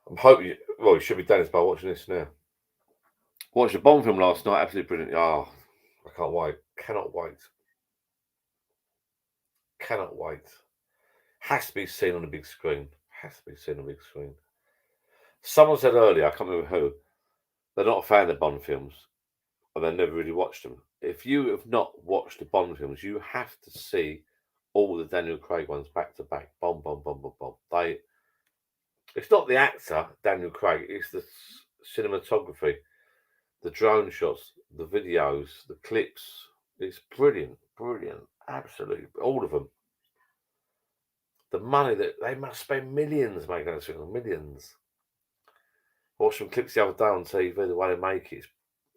Speaker 4: I'm hoping you should be done by watching this now. Watched the Bond film last night. Absolutely brilliant. Oh, I can't wait. Cannot wait. Cannot wait. Has to be seen on the big screen. Has to be seen on the big screen. Someone said earlier, I can't remember who, they're not a fan of Bond films, or they never really watched them. If you have not watched the Bond films, you have to see all the Daniel Craig ones back to back. Bond. It's not the actor, Daniel Craig, it's the cinematography, the drone shots, the videos, the clips. It's brilliant. Absolutely. All of them. The money that they must spend millions making those films, millions. I watched some clips the other day on TV, the way they make it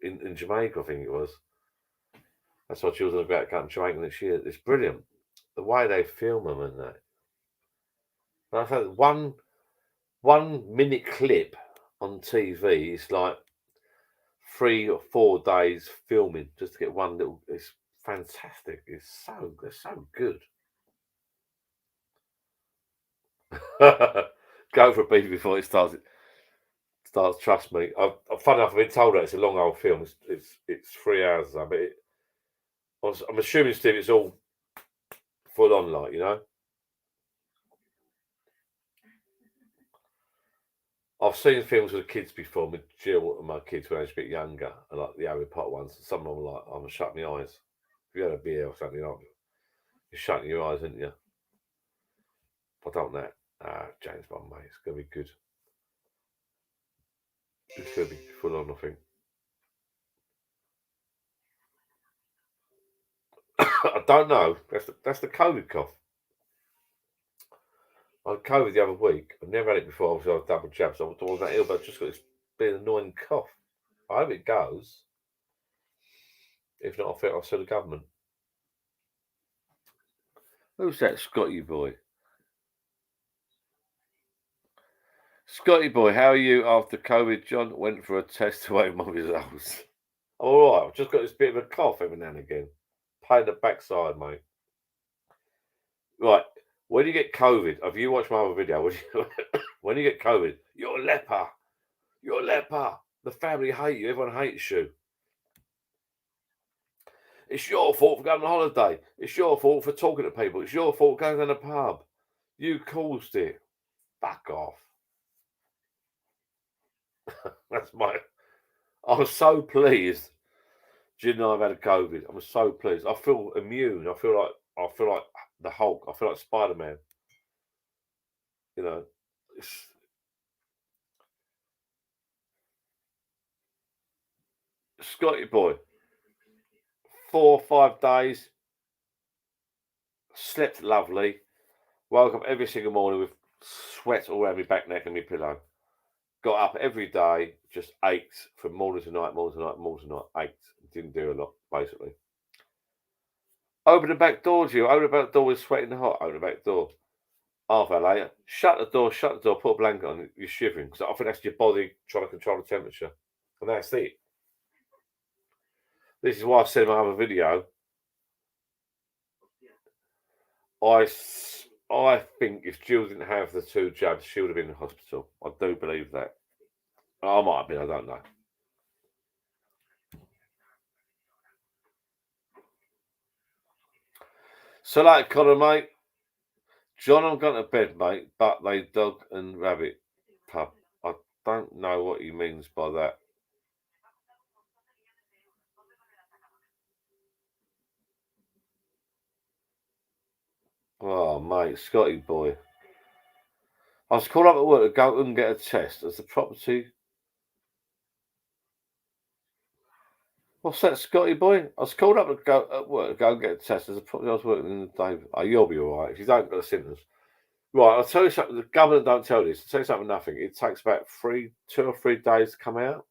Speaker 4: in Jamaica, I think it was. That's why she was about going to Jamaica this year. It's brilliant. The way they film them and that. And I thought 1 minute clip on TV is like 3 or 4 days filming just to get one little. It's fantastic. It's so good. Go for a beef before it starts. Trust me. Funny enough, I've been told that it's a long old film. It's 3 hours, but I'm assuming, Steve, it's all full on, like, you know. I've seen films with the kids before, with Jill and my kids when I was a bit younger, and like the Harry Potter ones. Some of them were like, I'm shutting my eyes. If you had a beer or something, you're shutting your eyes, aren't you? I don't know. James Bond, mate, it's gonna be good. It's gonna be full on, I think. I don't know. That's the COVID cough. I had COVID the other week. I've never had it before. Obviously, I was double jabbed, so I wasn't that ill, but I just got this bit annoying cough. I hope it goes. If not, I think I'll sue the government. Who's that Scotty boy? Scotty boy, how are you after COVID, John? Went for a test to wait my results. I'm all right. I've just got this bit of a cough every now and again. Pain in the backside, mate. Right. When you get COVID, have you watched my other video? When you get COVID, you're a leper. You're a leper. The family hate you. Everyone hates you. It's your fault for going on holiday. It's your fault for talking to people. It's your fault going to the pub. You caused it. Fuck off. I'm so pleased Jim and I've had a COVID. I'm so pleased. I feel immune. I feel like the Hulk. I feel like Spider-Man. You know, Scotty boy. 4 or 5 days. Slept lovely. Woke up every single morning with sweat all around my back, neck and my pillow. Got up every day, just ached from morning to night, ached. Didn't do a lot, basically. Open the back door, Gio. Open the back door with sweating hot. Open the back door. half hour later, shut the door, put a blanket on, you're shivering, because I think that's your body trying to control the temperature. And that's it. This is why I said in my other video, I think if Jill didn't have the 2 jabs, she would have been in hospital. I do believe that. I might have been, I don't know. So like Connor, mate, John, I'm going to bed, mate, but they dog and rabbit pub. I don't know what he means by that. Oh, mate, Scotty boy. I was called up at work to go and get a test as the property. What's that, Scotty boy? I was called up at work to go and get a test as the property I was working in the day. Oh, you'll be all right if you don't got the symptoms. Right, I'll tell you something. The government don't tell this. I'll tell you something, nothing. It takes about 2 or 3 days to come out.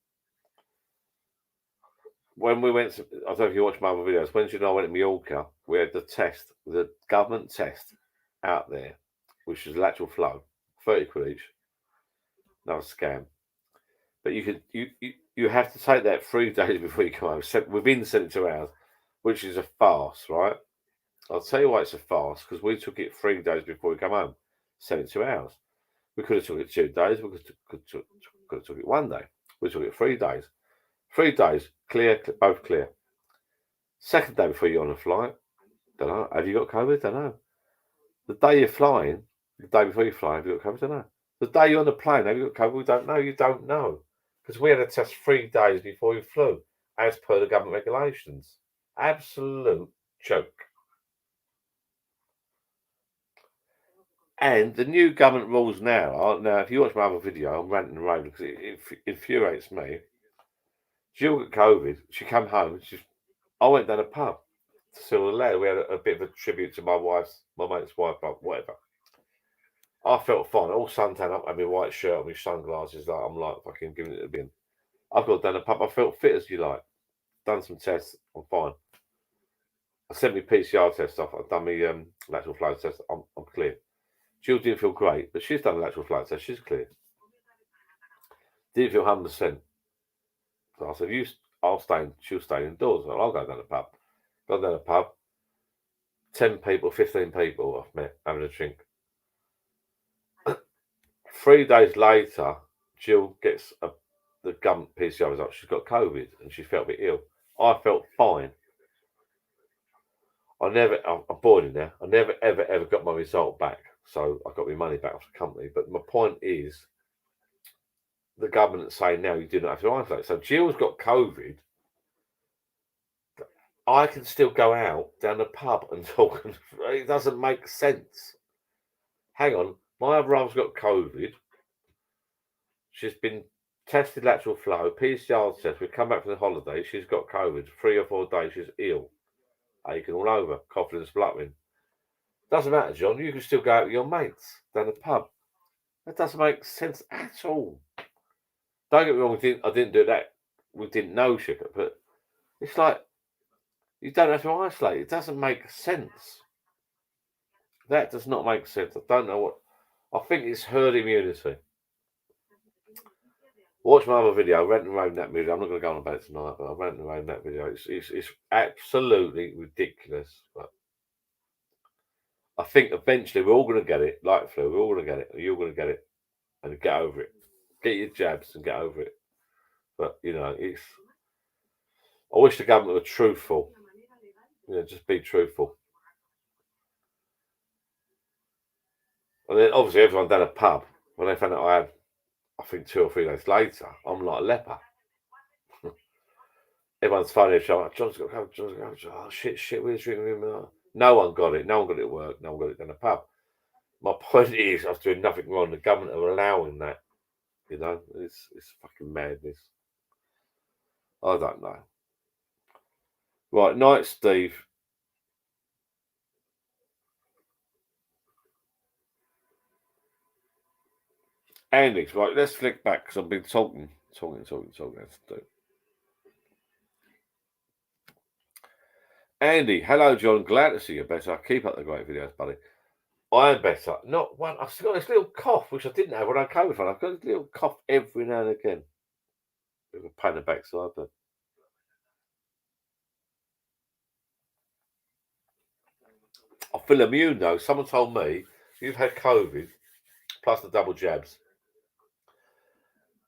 Speaker 4: When we went to, I don't know if you watched my other videos, when I went to Mallorca, we had the government test out there, which was lateral flow, 30 quid each. No scam. But you have to take that 3 days before you come home, within 72 hours, which is a farce, right? I'll tell you why it's a farce, because we took it 3 days before we come home, 72 hours. We could have took it 2 days, we could have took it 1 day. We took it 3 days. 3 days, clear, both clear. Second day before you're on a flight, don't know. Have you got COVID? Don't know. The day you're flying, the day before you fly, have you got COVID? Don't know. The day you're on the plane, have you got COVID? We don't know. You don't know. Because we had a test 3 days before we flew, as per the government regulations. Absolute joke. And the new government rules now if you watch my other video, I'm ranting and raving because it infuriates me. Jill got COVID. She came home. I went down a pub to see all the lads. We had a bit of a tribute to my mate's wife, whatever. I felt fine. All suntan up, had my white shirt and my sunglasses. I'm like fucking giving it a bin. I've got down a pub. I felt fit as you like. Done some tests. I'm fine. I sent my PCR test off. I've done my lateral flow test. I'm clear. Jill didn't feel great, but she's done a lateral flow test. She's clear. Didn't feel 100%. So I said, she'll stay indoors. Well, I'll go down the pub. Go down the pub. 10 people, 15 people I've met having a drink. 3 days later, Jill gets the government PCR result. She's got COVID and she felt a bit ill. I felt fine. I'm bored in there. I never, ever got my result back. So I got my money back off the company. But my point is, the government saying now you do not have to isolate. So Jill's got COVID. I can still go out down the pub and talk. It doesn't make sense. Hang on. My other half's got COVID. She's been tested lateral flow, PCR test. We come back from the holiday. She's got COVID. 3 or 4 days. She's ill. Aching all over. Coughing and spluttering. Doesn't matter, John. You can still go out with your mates down the pub. That doesn't make sense at all. Don't get me wrong. I didn't do that. We didn't know shit. But it's like, you don't have to isolate. It doesn't make sense. That does not make sense. I don't know what. I think it's herd immunity. Watch my other video, Rent and Road that video. I'm not going to go on about it tonight, but I Rent and Road that video. It's absolutely ridiculous. But I think eventually we're all going to get it, like flu. We're all going to get it. You're going to get it, and get over it. Get your jabs and get over it. But it's. I wish the government were truthful. Just be truthful. And then obviously everyone down a pub, when they found out I had, I think 2 or 3 days later, I'm like a leper. Everyone's phoning each other. John's got COVID. John's got COVID. Oh shit, we're drinking. No one got it. No one got it at work. No one got it down the pub. My point is, I was doing nothing wrong. The government are allowing that. It's fucking madness. I don't know. Right, night, Steve. Andy, right, let's flick back because I've been talking. Let's do. Andy, hello, John. Glad to see you better. Keep up the great videos, buddy. I am better. Not one. I've still got this little cough, which I didn't have when I came from. I've got this little cough every now and again. Bit of a pain in the backside, but I feel immune though. Someone told me you've had COVID plus the double jabs.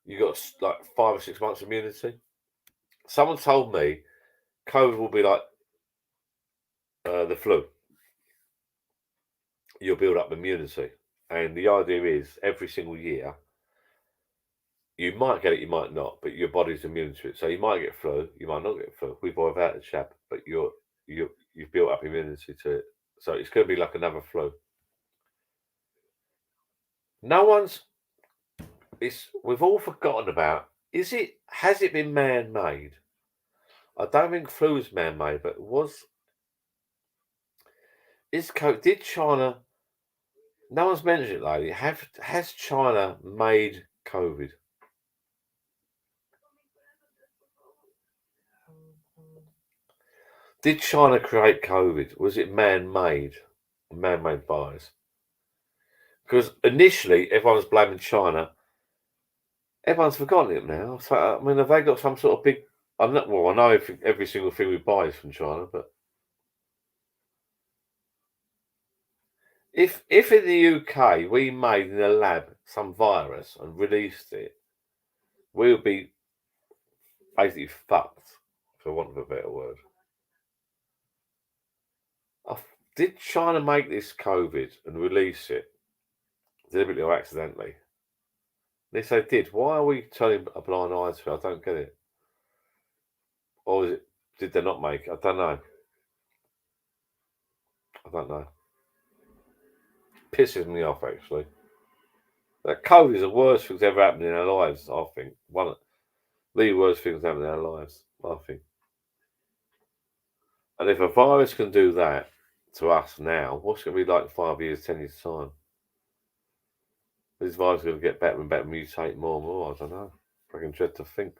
Speaker 4: You got like 5 or 6 months immunity. Someone told me COVID will be like the flu. You'll build up immunity, and the idea is every single year you might get it, you might not, but your body's immune to it. So you might get flu, you might not get flu. We've all had a jab, but you've built up immunity to it. So it's going to be like another flu. We've all forgotten about. Has it been man-made? I don't think flu is man-made, but did China? No one's mentioned it lately. Has China made COVID? Did China create COVID? Was it man-made virus? Because initially everyone was blaming China. Everyone's forgotten it now. So, I mean, have they got some sort of big? I know every single thing we buy is from China, but if in the UK we made in a lab some virus and released it, we would be basically fucked, for want of a better word. Did China make this COVID and release it deliberately or accidentally? If they did, why are we turning a blind eye to it? I don't get it. Or did they not make it? I don't know. Pisses me off, actually. That COVID is the worst thing that's ever happened in our lives, I think. One of the worst things happened in our lives, I think. And if a virus can do that to us now, what's it going to be like in 5 years, 10 years' time? This virus is going to get better and better, mutate more and more. I don't know. I can dread to think.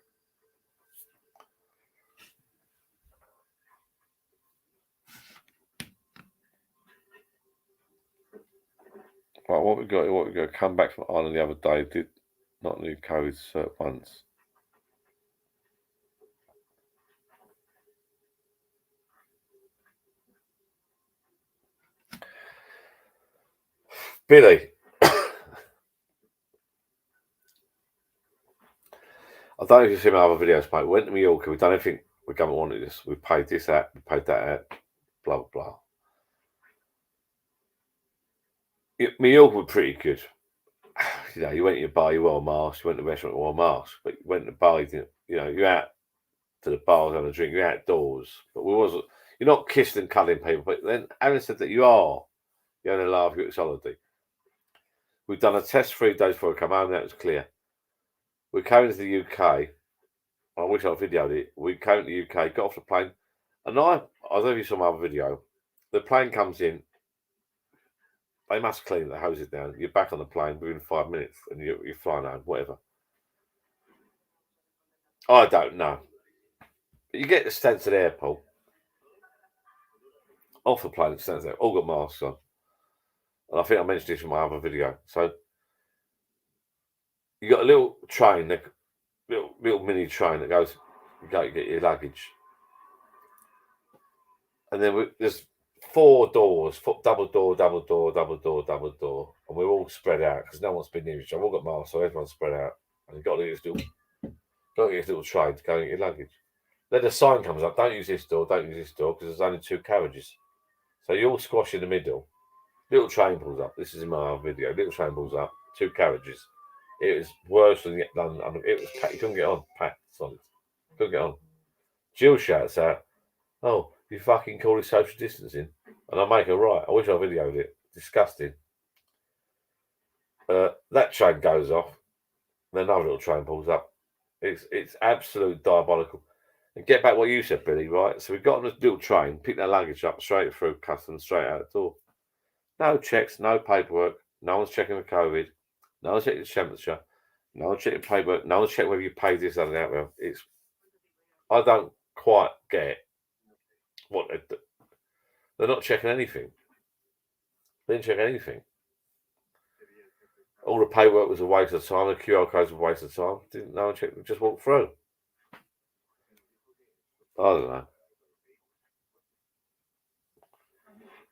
Speaker 4: Right, what we got? Come back from Ireland the other day. Did not need COVID cert once. Billy. I don't know if you've seen my other videos, mate. We went to Mallorca. We've done everything the government wanted us. We paid this out. We paid that out. Blah, blah, blah. Mallorca were pretty good. You know, you went to your bar, you wore a mask. You went to the restaurant, you wore a mask. But you went to the bar, you're out to the bars having a drink. You're outdoors. But you're not kissing and cuddling people. But then, having said that, you're only laugh, you're at holiday. We've done a test 3 days before we come home. That was clear. We came into the UK. I wish I videoed it. We came to the UK, got off the plane, and I don't know if you saw my other video. The plane comes in. They must clean the hoses down. You're back on the plane within 5 minutes, and you're flying home. Whatever. I don't know. But you get to Stansted Airport. Off the plane at Stansted, all got masks on. And I think I mentioned this in my other video. So you got a little train, little mini train that goes. You go to get your luggage, and then there's 4 doors, double door, and we're all spread out because no one's been near each other. We've all got masks, so everyone's spread out, and you've got to get this little train to go and get your luggage. Then a sign comes up: don't use this door, because there's only 2 carriages. So you all squash in the middle. Little train pulls up. This is in my video. Little train pulls up, 2 carriages. It was worse than London. I mean, it was packed. You couldn't get on. Packed, solid. Couldn't get on. Jill shouts out, "Oh, you fucking call it social distancing?" And I make her right. I wish I videoed it. Disgusting. That train goes off. Then another little train pulls up. It's absolute diabolical. And get back what you said, Billy, right? So we got on this little train, picked our luggage up straight through customs, straight out the door. No checks, no paperwork. No one's checking for COVID. No one's checking the temperature. No one's checking paperwork. No one's checking whether you paid this and that. Well, I don't quite get what they're not checking anything. They didn't check anything. All the paperwork was a waste of time. The QR codes were a waste of time. Didn't no one check. Just walked through. I don't know.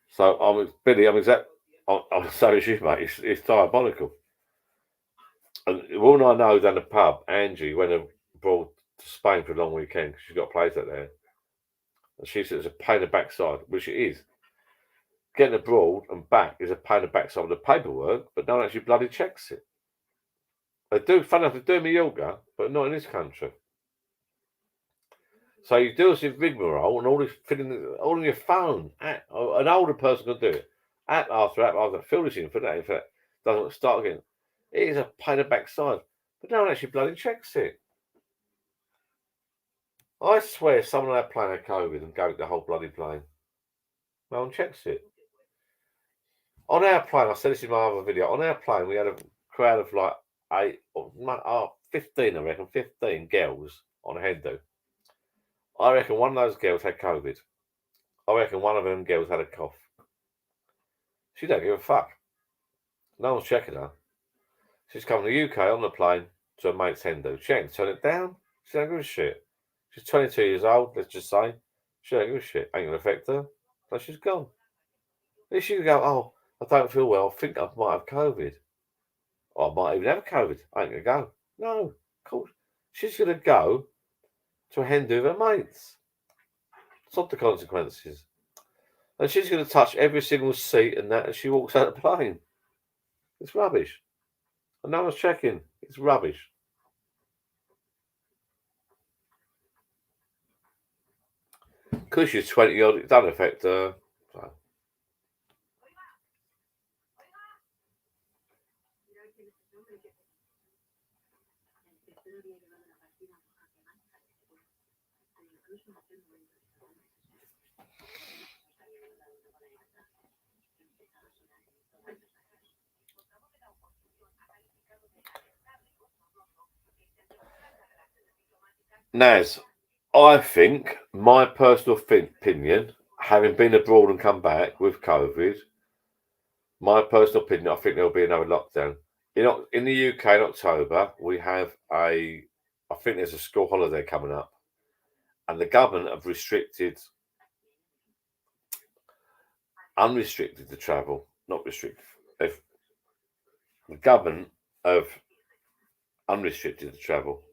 Speaker 4: So Billy. I'm the same as you, mate. It's diabolical. And the woman I know down the pub, Angie, went abroad to Spain for a long weekend because she's got a place out there. And she said it's a pain in the backside, which it is. Getting abroad and back is a pain in the backside of the paperwork, but no one actually bloody checks it. They do, funny enough, they do in Mallorca, but not in this country. So you do this rigmarole and all this filling all on your phone. An older person can do it. App after app after fill this in for that. In fact, doesn't start again. It is a pain in the backside, but no one actually bloody checks it. I swear someone on that plane had COVID and go the whole bloody plane. No one checks it. On our plane, I said this in my other video, on our plane we had a crowd of like 15, I reckon, 15 girls on a Hindu. I reckon one of those girls had COVID. I reckon one of them girls had a cough. She don't give a fuck. No one's checking her. She's coming to the UK on the plane to a mate's Hindu. She ain't turn it down. She don't give a shit. She's 22 years old, let's just say. She don't give a shit. Ain't going to affect her. So she's gone. If she could go, oh, I don't feel well. I think I might have COVID. Or I might even have COVID. I ain't going to go. No, of course. She's going to go to a Hindu with her mates. Stop the consequences. And she's going to touch every single seat and that as she walks out of the plane. It's rubbish. And no one's checking. It's rubbish. Because she's 20 odd, it doesn't affect her. So. Naz, I think, my personal opinion, having been abroad and come back with COVID, my personal opinion, I think there'll be another lockdown. In the UK in October, we have I think there's a school holiday coming up. And the government have unrestricted the travel, not restricted. The government have unrestricted the travel.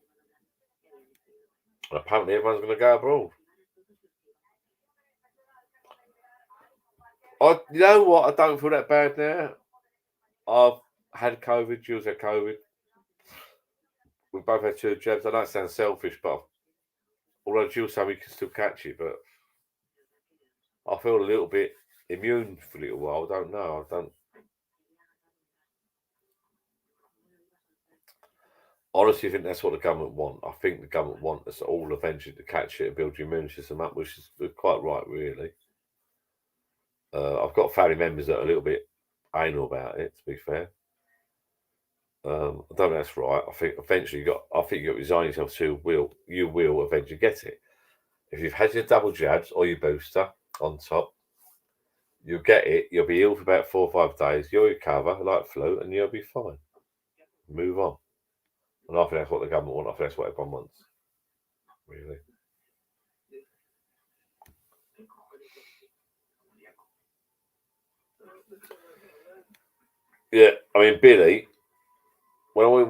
Speaker 4: And apparently everyone's going to go abroad. You know what? I don't feel that bad now. I've had COVID. Jules had COVID. We both had 2 jabs. I know it sounds selfish, but although Jules said we can still catch it, but I feel a little bit immune for a little while. I don't know. I honestly think that's what the government want. I think the government want us all eventually to catch it and build your immune system up, which is quite right, really. I've got family members that are a little bit anal about it, to be fair. I don't know that's right. I think eventually you got to resign yourself to you will eventually get it. If you've had your double jabs or your booster on top, you'll get it. You'll be ill for about 4 or 5 days. You'll recover like flu, and you'll be fine. Move on. And I think that's what the government wants. I think that's what everyone wants. Really. Yeah, I mean, Billy, when I'm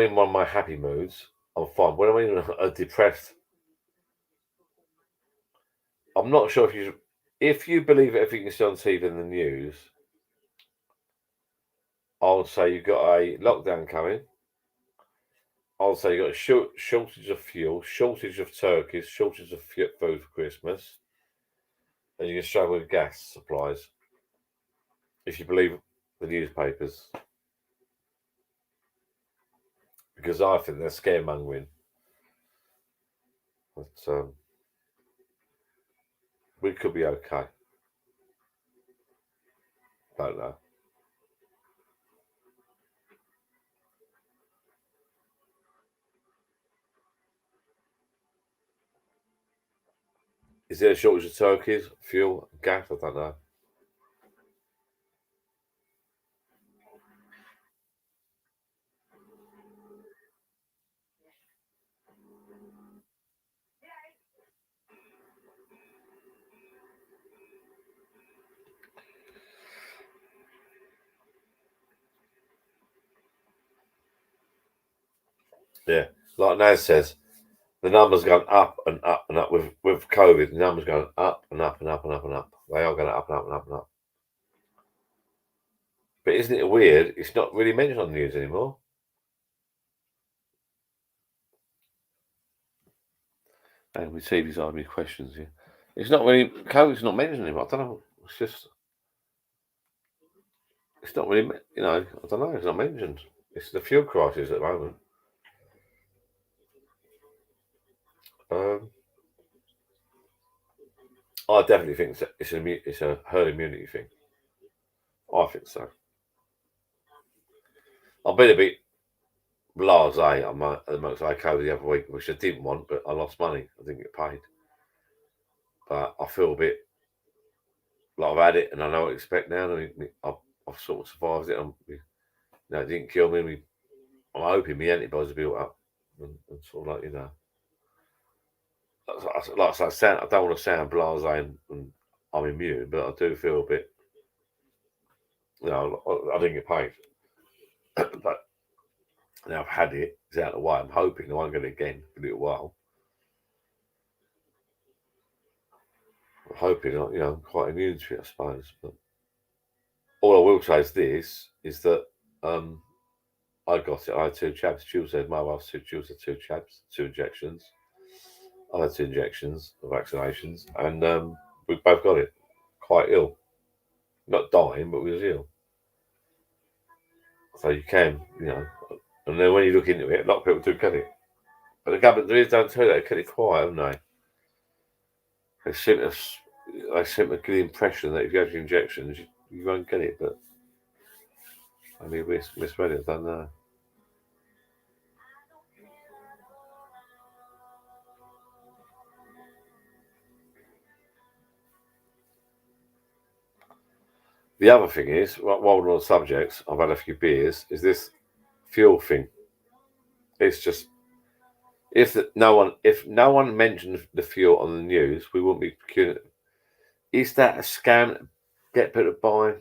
Speaker 4: in one of my happy moods, I'm fine. When I'm in a depressed, I'm not sure if you believe everything you see on TV and the news, I'll say you've got a lockdown coming. I'll say you've got a shortage of fuel, shortage of turkeys, shortage of food for Christmas, and you're going to struggle with gas supplies. If you believe the newspapers. Because I think they're scaremongering. But we could be okay. Don't know. Is there a shortage of turkeys, fuel, gas? I don't know. Yeah, like Naz says, the numbers going up and up and up with COVID. The numbers going up and up and up and up and up. They are going up and up and up and up. But isn't it weird? It's not really mentioned on the news anymore.
Speaker 1: And we see these army questions here. It's not really, COVID's not mentioned anymore. I don't know. It's just, it's not really, you know, I don't know. It's not mentioned. It's the fuel crisis at the moment. I definitely think it's a herd immunity thing. I think so. I've been a bit blasé on the motorway COVID the other week, which I didn't want, but I lost money. I didn't get paid. But I feel a bit like I've had it and I know what to expect now. I mean, I've sort of survived it. You know, it didn't kill me. I'm hoping my antibodies are built up and sort of like, you know. Like I say, I don't want to sound blasé and I'm immune, but I do feel a bit, you know, I didn't get paid. But now I've had it, it's out of the way. I'm hoping I won't get it again for a little while. I'm hoping, you know, I'm quite immune to it, I suppose. But all I will say is this, is that I got it. I had 2 jabs. Jules said my wife's 2 jabs, 2 jabs, 2 injections. I had 2 injections, vaccinations, and we both got it. Quite ill. Not dying, but we was ill. So you can, you know, and then when you look into it, a lot of people do get it. But the government don't tell you they get it quiet, haven't they? They seem to give the impression that if you have your injections, you won't get it, but I mean, misread it, I don't know. The other thing is, while we're on subjects, I've had a few beers, is this fuel thing. It's just, if no one mentioned the fuel on the news, we wouldn't be procuring it. Is that a scam to get people to buy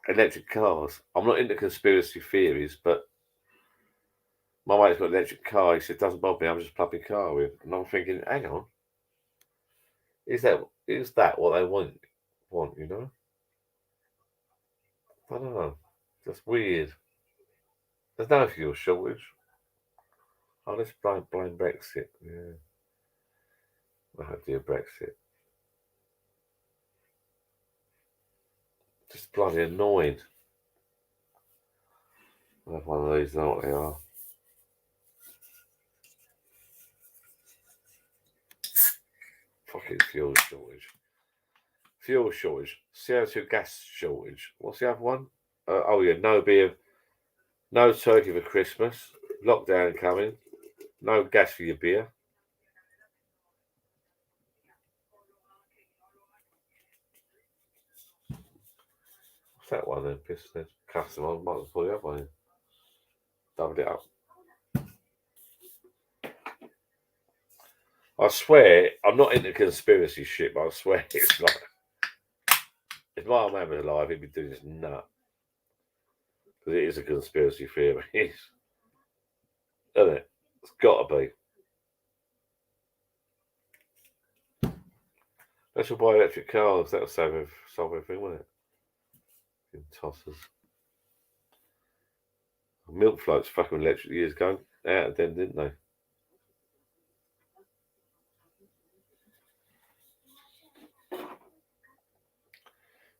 Speaker 1: electric cars? I'm not into conspiracy theories, but my mate's got an electric car. He said, it doesn't bother me, I'm just plugging my car with. And I'm thinking, hang on. Is that what they want, you know? I don't know. That's weird. There's no fuel shortage. Oh, let's blame Brexit. Yeah. Oh dear, Brexit. Just bloody annoying. I have one of these, know what they are. Fucking fuel shortage. Fuel shortage. CO2 gas shortage. What's the other one? Oh yeah, no beer. No turkey for Christmas. Lockdown coming. No gas for your beer. What's that one then? Business customer. Might as well pull the other one in. Doubled it up. I swear, I'm not into conspiracy shit, but I swear it's like, if my old man was alive, he'd be doing this nut. Because it is a conspiracy theory. Isn't it? It's got to be. Let's all buy electric cars. That'll solve everything, won't it? In tossers. Milk floats fucking electric years ago. Out of them, didn't they?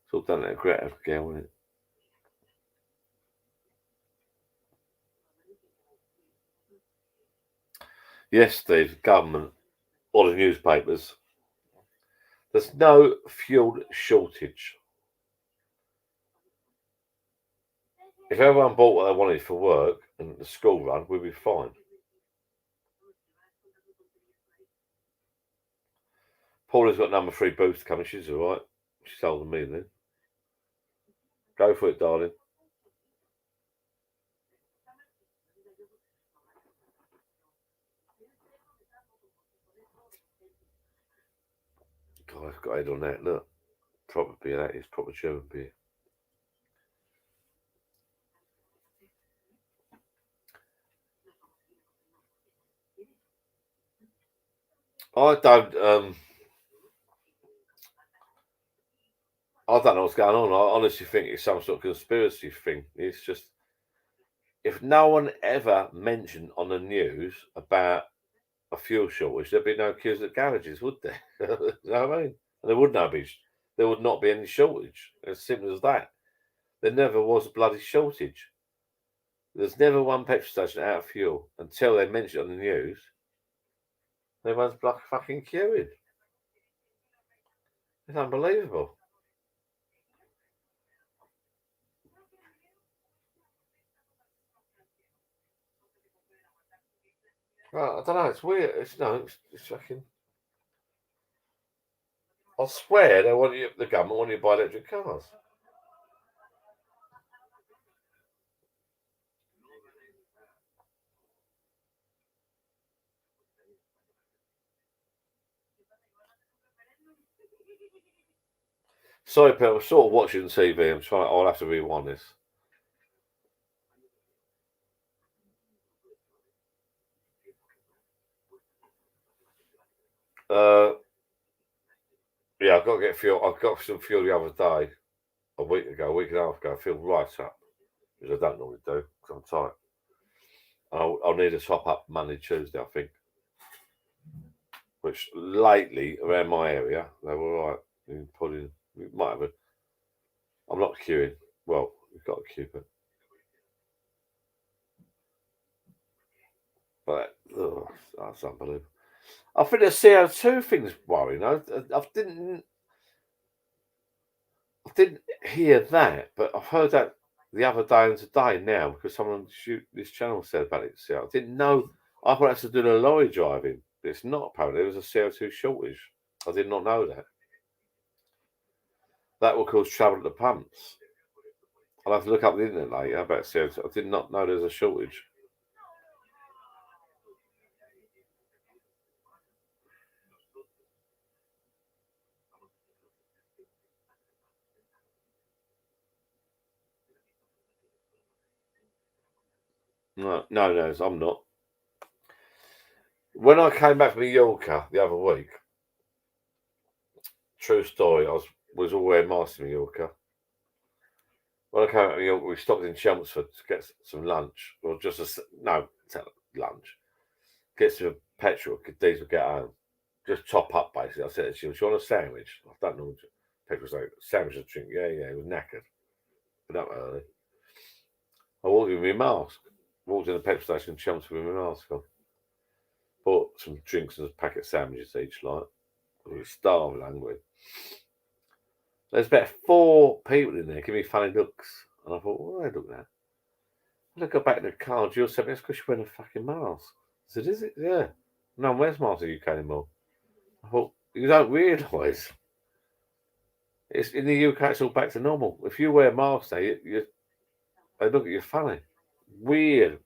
Speaker 1: It's all done at a greater scale, isn't it? Yes, Steve, government or the newspapers. There's no fuel shortage. If everyone bought what they wanted for work and the school run, we'd be fine. Paula's got number 3 boost coming. She's all right. She's older than me then. Go for it, darling.
Speaker 4: God, I've got head on that. Look, proper beer. That is proper German beer. I don't know what's going on. I honestly think it's some sort of conspiracy thing. It's just, if no one ever mentioned on the news about a fuel shortage, there'd be no queues at garages, would there? You know what I mean? There would not be any shortage. As simple as that. There never was a bloody shortage. There's never one petrol station out of fuel until they mention it on the news. Everyone's fucking queuing. It's unbelievable. Well, I don't know. It's weird. It's fucking. I swear the government want you to buy electric cars. Sorry, Peter, I'm sort of watching TV. I'll have to rewind this. Yeah, I've got to get fuel. I've got some fuel the other day, a week and a half ago. I feel right up, which I don't normally do because I'm tired. I'll need a top up Monday, Tuesday, I think. Which lately around my area they were all right. You might have a. I'm not queuing. Well, we've got to queue, but that's unbelievable. I think the CO2 thing's worrying. I didn't hear that, but I've heard that the other day and today now because someone this channel said about it. I didn't know. I thought that's to do with lorry driving. It's not apparently. There was a CO2 shortage. I did not know that. That will cause trouble at the pumps. I'll have to look up the internet later about CO2. I did not know there's a shortage. No, I'm not. When I came back from Mallorca the other week, true story, I was all wearing masks in Mallorca. When I came back from Mallorca, we stopped in Chelmsford to get some lunch, or lunch. Get some petrol, diesel, get home. Just top up, basically. I said to him, "Do you want a sandwich?" I don't know. Petrol sandwich and drink. Yeah, it was knackered. But not early. I walked in with my mask. Walked in the petrol station in Chelmsford with my mask on. Bought some drinks and a packet of sandwiches each, like. I was starving, hungry. There's about 4 people in there giving me funny looks. And I thought, what are they looking at? When I got back in the car, Jill said, "That's because you're wearing a fucking mask." I said, "Is it?" "Yeah." "No one wears masks in the UK anymore." I thought, you don't realise. It's in the UK, it's all back to normal. If you wear a mask, they look at you funny. Weird.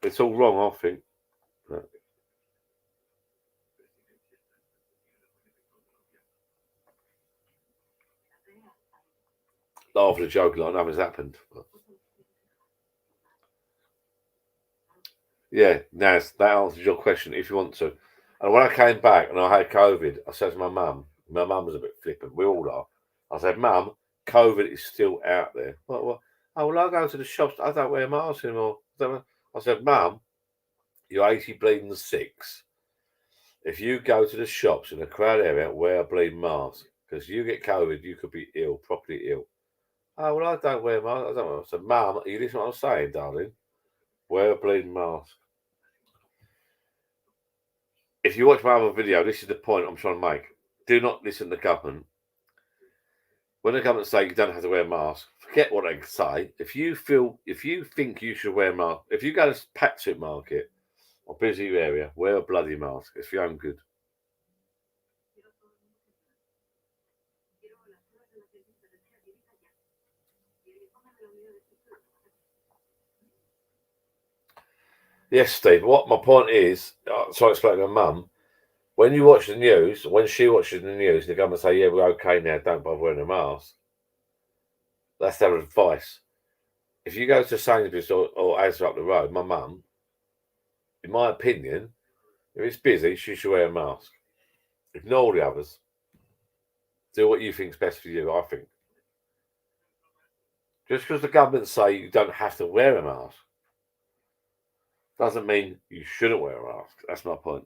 Speaker 4: It's all wrong, I think. Laugh at a joke like nothing's happened. Yeah, that answers your question if you want to. And when I came back and I had COVID, I said to my mum was a bit flippant, we all are. I said, "Mum, COVID is still out there." What? "Oh, well, I go to the shops, I don't wear masks anymore." I said, "Mum, you're 86. If you go to the shops in a crowd area, wear a bleeding mask. Because you get COVID, you could be ill, properly ill." "Oh, well, I don't wear a mask." I said, "Mum, you listen to what I'm saying, darling? Wear a bleeding mask." If you watch my other video, this is the point I'm trying to make. Do not listen to the government. When the government say you don't have to wear a mask, forget what they say. If you think you should wear a mask, if you go to a packed supermarket or busy area, wear a bloody mask. It's for your own good. Yes, Steve. What my point is, so I explained to my mum, when you watch the news, when she watches the news, the government say, "Yeah, we're okay now. Don't bother wearing a mask." That's their advice. If you go to Sainsbury's or Asda up the road, my mum, in my opinion, if it's busy, she should wear a mask. Ignore the others. Do what you think's best for you, I think. Just because the government say you don't have to wear a mask doesn't mean you shouldn't wear a mask. That's my point.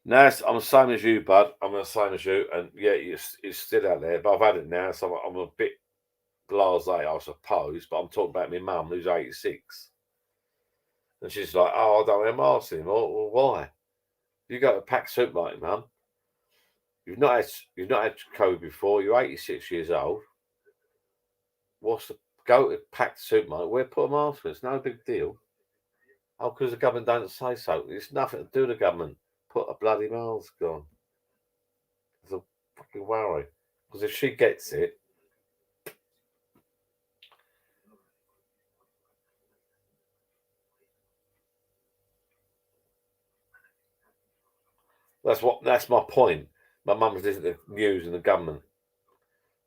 Speaker 4: No, I'm the same as you, bud. I'm the same as you. And yeah, it's still out there, but I've had it now, so I'm a bit blasé, I suppose. But I'm talking about my mum, who's 86. And she's like, "Oh, I don't wear masks anymore." Well, why? You go to a packed supermarket, mum. You've not had COVID before. You're 86 years old. Go to a packed supermarket? Put a mask on. It's no big deal. Oh, because the government don't say so. It's nothing to do with the government. Put a bloody mask on. It's a fucking worry. Because if she gets it, that's my point. My mum's listening to the news and the government.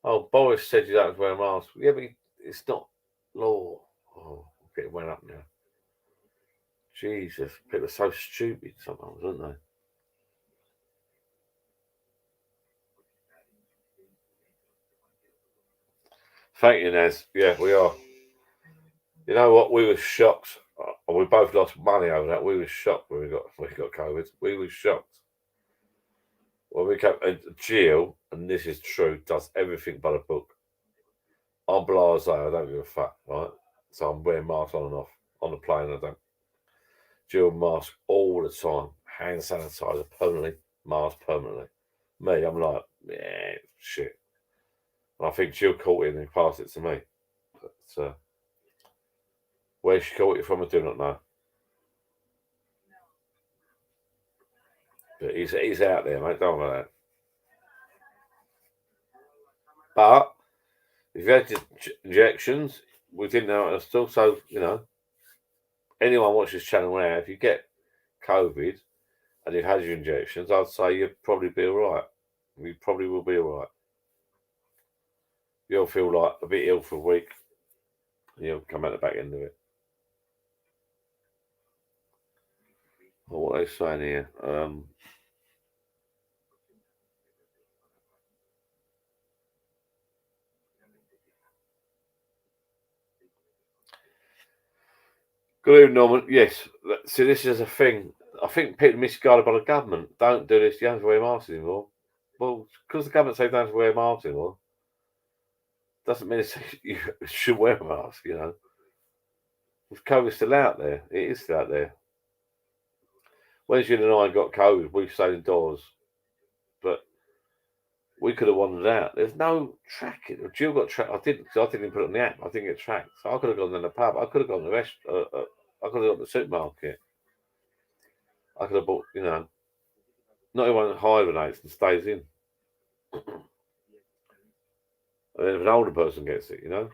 Speaker 4: Oh, Boris said you don't have to wear a mask. Yeah, but it's not law. Oh, I'm getting wound up now. Jesus, people are so stupid sometimes, aren't they? Thank you, Naz. Yeah, we are. You know what? We were shocked. We both lost money over that. We were shocked when we got COVID. We were shocked. Well, we came, and Jill, and this is true, does everything by the book. I'm blasé, I don't give a fuck, right? So I'm wearing masks on and off. On the plane, I don't. Jill mask all the time. Hand sanitizer permanently, mask permanently. Me, I'm like, yeah, shit. And I think Jill caught it and passed it to me. But, where she caught it from, I do not know. But he's out there, mate. Don't worry about that. But if you had injections, we didn't know it still. So, anyone watches this channel now, if you get COVID and you've had your injections, I'd say you'd probably be all right. You probably will be all right. You'll feel like a bit ill for a week, and you'll come out the back end of it. Well, what are they saying here? Good evening, Norman. Yes, see, this is a thing. I think people misguided by the government. Don't do this. You don't have to wear masks anymore. Well, because the government say you don't have to wear masks anymore, doesn't mean you should wear a mask, If COVID's still out there, it is still out there. When Jill and I got COVID, we stayed indoors, but we could have wandered out. There's no tracking. Jill got tracked. I didn't put it on the app. I didn't get tracked. So I could have gone to the pub. I could have gone to the restaurant. I could have gone to the supermarket. I could have bought, not everyone hibernates and stays in. And then if an older person gets it, I'm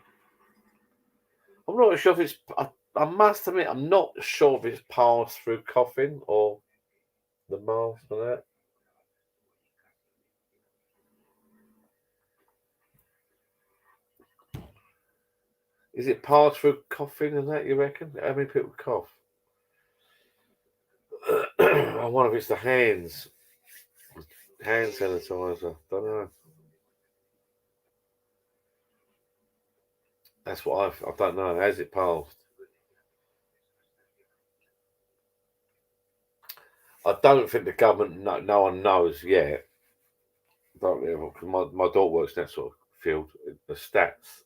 Speaker 4: not sure if it's. I must admit, I'm not sure if it's passed through coughing or the mask and that. Is it passed through coughing and that, you reckon? How many people cough? I wonder if it's the hand sanitizer. Don't know. That's what I don't know. Has it passed? I don't think the government, no one knows yet. My daughter works in that sort of field. The stats.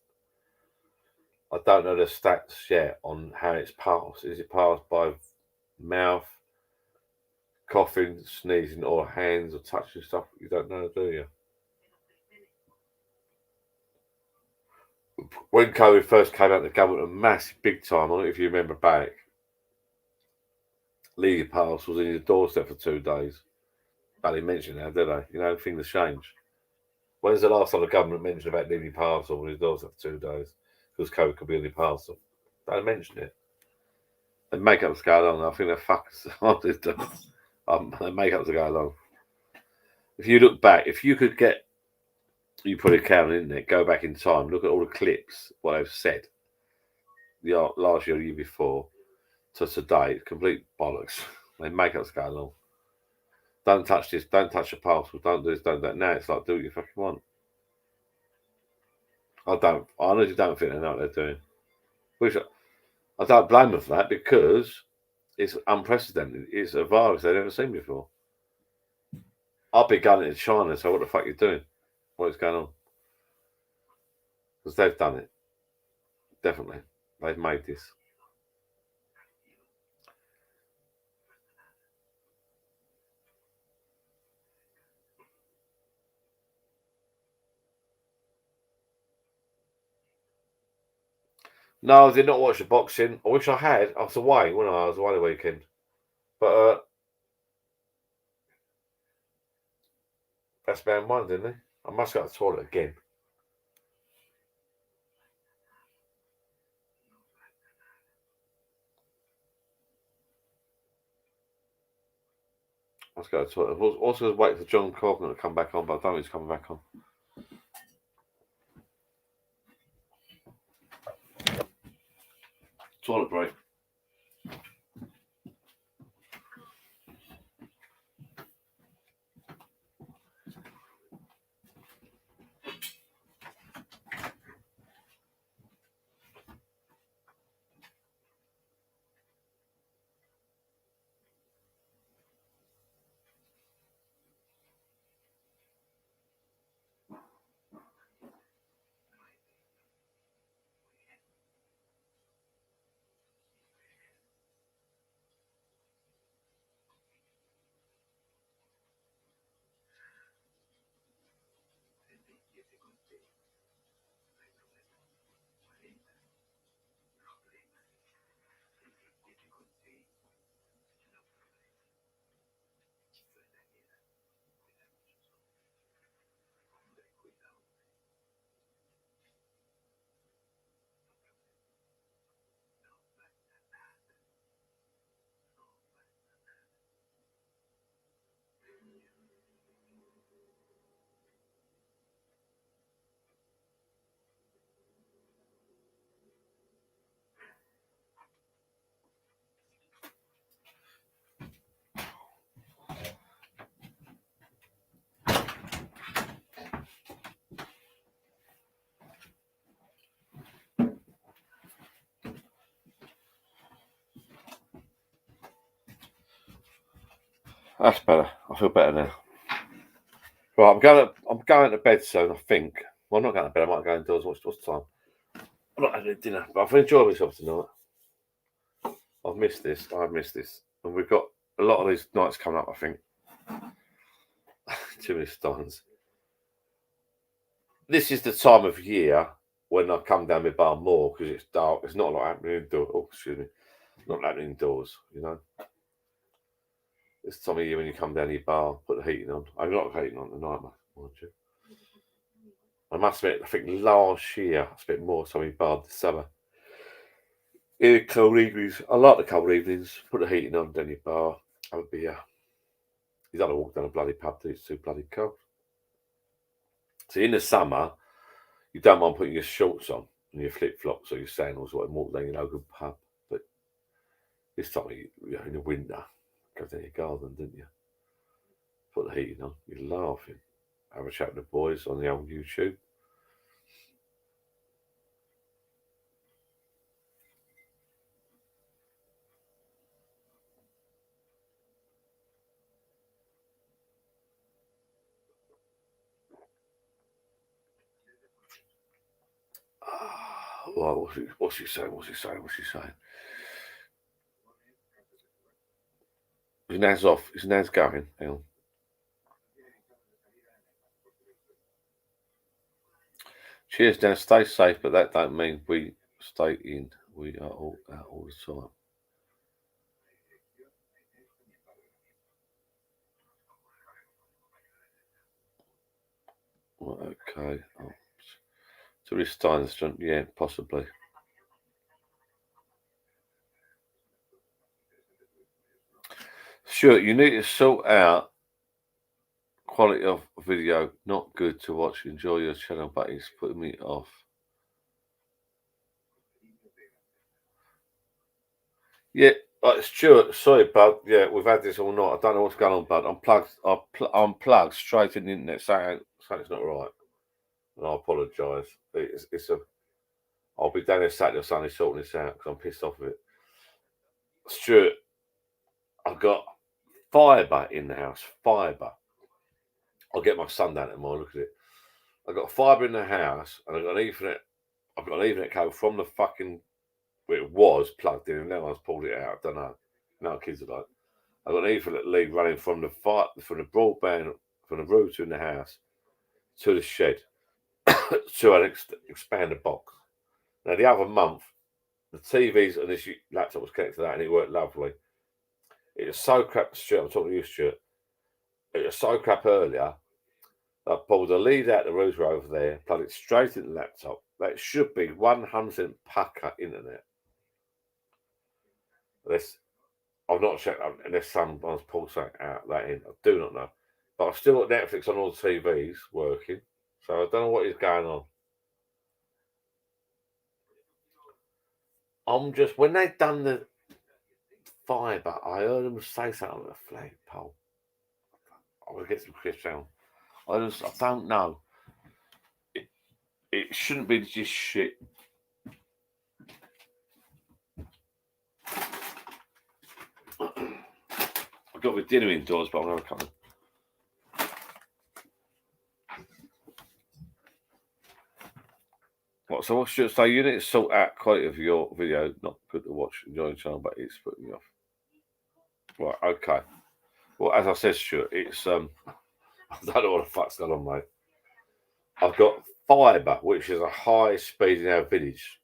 Speaker 4: I don't know the stats yet on how it's passed. Is it passed by mouth, coughing, sneezing, or hands, or touching stuff? You don't know, do you? When COVID first came out, the government were massive, big time. I don't know if you remember back. Legal Pass was in your doorstep for 2 days. But they mentioned that, did they? Things have changed. When's the last time the government mentioned about leaving parcel on his doorstep for 2 days? Because COVID could be in the parcel. Don't mention it. They make up to go along. I think they're fuckers. They make up to go along. If you look back, if you could get, you put a count on the internet, go back in time, look at all the clips, what they've said, last year, the year before, to today, it's complete bollocks. They make up to go along. Don't touch this, don't touch the parcel, don't do this, don't do that. Now it's like, do what you fucking want. I honestly don't think they know what they're doing. Which I don't blame them for that, because it's unprecedented. It's a virus they've never seen before. I'll be going into China, so what the fuck are you doing? What is going on? Because they've done it. Definitely. They've made this. No, I did not watch the boxing. I wish I had. I was away, wasn't I? I was away the weekend. But that's man won, didn't he? I must go to the toilet again. Let's go to the toilet. I was also waiting for John Corgan to come back on, but I don't think he's coming back on. Toilet break. That's better. I feel better now. Right, I'm going to bed soon, I think. Well, I'm not going to bed. I might go indoors. What's the time? I'm not having dinner, but I've enjoyed myself tonight. I've missed this. And we've got a lot of these nights coming up, I think. Too many stones. This is the time of year when I come down my bar more, because it's dark. It's not like happening indoors. Oh, excuse me. Not happening indoors, you know. It's the time of year when you come down your bar, put the heating on. I've got the heating on tonight, mind you. I must admit, I think last year I spent more time in bar this summer. In the cold evenings, I like the cold evenings. Put the heating on down your bar, have a beer. You don't walk down a bloody pub, it's too bloody cold. So in the summer, you don't mind putting your shorts on and your flip flops or your sandals or walk down your local pub. But this time, in the winter, go down your garden, didn't you? Put the heating on, you're laughing. Have a chat with the boys on the old YouTube. Well, what's he saying? His nan's off. His nan's going. Hang on. Cheers, Dan. Stay safe, but that don't mean we stay in. We are all out all the time.
Speaker 1: Well, okay. Oh. To this Steinstrom, yeah, possibly. Sure, you need to sort out quality of video. Not good to watch. Enjoy your channel, but it's putting me off. Yeah, Stuart, sorry, bud. Yeah, we've had this all night. I don't know what's going on, bud. I'm plugged straight in the internet. Something's not right. And I apologise. I'll be down there Saturday or Sunday sorting this out because I'm pissed off with it. Stuart, I've got fibre in the house. Fibre. I'll get my son down tomorrow. Look at it. I've got fibre in the house, and I've got an Ethernet. I've got an Ethernet cable from the fucking where it was plugged in, and now I've pulled it out. I don't know. Now kids are like, I've got an Ethernet lead running from the broadband from the router in the house to the shed to an expanded box. Now the other month, the TVs and this laptop was connected to that, and it worked lovely. It was so crap, Stuart. I'm talking to you, Stuart. It was so crap earlier. I pulled the lead out the router over there, plugged it straight into the laptop. That should be 100% pucker internet. I've not checked unless someone's pulled something out that in. I do not know. But I've still got Netflix on all the TVs working. So I don't know what is going on. When they've done the fibre, I heard them say something on the flagpole. I'm going to get some crisps down. I don't know. It shouldn't be just shit. I've got my dinner indoors, but I'm not coming. So what should I say? You need to sort out quality of your video. Not good to watch. Enjoying the channel, but it's putting me off. Right, okay. Well, as I said, Stuart, it's I don't know what the fuck's going on, mate. I've got fibre, which is a high speed in our village,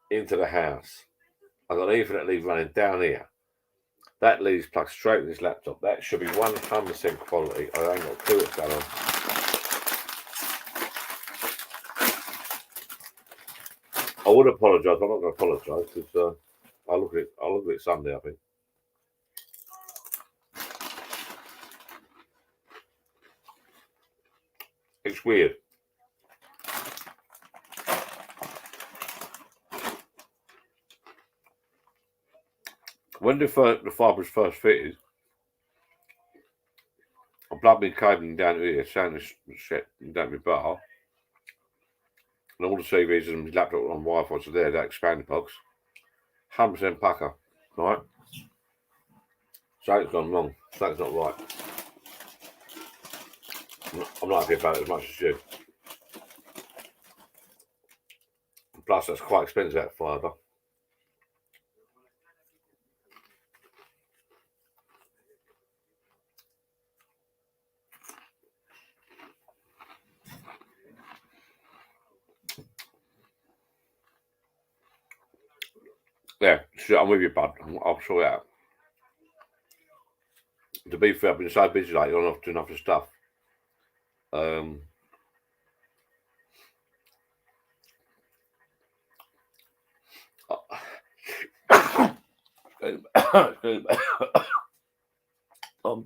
Speaker 1: into the house. I've got an Ethernet lead running down here. That lead's plugged straight in this laptop. That should be 100% quality. I ain't got a clue what's going on. I would apologise. I'm not going to apologise because I'll look at it Sunday, I think. It's weird. When the fibre was first fitted, I plugged my cabling down here, sound down my bar, and all the TVs and my laptop on Wi-Fi, so there, that expanded box, 100% pucker, right? Something's gone wrong. Something's not right. I'm not happy about it as much as you. Plus, that's quite expensive, that fibre. Yeah, sure, I'm with you, bud. I'll sort it out. To be fair, I've been so busy lately, I'm not doing enough stuff. I'm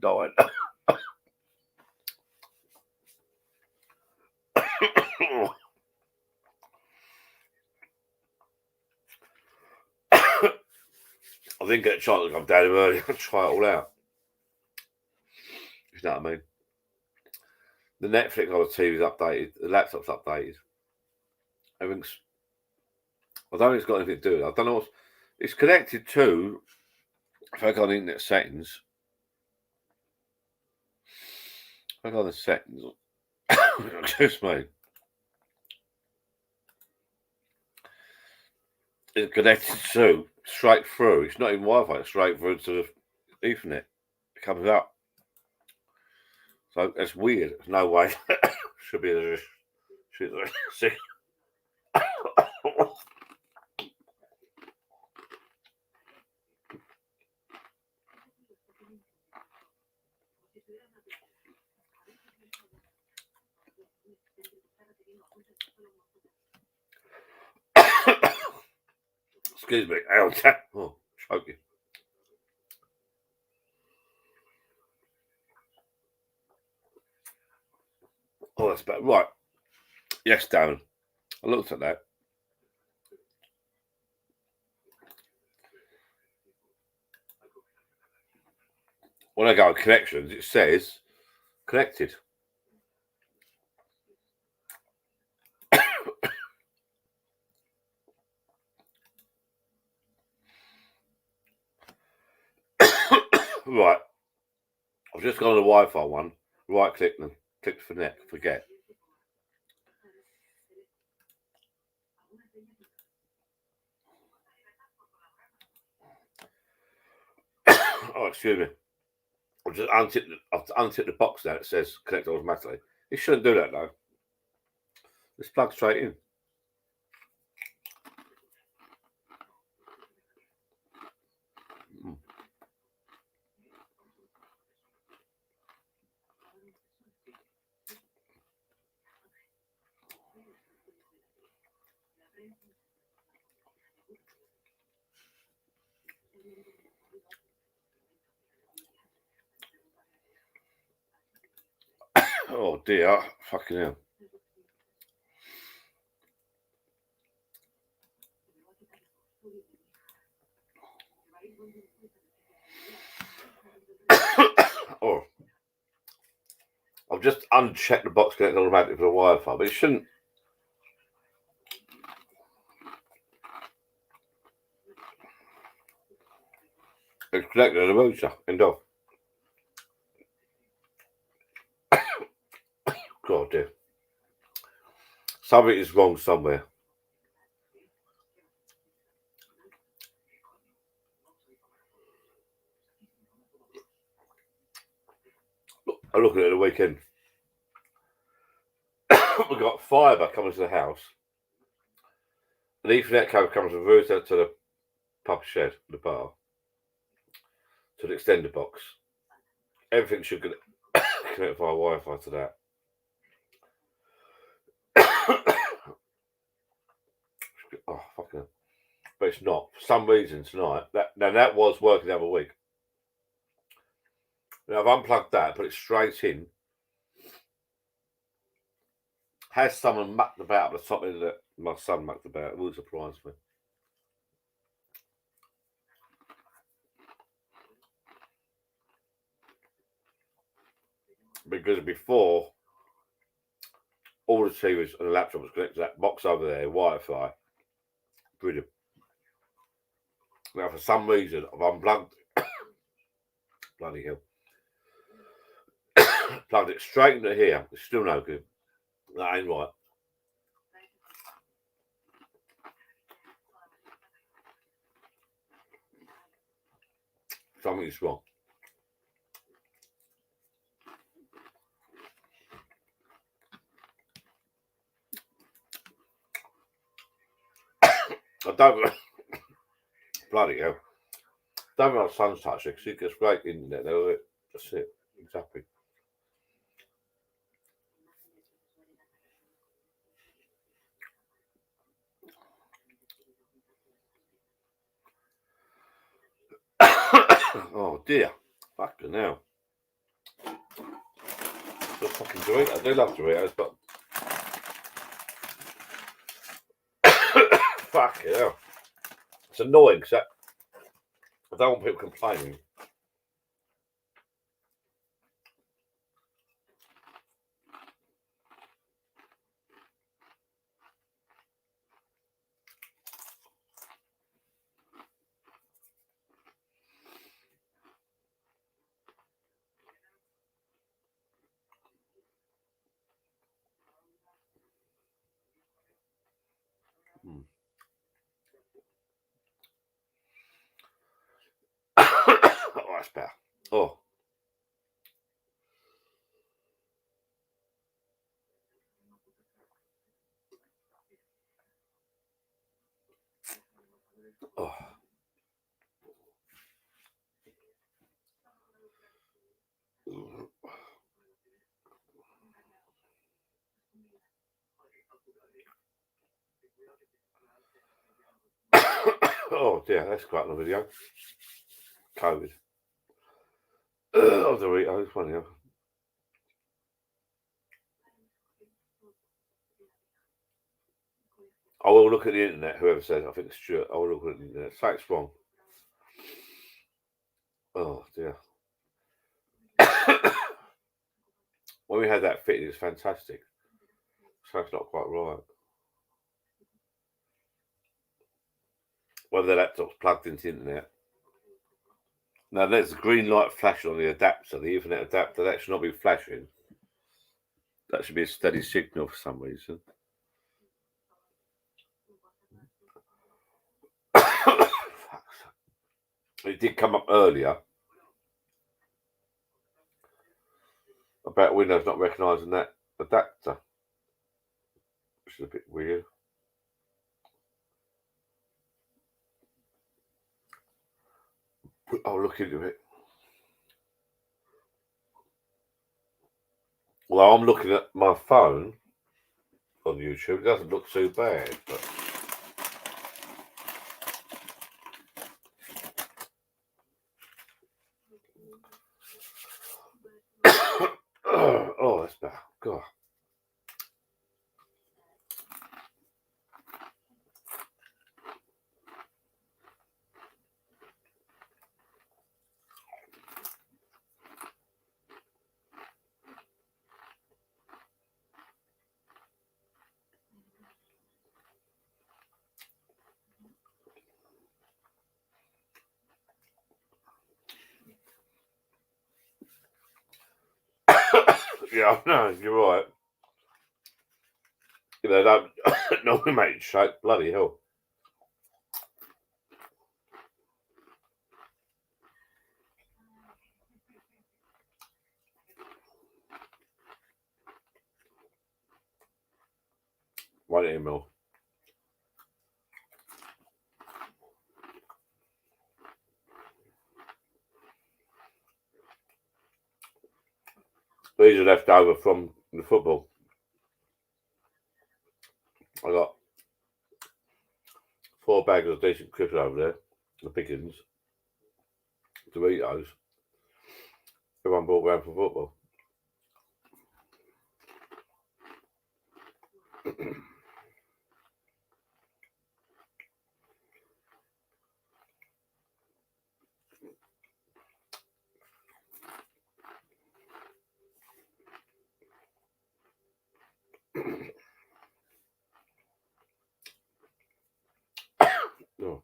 Speaker 1: dying. I didn't get a chance to come down early and try it all out. You know what I mean? The Netflix on the TV is updated, the laptop's updated. Everything's. I don't think it's got anything to do with it. I don't know what it's connected to. If I go on internet settings, if I go on the settings, excuse me, it's connected to straight through. It's not even Wi-Fi. It's straight through to the Ethernet. It comes up. So that's weird. There's no way. Should be a.
Speaker 4: Excuse me. Oh, choking. Oh, that's better. Right. Yes, Darren. I looked at that. When I go on connections, it says connected. Right. I've just gone on the Wi-Fi one. Right click and click forget. Oh, excuse me. I've just unticked the box now. It says connect automatically. It shouldn't do that though. Just plug straight in. Oh dear, fucking hell. Oh, I've just unchecked the box connect automatically for the Wi-Fi, but it shouldn't. It's connected to the router. End of. God dear. Something is wrong somewhere. I'm looking at the weekend. We've got fibre coming to the house. An Ethernet cable comes from the router to the pub shed, the bar, to the extender box. Everything should connect via Wi-Fi to that. Oh, fucking hell. But it's not. For some reason tonight, that was working the other week. Now I've unplugged that, put it straight in. Has someone mucked about at the top of that? My son mucked about. It would surprise me. Because before, all the TVs and the laptop was connected to that box over there, Wi-Fi. Brilliant. Now, for some reason, I've unplugged. Bloody hell. Plugged it straight into here. It's still no good. That ain't right. Something's wrong. I don't. Bloody hell. Don't have my son's touch it because he gets great internet. That's it. He's happy. Oh dear. Fucking hell. Just fucking Doritos. I do love Doritos, but fucking hell. It's annoying because I don't want people complaining. Oh, that's better. Oh. Oh. Oh dear, that's quite a video. COVID. Oh, Doritos, funny. I will look at the internet, whoever said it. I think it's Stuart. I will look at the internet. Say it's wrong. Oh dear. When we had that fitting, it was fantastic. So it's not quite right. Whether the laptop's plugged into the internet. Now there's a green light flashing on the adapter, the Ethernet adapter. That should not be flashing. That should be a steady signal for some reason. It did come up earlier about Windows not recognising that adapter, which is a bit weird. I'll look into it. Well, I'm looking at my phone on YouTube. It doesn't look too bad, but oh, that's bad. God. Yeah, no, you're right. You know, don't normally make it shake. Bloody hell. One email. These are left over from the football. I got 4 bags of decent cricket over there. The Pickens. Doritos. Everyone brought round for football. No.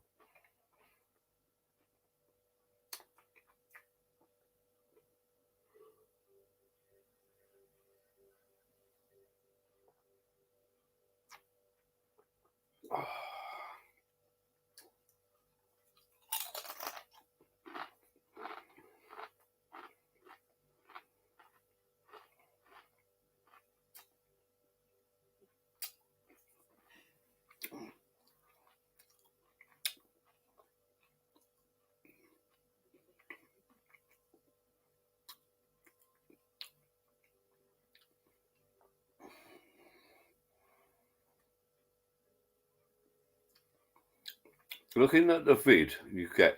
Speaker 4: Looking at the vid, you get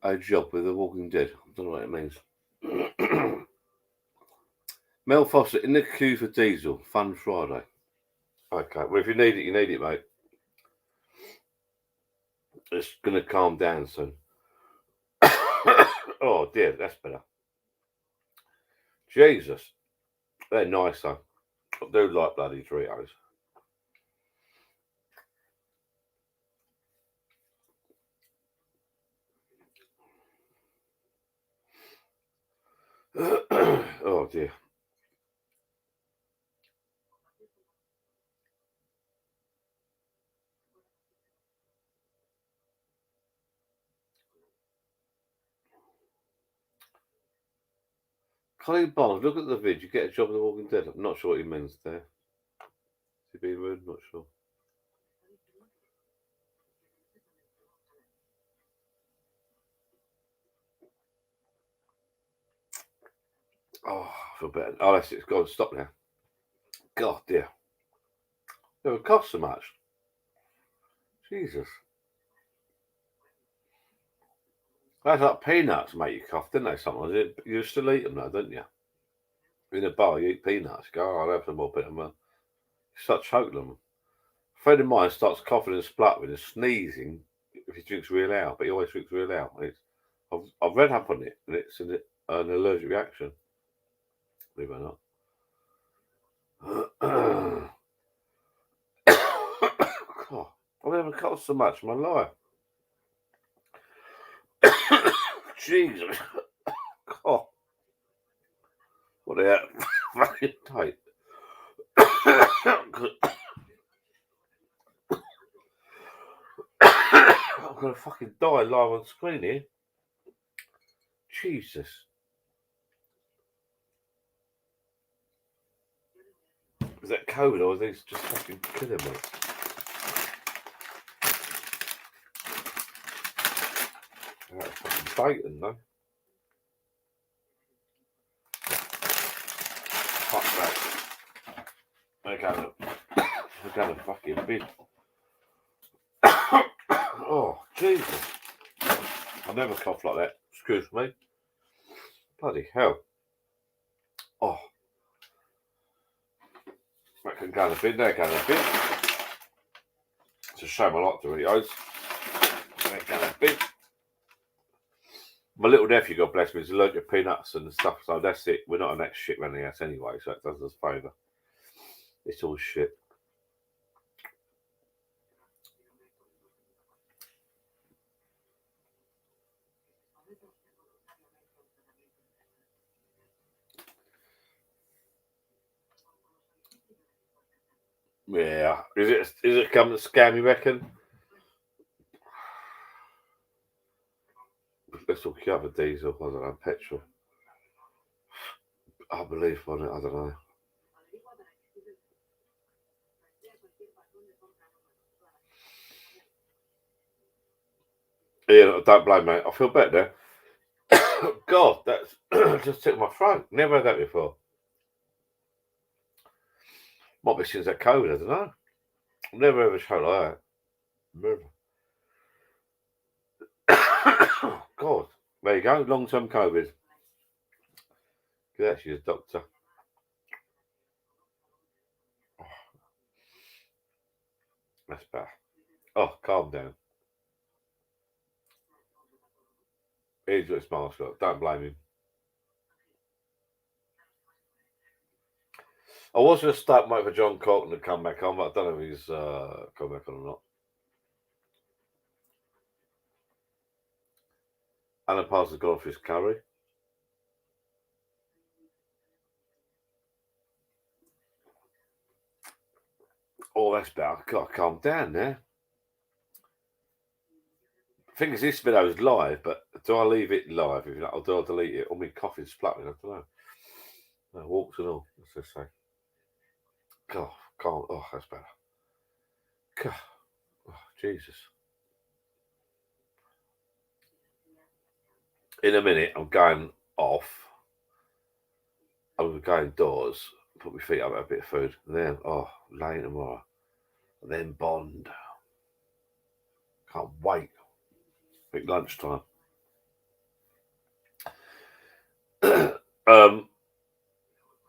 Speaker 4: a job with The Walking Dead. I don't know what it means. Mel Foster in the queue for diesel. Fun Friday. Okay, well, if you need it, mate. It's going to calm down soon. Oh, dear, that's better. Jesus. They're nice, though. I do like bloody Doritos. Oh, dear. Colin Barnes, look at the vid. You get a job with The Walking Dead. I'm not sure what he means there. Is he being rude? Not sure. Oh, I feel better. Oh, that's it. It's got to stop now. God dear. It would cost so much. Jesus. That's like peanuts make you cough, didn't they? Sometimes you still eat them though, don't you? In a bar, you eat peanuts. You go, oh, I'll have some more peanuts. You start choking them. A friend of mine starts coughing and spluttering and sneezing if he drinks real ale, but he always drinks real ale. I've read up on it, and it's an allergic reaction. Believe it or not. God, I've never coughed so much in my life. Jesus. God. What the hell? Fucking tight. I'm gonna fucking die live on screen here. Jesus. Is that COVID or are these just fucking killing me? That's fucking baiting though. Fuck that. We're gonna fucking bin. Oh, Jesus. I never cough like that. Excuse me. Bloody hell. Oh. That can go in the bin, there go in the bin. It's a shame I like to eat those. That go in the bin. My little nephew, God bless me, is allergic to peanuts and stuff, so that's it. We're not on that shit around the house anyway, so it does us a favour. It's all shit. Yeah. Is it coming to scam, you reckon? Let's talk about diesel, I don't know, petrol. I believe on it, I don't know. Yeah, don't blame me. I feel better now. God, that's just took my throat. Never had that before. Might be since that COVID, I don't know. Never ever showed like that. Never. God, there you go. Long-term COVID. Good, actually, a doctor. Oh, that's bad. Oh, calm down. He's got his mask on. Don't blame him. I was going to start waiting for John Corkin to come back on, but I don't know if he's come back on or not. Alan Parsons has gone for his curry. Oh, that's better. I've got to calm down there. The thing is, this video is live, but do I leave it live? Or do I delete it? Or my coughing's spluttering, I don't know. No, walks and all, let's just say. God, can't. Oh, that's better. God, oh, Jesus. In a minute, I'm going off. I'm going indoors, put my feet up, have a bit of food, and then, laying tomorrow. And then Bond. Can't wait. Big lunchtime.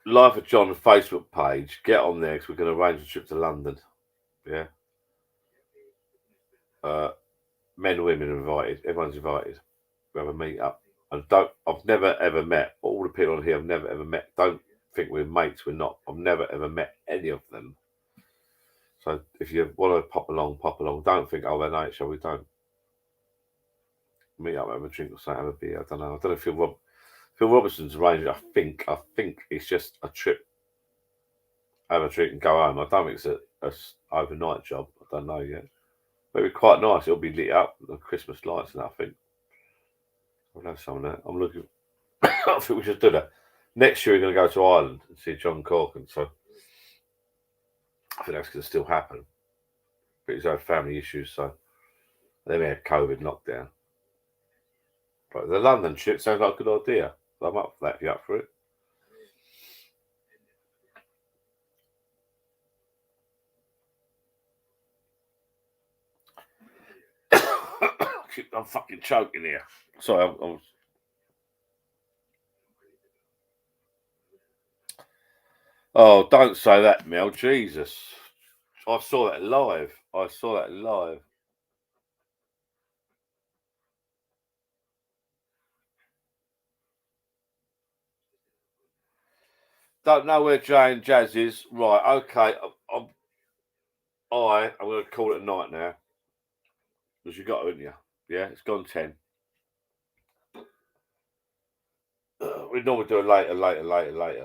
Speaker 4: Live at John Facebook page. Get on there because we're going to arrange a trip to London. Yeah. Men, women are invited. Everyone's invited. We have a meet up. I've never ever met all the people on here. I've never ever met. Don't think we're mates. We're not. I've never ever met any of them. So if you want to pop along. Don't think, oh, they're nice, shall we? Don't. Meet up, have a drink or something, have a beer. I don't know. I don't know if Phil Robertson's arranged it. I think it's just a trip. Have a drink and go home. I don't think it's a overnight job. I don't know yet. But it'll be quite nice. It'll be lit up, the Christmas lights and that, I think. I'll have some of that. I'm looking. I think we should do that. Next year we're going to go to Ireland and see John Corkin. So I think that's going to still happen. But he's had family issues, so they may have COVID lockdown. But the London trip sounds like a good idea. I'm up for that if you're up for it.
Speaker 1: I'm fucking choking here. Sorry, I'm Oh, don't say that, Mel. Jesus. I saw that live. Don't know where Jay and Jazz is. Right, okay. I'm going to call it a night now. Because you got to, haven't you? Yeah, it's gone 10. We normally do a later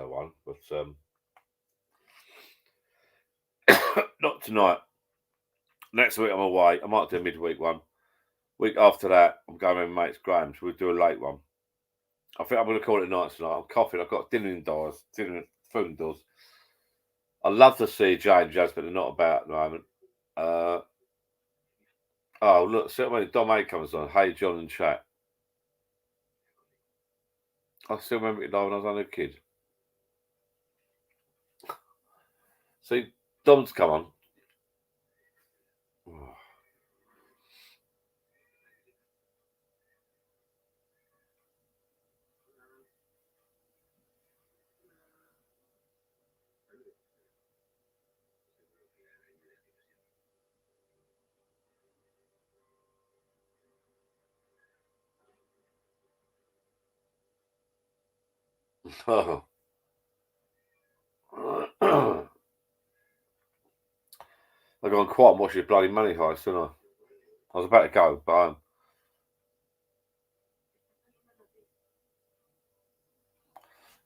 Speaker 1: one, but not tonight. Next week I'm away. I might do a midweek one. Week after that, I'm going with mates Graham's. We'll do a late one. I think I'm going to call it a night tonight. I'm coughing. I've got dinner indoors. Food indoors. I'd love to see Jay and Jazz, but they're not about at the moment. Oh, look. See when Dom A comes on. Hey, John and chat. I still remember it when I was only a kid. See, Dom's come on. Oh. I've gone quiet and watched your bloody Money Heist, didn't I? I was about to go, but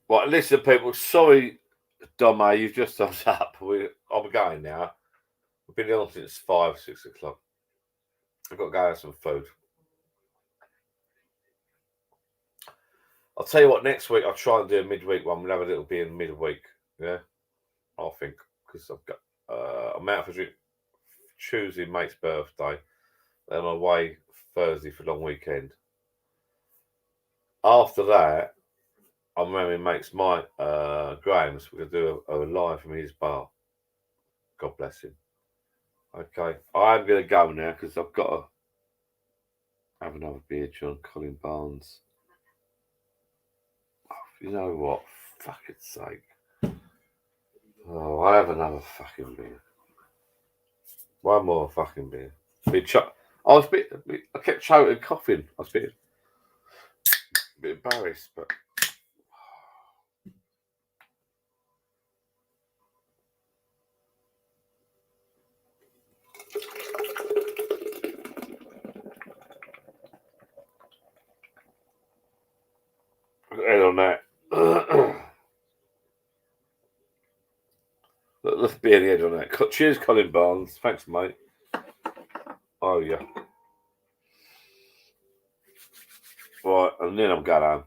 Speaker 1: right, listen, people. Sorry, Dom A, you've just thumbs up. I'm going now. We've been on since 5, 6 o'clock. I've got to go have some food. I'll tell you what, next week I'll try and do a midweek one. We'll have a little bit in midweek. Yeah, I think. Because I've got, I'm out for Tuesday, mate's birthday. Then I'm away Thursday for a long weekend. After that, I'm around my mate's Graham's. We're going to do a live from his bar. God bless him. Okay, I'm going to go now because I've got to have another beer, John. Colin Barnes. Oh, you know what? Fucking sake. Oh, I'll have another fucking beer. One more fucking beer. I kept choking and coughing. I was a bit embarrassed, but. Head on that. Let's be in the head on that. Cheers, Colin Barnes. Thanks, mate. Oh yeah. Right, and then I'm going home.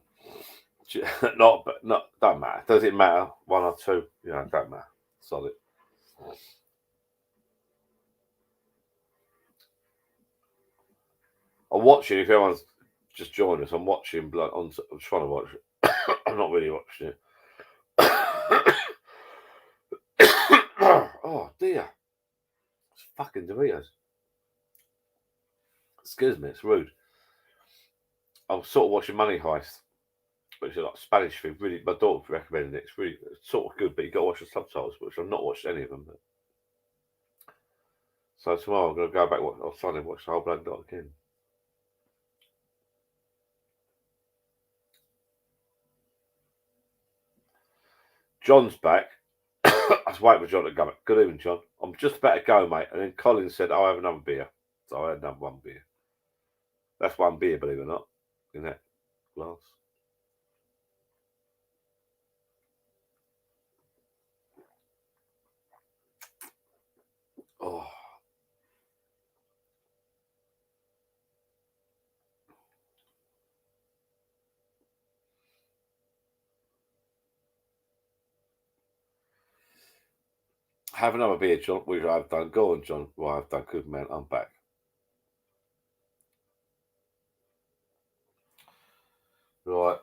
Speaker 1: Don't matter. Does it matter? 1 or 2? Yeah, don't matter. Solid. I'm watching. If everyone's just joined us, I'm watching. I'm trying to watch it. I'm not really watching it. Oh dear. It's fucking Doritos. Excuse me, it's rude. I'm sort of watching Money Heist, which is like Spanish thing. Really, my daughter recommended it. It's sort of good, but you got to watch the subtitles, which I've not watched any of them. But. So tomorrow I'm going to go back on Sunday and watch the whole bloody lot again. John's back. I was waiting for John to go back. Good evening, John. I'm just about to go, mate. And then Colin said, I'll have another beer. So I had another one beer. That's one beer, believe it or not, in that glass. Oh. Have another beer, John, which I've done. Go on, John. Well, I've done. Good man. I'm back. Right.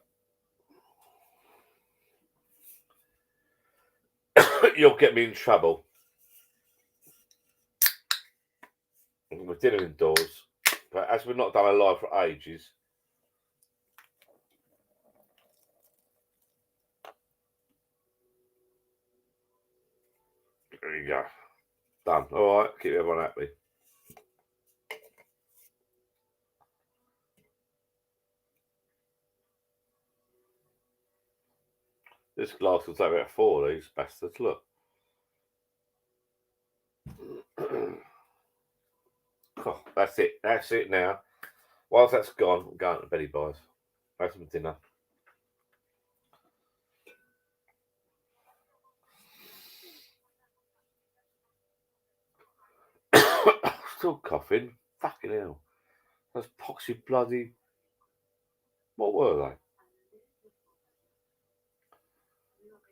Speaker 1: You'll get me in trouble. We're dinner indoors.
Speaker 4: But as we've not done a live for ages, there you go. Done. All right, keep everyone happy. This glass will take about 4 of these bastards. Look. Oh, that's it. That's it now. Whilst that's gone, I'm going to Betty Boys. Have some dinner. Still coughing. Fucking hell. Those poxy bloody. What were they?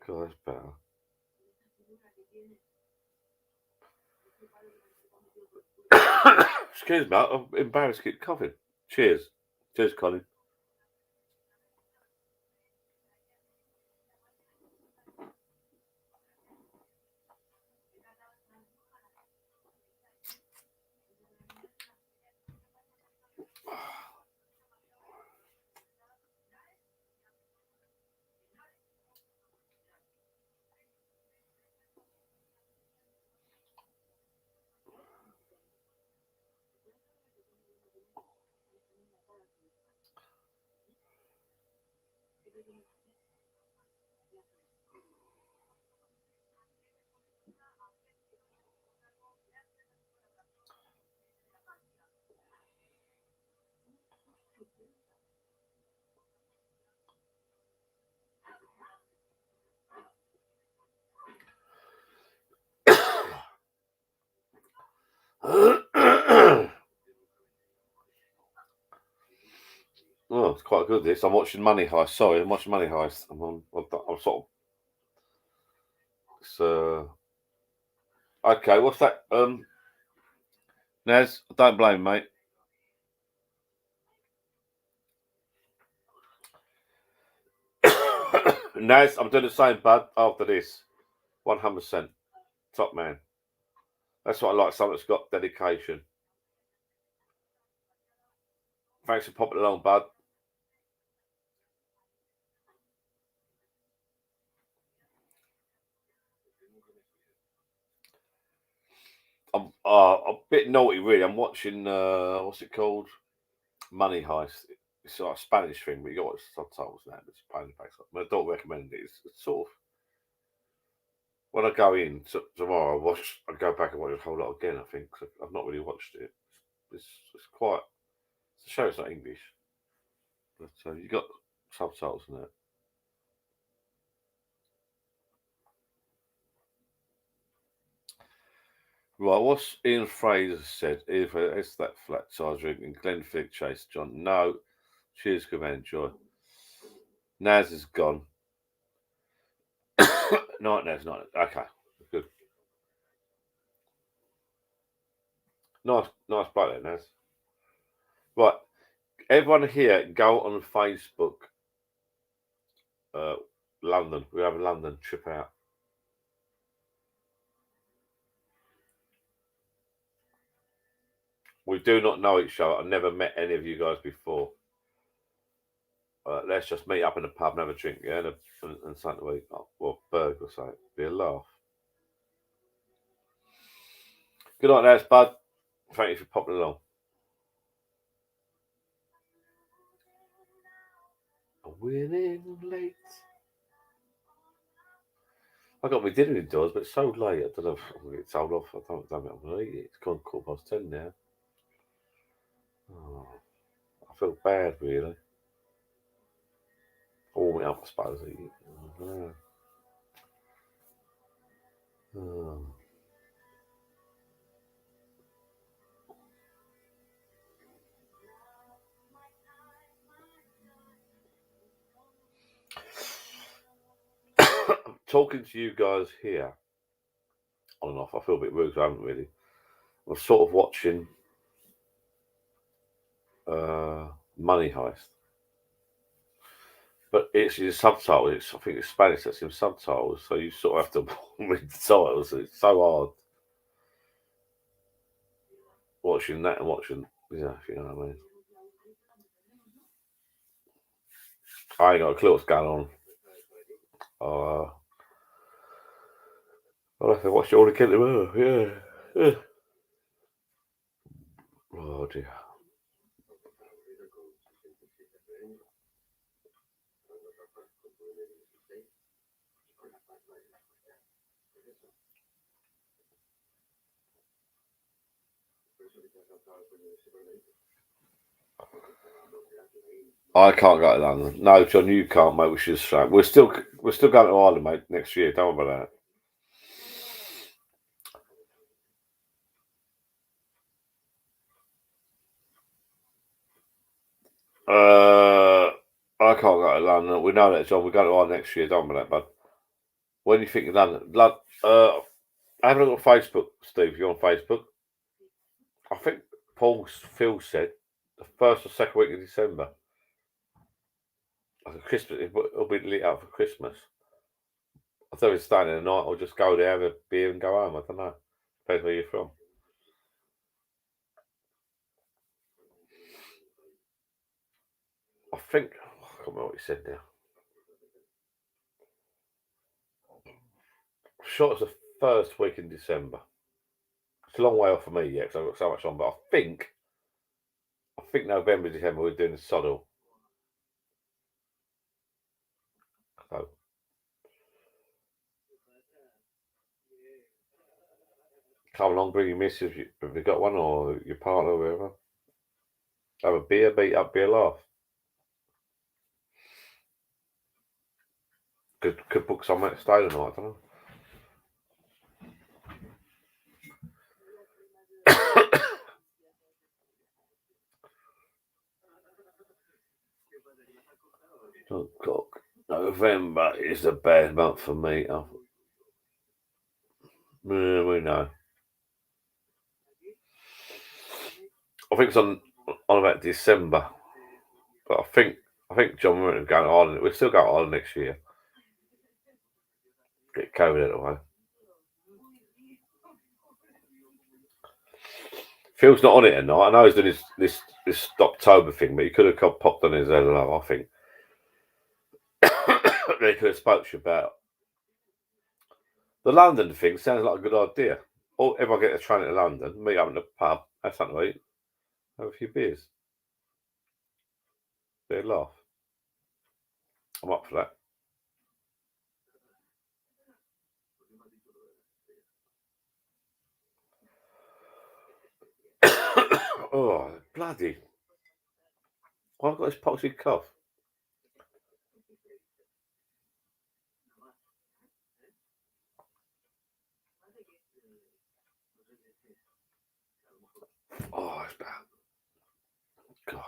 Speaker 4: God, that's better. Excuse me, I'm embarrassed to keep coughing. Cheers. Cheers, Colin. Oh, it's quite good. This. I'm watching Money Heist. Sorry, I'm watching Money Heist. I'm sort of. It's, okay, what's that? Naz, don't blame, mate. Naz, I'm doing the same, bud. After this, 100%. Top man. That's what I like. Someone that's got dedication. Thanks for popping along, bud. I'm a bit naughty, really. I'm watching what's it called? Money Heist. It's like a Spanish thing, but you got to watch the subtitles now. It's a pain in the backside. I don't recommend it. It's sort of when I go in tomorrow, I go back and watch the whole lot again. I think cause I've not really watched it. It's quite. It's a show. It's not English, but you got subtitles in it. Right, what's Ian Fraser said? It's that flat tire drinking. Glenfiddich Chase, John. No. Cheers, good man. Enjoy. Naz is gone. Night, Naz. Night. Okay, good. Nice bloke there, Naz. Right, everyone here, go on Facebook. London. We have a London trip out. We do not know each other. I've never met any of you guys before. Let's just meet up in the pub and have a drink, yeah, and something to eat. Well, burger or something. Be a laugh. Good night, Naz, bud. Thank you for popping along. Winning late. I got my dinner indoors, but it's so late. I don't know if I'm going to get told off. I don't know if I'm going to eat it. It's gone 10:15 now. Oh, I feel bad, really. Warm it up, I suppose. Oh. Talking to you guys here on and off, I feel a bit rude. I haven't really. I'm sort of watching Money Heist, but it's in subtitles. I think it's Spanish that's in subtitles, so you sort of have to read the titles. It's so hard watching that and watching Yeah, if you know what I mean. I ain't got a clue what's going on. I'll have to watch it all again tomorrow. Yeah. Oh dear. I can't go to London. No, John, you can't, mate. Which is shame. We're still going to Ireland, mate, next year. Don't worry about that. I can't go to London. We know that, John. We're going to Ireland next year. Don't worry about that, bud. When do you think of London? Have a look at Facebook, Steve. You're on Facebook. I think Phil said the first or second week of December. Like Christmas, it'll be lit up for Christmas. I thought we'd stay there the night or just go there, have a beer and go home. I don't know. Depends where you're from. I think, I can't remember what he said now. Sure, it's the first week in December. It's a long way off for me yet because I've got so much on, but I think November, December we're doing the Soddle. So, come along, bring your missus if you've got one, or your partner, or whatever. Have a beer, beat up, beer, laugh. Could book somewhere to stay tonight, I don't know. Oh God, November is a bad month for me. We know. I think it's on about December, but I think John, we're going to Ireland. We'll still go to Ireland next year. Get COVID out of the way. Phil's not on it tonight. I know he's doing this October thing, but he could have popped on his hello, I think. They could have spoke to you about the London thing. Sounds like a good idea. Or if I get a train to London, meet up in the pub, have something to eat, have a few beers. They'd laugh. I'm up for that. Oh, bloody. Why have I got this poxy cough? Oh, it's bad. God.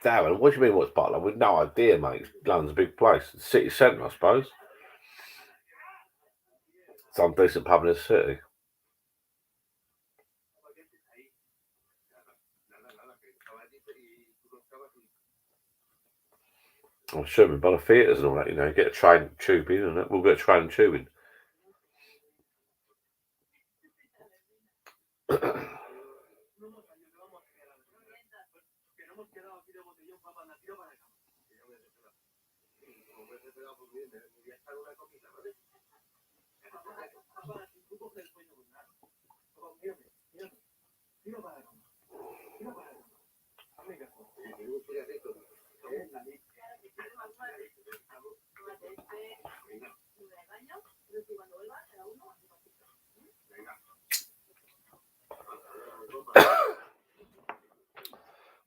Speaker 4: Darren, what do you mean what's Butler? We've no idea, mate. London's a big place. The city centre, I suppose. Some decent pub in the city. I'm sure by the theatres and all that, you know, get a train tubing and we'll get a train and tubing.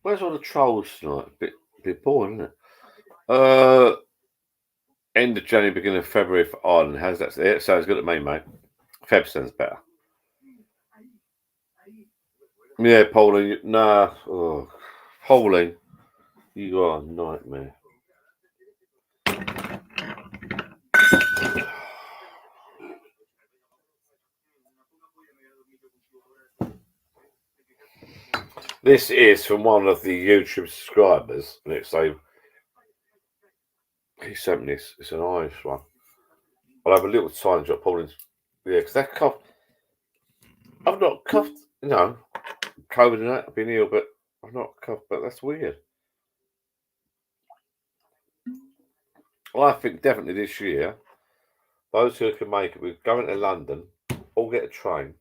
Speaker 4: Where's all the trolls tonight? Bit boring, isn't it? End of January, beginning of February for Ireland. How's that? It sounds good to me, mate. Feb sounds better. Yeah, Pauline. Nah. Oh, Pauline, you are a nightmare. This is from one of the YouTube subscribers, and it's he sent me this. It's an Irish one. I'll have a little sign drop. Pauline's Yeah, because that cough. I've not coughed, you know, COVID and that. I've been ill, but I've not coughed. But that's weird. Well, I think definitely this year, those who can make it, we're going to London, all get a train,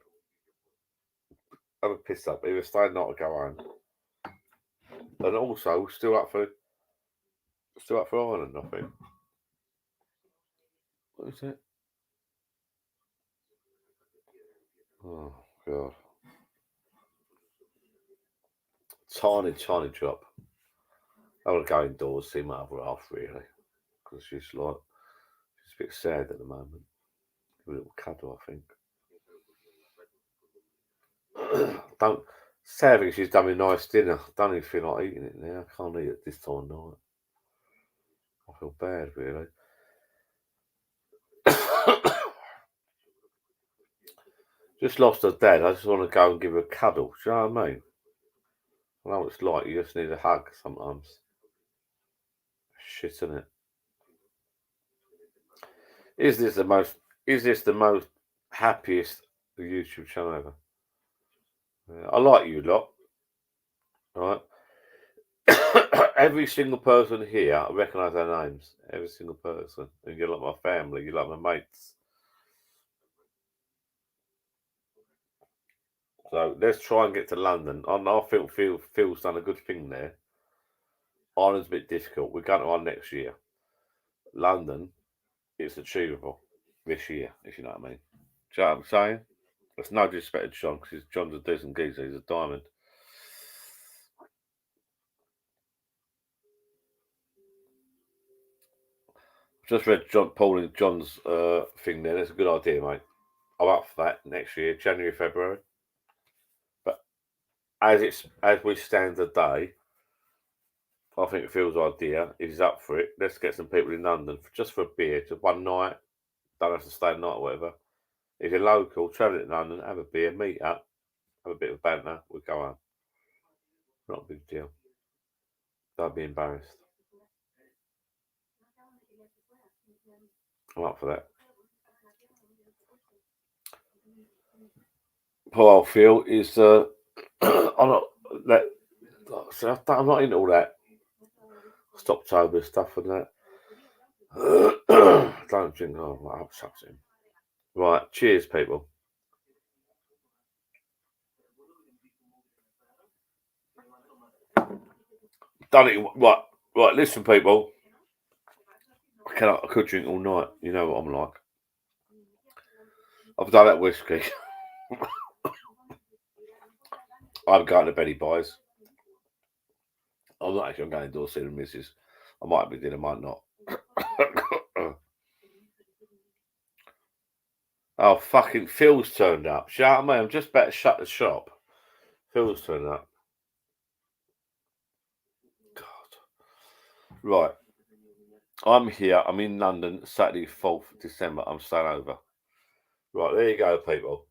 Speaker 4: have a piss up, either stay the night or go home. And also, still up for Ireland, I think. What is it? Oh, God. Tiny drop. I want to go indoors, see my other half, really. Because she's a bit sad at the moment. A little cuddle, I think. Sadly, she's done me a nice dinner. Don't even feel like eating it now. I can't eat it this time of night. I feel bad, really. Just lost her dad. I just want to go and give her a cuddle. Do you know what I mean? I know what it's like. You just need a hug sometimes. Shit, isn't it? Is this the most happiest YouTube channel ever? Yeah, I like you lot. Right? Every single person here, I recognise their names. Every single person. And you like my family, you like my mates. So let's try and get to London. I think Phil's done a good thing there. Ireland's a bit difficult. We're going to Ireland next year. London, it's achievable this year, if you know what I mean. Do you know what I'm saying? It's no disrespect to John, because John's a decent geezer. He's a diamond. Just read John's thing there. That's a good idea, mate. I'm up for that next year, January, February. But as we stand today, I think Phil's idea is up for it. Let's get some people in London just for a beer, just one night. Don't have to stay the night or whatever. If you're local, travel to London, have a beer, meet up, have a bit of banter, we'll go home. Not a big deal. Don't be embarrassed. I'm up for that. Poor old Phil is I'm not into all that Stoptober stuff and that. Don't drink. Oh, I'll shut him. Right, cheers, people. Done it. Right. Listen, people. I could drink all night. You know what I'm like. I've done that whiskey. I'm going to Betty Buys. I'm not actually. I'm going indoors seeing the missus. I might be dinner, might not. Oh, fucking Phil's turned up. You know what I mean? I'm just about to shut the shop. Phil's turned up. God. Right. I'm here. I'm in London, Saturday, 4th December. I'm staying over. Right, there you go, people.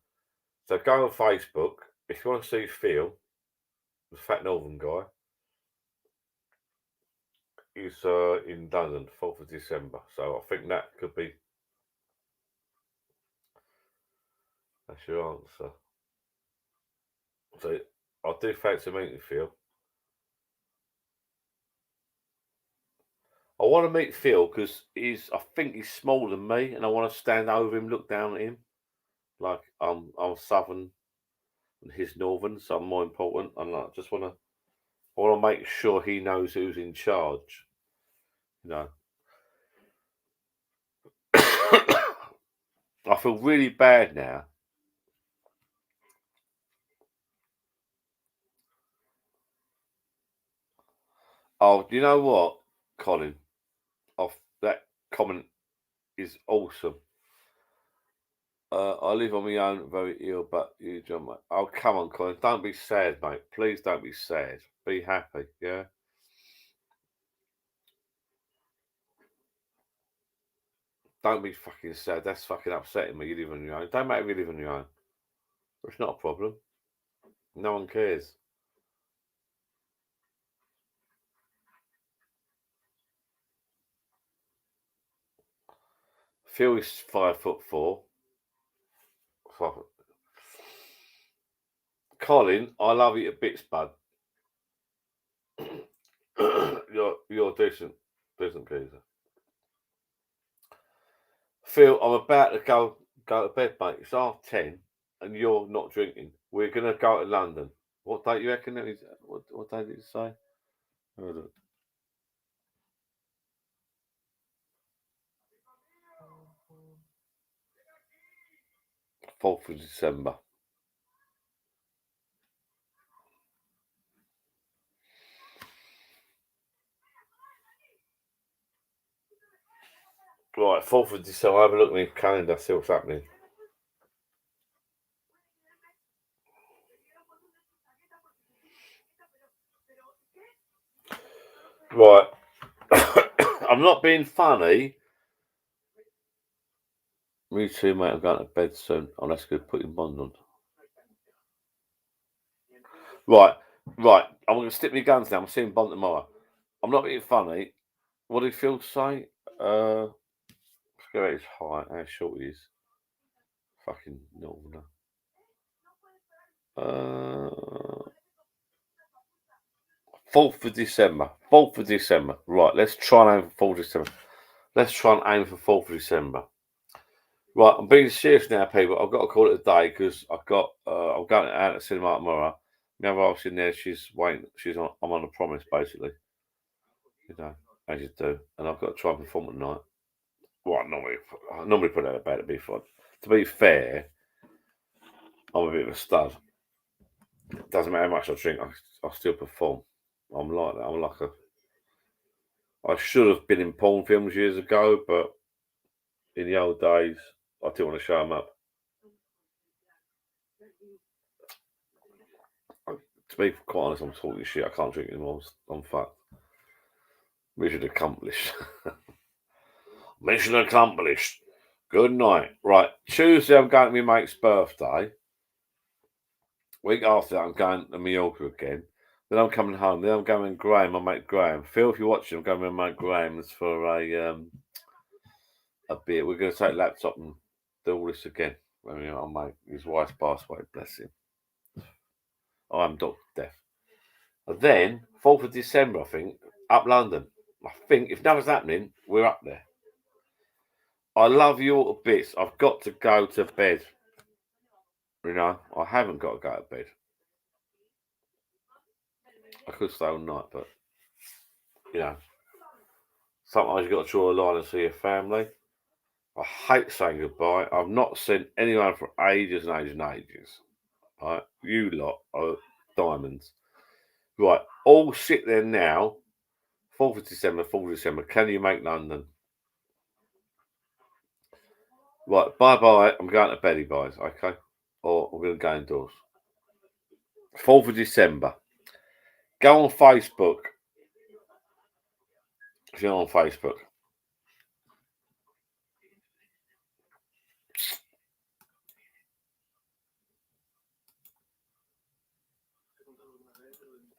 Speaker 4: So go on Facebook. If you want to see Phil, the fat northern guy, he's in London, 4th of December. So I think that could be... That's your answer. So I do fancy meeting Phil. I want to meet Phil because I think he's smaller than me, and I want to stand over him, look down at him, like I'm southern and he's northern, so I'm more important. And I want to make sure he knows who's in charge. You know, I feel really bad now. Oh, do you know what, Colin? That comment is awesome. I live on my own, very ill, but you, John, mate. Oh, come on, Colin. Don't be sad, mate. Please don't be sad. Be happy, yeah? Don't be fucking sad. That's fucking upsetting me. You live on your own. Don't make me live on your own. It's not a problem. No one cares. Phil is 5'4". Colin, I love you to bits, bud. You're decent geezer. Phil, I'm about to go to bed, mate. It's 10:30 and you're not drinking. We're gonna go to London. What date you reckon that is? What date did it say? Hold on. 4th of December. Right, 4th of December. I'll have a look at my calendar, see what's happening. Right. I'm not being funny. Me too, mate. I'm going to bed soon. Oh, that's good. Put your bond on. Right. I'm going to stick my guns now. I'm seeing Bond tomorrow. I'm not being funny. What did Phil say? Let's go at his height. How short he is. Fucking normal. 4th of December. 4th of December. Right. Let's try and aim for 4th of December. Let's try and aim for 4th of December. Right. I'm being serious now, people. I've got to call it a day because I'm going out to the cinema tomorrow. My other half's in there. She's waiting. I'm on a promise, basically. You know, as you do. And I've got to try and perform at night. Well, I normally put out about it before. To be fair, I'm a bit of a stud. It doesn't matter how much I drink, I still perform. I'm like that. I should have been in porn films years ago, but in the old days, I didn't want to show them up. To be quite honest, I'm talking shit. I can't drink anymore. I'm fucked. Mission accomplished. Mission accomplished. Good night. Right, Tuesday I'm going to my mate's birthday. Week after that I'm going to Mallorca again. Then I'm coming home. Then I'm going to Graham, my mate Graham. Phil, if you're watching, I'm going with my mate Graham's for a beer. We're going to take laptop and do all this again. I mean, my mate, his wife's passed away, bless him. I'm Dr. Death. And then 4th of December, I think, up London. I think if nothing's happening, we're up there. I love you all to bits. I've got to go to bed. You know, I haven't got to go to bed. I could stay all night, but, you know, sometimes you've got to draw a line and see your family. I hate saying goodbye. I've not seen anyone for ages and ages and ages. Right? You lot are diamonds. Right, all sit there now. 4th of December. Can you make London? Right, bye-bye. I'm going to bed, guys, okay? Or I'm going to go indoors. 4th of December. Go on Facebook. If you're on Facebook.